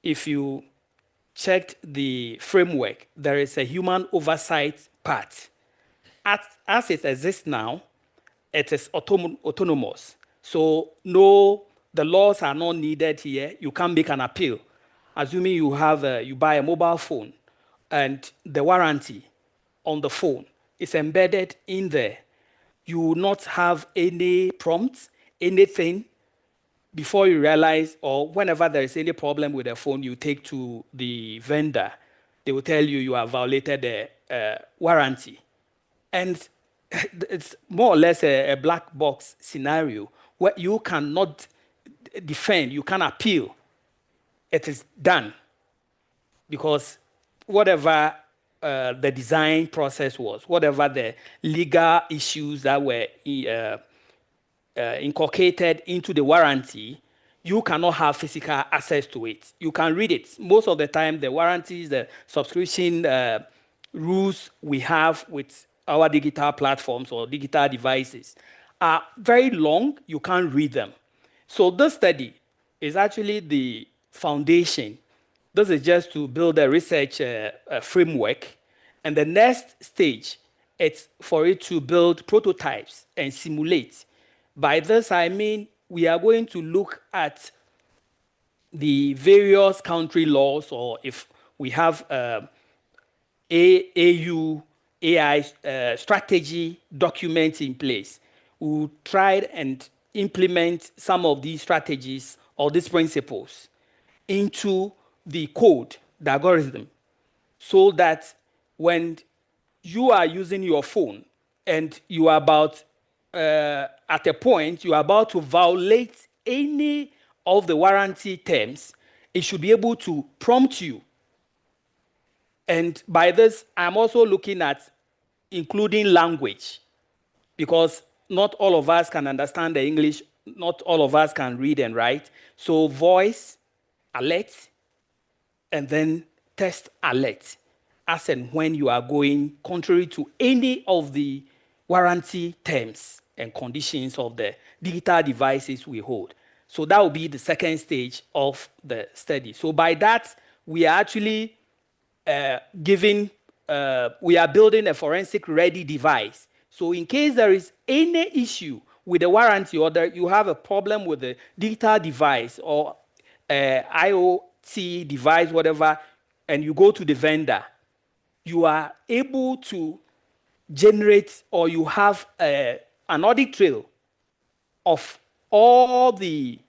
if you checked the framework, there is a human oversight part. As it exists now, it is autonomous. So no, the laws are not needed here. You can make an appeal. Assuming you buy a mobile phone and the warranty on the phone is embedded in there, you will not have any prompts, anything before you realize, or whenever there is any problem with the phone, you take to the vendor, they will tell you you have violated the warranty. And it's more or less a black box scenario where you cannot defend, you can appeal. It is done because whatever the design process was, whatever the legal issues that were inculcated into the warranty, you cannot have physical access to it. You can read it. Most of the time, the warranties, the subscription rules we have with our digital platforms or digital devices are very long. You can't read them. So this study is actually the foundation. This is just to build a research framework. And the next stage, it's for it to build prototypes and simulate. By this, I mean we are going to look at the various country laws, or if we have AU AI strategy documents in place, we'll try and implement some of these strategies or these principles into the code, the algorithm, so that when you are using your phone and you are about at a point you are about to violate any of the warranty terms, it should be able to prompt you. And by this, I'm also looking at including language, because not all of us can understand the English, not all of us can read and write. So voice alert, and then text alert, as and when you are going contrary to any of the warranty terms and conditions of the digital devices we hold. So that will be the second stage of the study. So by that, we are actually we are building a forensic ready device. So in case there is any issue with the warranty order, you have a problem with the digital device or IoT device, whatever, and you go to the vendor, you are able to generate, or you have an audit trail of all the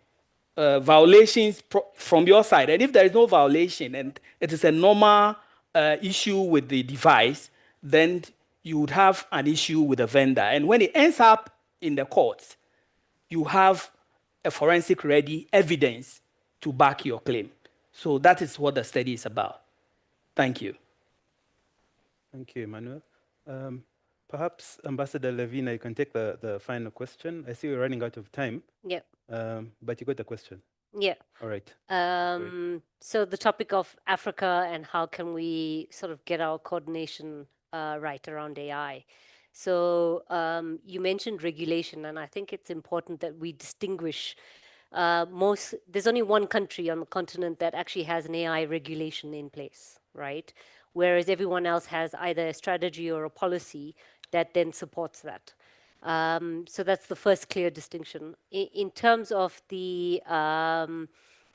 violations from your side. And if there is no violation and it is a normal issue with the device, then you would have an issue with the vendor. And when it ends up in the courts, you have a forensic ready evidence to back your claim. So that is what the study is about. Thank you. Thank you, Emmanuel. Perhaps Ambassador Levina, you can take the final question. I see we're running out of time. Yep. But you got the question. Yeah. All right. So the topic of Africa and how can we sort of get our coordination right around AI. So you mentioned regulation, and I think it's important that we distinguish there's only one country on the continent that actually has an AI regulation in place, right? Whereas everyone else has either a strategy or a policy that then supports that. So that's the first clear distinction. In terms of the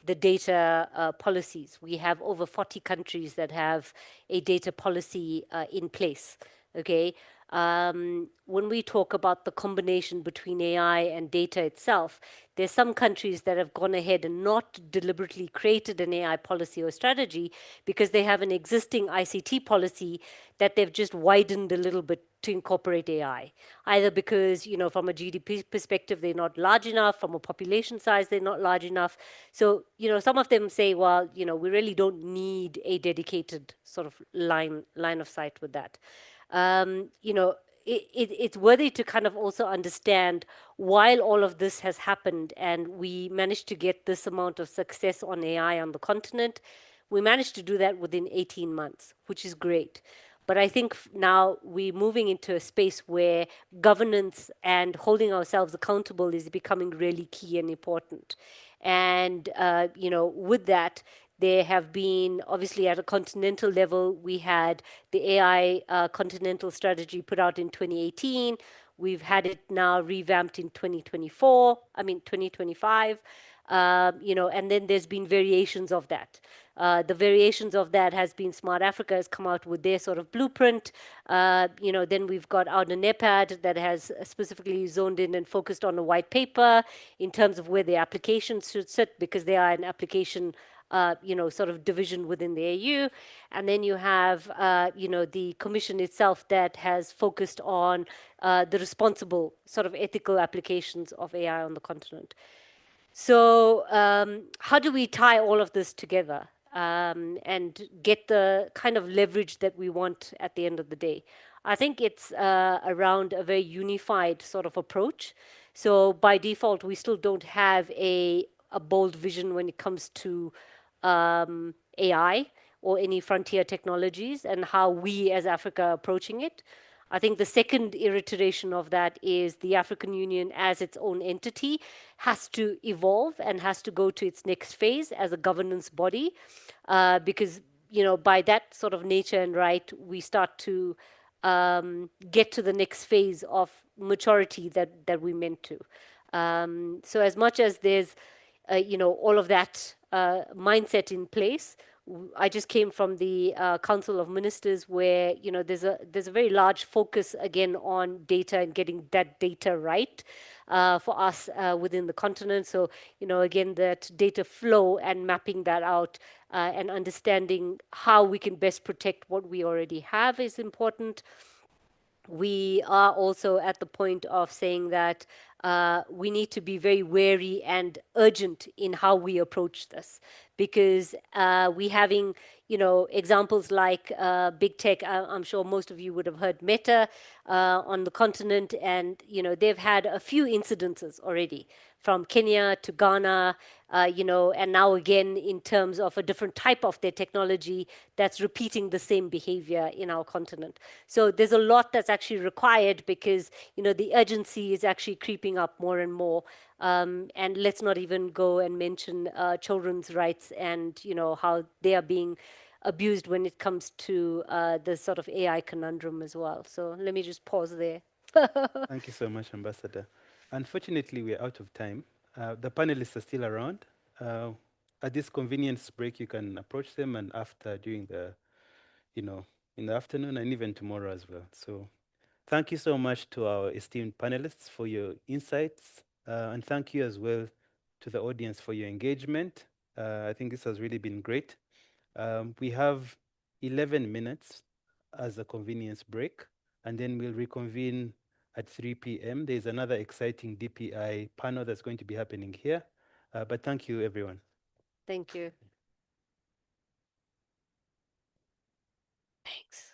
data policies, we have over 40 countries that have a data policy in place, okay? When we talk about the combination between AI and data itself, there's some countries that have gone ahead and not deliberately created an AI policy or strategy because they have an existing ICT policy that they've just widened a little bit to incorporate AI, either because, you know, from a GDP perspective, they're not large enough, from a population size, they're not large enough. So, you know, some of them say, well, you know, we really don't need a dedicated sort of line of sight with that. You know, it's worthy to kind of also understand, while all of this has happened and we managed to get this amount of success on AI on the continent, we managed to do that within 18 months, which is great. But I think now we're moving into a space where governance and holding ourselves accountable is becoming really key and important. And, with that, there have been, obviously, at a continental level, we had the AI continental strategy put out in 2018. We've had it now revamped in 2025. And then there's been variations of that. The variations of that has been Smart Africa has come out with their sort of blueprint. Then we've got out an NEPAD that has specifically zoned in and focused on a white paper in terms of where the applications should sit, because they are an application sort of division within the AU. And then you have, the commission itself that has focused on the responsible sort of ethical applications of AI on the continent. So how do we tie all of this together and get the kind of leverage that we want at the end of the day? I think it's around a very unified sort of approach. So by default, we still don't have a bold vision when it comes to AI or any frontier technologies and how we as Africa are approaching it. I think the second iteration of that is the African Union as its own entity has to evolve and has to go to its next phase as a governance body, because by that sort of nature and right, we start to get to the next phase of maturity that we meant to. So as much as there's all of that mindset in place, I just came from the Council of Ministers where there's a very large focus again on data and getting that data right for us within the continent. So again, that data flow and mapping that out and understanding how we can best protect what we already have is important. We are also at the point of saying that we need to be very wary and urgent in how we approach this, because we having examples like big tech. I'm sure most of you would have heard Meta on the continent, and they've had a few incidences already from Kenya to Ghana, and now again in terms of a different type of their technology that's repeating the same behavior in our continent. So there's a lot that's actually required, because the urgency is actually creeping up more and more. And let's not even go and mention children's rights and how they are being abused when it comes to the sort of AI conundrum as well. So let me just pause there. Thank you so much, Ambassador. Unfortunately, we're out of time. The panelists are still around. At this convenience break, you can approach them, and after, during the, in the afternoon, and even tomorrow as well. So thank you so much to our esteemed panelists for your insights, and thank you as well to the audience for your engagement. I think this has really been great. We have 11 minutes as a convenience break, and then we'll reconvene at 3 p.m. There's another exciting DPI panel that's going to be happening here. But thank you, everyone. Thank you. Thanks.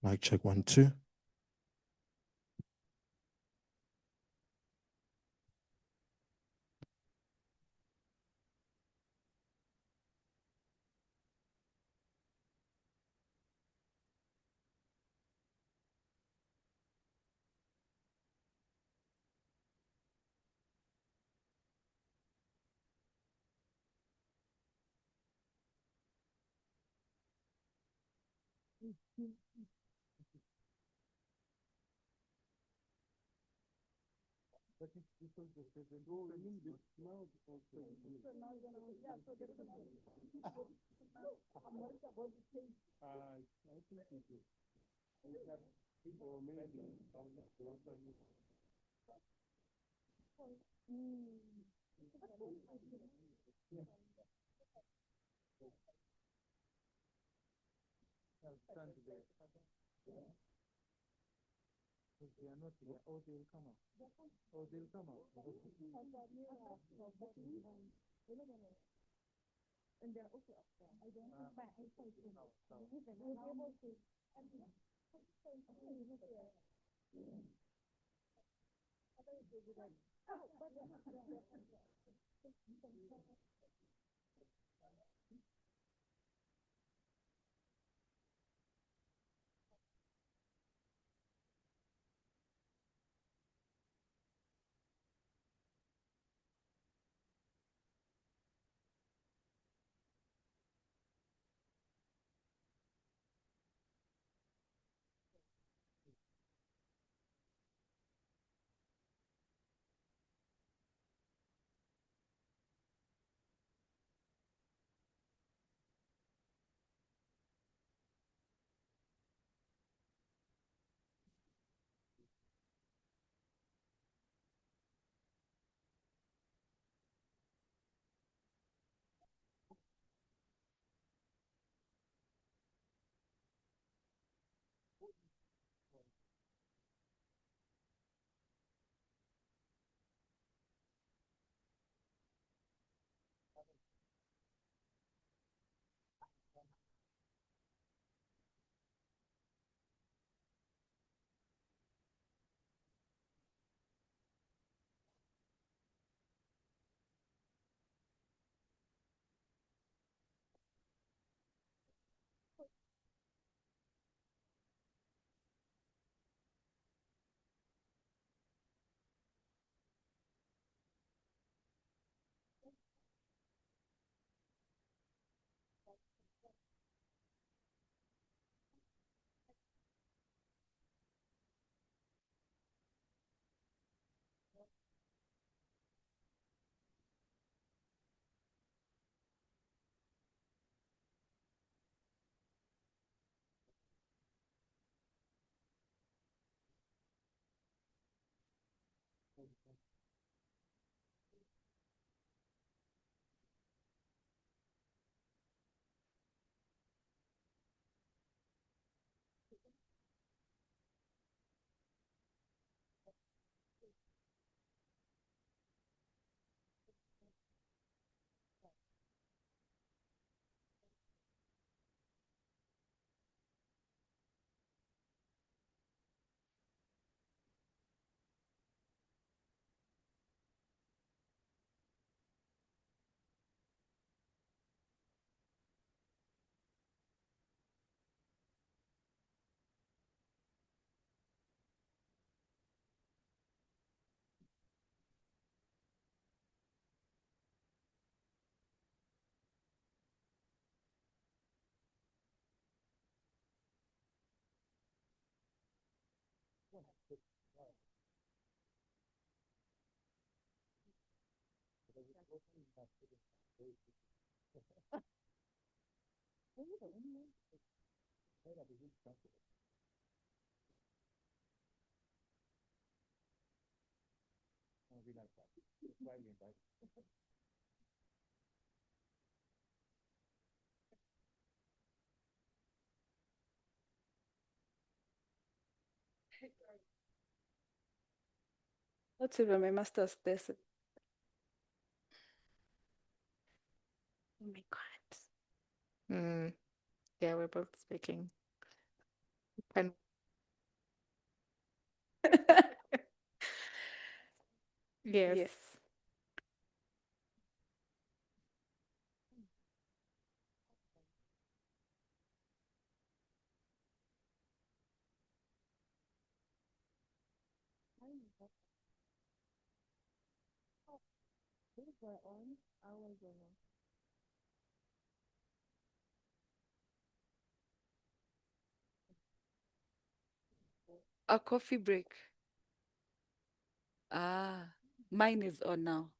Mic check 1, 2. Not even my master's thesis. Oh my God. Yeah, we're both speaking. And Yes. A coffee break. Mine is on now.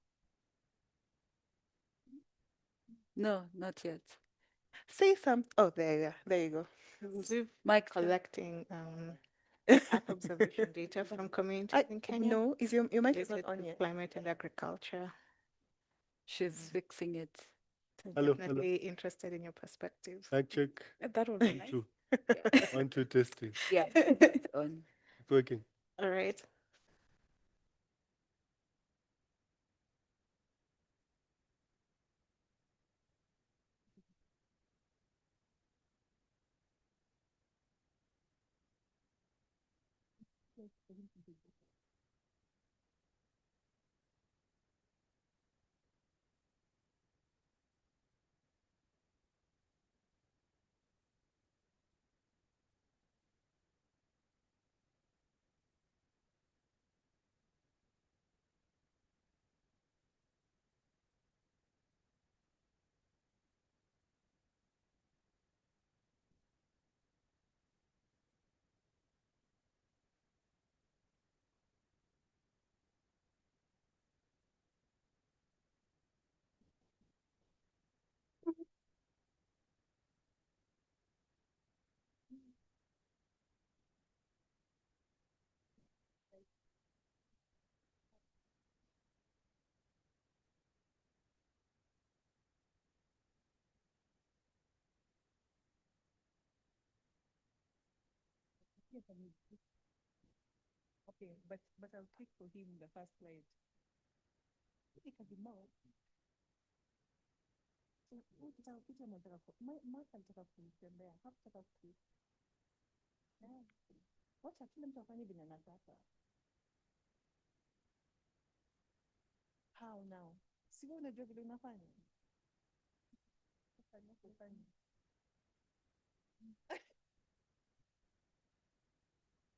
No, not yet. say some. Oh, there you go. Mike, Collecting Earth observation data from communities in Kenya. No, is your mic is not related on to yet. Climate and agriculture. She's fixing it. So Hello, definitely interested in your perspective. Check, check. That would be nice. 2. 1, 2, testing. Yeah, it's on. It's working. All right. Okay, but I'll click for him the first slide. It can be more. So ukitaka picha nataka Mark alitaka kutembea, hakutaka ku. Yeah. Wacha kila mtu afanye vile anataka. How now? Si wewe unajua vile unafanya? Ufanye.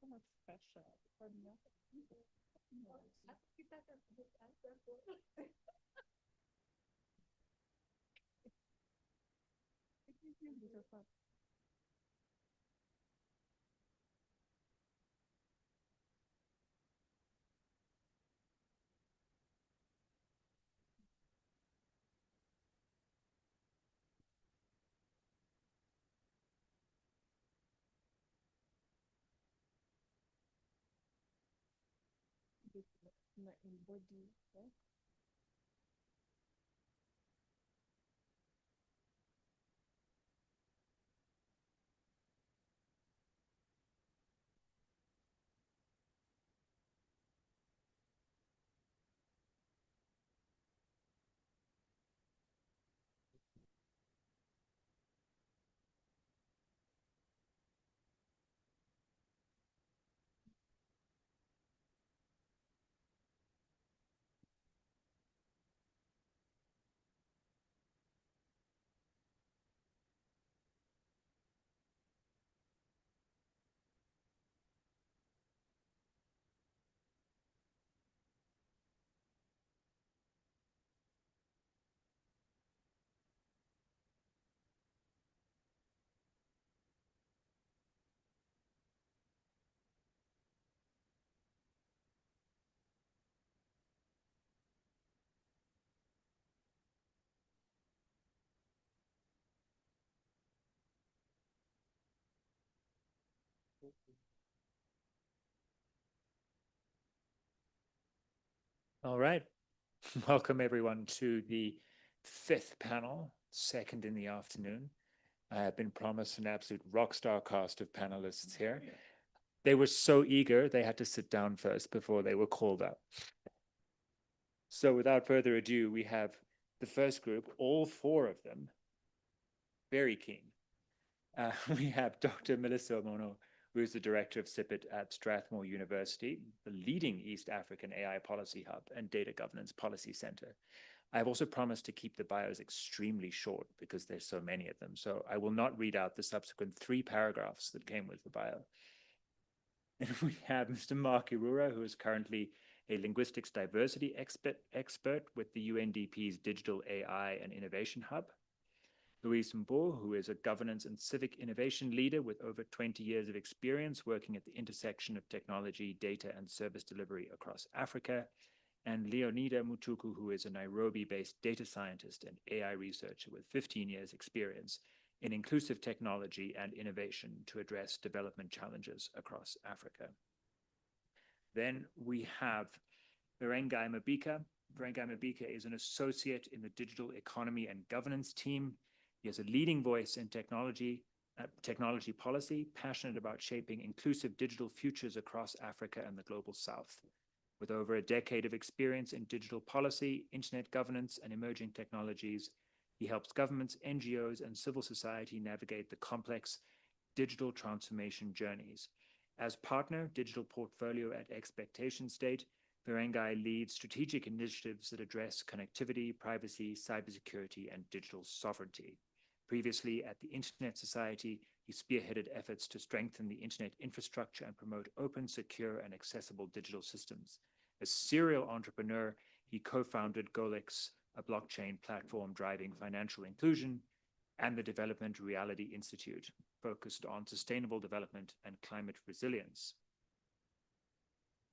So much pressure. In body, yeah? All right. Welcome everyone to the 5th panel, 2nd in the afternoon. I have been promised an absolute rock star cast of panelists here. They were so eager, they had to sit down first before they were called up. So without further ado, we have the first group, all 4 of them, very keen. We have Dr. Melissa Mono who is the director of CIPIT at Strathmore University, the leading East African AI policy hub and data governance policy center. I've also promised to keep the bios extremely short because there's so many of them. So I will not read out the subsequent 3 paragraphs that came with the bio. And we have Mr. Mark Irura, who is currently a linguistics diversity expert with the UNDP's Digital AI and Innovation Hub. Louise Mbo, who is a governance and civic innovation leader with over 20 years of experience working at the intersection of technology, data, and service delivery across Africa. And Leonida Mutuku, who is a Nairobi-based data scientist and AI researcher with 15 years experience in inclusive technology and innovation to address development challenges across Africa. Then we have Berengai Mabika. Berengai Mabika is an associate in the digital economy and governance team. He has a leading voice in technology policy, passionate about shaping inclusive digital futures across Africa and the global south. With over a decade of experience in digital policy, internet governance, and emerging technologies, he helps governments, NGOs, and civil society navigate the complex digital transformation journeys. As partner, digital portfolio at Expectation State, Berengai leads strategic initiatives that address connectivity, privacy, cybersecurity, and digital sovereignty. Previously, at the Internet Society, he spearheaded efforts to strengthen the internet infrastructure and promote open, secure, and accessible digital systems. As serial entrepreneur, he co-founded Golix, a blockchain platform driving financial inclusion, and the Development Reality Institute, focused on sustainable development and climate resilience.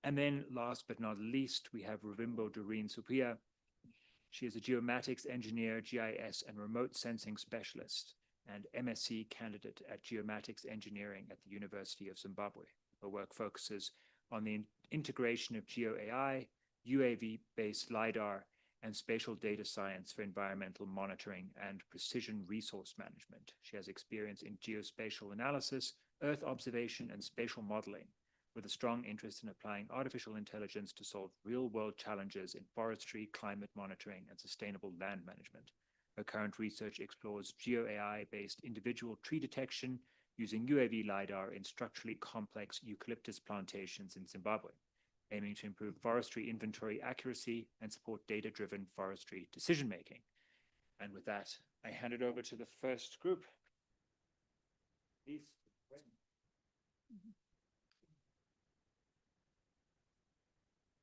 And then last but not least, we have Ruvimbo Doreen Supia. She is a geomatics engineer, GIS, and remote sensing specialist, and MSc candidate at geomatics engineering at the University of Zimbabwe. Her work focuses on the integration of GeoAI, UAV-based LiDAR, and spatial data science for environmental monitoring and precision resource management. She has experience in geospatial analysis, Earth observation, and spatial modeling, with a strong interest in applying artificial intelligence to solve real-world challenges in forestry, climate monitoring, and sustainable land management. Her current research explores GeoAI-based individual tree detection using UAV LiDAR in structurally complex eucalyptus plantations in Zimbabwe, aiming to improve forestry inventory accuracy and support data-driven forestry decision-making. And with that, I hand it over to the first group. Please.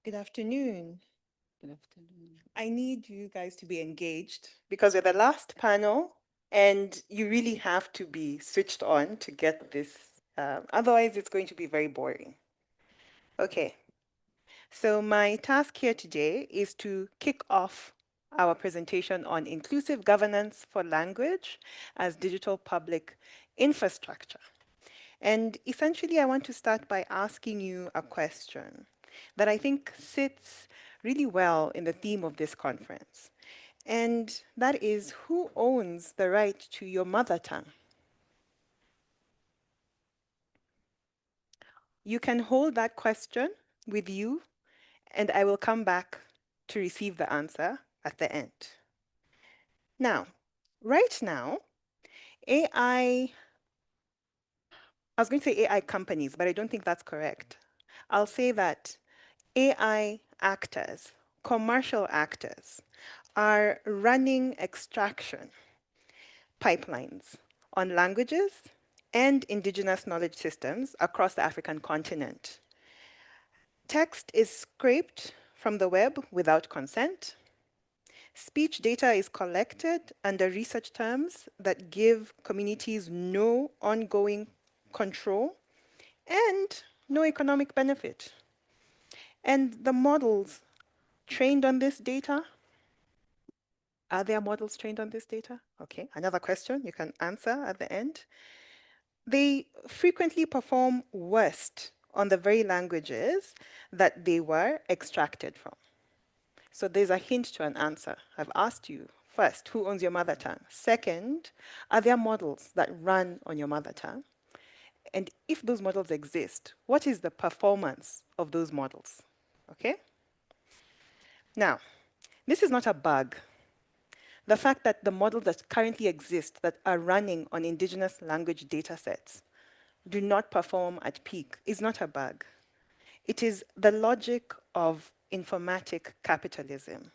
Good afternoon. Good afternoon. I need you guys to be engaged because you're the last panel and you really have to be switched on to get this. Otherwise, it's going to be very boring. Okay. So my task here today is to kick off our presentation on inclusive governance for language as digital public infrastructure. And essentially, I want to start by asking you a question that I think sits really well in the theme of this conference. And that is, who owns the right to your mother tongue? You can hold that question with you, and I will come back to receive the answer at the end. Now, right now, I was going to say AI companies, but I don't think that's correct. I'll say that AI actors, commercial actors, are running extraction pipelines on languages and indigenous knowledge systems across the African continent. Text is scraped from the web without consent. Speech data is collected under research terms that give communities no ongoing control and no economic benefit. And the models trained on this data, are there models trained on this data? Okay, another question you can answer at the end. They frequently perform worst on the very languages that they were extracted from. So there's a hint to an answer. I've asked you, first, who owns your mother tongue? Second, are there models that run on your mother tongue? And if those models exist, what is the performance of those models? Okay? Now, this is not a bug. The fact that the models that currently exist that are running on indigenous language data sets do not perform at peak is not a bug. It is the logic of informatic capitalism.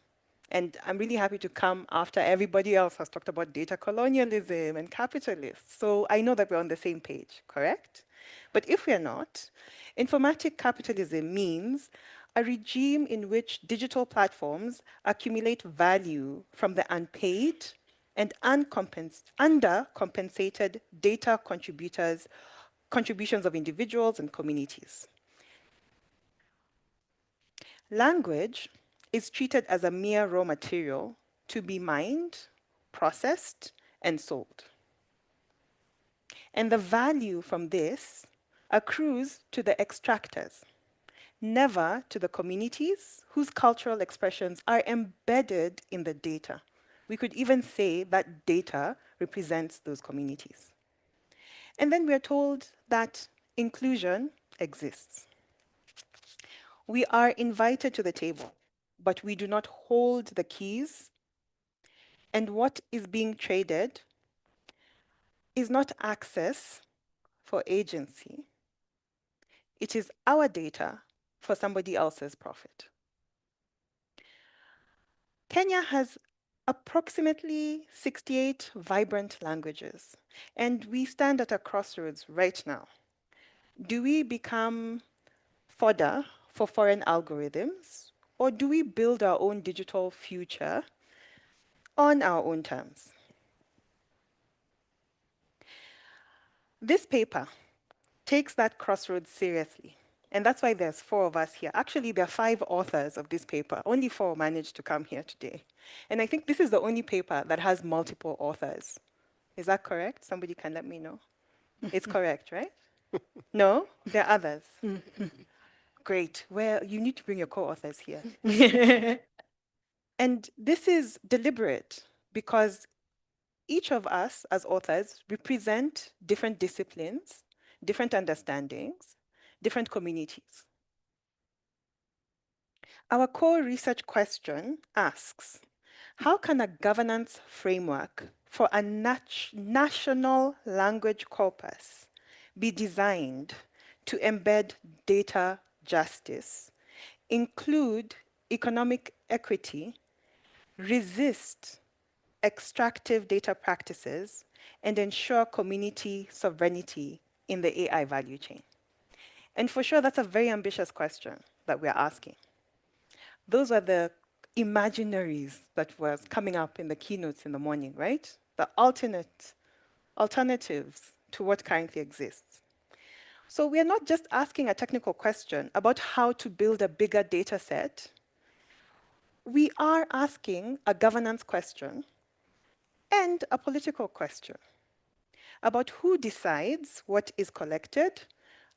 And I'm really happy to come after everybody else has talked about data colonialism and capitalists. So I know that we're on the same page, correct? But if we're not, informatic capitalism means a regime in which digital platforms accumulate value from the unpaid and undercompensated data contributions of individuals and communities. Language is treated as a mere raw material to be mined, processed, and sold. And the value from this accrues to the extractors, never to the communities whose cultural expressions are embedded in the data. We could even say that data represents those communities. And then we are told that inclusion exists. We are invited to the table, but we do not hold the keys. And what is being traded is not access for agency. It is our data for somebody else's profit. Kenya has approximately 68 vibrant languages, and we stand at a crossroads right now. Do we become fodder for foreign algorithms, or do we build our own digital future on our own terms? This paper takes that crossroads seriously. And that's why there's 4 of us here. Actually, there are 5 authors of this paper. Only 4 managed to come here today. And I think this is the only paper that has multiple authors. Is that correct? Somebody can let me know. It's correct, right? No? There are others. Great. Well, you need to bring your co-authors here. And this is deliberate because each of us as authors represent different disciplines, different understandings, different communities. Our core research question asks, how can a governance framework for a national language corpus be designed to embed data justice, include economic equity, resist extractive data practices, and ensure community sovereignty in the AI value chain? And for sure, that's a very ambitious question that we're asking. Those are the imaginaries that was coming up in the keynotes in the morning, right? The alternatives to what currently exists. So we are not just asking a technical question about how to build a bigger data set. We are asking a governance question and a political question about who decides what is collected,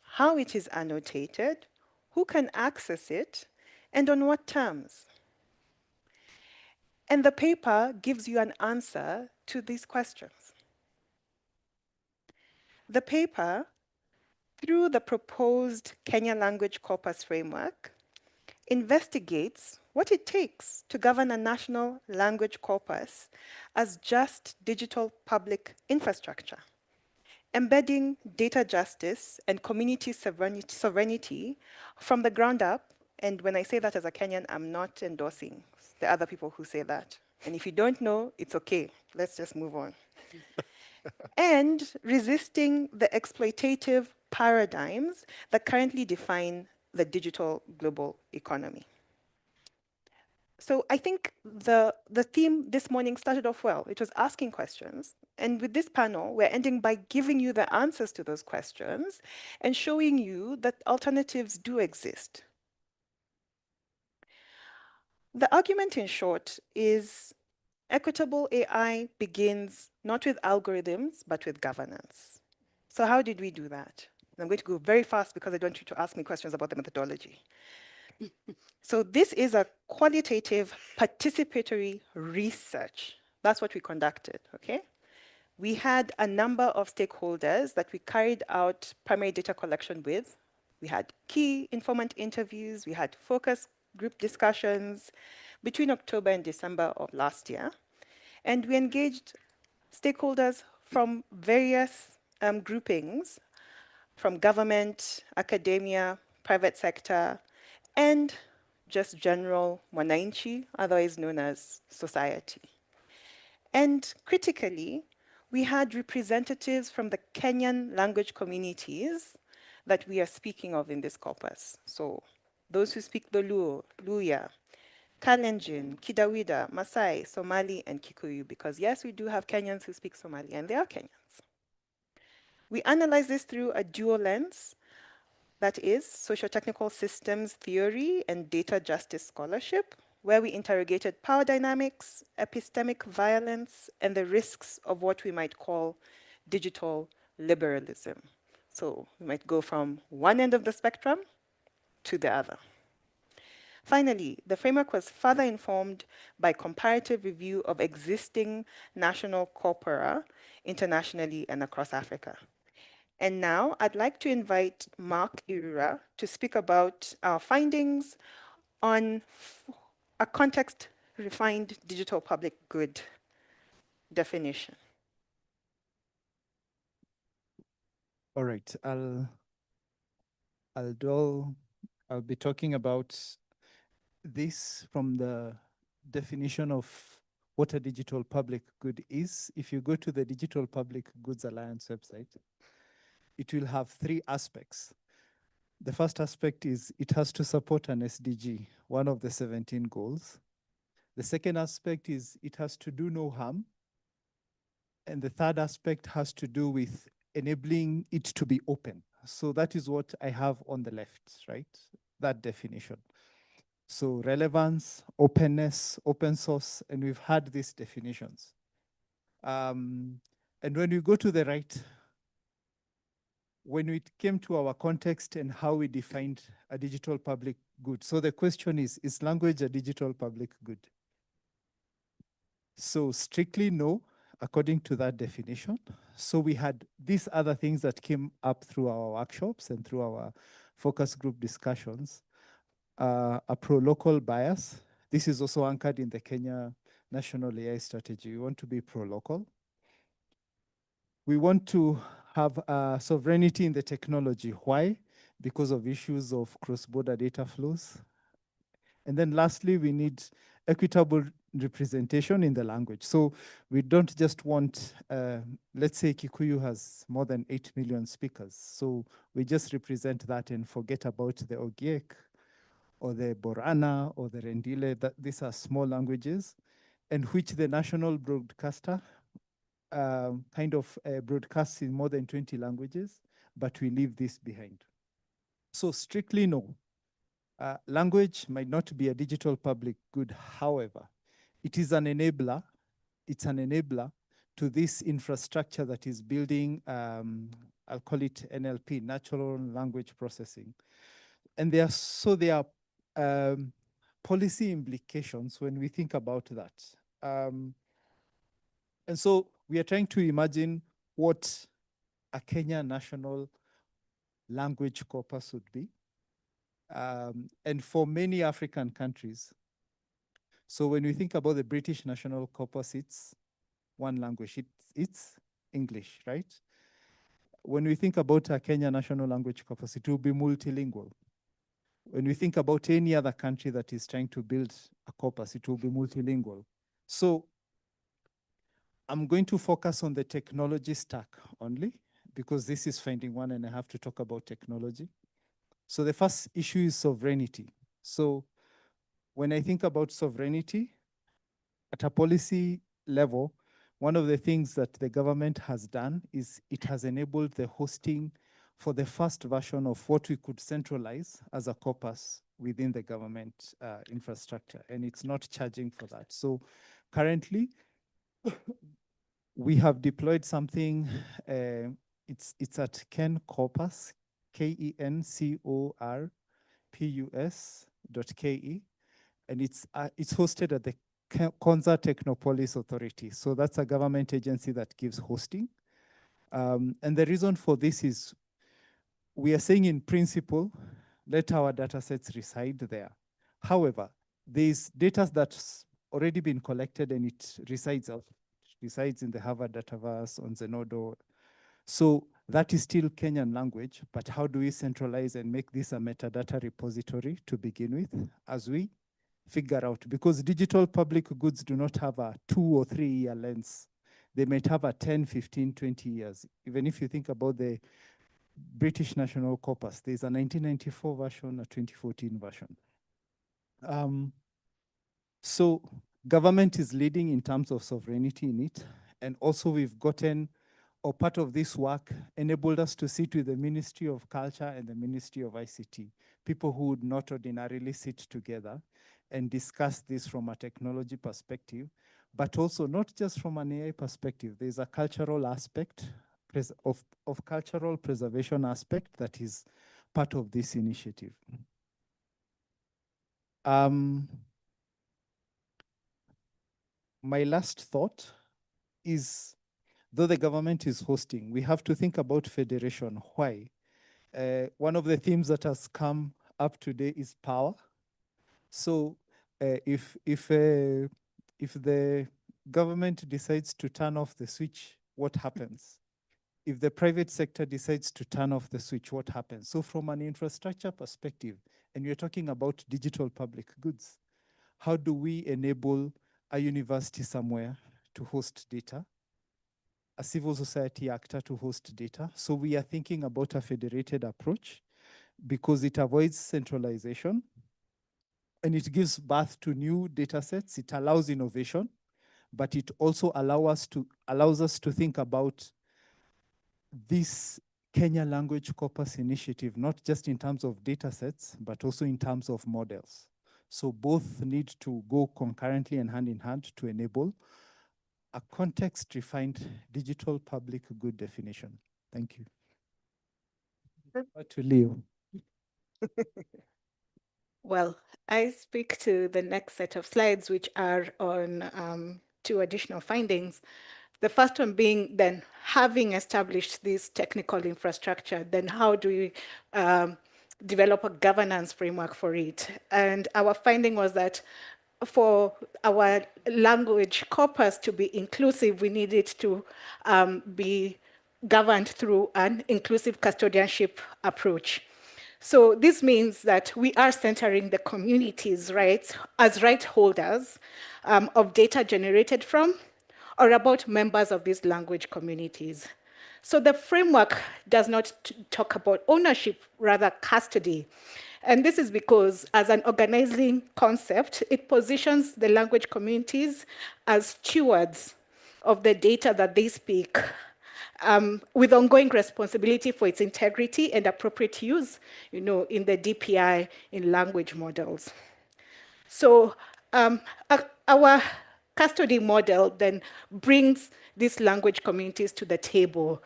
how it is annotated, who can access it, and on what terms. And the paper gives you an answer to these questions. The paper, through the proposed Kenya Language Corpus Framework, investigates what it takes to govern a national language corpus as just digital public infrastructure, embedding data justice and community sovereignty from the ground up. And when I say that as a Kenyan, I'm not endorsing the other people who say that. And if you don't know, it's okay. Let's just move on. And resisting the exploitative paradigms that currently define the digital global economy. So I think the theme this morning started off well. It was asking questions. And with this panel, we're ending by giving you the answers to those questions and showing you that alternatives do exist. The argument, in short, is equitable AI begins not with algorithms, but with governance. So how did we do that? I'm going to go very fast because I don't want you to ask me questions about the methodology. So this is a qualitative participatory research. That's what we conducted, okay? We had a number of stakeholders that we carried out primary data collection with. We had key informant interviews, we had focus group discussions between October and December of last year. And we engaged stakeholders from various groupings from government, academia, private sector, and just general mwananchi, otherwise known as society. And critically, we had representatives from the Kenyan language communities that we are speaking of in this corpus. So those who speak the Luo, Luya, Kalenjin, Kidawida, Masai, Somali, and Kikuyu, because yes, we do have Kenyans who speak Somali, and they are Kenyans. We analyze this through a dual lens, that is socio-technical systems theory and data justice scholarship, where we interrogated power dynamics, epistemic violence, and the risks of what we might call digital liberalism. So we might go from one end of the spectrum to the other. Finally, the framework was further informed by comparative review of existing national corpora internationally and across Africa. And now I'd like to invite Mark Irura to speak about our findings on a context-refined digital public good definition. All right, I'll be talking about this from the definition of what a digital public good is. If you go to the Digital Public Goods Alliance website, it will have 3 aspects. The first aspect is it has to support an SDG, one of the 17 goals. The second aspect is it has to do no harm. And the third aspect has to do with enabling it to be open. So that is what I have on the left, right? That definition. So relevance, openness, open source, and we've had these definitions. And when we go to the right, when it came to our context and how we defined a digital public good. So the question is language a digital public good? So strictly no, according to that definition. So we had these other things that came up through our workshops and through our focus group discussions. A pro-local bias. This is also anchored in the Kenya National AI Strategy. We want to be pro-local. We want to have sovereignty in the technology. Why? Because of issues of cross-border data flows. And then lastly, we need equitable representation in the language. So we don't just want, let's say Kikuyu has more than 8 million speakers. So we just represent that and forget about the Ogiek or the Borana or the Rendile. These are small languages, and which the national broadcaster broadcasts in more than 20 languages, but we leave this behind. So strictly no. Language might not be a digital public good, however, it is an enabler. It's an enabler to this infrastructure that is building, I'll call it NLP, natural language processing. And there are policy implications when we think about that. And so we are trying to imagine what a Kenya national language corpus would be. And for many African countries, so when we think about the British national corpus, it's one language, it's English, right? When we think about a Kenya national language corpus, it will be multilingual. When we think about any other country that is trying to build a corpus, it will be multilingual. So I'm going to focus on the technology stack only, because this is finding one and I have to talk about technology. So the first issue is sovereignty. So when I think about sovereignty, at a policy level, one of the things that the government has done is it has enabled the hosting for the first version of what we could centralize as a corpus within the government infrastructure, and it's not charging for that. So currently, we have deployed something, it's at Ken Corpus, KENCORPUS.ke, and it's hosted at the Konza Technopolis Authority. So that's a government agency that gives hosting. And the reason for this is we are saying in principle, let our data sets reside there. However, there's data that's already been collected and it resides in the Harvard Dataverse, on Zenodo, So that is still Kenyan language, but how do we centralize and make this a metadata repository to begin with as we figure out? Because digital public goods do not have a 2 or 3 year lens. They might have a 10, 15, 20 years. Even if you think about the British National Corpus, there's a 1994 version, a 2014 version. So government is leading in terms of sovereignty in it. And also we've gotten, or part of this work enabled us to sit with the Ministry of Culture and the Ministry of ICT, people who would not ordinarily sit together and discuss this from a technology perspective, but also not just from an AI perspective. There's a cultural aspect of cultural preservation aspect that is part of this initiative. My last thought is, though the government is hosting, we have to think about federation. Why? One of the themes that has come up today is power. So if the government decides to turn off the switch, what happens? If the private sector decides to turn off the switch, what happens? So from an infrastructure perspective, and we're talking about digital public goods, how do we enable a university somewhere to host data, a civil society actor to host data? So we are thinking about a federated approach because it avoids centralization and it gives birth to new data sets. It allows innovation, but it also allows us to think about this Kenya Language Corpus Initiative, not just in terms of data sets, but also in terms of models. So both need to go concurrently and hand in hand to enable a context-refined digital public good definition. Thank you. To Leo. Well, I speak to the next set of slides, which are on 2 additional findings. The first one being then, having established this technical infrastructure, then how do we develop a governance framework for it? And our finding was that for our language corpus to be inclusive, we need it to be governed through an inclusive custodianship approach. So this means that we are centering the community's rights as right holders of data generated from or about members of these language communities. So the framework does not talk about ownership, rather custody. And this is because as an organizing concept, it positions the language communities as stewards of the data that they speak, with ongoing responsibility for its integrity and appropriate use, in the DPI in language models. So our custody model then brings these language communities to the table,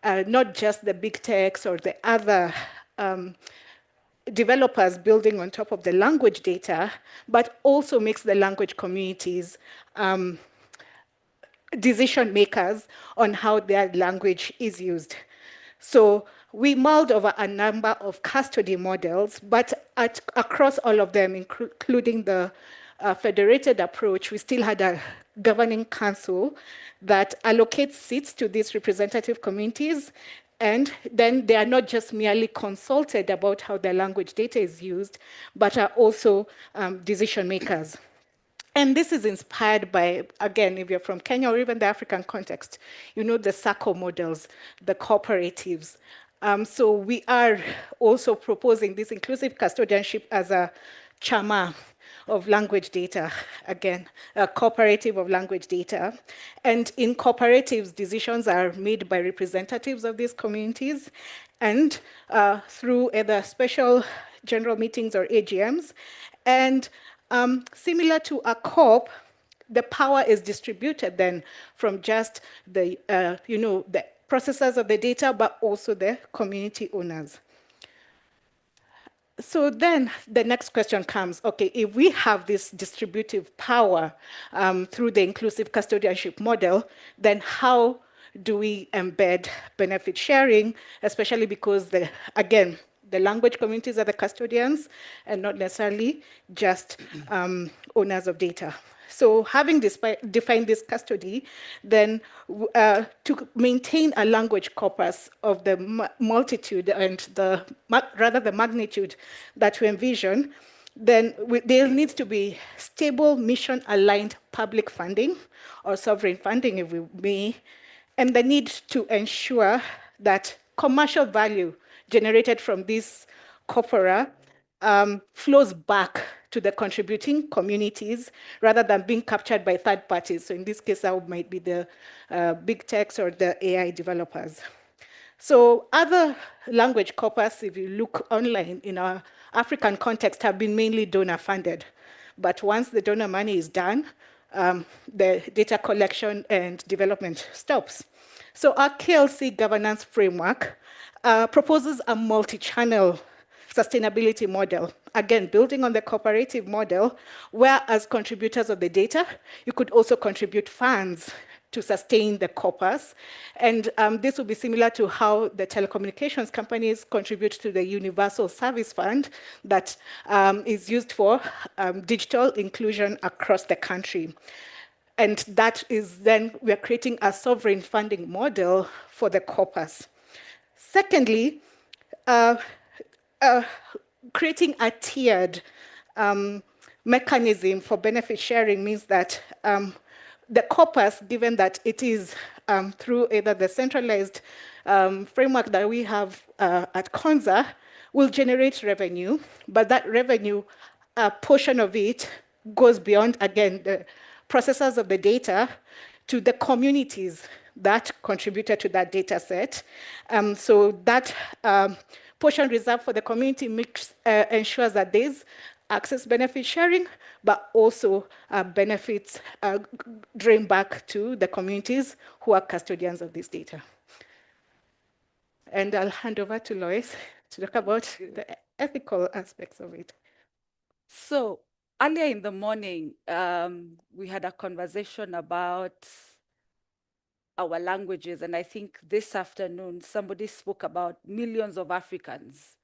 not just the big techs or the other developers building on top of the language data, but also makes the language communities decision makers on how their language is used. So we mulled over a number of custody models, but across all of them, including the federated approach, we still had a governing council that allocates seats to these representative communities. And then they are not just merely consulted about how their language data is used, but are also decision makers. And this is inspired by, again, if you're from Kenya or even the African context, the SACCO models, the cooperatives. So we are also proposing this inclusive custodianship as a chama of language data, again, a cooperative of language data. And in cooperatives, decisions are made by representatives of these communities and through either special general meetings or AGMs. And similar to a COP, the power is distributed then from just the, the processors of the data, but also the community owners. So then the next question comes, okay, if we have this distributive power through the inclusive custodianship model, then how do we embed benefit sharing, especially because, again, the language communities are the custodians and not necessarily just owners of data. So having defined this custody, then to maintain a language corpus of the multitude and the magnitude that we envision, then there needs to be stable mission-aligned public funding or sovereign funding, if we may, and the need to ensure that commercial value generated from this corpora flows back to the contributing communities rather than being captured by third parties. So in this case, that might be the big techs or the AI developers. So other language corpus, if you look online in our African context, have been mainly donor funded. But once the donor money is done, the data collection and development stops. So our KLC governance framework proposes a multi-channel sustainability model, again, building on the cooperative model, where as contributors of the data, you could also contribute funds to sustain the corpus. And this will be similar to how the telecommunications companies contribute to the Universal Service Fund that is used for digital inclusion across the country. And that is then, we're creating a sovereign funding model for the corpus. Secondly, creating a tiered mechanism for benefit sharing means that the corpus, given that it is through either the centralized framework that we have at CONSA, will generate revenue, but that revenue, a portion of it goes beyond, again, the processors of the data to the communities that contributed to that data set. So that portion reserved for the community mix ensures that there's access benefit sharing, but also benefits drain back to the communities who are custodians of this data. And I'll hand over to Lois to talk about the ethical aspects of it. So earlier in the morning, we had a conversation about our languages. And I think this afternoon, somebody spoke about millions of Africans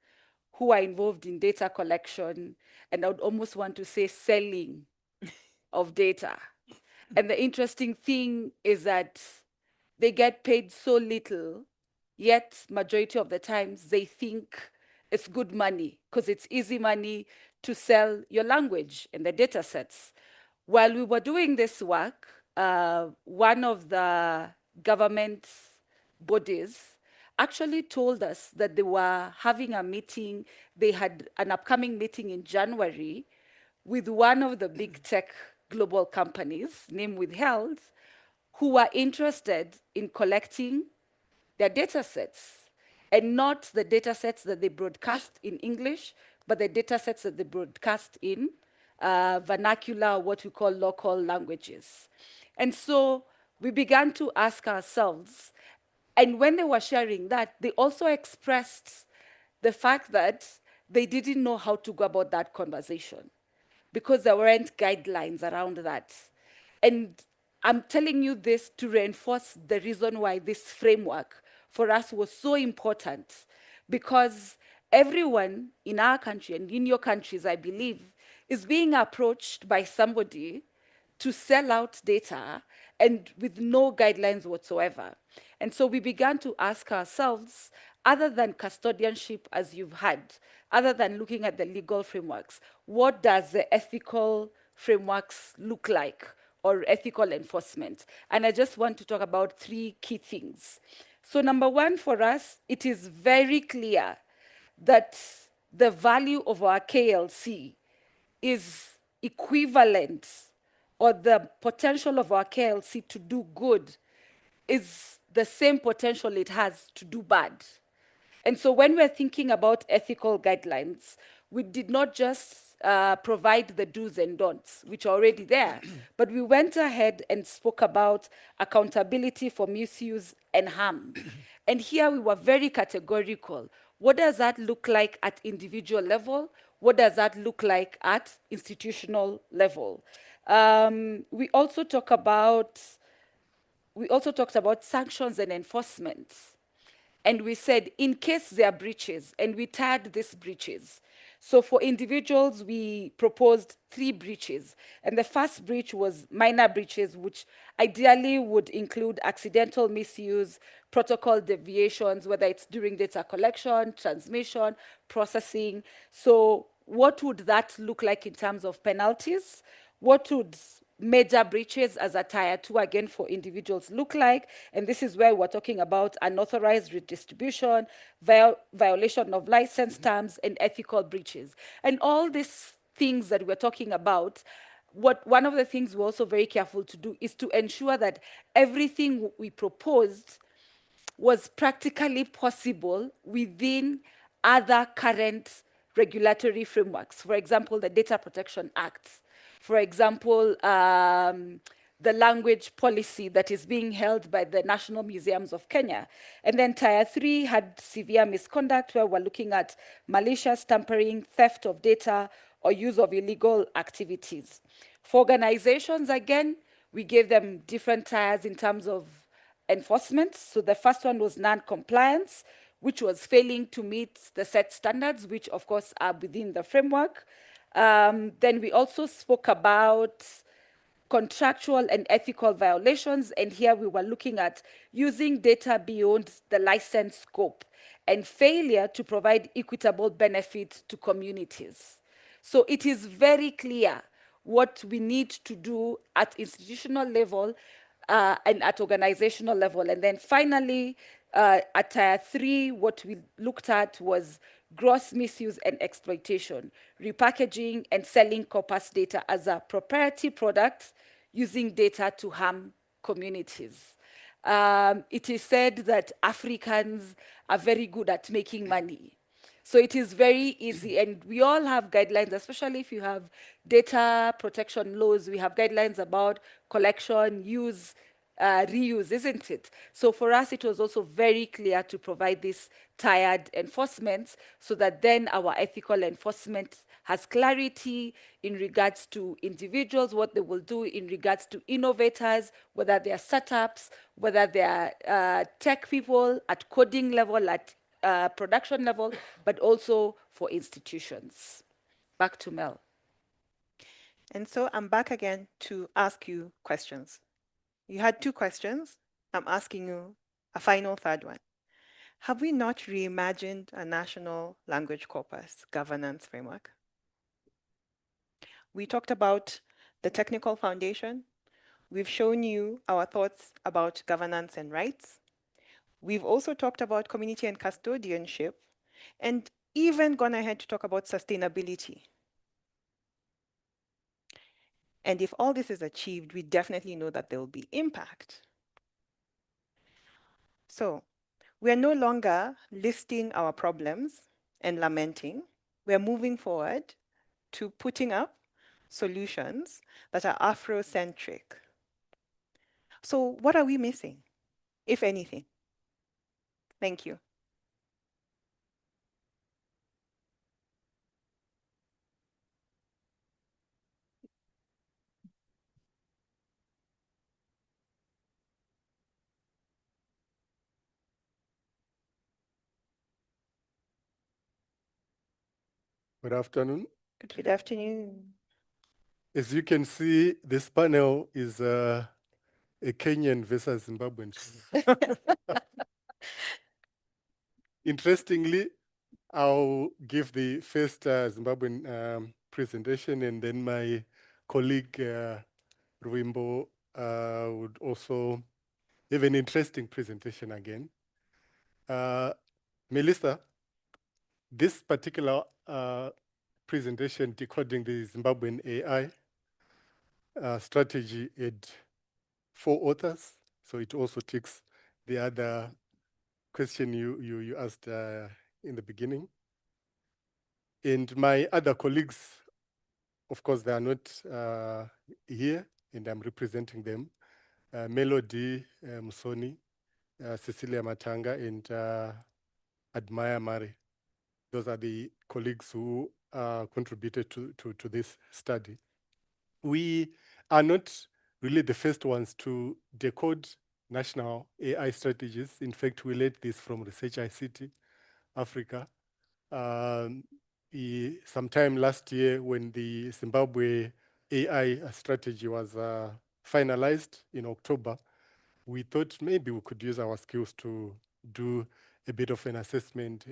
who are involved in data collection, and I would almost want to say selling of data. And the interesting thing is that they get paid so little, yet majority of the times they think it's good money because it's easy money to sell your language and the data sets. While we were doing this work, one of the government bodies actually told us that they were having a meeting, they had an upcoming meeting in January with one of the big tech global companies, name withheld, who were interested in collecting their data sets, and not the data sets that they broadcast in English, but the data sets that they broadcast in vernacular, what we call local languages. And so we began to ask ourselves, and when they were sharing that, they also expressed the fact that they didn't know how to go about that conversation because there weren't guidelines around that. And I'm telling you this to reinforce the reason why this framework for us was so important, because everyone in our country and in your countries, I believe, is being approached by somebody to sell out data and with no guidelines whatsoever. And so we began to ask ourselves, other than custodianship, as you've had, other than looking at the legal frameworks, what does the ethical frameworks look like, or ethical enforcement? And I just want to talk about three key things. So number one, for us, it is very clear that the value of our KLC is equivalent, or the potential of our KLC to do good is the same potential it has to do bad. And so when we're thinking about ethical guidelines, we did not just provide the do's and don'ts, which are already there, but we went ahead and spoke about accountability for misuse and harm. And here we were very categorical. What does that look like at individual level? What does that look like at institutional level? We also talked about sanctions and enforcement. And we said, in case there are breaches, and we tagged these breaches. So for individuals, we proposed 3 breaches. And the first breach was minor breaches, which ideally would include accidental misuse, protocol deviations, whether it's during data collection, transmission, processing. So what would that look like in terms of penalties? What would major breaches as a tier 2 again for individuals look like? And this is where we're talking about unauthorized redistribution, violation of license terms, and ethical breaches. And all these things that we're talking about, one of the things we're also very careful to do is to ensure that everything we proposed was practically possible within other current regulatory frameworks. For example, the Data Protection Act. For example, the language policy that is being held by the National Museums of Kenya. And then Tier 3 had severe misconduct, where we're looking at malicious tampering, theft of data, or use of illegal activities. For organizations, again, we gave them different tiers in terms of enforcement. So the first one was non-compliance, which was failing to meet the set standards, which of course are within the framework. Then we also spoke about contractual and ethical violations, and here we were looking at using data beyond the license scope and failure to provide equitable benefit to communities. So it is very clear what we need to do at institutional level and at organizational level. And then finally, at Tier 3, what we looked at was gross misuse and exploitation, repackaging and selling corpus data as a proprietary product using data to harm communities. It is said that Africans are very good at making money. So it is very easy, and we all have guidelines, especially if you have data protection laws. We have guidelines about collection, use, reuse, isn't it? So for us, it was also very clear to provide this tiered enforcements so that then our ethical enforcement has clarity in regards to individuals, what they will do in regards to innovators, whether they are startups, whether they are tech people at coding level, at production level, but also for institutions. Back to Mel. And so I'm back again to ask you questions. You had 2 questions. I'm asking you a final third one. Have we not reimagined a national language corpus governance framework? We talked about the technical foundation. We've shown you our thoughts about governance and rights. We've also talked about community and custodianship, and even gone ahead to talk about sustainability. And if all this is achieved, we definitely know that there will be impact. So we are no longer listing our problems and lamenting. We are moving forward to putting up solutions that are Afrocentric. So what are we missing, if anything? Thank you. Good afternoon. Good afternoon. As you can see, this panel is a Kenyan versus Zimbabwean. Interestingly, I'll give the first Zimbabwean presentation, and then my colleague Ruimbo would also have an interesting presentation again. Melissa, this particular presentation, Decoding the Zimbabwean AI strategy, had 4 authors, so it also ticks the other question you asked in the beginning. And my other colleagues, of course, they are not here, and I'm representing them. Melody Musoni, Cecilia Matanga, and Admire Mari. Those are the colleagues who contributed to this study. We are not really the first ones to decode national AI strategies. In fact, we led this from Research ICT Africa. sometime last year when the Zimbabwe AI strategy was finalized in October, we thought maybe we could use our skills to do a bit of an assessment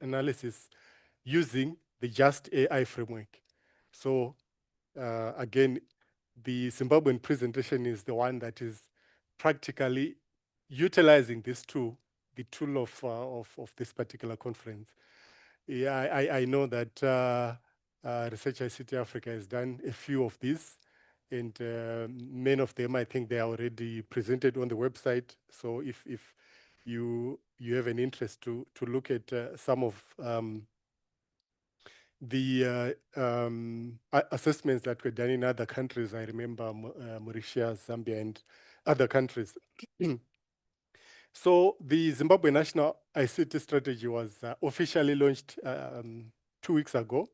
analysis using the Just AI framework. So again, the Zimbabwean presentation is the one that is practically utilizing this tool, the tool of this particular conference. Yeah, I know that Research ICT Africa has done a few of these, and many of them, I think they are already presented on the website. So if you have an interest to look at some of the assessments that were done in other countries, I remember Mauritius, Zambia, and other countries. So the Zimbabwe National ICT Strategy was officially launched 2 weeks ago.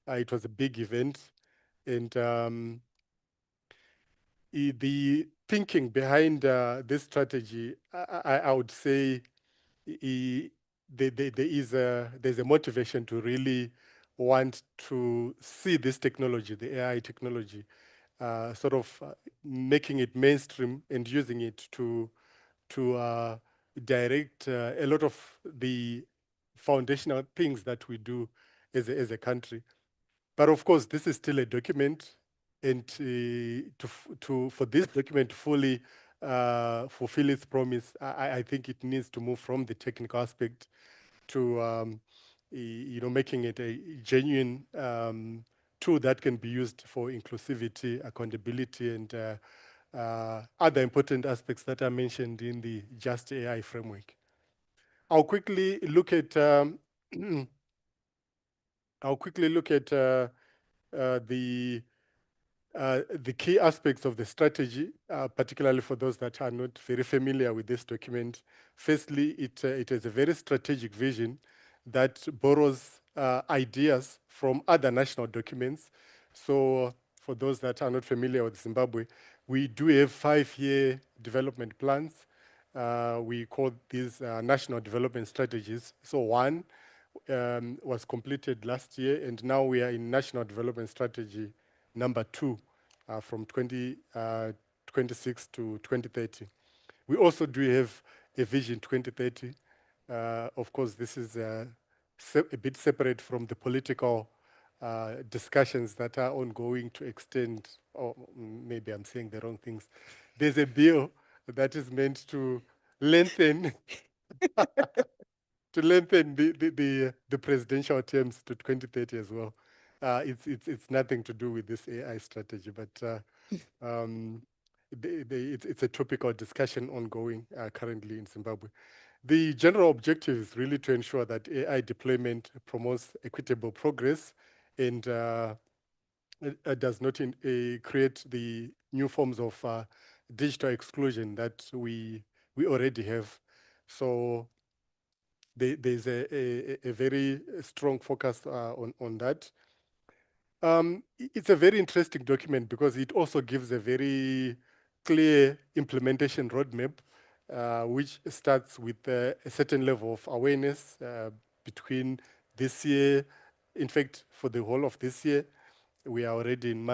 It was a big event, and the thinking behind this strategy, I would say there's a motivation to really want to see this technology, the AI technology, sort of making it mainstream and using it to direct a lot of the foundational things that we do as a country. But of course, this is still a document, and for this document to fully fulfill its promise, I think it needs to move from the technical aspect to making it a genuine tool that can be used for inclusivity, accountability, and other important aspects that are mentioned in the Just AI framework. I'll quickly look at the key aspects of the strategy, particularly for those that are not very familiar with this document. Firstly, it is a very strategic vision that borrows ideas from other national documents. So for those that are not familiar with Zimbabwe, we do have 5-year development plans. We call these national development strategies. So one was completed last year, and now we are in National Development Strategy number 2 from 2026 to 2030. We also do have a Vision 2030. Of course, this is a bit separate from the political discussions that are ongoing to extend, or maybe I'm saying the wrong things. There's a bill that is meant to lengthen the presidential terms to 2030 as well. It's nothing to do with this AI strategy, but it's a topical discussion ongoing currently in Zimbabwe. The general objective is really to ensure that AI deployment promotes equitable progress and does not create the new forms of digital exclusion that we already have. So there's a very strong focus on that. It's a very interesting document because it also gives a very clear implementation roadmap, which starts with a certain level of awareness between this year. In fact, for the whole of this year, we are already in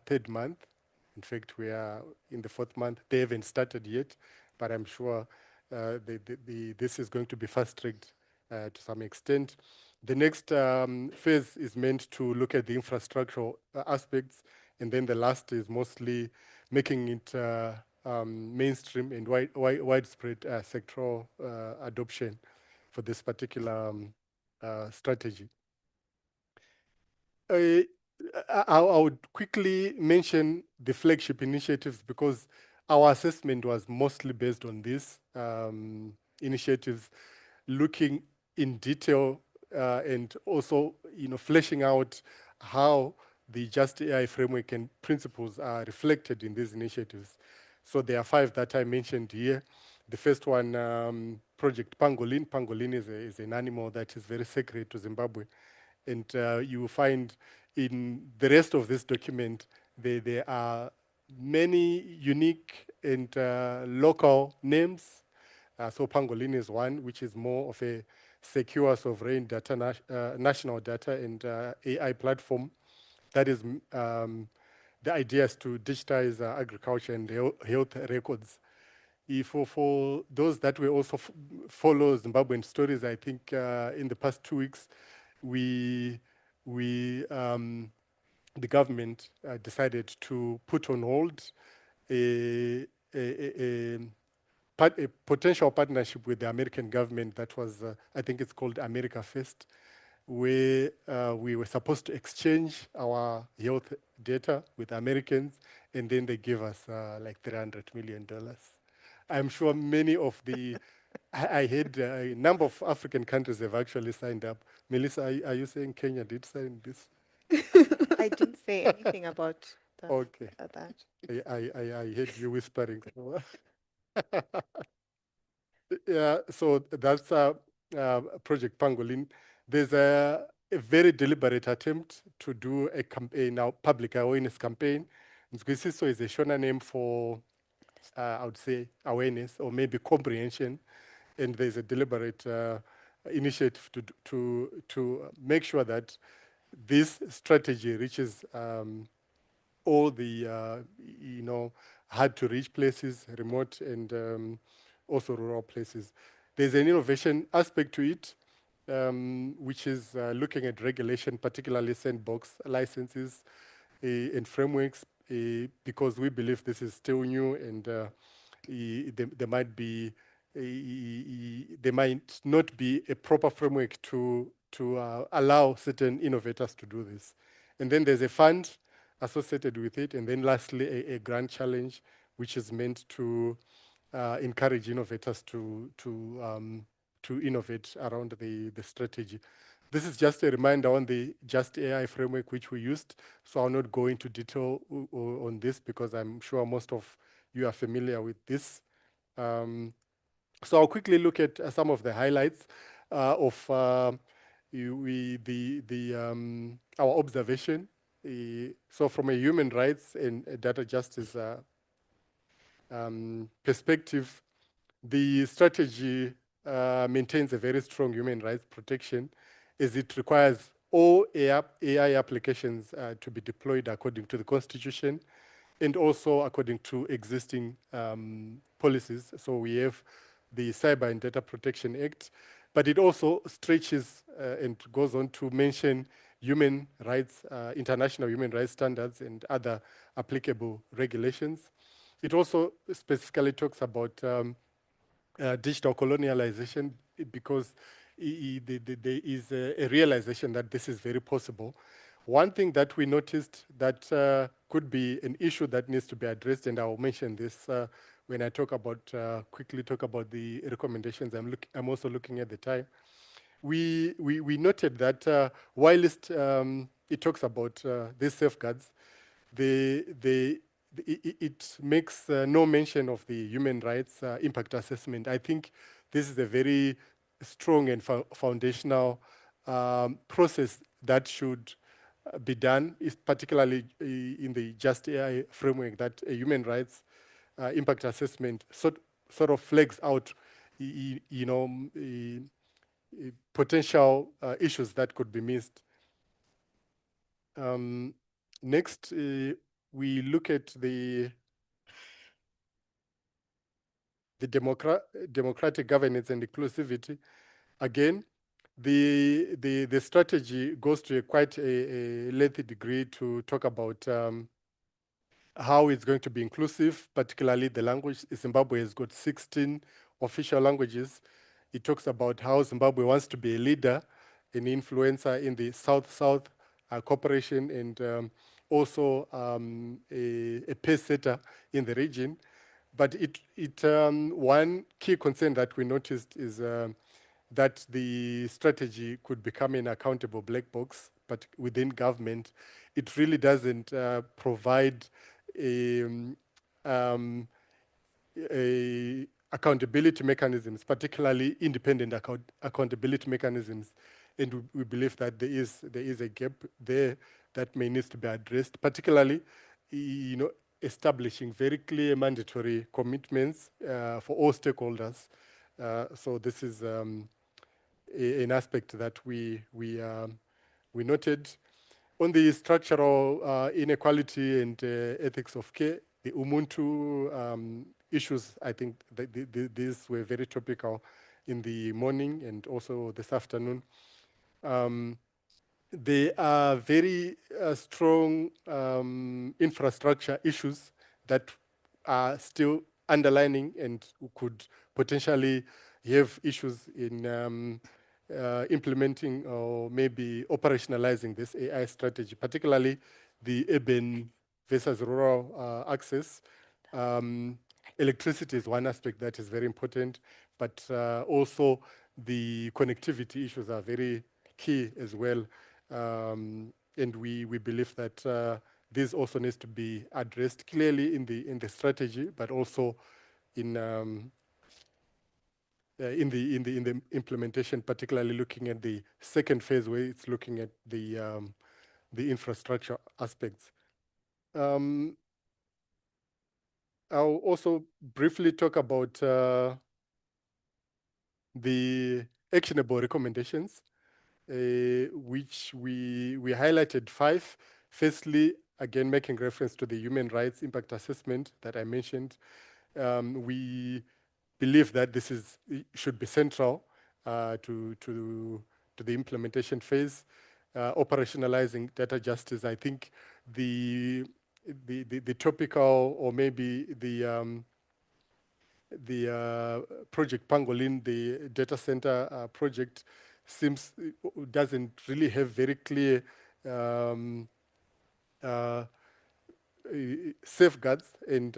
third month. In fact, we are in the 4th month. They haven't started yet, but I'm sure this is going to be fast-tracked to some extent. The next phase is meant to look at the infrastructural aspects, and then the last is mostly making it mainstream and widespread sectoral adoption for this particular strategy. I would quickly mention the flagship initiatives because our assessment was mostly based on these initiatives, looking in detail and also fleshing out how the Just AI framework and principles are reflected in these initiatives. So there are 5 that I mentioned here. The first one, Project Pangolin. Pangolin is an animal that is very sacred to Zimbabwe. And you will find in the rest of this document, there are many unique and local names. So Pangolin is one, which is more of a secure sovereign data, national data and AI platform. That is, the idea is to digitize agriculture and health records. For those that will also follow Zimbabwean stories, I think in the past 2 weeks, the government decided to put on hold a potential partnership with the American government that was, I think it's called America First, where we were supposed to exchange our health data with Americans, and then they gave us like $300 million. I'm sure many of the, I heard a number of African countries have actually signed up. Melissa, are you saying Kenya did sign this? I didn't say anything about Okay. that. I heard you whispering. Yeah, so that's Project Pangolin. There's a very deliberate attempt to do a campaign, now public awareness campaign. Nzwisiso is a Shona name for, I would say, awareness or maybe comprehension. And there's a deliberate initiative to make sure that this strategy reaches all the, hard to reach places, remote and also rural places. There's an innovation aspect to it, which is looking at regulation, particularly sandbox licenses and frameworks, because we believe this is still new and there might not be a proper framework to allow certain innovators to do this. And then there's a fund associated with it, and then lastly, a grant challenge, which is meant to encourage innovators to innovate around the strategy. This is just a reminder on the Just AI framework which we used, so I'll not go into detail on this because I'm sure most of you are familiar with this. So I'll quickly look at some of the highlights of our observation. So from a human rights and data justice perspective, the strategy maintains a very strong human rights protection as it requires all AI applications to be deployed according to the Constitution and also according to existing policies. So we have the Cyber and Data Protection Act, but it also stretches and goes on to mention human rights, international human rights standards and other applicable regulations. It also specifically talks about digital colonialization because there is a realization that this is very possible. One thing that we noticed that could be an issue that needs to be addressed, and I'll mention this when I talk about, quickly talk about the recommendations. I'm also looking at the time. We noted that whilst it talks about these safeguards, it makes no mention of the human rights impact assessment. I think this is a very strong and foundational process that should be done, is particularly in the Just AI framework, that a human rights impact assessment sort of flags out, potential issues that could be missed. Next, we look at the democratic governance and inclusivity. Again, the strategy goes to quite a lengthy degree to talk about how it's going to be inclusive, particularly the language. Zimbabwe has got 16 official languages. It talks about how Zimbabwe wants to be a leader, an influencer in the South-South cooperation, and also a pace setter in the region. But one key concern that we noticed is that the strategy could become an accountable black box, but within government, it really doesn't provide accountability mechanisms, particularly independent accountability mechanisms. And we believe that there is a gap there that may need to be addressed, particularly establishing very clear mandatory commitments for all stakeholders. So this is an aspect that we noted. On the structural inequality and ethics of care, the Ubuntu issues, I think these were very topical in the morning and also this afternoon. There are very strong infrastructure issues that are still underlining and could potentially have issues in implementing or maybe operationalizing this AI strategy, particularly the urban versus rural access. Electricity is one aspect that is very important, but also the connectivity issues are very key as well. And we believe that this also needs to be addressed clearly in the strategy, but also in the implementation, particularly looking at the second phase where it's looking at the infrastructure aspects. I'll also briefly talk about the actionable recommendations, which we highlighted 5. Firstly, again, making reference to the human rights impact assessment that I mentioned. We believe that this should be central to the implementation phase. Operationalizing data justice, I think the topical or maybe the project Pangolin, the data center project, doesn't really have very clear safeguards and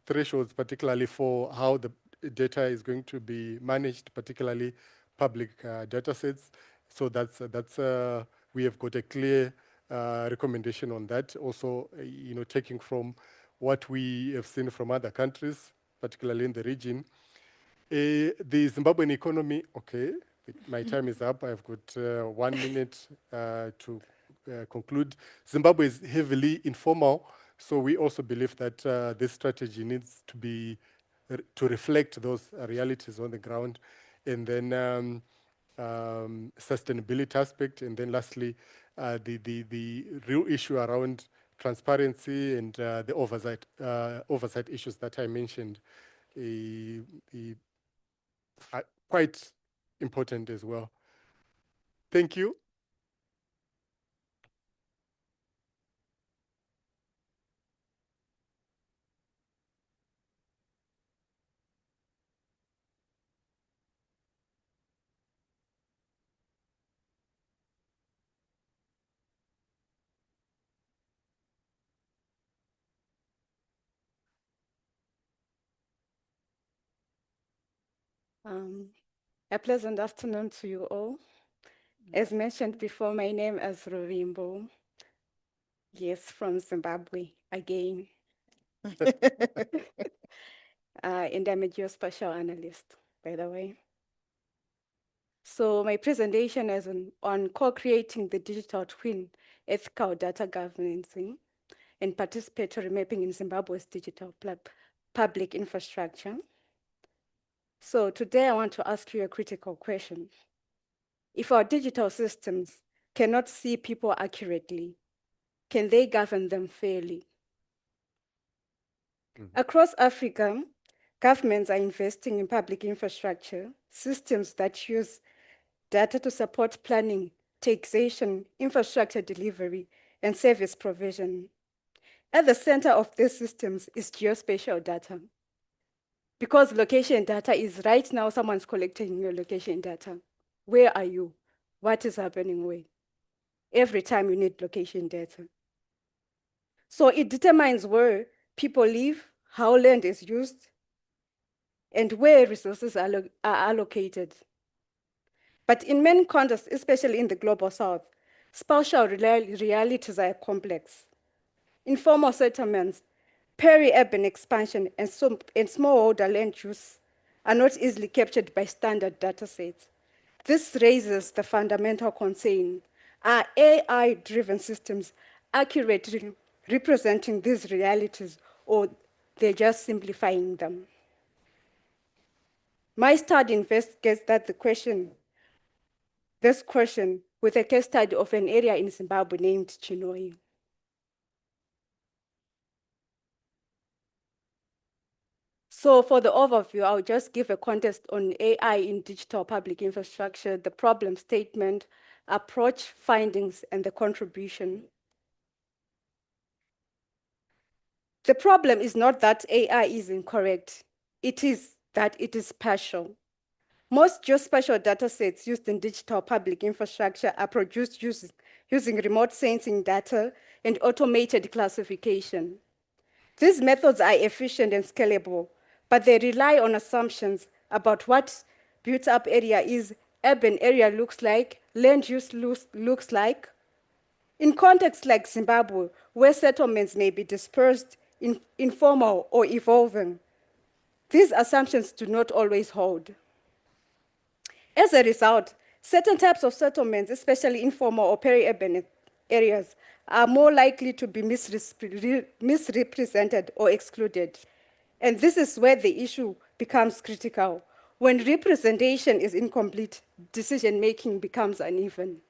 thresholds, particularly for how the data is going to be managed, particularly public data sets. So that's we have got a clear recommendation on that. Also, taking from what we have seen from other countries, particularly in the region. The Zimbabwean economy, okay, my time is up. I've got 1 minute to conclude. Zimbabwe is heavily informal, so we also believe that this strategy needs to reflect those realities on the ground. And then sustainability aspect, and then lastly, the real issue around transparency and the oversight issues that I mentioned are quite important as well. Thank you. A pleasant afternoon to you all. As mentioned before, my name is Rovimbo. Yes, from Zimbabwe again. And I'm a geospatial analyst, by the way. So my presentation is on co-creating the digital twin, ethical data governance, and participatory mapping in Zimbabwe's digital public infrastructure. So today I want to ask you a critical question. If our digital systems cannot see people accurately, can they govern them fairly? Across Africa, governments are investing in public infrastructure, systems that use data to support planning, taxation, infrastructure delivery, and service provision. At the center of these systems is geospatial data. Because location data is right now, someone's collecting your location data. Where are you? What is happening where? Every time you need location data. So it determines where people live, how land is used, and where resources are allocated. But in many contexts, especially in the global south, spatial realities are complex. Informal settlements, peri-urban expansion, and smallholder land use are not easily captured by standard data sets. This raises the fundamental concern: are AI-driven systems accurately representing these realities, or they're just simplifying them? My study investigates that the question, this question with a case study of an area in Zimbabwe named Chinoi. So for the overview, I'll just give a context on AI in digital public infrastructure, the problem statement, approach, findings, and the contribution. The problem is not that AI is incorrect. It is that it is partial. Most geospatial datasets used in digital public infrastructure are produced using remote sensing data and automated classification. These methods are efficient and scalable, but they rely on assumptions about what built-up area is, urban area looks like, land use looks like. In contexts like Zimbabwe, where settlements may be dispersed, informal, or evolving, these assumptions do not always hold. As a result, certain types of settlements, especially informal or peri-urban areas, are more likely to be misrepresented or excluded. And this is where the issue becomes critical. When representation is incomplete, decision-making becomes uneven.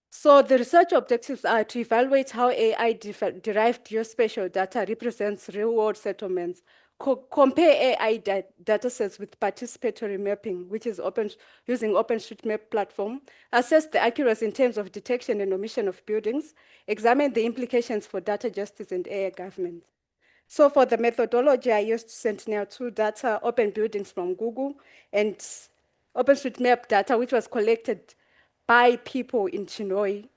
So the research objectives are to evaluate how AI-derived geospatial data represents real-world settlements, compare AI datasets with participatory mapping, which is using OpenStreetMap platform, assess the accuracy in terms of detection and omission of buildings, examine the implications for data justice and AI government. So for the methodology, I used Sentinel-2 data, open buildings from Google, and OpenStreetMap data, which was collected by people in Chinoi.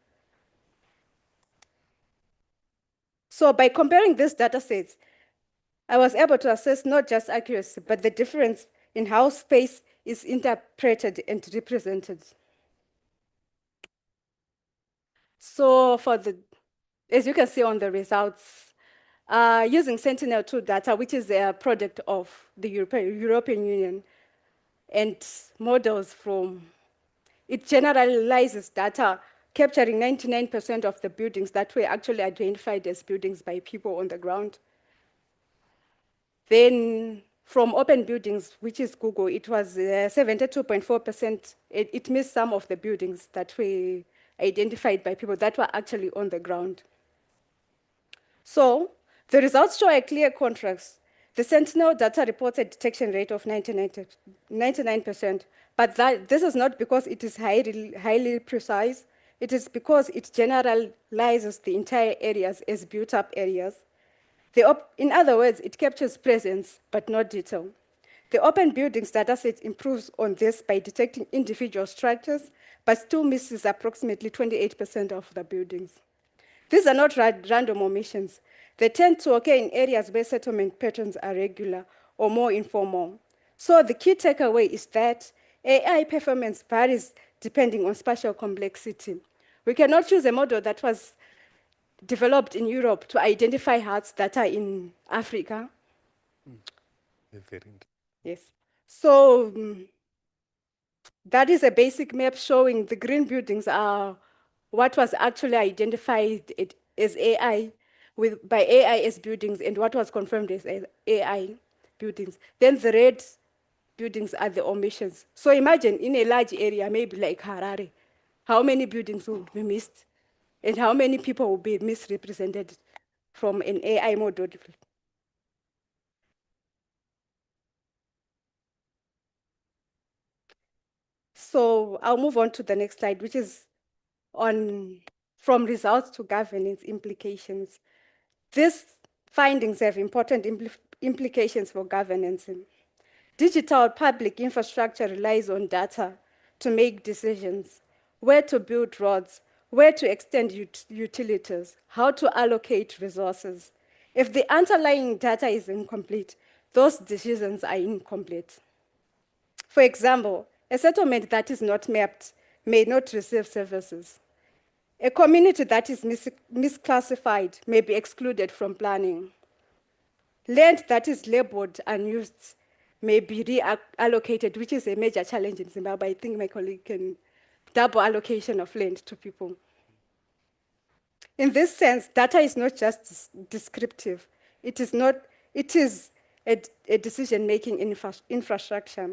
So by comparing these data sets, I was able to assess not just accuracy, but the difference in how space is interpreted and represented. So as you can see on the results, using Sentinel-2 data, which is a product of the European Union, and models it generalizes data, capturing 99% of the buildings that were actually identified as buildings by people on the ground. Then from open buildings, which is Google, it was 72.4%. It missed some of the buildings that were identified by people that were actually on the ground. So the results show a clear contrast. The Sentinel data reports a detection rate of 99%, but this is not because it is highly precise. It is because it generalizes the entire areas as built-up areas. In other words, it captures presence, but not detail. The open buildings dataset improves on this by detecting individual structures, but still misses approximately 28% of the buildings. These are not random omissions. They tend to occur in areas where settlement patterns are regular or more informal. So the key takeaway is that AI performance varies depending on spatial complexity. We cannot choose a model that was developed in Europe to identify hearts that are in Africa. Yes. So that is a basic map showing the green buildings are what was actually identified as AI by AI as buildings and what was confirmed as AI buildings. Then the red buildings are the omissions. So imagine in a large area, maybe like Harare, how many buildings would be missed and how many people will be misrepresented from an AI model. So I'll move on to the next slide, which is from results to governance implications. These findings have important implications for governance. Digital public infrastructure relies on data to make decisions, where to build roads, where to extend utilities, how to allocate resources. If the underlying data is incomplete, those decisions are incomplete. For example, a settlement that is not mapped may not receive services. A community that is misclassified may be excluded from planning. Land that is labeled unused may be reallocated, which is a major challenge in Zimbabwe. I think my colleague can double allocation of land to people. In this sense, data is not just descriptive. It is a decision-making infrastructure.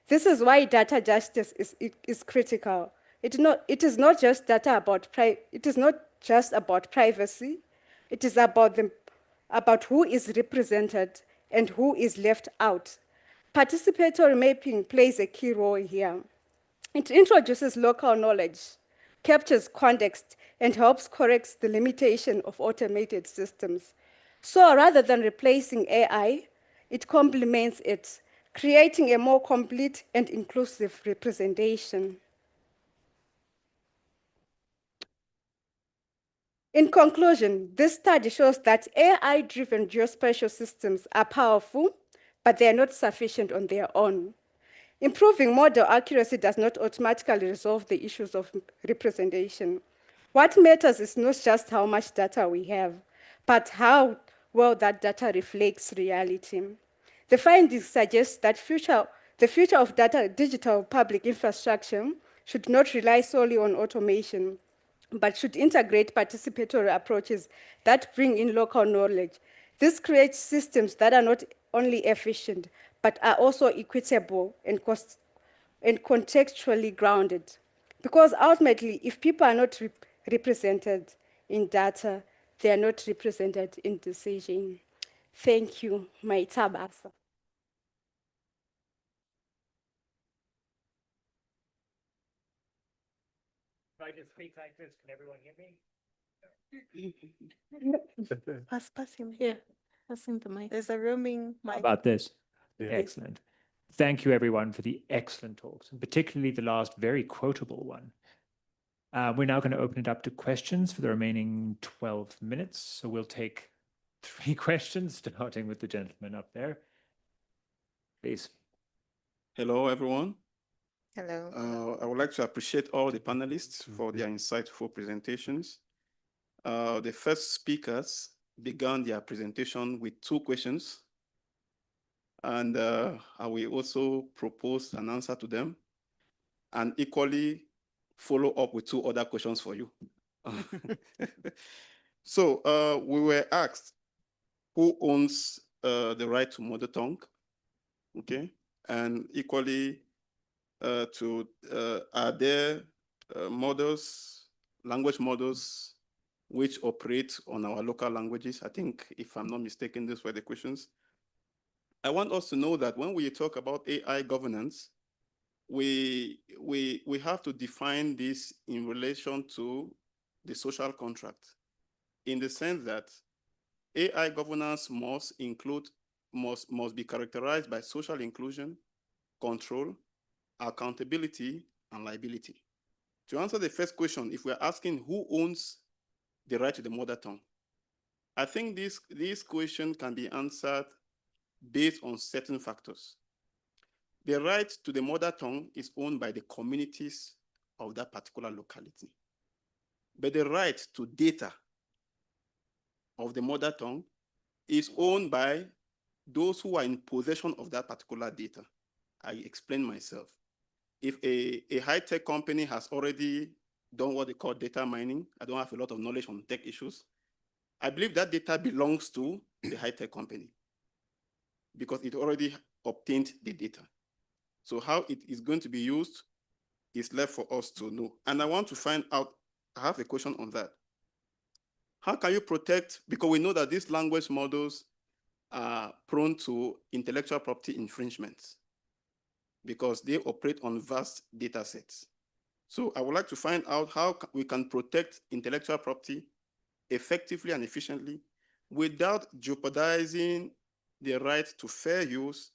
This is why data justice is critical. It is not just data about it is not just about privacy. It is about who is represented and who is left out. Participatory mapping plays a key role here. It introduces local knowledge, captures context, and helps correct the limitation of automated systems. So rather than replacing AI, it complements it, creating a more complete and inclusive representation. In conclusion, this study shows that AI-driven geospatial systems are powerful, but they are not sufficient on their own. Improving model accuracy does not automatically resolve the issues of representation. What matters is not just how much data we have, but how well that data reflects reality. The findings suggest that the future of digital public infrastructure should not rely solely on automation, but should integrate participatory approaches that bring in local knowledge. This creates systems that are not only efficient, but are also equitable and contextually grounded. Because ultimately, if people are not represented in data, they are not represented in decision. Thank you, Maitabasa. If I just speak like this, can everyone hear me? Pass him. Yeah, pass him the mic. There's a roaming mic. How about this? Yeah. Excellent. Thank you, everyone, for the excellent talks, and particularly the last very quotable one. We're now going to open it up to questions for the remaining 12 minutes. So we'll take 3 questions, starting with the gentleman up there. Please. Hello, everyone. Hello. I would like to appreciate all the panelists for their insightful presentations. The first speakers began their presentation with 2 questions, and I will also propose an answer to them, and equally follow up with 2 other questions for you. So we were asked, who owns the right to mother tongue? Okay, and equally are there language models which operate on our local languages? I think, if I'm not mistaken, these were the questions. I want us to know that when we talk about AI governance, we have to define this in relation to the social contract, in the sense that AI governance must be characterized by social inclusion, control, accountability, and liability. To answer the first question, if we're asking who owns the right to the mother tongue, I think this question can be answered based on certain factors. The right to the mother tongue is owned by the communities of that particular locality. But the right to data of the mother tongue is owned by those who are in possession of that particular data. I explain myself. If a high-tech company has already done what they call data mining, I don't have a lot of knowledge on tech issues, I believe that data belongs to the high-tech company because it already obtained the data. So how it is going to be used is left for us to know. And I want to find out, I have a question on that. How can you protect, because we know that these language models are prone to intellectual property infringements because they operate on vast data sets. So I would like to find out how we can protect intellectual property effectively and efficiently without jeopardizing the right to fair use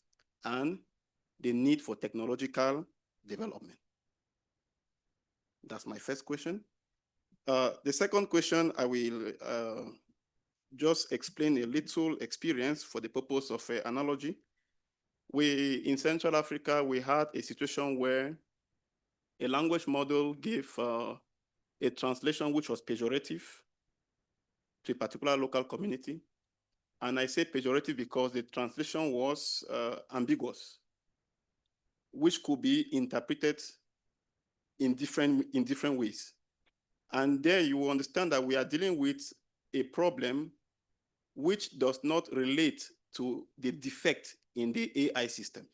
and the need for technological development. That's my first question. The second question, I will just explain a little experience for the purpose of analogy. In Central Africa, we had a situation where a language model gave a translation which was pejorative to a particular local community. And I say pejorative because the translation was ambiguous, which could be interpreted in different ways. And there you will understand that we are dealing with a problem which does not relate to the defect in the AI system.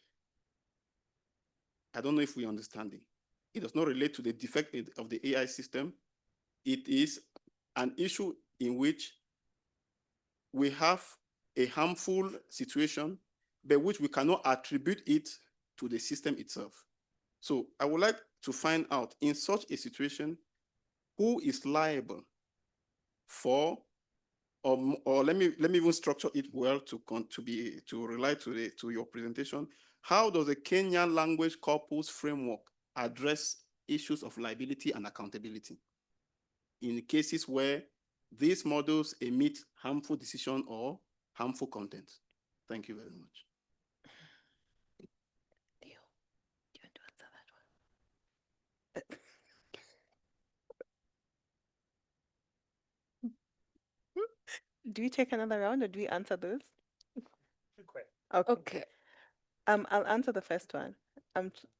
I don't know if we understand it. It does not relate to the defect of the AI system. It is an issue in which we have a harmful situation, but which we cannot attribute it to the system itself. So I would like to find out, in such a situation, who is liable for, or let me even structure it well to rely to your presentation. How does the Kenyan language corpus framework address issues of liability and accountability in cases where these models emit harmful decision or harmful content? Thank you very much. Do we take another round or do we answer those? Okay. Okay. I'll answer the first one.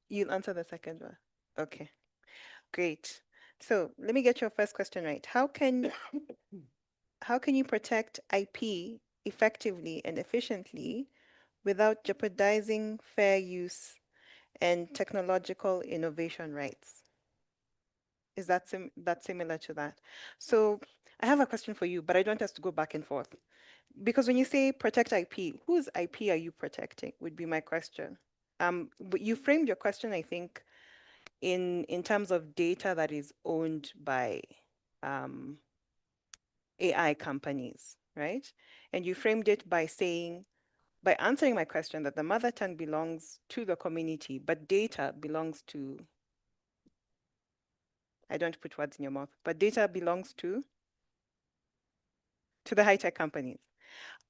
You'll answer the second one. Okay. Great. So let me get your first question right. How can you protect IP effectively and efficiently without jeopardizing fair use and technological innovation rights? Is that similar to that? So I have a question for you, but I don't want us to go back and forth. Because when you say protect IP, whose IP are you protecting would be my question. But you framed your question, I think, in terms of data that is owned by AI companies, right? And you framed it by saying, by answering my question that the mother tongue belongs to the community, but data belongs to, I don't put words in your mouth, but data belongs to the high-tech companies.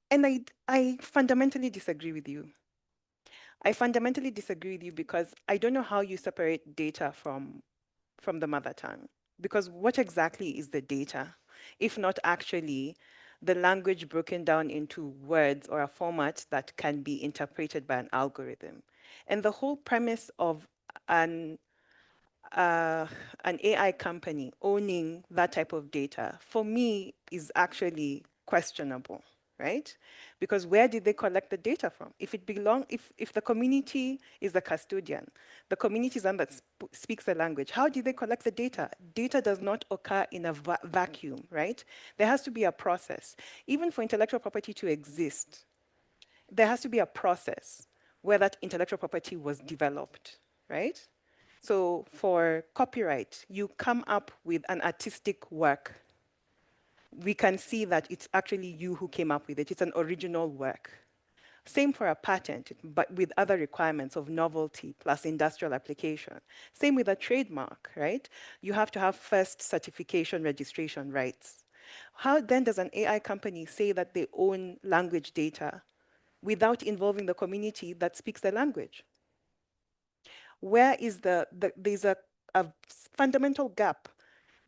And I fundamentally disagree with you. I fundamentally disagree with you because I don't know how you separate data from the mother tongue. Because what exactly is the data, if not actually the language broken down into words or a format that can be interpreted by an algorithm? And the whole premise of an AI company owning that type of data, for me, is actually questionable, right? Because where did they collect the data from? If the community is the custodian, the community is one that speaks the language, how did they collect the data? Data does not occur in a vacuum, right? There has to be a process. Even for intellectual property to exist, there has to be a process where that intellectual property was developed, right? So for copyright, you come up with an artistic work. We can see that it's actually you who came up with it. It's an original work. Same for a patent, but with other requirements of novelty plus industrial application. Same with a trademark, right? You have to have first certification registration rights. How then does an AI company say that they own language data without involving the community that speaks the language? Where is there's a fundamental gap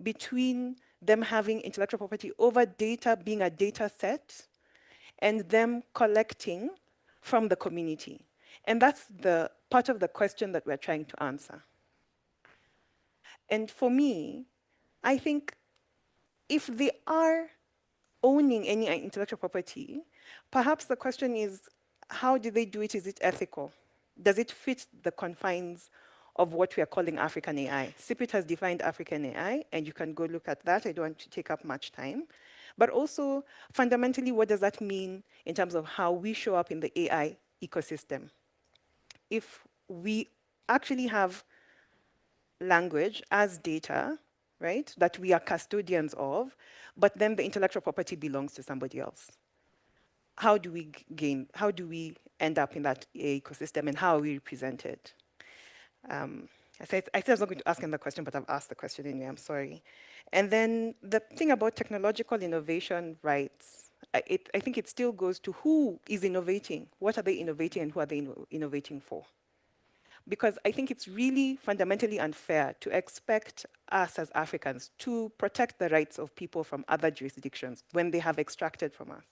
between them having intellectual property over data being a data set and them collecting from the community. And that's the part of the question that we're trying to answer. And for me, I think if they are owning any intellectual property, perhaps the question is, how do they do it? Is it ethical? Does it fit the confines of what we are calling African AI? CIPIT has defined African AI, and you can go look at that. I don't want to take up much time. But also, fundamentally, what does that mean in terms of how we show up in the AI ecosystem? If we actually have language as data, right, that we are custodians of, but then the intellectual property belongs to somebody else. How do we end up in that ecosystem, and how are we represented? I said I was not going to ask him the question, but I've asked the question anyway, I'm sorry. And then the thing about technological innovation rights, I think it still goes to who is innovating, what are they innovating, and who are they innovating for? Because I think it's really fundamentally unfair to expect us as Africans to protect the rights of people from other jurisdictions when they have extracted from us.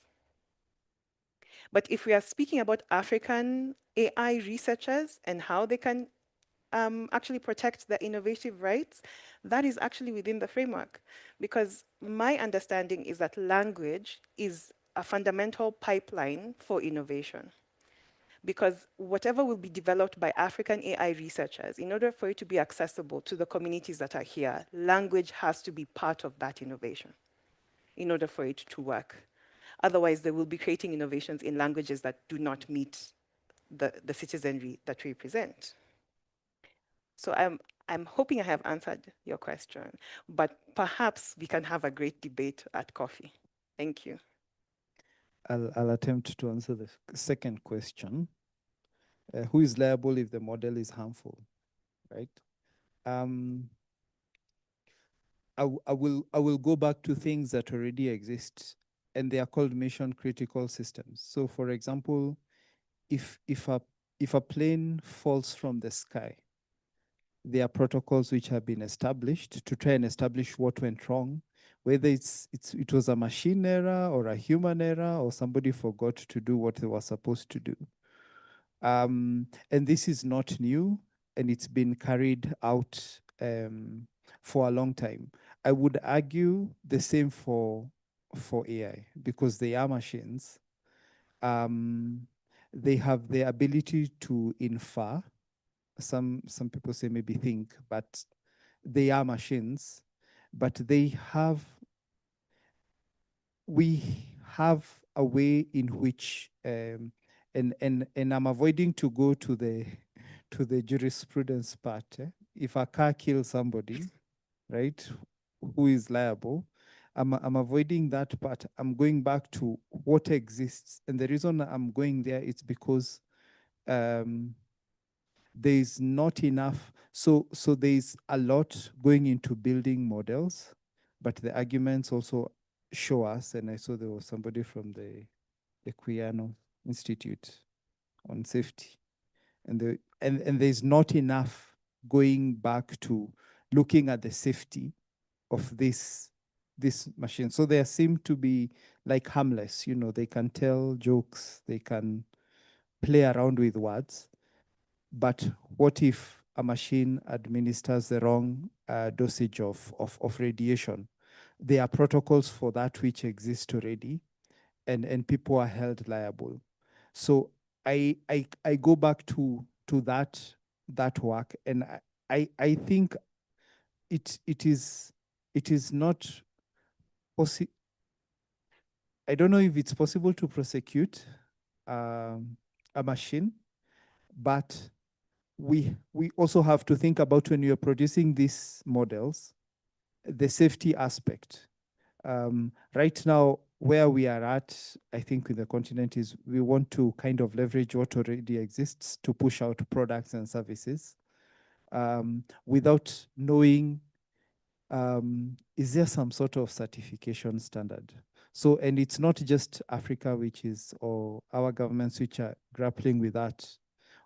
But if we are speaking about African AI researchers and how they can actually protect their innovative rights, that is actually within the framework. Because my understanding is that language is a fundamental pipeline for innovation. Because whatever will be developed by African AI researchers, in order for it to be accessible to the communities that are here, language has to be part of that innovation in order for it to work. Otherwise, they will be creating innovations in languages that do not meet the citizenry that we represent. So I'm hoping I have answered your question, but perhaps we can have a great debate at coffee. Thank you. I'll attempt to answer the second question. Who is liable if the model is harmful, right? I will go back to things that already exist, and they are called mission critical systems. So, for example, if a plane falls from the sky, there are protocols which have been established to try and establish what went wrong, whether it was a machine error or a human error or somebody forgot to do what they were supposed to do. And this is not new, and it's been carried out for a long time. I would argue the same for AI, because they are machines. They have the ability to infer. Some people say maybe think, but they are machines. But we have a way in which, and I'm avoiding to go to the jurisprudence part. If a car kills somebody, right, who is liable? I'm avoiding that part. I'm going back to what exists, and the reason I'm going there is because there's not enough. So there's a lot going into building models, but the arguments also show us, and I saw there was somebody from the Kuyano Institute on safety, and there's not enough going back to looking at the safety of this machine. So they seem to be like harmless, they can tell jokes, they can play around with words. But what if a machine administers the wrong dosage of radiation? There are protocols for that which exist already, and people are held liable. So I go back to that work, and I think it is not possible. I don't know if it's possible to prosecute a machine, but we also have to think about, when you're producing these models, the safety aspect. Right now, where we are at, I think with the continent, is we want to kind of leverage what already exists to push out products and services without knowing, is there some sort of certification standard? So, and it's not just Africa, or our governments which are grappling with that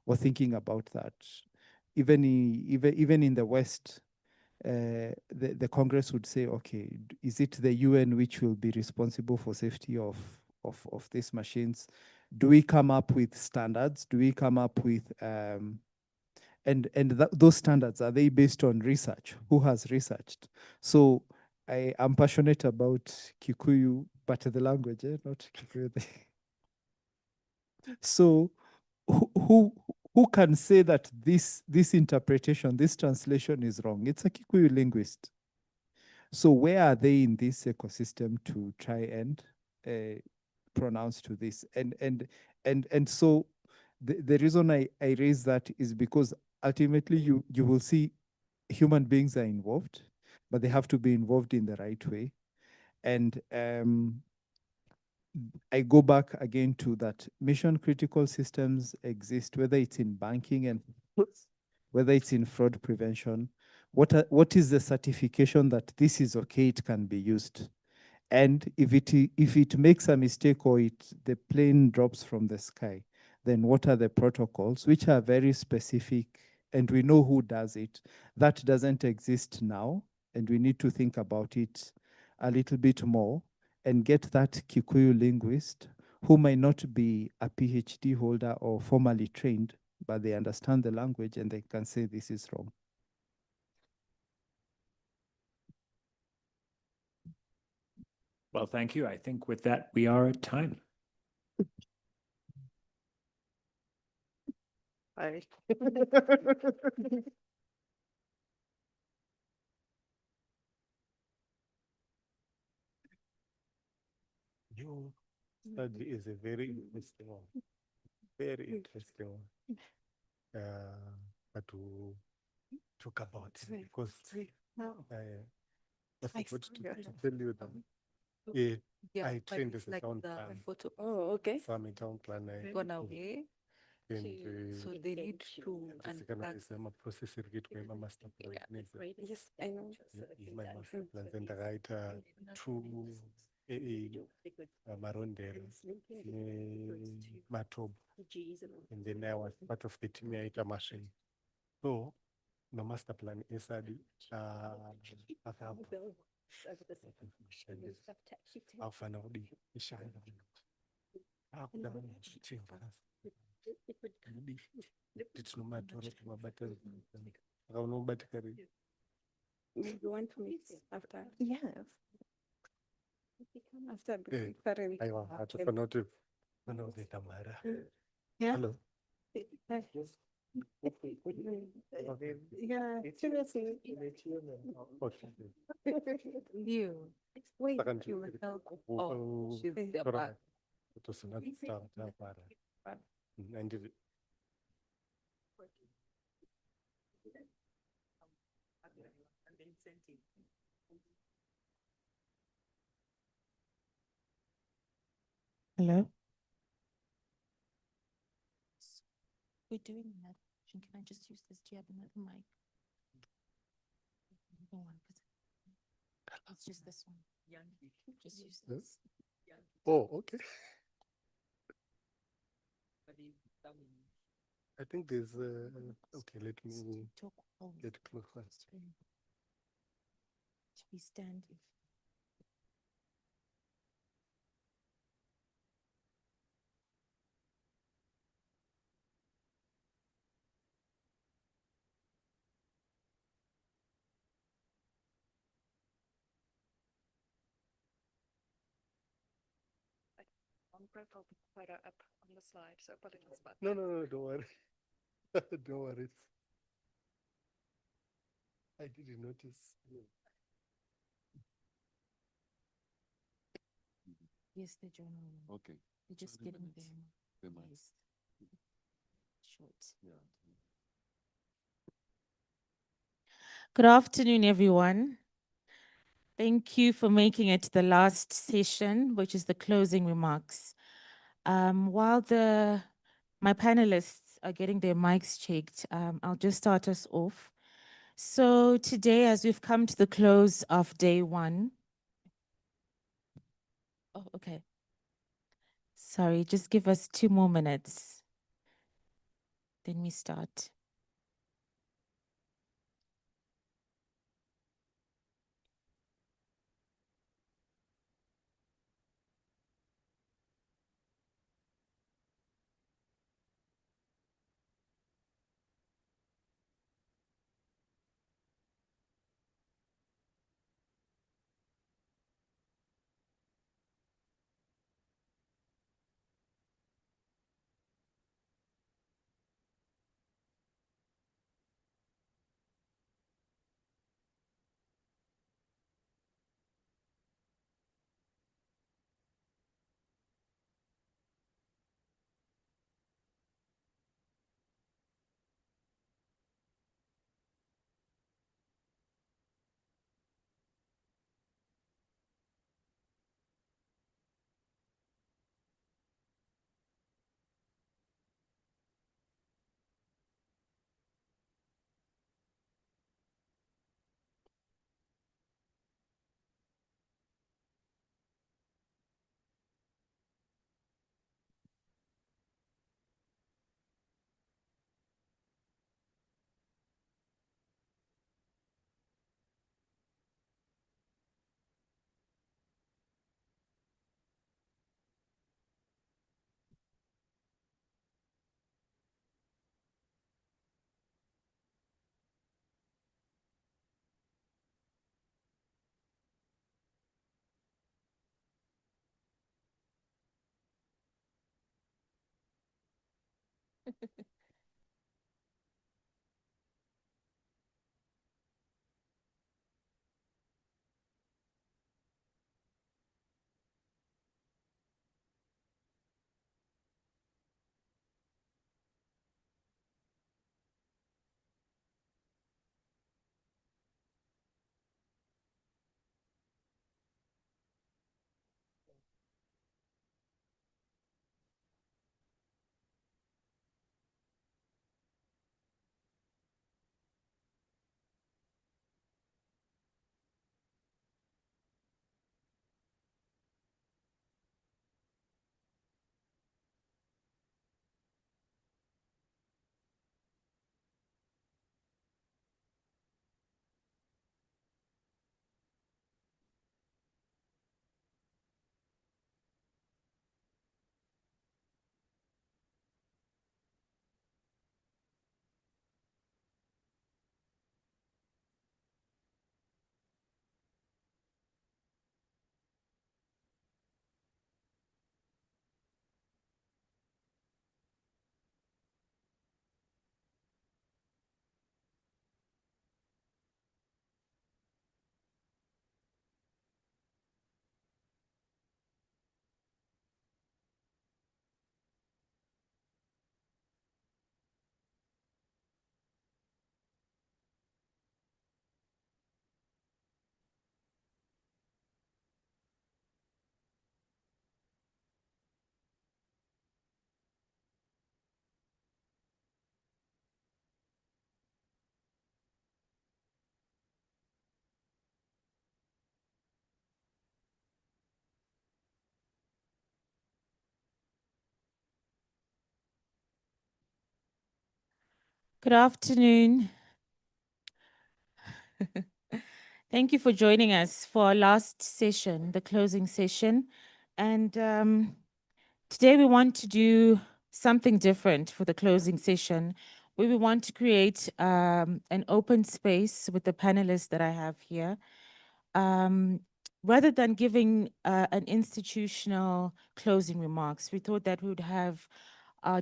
or thinking about that. Even in the West, the Congress would say, okay, is it the UN which will be responsible for safety of these machines? Do we come up with standards? Do we come up with, those standards, are they based on research? Who has researched? So I am passionate about Kikuyu, but the language, not Kikuyu. So who can say that this interpretation, this translation is wrong? It's a Kikuyu linguist. So where are they in this ecosystem to try and pronounce to this? And so the reason I raise that is because ultimately you will see human beings are involved, but they have to be involved in the right way. And I go back again to that mission critical systems exist, whether it's in banking and whether it's in fraud prevention. What is the certification that this is okay, it can be used? And if it makes a mistake, or the plane drops from the sky, then what are the protocols, which are very specific, and we know who does it? That doesn't exist now, and we need to think about it a little bit more and get that Kikuyu linguist, who might not be a PhD holder or formally trained, but they understand the language and they can say this is wrong. Well, thank you. I think with that, we are at time. Hi. Your study is a very interesting one. Very interesting one. To talk about it because I forgot to tell you that I trained as a town planner. Oh, okay. So I'm a town planner. Gone away. And So they need to unpack. I'm a process circuit where my master plan is. Yes, I know. My master plans and the writer two maronders, matob, and then I was part of the team at machine. So the master plan is You want to meet after? Yes. After preparing. Yeah. Hello. Yeah, seriously. You. Wait, you will help. Oh, she's there back. Hello? We're doing that. Can I just use this? Do you have another mic? No one, it's just this one. Just use this. Oh, okay. I think there's okay, let me get closer. We stand. I'll be quite up on the slide, so apologies about No, don't worry. Don't worry. I didn't notice. Yes, the journal. Okay. We're just getting them. Short. Good afternoon, everyone. Thank you for making it to the last session, which is the closing remarks. While my panelists are getting their mics checked, I'll just start us off. So today, as we've come to the close of day one. Oh, okay. Sorry, just give us 2 more minutes. Then we start. Good afternoon. Thank you for joining us for our last session, the closing session. And today we want to do something different for the closing session, where we want to create an open space with the panelists that I have here. Rather than giving an institutional closing remarks, we thought that we would have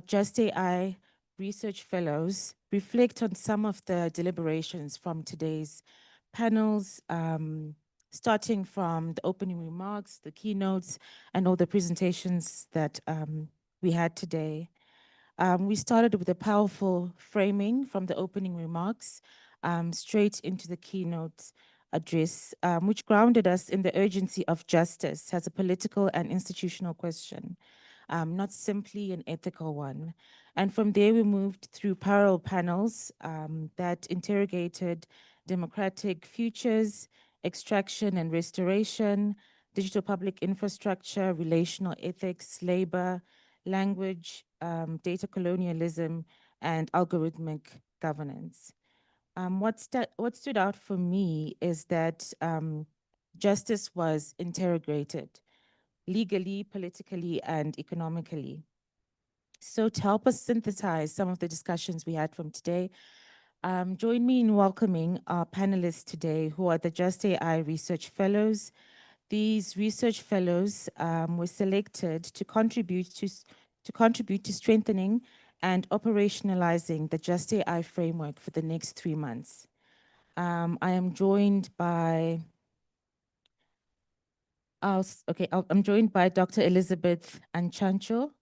Just AI research fellows reflect on some of the deliberations from today's panels, starting from the opening remarks, the keynotes, and all the presentations that we had today. We started with a powerful framing from the opening remarks straight into the keynote address, which grounded us in the urgency of justice as a political and institutional question, not simply an ethical one. And from there, we moved through parallel panels that interrogated democratic futures, extraction and restoration, digital public infrastructure, relational ethics, labor, language, data colonialism, and algorithmic governance. What stood out for me is that justice was interrogated legally, politically, and economically. So to help us synthesize some of the discussions we had from today, join me in welcoming our panelists today, who are the Just AI Research Fellows. These research fellows were selected to contribute to strengthening and operationalizing the Just AI framework for the next 3 months. I am joined by I'm joined by Dr. Elizabeth Anchancho,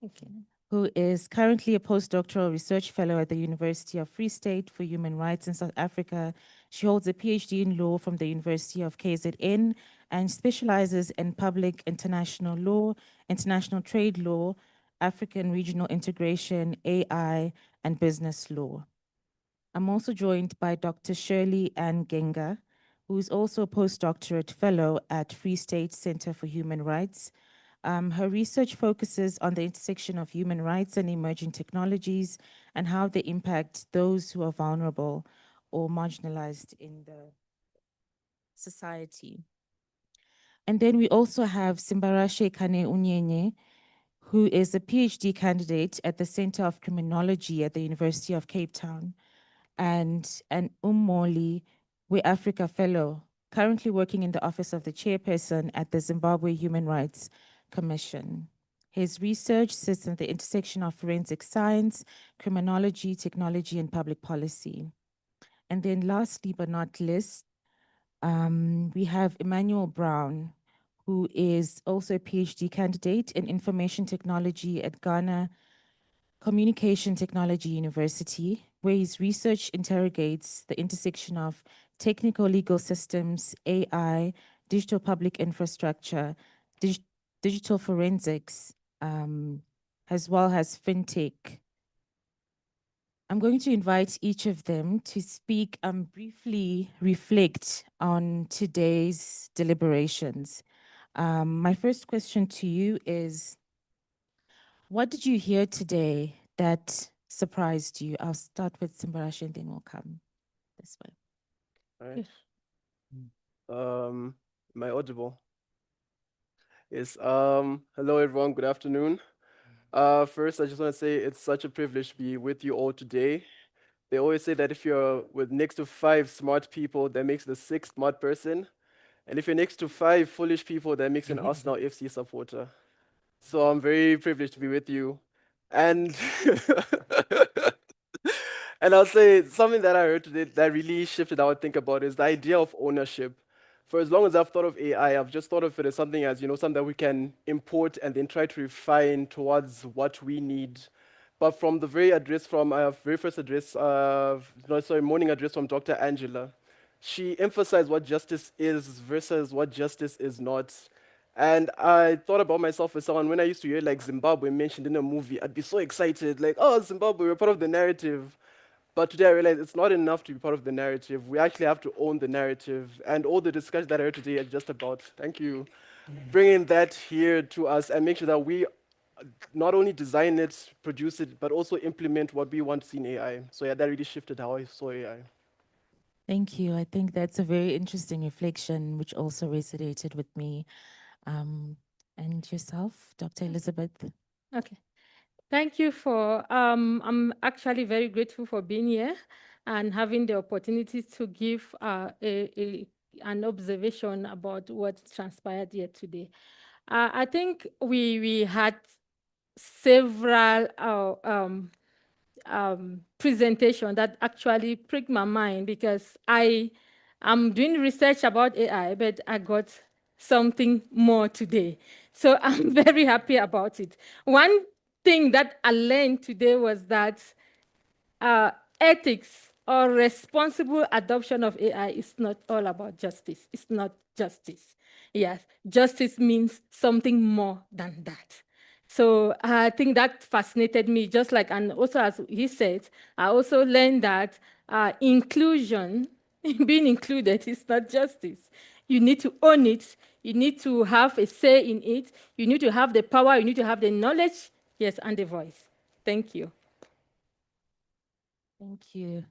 who is currently a postdoctoral research fellow at the University of Free State for Human Rights in South Africa. She holds a PhD in law from the University of KZN and specializes in public international law, international trade law, African regional integration, AI, and business law. I'm also joined by Dr. Shirley Ann Genga, who is also a postdoctorate fellow at Free State Center for Human Rights. Her research focuses on the intersection of human rights and emerging technologies and how they impact those who are vulnerable or marginalized in the society. And then we also have Simbarashe Kane Unyenye, who is a PhD candidate at the Center of Criminology at the University of Cape Town, and an Umoli We Africa Fellow, currently working in the office of the chairperson at the Zimbabwe Human Rights Commission. His research sits at the intersection of forensic science, criminology, technology, and public policy. And then lastly but not least, we have Emmanuel Brown, who is also a PhD candidate in information technology at Ghana Communication Technology University, where his research interrogates the intersection of technical legal systems, AI, digital public infrastructure, digital forensics, as well as fintech. I'm going to invite each of them to speak and briefly reflect on today's deliberations. My first question to you is, what did you hear today that surprised you? I'll start with Simbarashi and then we'll come this way. All right. Am I audible? Yes. Hello, everyone. Good afternoon. First, I just want to say it's such a privilege to be with you all today. They always say that if you're with next to 5 smart people, that makes the 6th smart person. And if you're next to 5 foolish people, that makes an Arsenal FC supporter. So I'm very privileged to be with you. And and I'll say something that I heard today that really shifted how I think about it is the idea of ownership. For as long as I've thought of AI, I've just thought of it as something as, something that we can import and then try to refine towards what we need. But from the very first address, morning address from Dr. Angela, she emphasized what justice is versus what justice is not. And I thought about myself as someone, when I used to hear like Zimbabwe mentioned in a movie, I'd be so excited, like, oh, Zimbabwe, we're part of the narrative. But today I realized it's not enough to be part of the narrative. We actually have to own the narrative. And all the discussions that I heard today are just about, thank you, bringing that here to us and make sure that we not only design it, produce it, but also implement what we want to see in AI. So yeah, that really shifted how I saw AI. Thank you. I think that's a very interesting reflection, which also resonated with me. And yourself, Dr. Elizabeth? Okay. Thank you for, I'm actually very grateful for being here and having the opportunity to give an observation about what transpired here today. I think we had several presentations that actually pricked my mind because I'm doing research about AI, but I got something more today. So I'm very happy about it. One thing that I learned today was that ethics or responsible adoption of AI is not all about justice. It's not justice. Yes, justice means something more than that. So I think that fascinated me, just like, and also as he said, I also learned that inclusion, being included is not justice. You need to own it. You need to have a say in it. You need to have the power. You need to have the knowledge, yes, and the voice. Thank you. Thank you.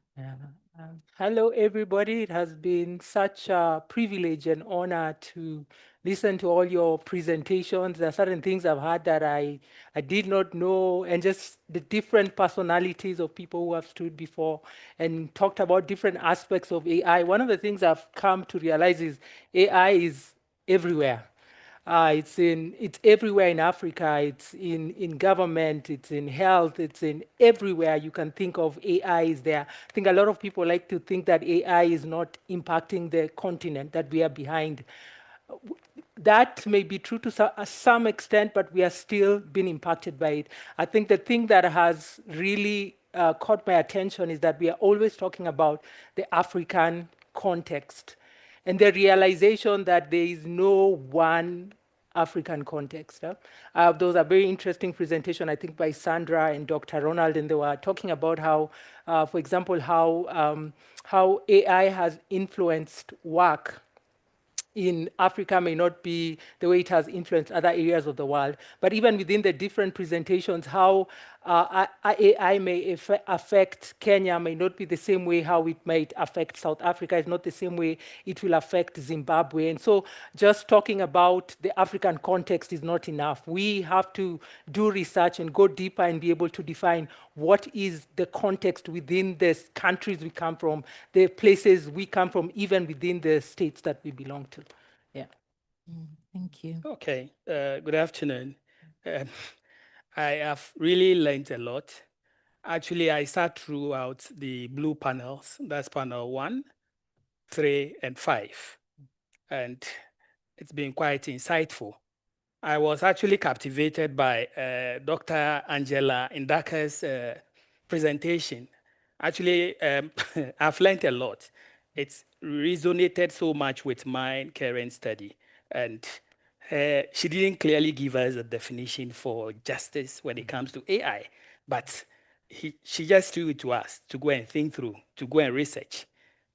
Hello, everybody. It has been such a privilege and honor to listen to all your presentations. There are certain things I've had that I did not know, and just the different personalities of people who have stood before and talked about different aspects of AI. One of the things I've come to realize is AI is everywhere. It's everywhere in Africa. It's in government. It's in health. It's in everywhere you can think of. AI is there. I think a lot of people like to think that AI is not impacting the continent, that we are behind. That may be true to some extent, but we are still being impacted by it. I think the thing that has really caught my attention is that we are always talking about the African context and the realization that there is no one African context. Those are very interesting presentation, I think, by Sandra and Dr. Ronald, and they were talking about how, for example, how AI has influenced work in Africa may not be the way it has influenced other areas of the world, but even within the different presentations, how AI may affect Kenya may not be the same way how it might affect South Africa. It's not the same way it will affect Zimbabwe. And so just talking about the African context is not enough. We have to do research and go deeper and be able to define what is the context within the countries we come from, the places we come from, even within the states that we belong to. Yeah. Thank you. Okay, good afternoon. I have really learned a lot. Actually, I sat throughout the blue panels. That's panel 1, 3, and 5. And it's been quite insightful. I was actually captivated by Dr. Angela Indaka's presentation. Actually, I've learned a lot. It's resonated so much with my current study. And she didn't clearly give us a definition for justice when it comes to AI, but she just threw it to us to go and think through, to go and research.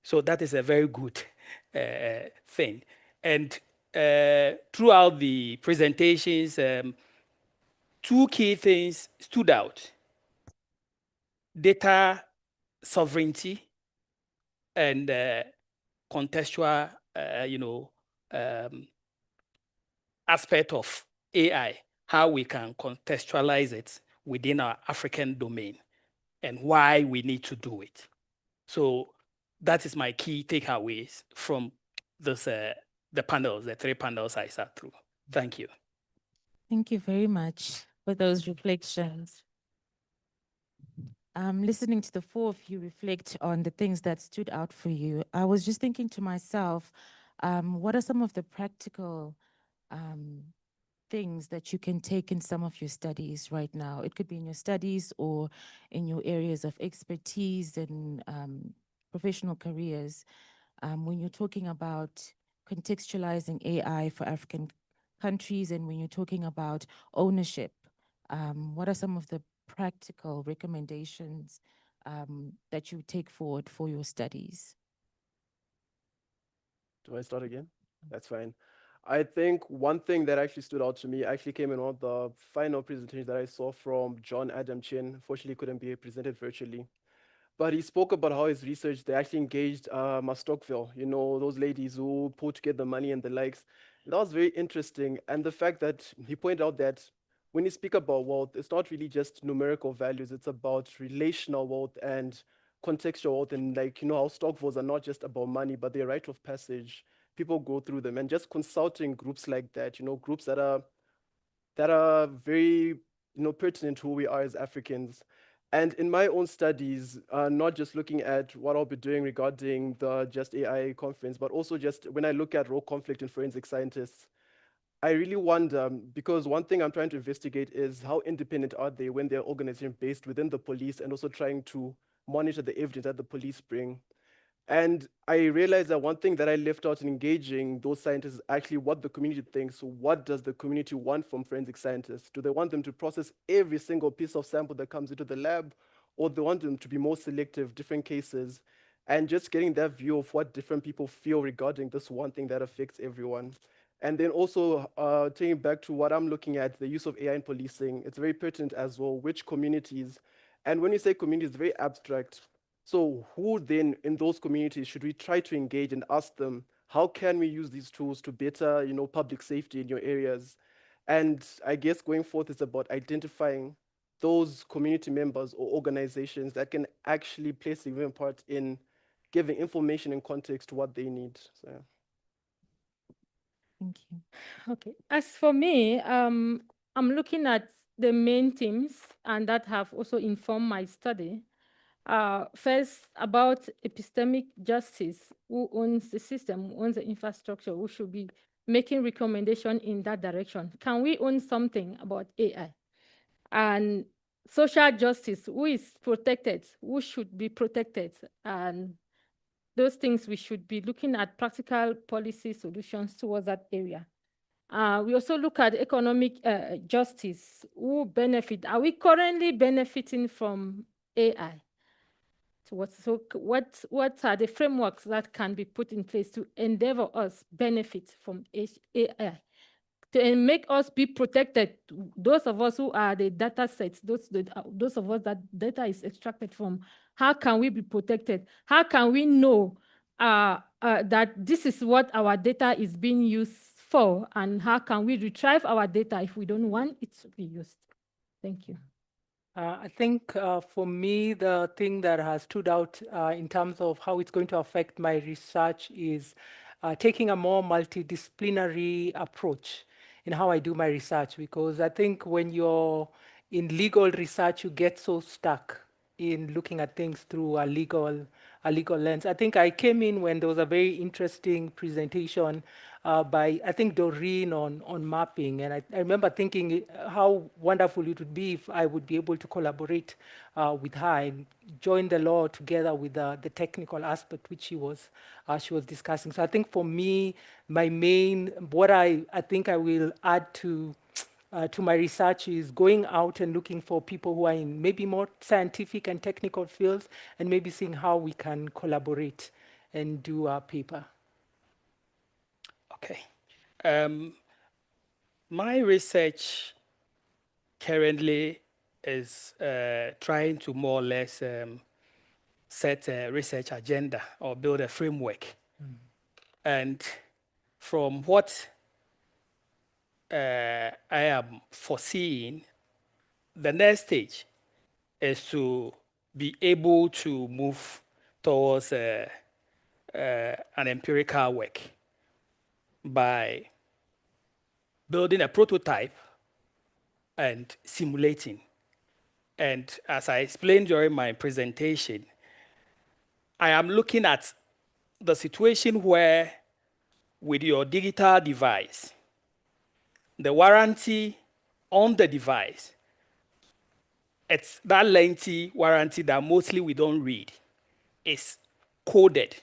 So that is a very good thing. And throughout the presentations, 2 key things stood out: data sovereignty and contextual, aspect of AI, how we can contextualize it within our African domain and why we need to do it. So that is my key takeaways from this, the panels, the 3 panels I sat through. Thank you. Thank you very much for those reflections. Listening to the 4 of you reflect on the things that stood out for you, I was just thinking to myself, what are some of the practical things that you can take in some of your studies right now? It could be in your studies or in your areas of expertise and professional careers. When you're talking about contextualizing AI for African countries and when you're talking about ownership, what are some of the practical recommendations that you take forward for your studies? Do I start again? That's fine. I think one thing that actually stood out to me actually came in one of the final presentations that I saw from John Adam Chin. Unfortunately, couldn't be presented virtually. But he spoke about how his research, they actually engaged Stockville, you know, those ladies who put together money and the likes. That was very interesting. And the fact that he pointed out that when you speak about wealth, it's not really just numerical values, it's about relational wealth and contextual wealth. And like, you know, how Stockvilles are not just about money, but they're rite of passage. People go through them. And just consulting groups like that, you know, groups that are very, pertinent to who we are as Africans. And in my own studies, not just looking at what I'll be doing regarding the Just AI conference, but also just when I look at role conflict in forensic scientists, I really wonder, because one thing I'm trying to investigate is how independent are they when they're organization based within the police and also trying to monitor the evidence that the police bring. And I realized that one thing that I left out in engaging those scientists is actually what the community thinks. So what does the community want from forensic scientists? Do they want them to process every single piece of sample that comes into the lab? Or do they want them to be more selective, different cases? And just getting that view of what different people feel regarding this one thing that affects everyone. And then also taking back to what I'm looking at, the use of AI in policing, it's very pertinent as well, which communities. And when you say communities, it's very abstract. So who then in those communities should we try to engage and ask them, how can we use these tools to better, public safety in your areas? And I guess going forth is about identifying those community members or organizations that can actually play a significant part in giving information and context to what they need. So, yeah. Thank you. Okay. As for me, I'm looking at the main themes and that have also informed my study. First, about epistemic justice, who owns the system, who owns the infrastructure, who should be making recommendation in that direction. Can we own something about AI? And social justice, who is protected, who should be protected? And those things we should be looking at practical policy solutions towards that area. We also look at economic justice, who benefit. Are we currently benefiting from AI? So what are the frameworks that can be put in place to endeavor us benefit from AI? To make us be protected, those of us who are the data sets, those of us that data is extracted from, how can we be protected? How can we know that this is what our data is being used for, and how can we retrieve our data if we don't want it to be used? Thank you. I think for me, the thing that has stood out in terms of how it's going to affect my research is taking a more multidisciplinary approach how I do my research, because I think when you're in legal research, you get so stuck in looking at things through a legal lens. I think I came in when there was a very interesting presentation by, I think, Doreen on mapping. And I remember thinking how wonderful it would be if I would be able to collaborate with her and join the law together with the technical aspect which she was discussing. So I think for me, my main, what I think I will add to my research is going out and looking for people who are in maybe more scientific and technical fields, and maybe seeing how we can collaborate and do our paper. Okay. My research currently is trying to more or less set a research agenda or build a framework. And from what I am foreseeing, the next stage is to be able to move towards an empirical work by building a prototype and simulating. And as I explained during my presentation, I am looking at the situation where with your digital device, the warranty on the device, it's that lengthy warranty that mostly we don't read, is coded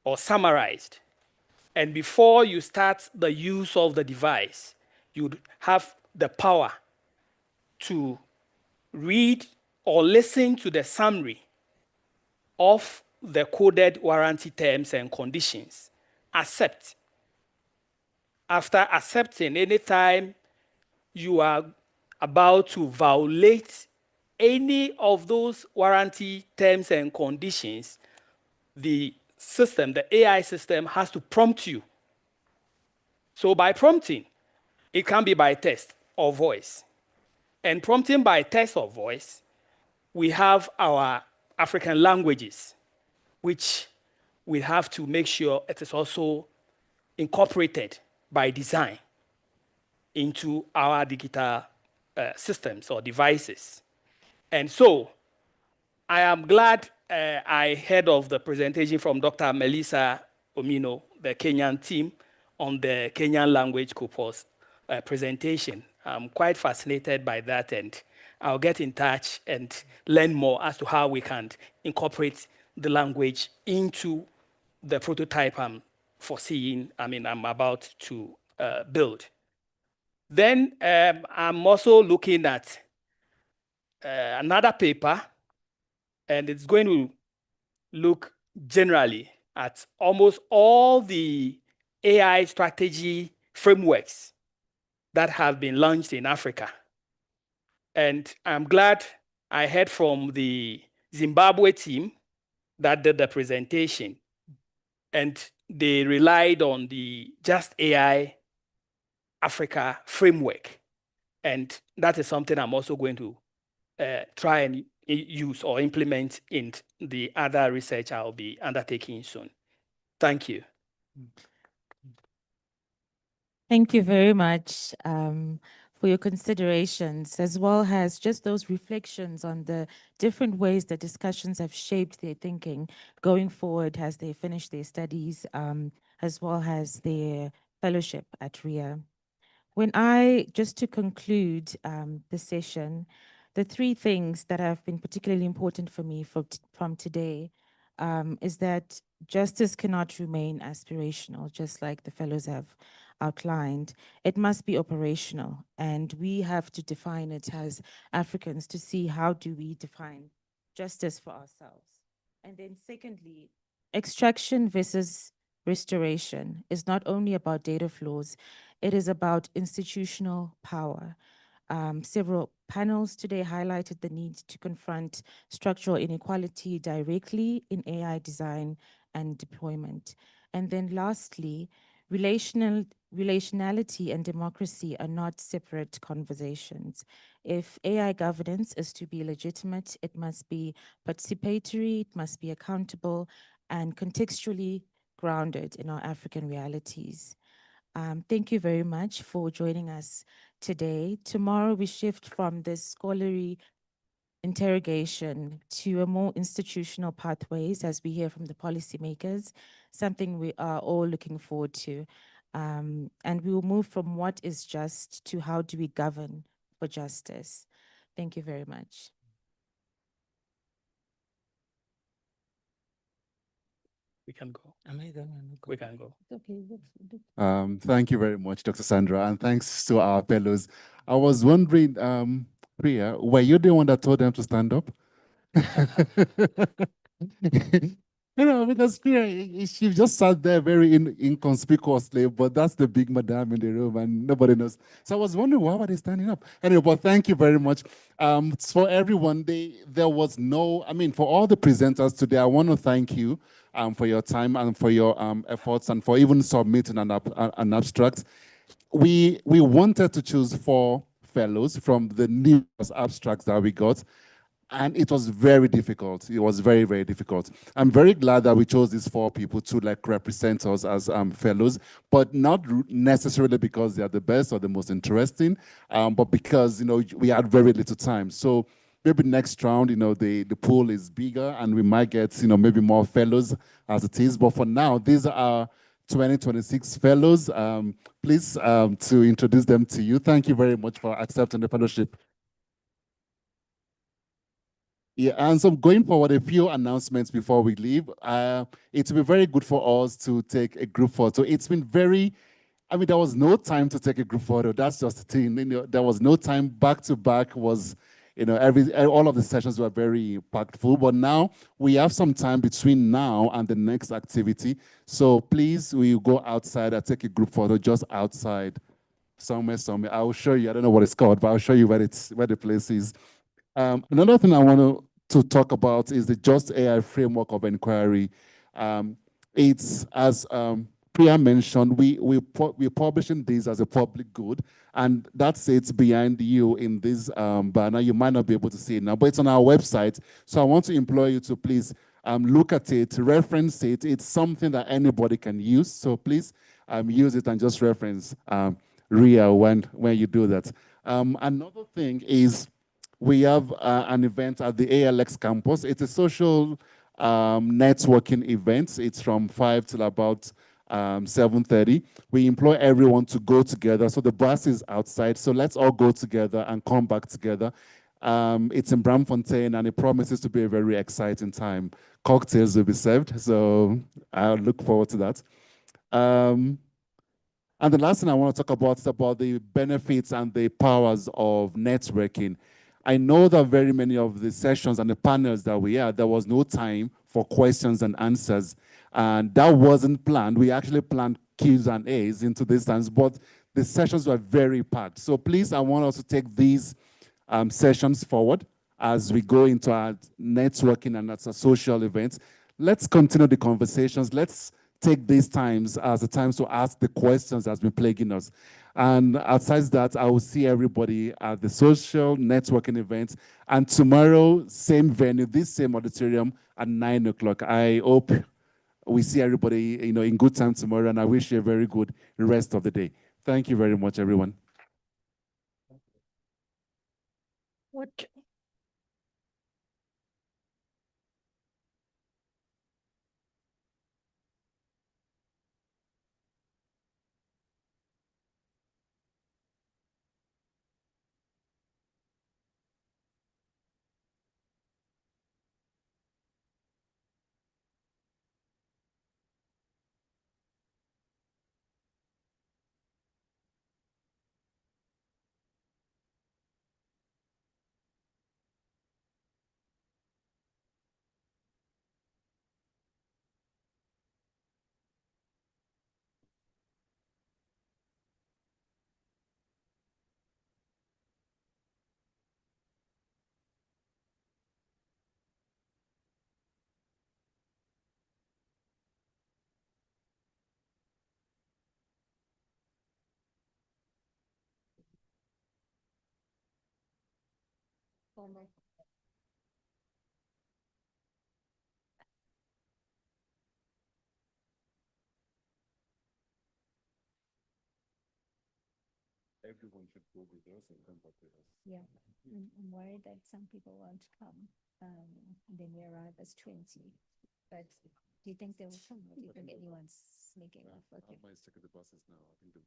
or summarized. And before you start the use of the device, you'd have the power to read or listen to the summary of the coded warranty terms and conditions. Accept. After accepting, anytime you are about to violate any of those warranty terms and conditions, the system, the AI system, has to prompt you. So by prompting, it can be by text or voice. And prompting by text or voice, we have our African languages, which we have to make sure it is also incorporated by design into our digital systems or devices. And so I am glad I heard of the presentation from Dr. Melissa Omino, the Kenyan team, on the Kenyan language corpus presentation. I'm quite fascinated by that, and I'll get in touch and learn more as to how we can incorporate the language into the prototype I'm about to build. Then I'm also looking at another paper, and it's going to look generally at almost all the AI strategy frameworks that have been launched in Africa. And I'm glad I heard from the Zimbabwe team that did the presentation, and they relied on the Just AI Africa framework. And that is something I'm also going to try and use or implement in the other research I'll be undertaking soon. Thank you. Thank you very much for your considerations, as well as just those reflections on the different ways the discussions have shaped their thinking going forward as they finish their studies, as well as their fellowship at RIA. Just to conclude the session, the three things that have been particularly important for me from today is that justice cannot remain aspirational, just like the fellows have outlined. It must be operational, and we have to define it as Africans to see how do we define justice for ourselves. And then secondly, extraction versus restoration is not only about data flows, it is about institutional power. Several panels today highlighted the need to confront structural inequality directly in AI design and deployment. And then lastly, relationality and democracy are not separate conversations. If AI governance is to be legitimate, it must be participatory, it must be accountable, and contextually grounded in our African realities. Thank you very much for joining us today. Tomorrow we shift from this scholarly interrogation to a more institutional pathways as we hear from the policymakers, something we are all looking forward to. And we will move from what is just to how do we govern for justice. Thank you very much. We can go. Am I done? We can go. Okay. Thank you very much, Dr. Sandra, and thanks to our fellows. I was wondering, Priya, were you the one that told them to stand up? Because Priya, she just sat there very inconspicuously, but that's the big madam in the room, and nobody knows. So I was wondering, why were they standing up? Anyway, but thank you very much. For everyone, there was no, for all the presenters today, I want to thank you for your time and for your efforts and for even submitting an abstract. We wanted to choose 4 fellows from the numerous abstracts that we got. And it was very difficult. It was very, very difficult. I'm very glad that we chose these 4 people to represent us as fellows, but not necessarily because they are the best or the most interesting, but because we had very little time. So maybe next round, the pool is bigger and we might get maybe more fellows as it is. But for now, these are 2026 fellows. Please to introduce them to you. Thank you very much for accepting the fellowship. Yeah, and so going forward, a few announcements before we leave. It will be very good for us to take a group photo. It's been very, there was no time to take a group photo. That's just the thing. There was no time. Back to back was, all of the sessions were very packed full. But now we have some time between now and the next activity. So please, we go outside and take a group photo just outside, somewhere. I will show you. I don't know what it's called, but I'll show you where the place is. Another thing I want to talk about is the Just AI framework of inquiry. It's, as Priya mentioned, we're publishing this as a public good, and that's it behind you in this banner. You might not be able to see it now, but it's on our website. So I want to implore you to please look at it, reference it. It's something that anybody can use. So please use it and just reference RIA when you do that. Another thing is, we have an event at the ALX campus. It's a social networking event. It's from 5 till about 7:30. We implore everyone to go together. So the bus is outside. So let's all go together and come back together. It's in Bramfontein, and it promises to be a very exciting time. Cocktails will be served, so I look forward to that. And the last thing I want to talk about is about the benefits and the powers of networking. I know that very many of the sessions and the panels that we had, there was no time for questions and answers. And that wasn't planned. We actually planned Qs and As into this times, but the sessions were very packed. So please, I want us to take these sessions forward as we go into our networking and as a social events. Let's continue the conversations. Let's take these times as the times to ask the questions that's been plaguing us. And outside that, I will see everybody at the social networking events. And tomorrow, same venue, this same auditorium at 9 o'clock. I hope we see everybody in good time tomorrow, and I wish you a very good rest of the day. Thank you very much, everyone. What? Oh my. everyone should go with us and come back with us. Yeah, I'm worried that some people won't come. They may arrive as 20, but do you think they will come? Or do you think anyone's sneaking off? Okay. I might check the buses now. I think they'll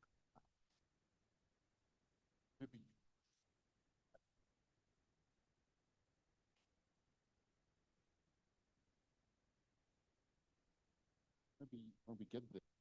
maybe. Maybe when we get there.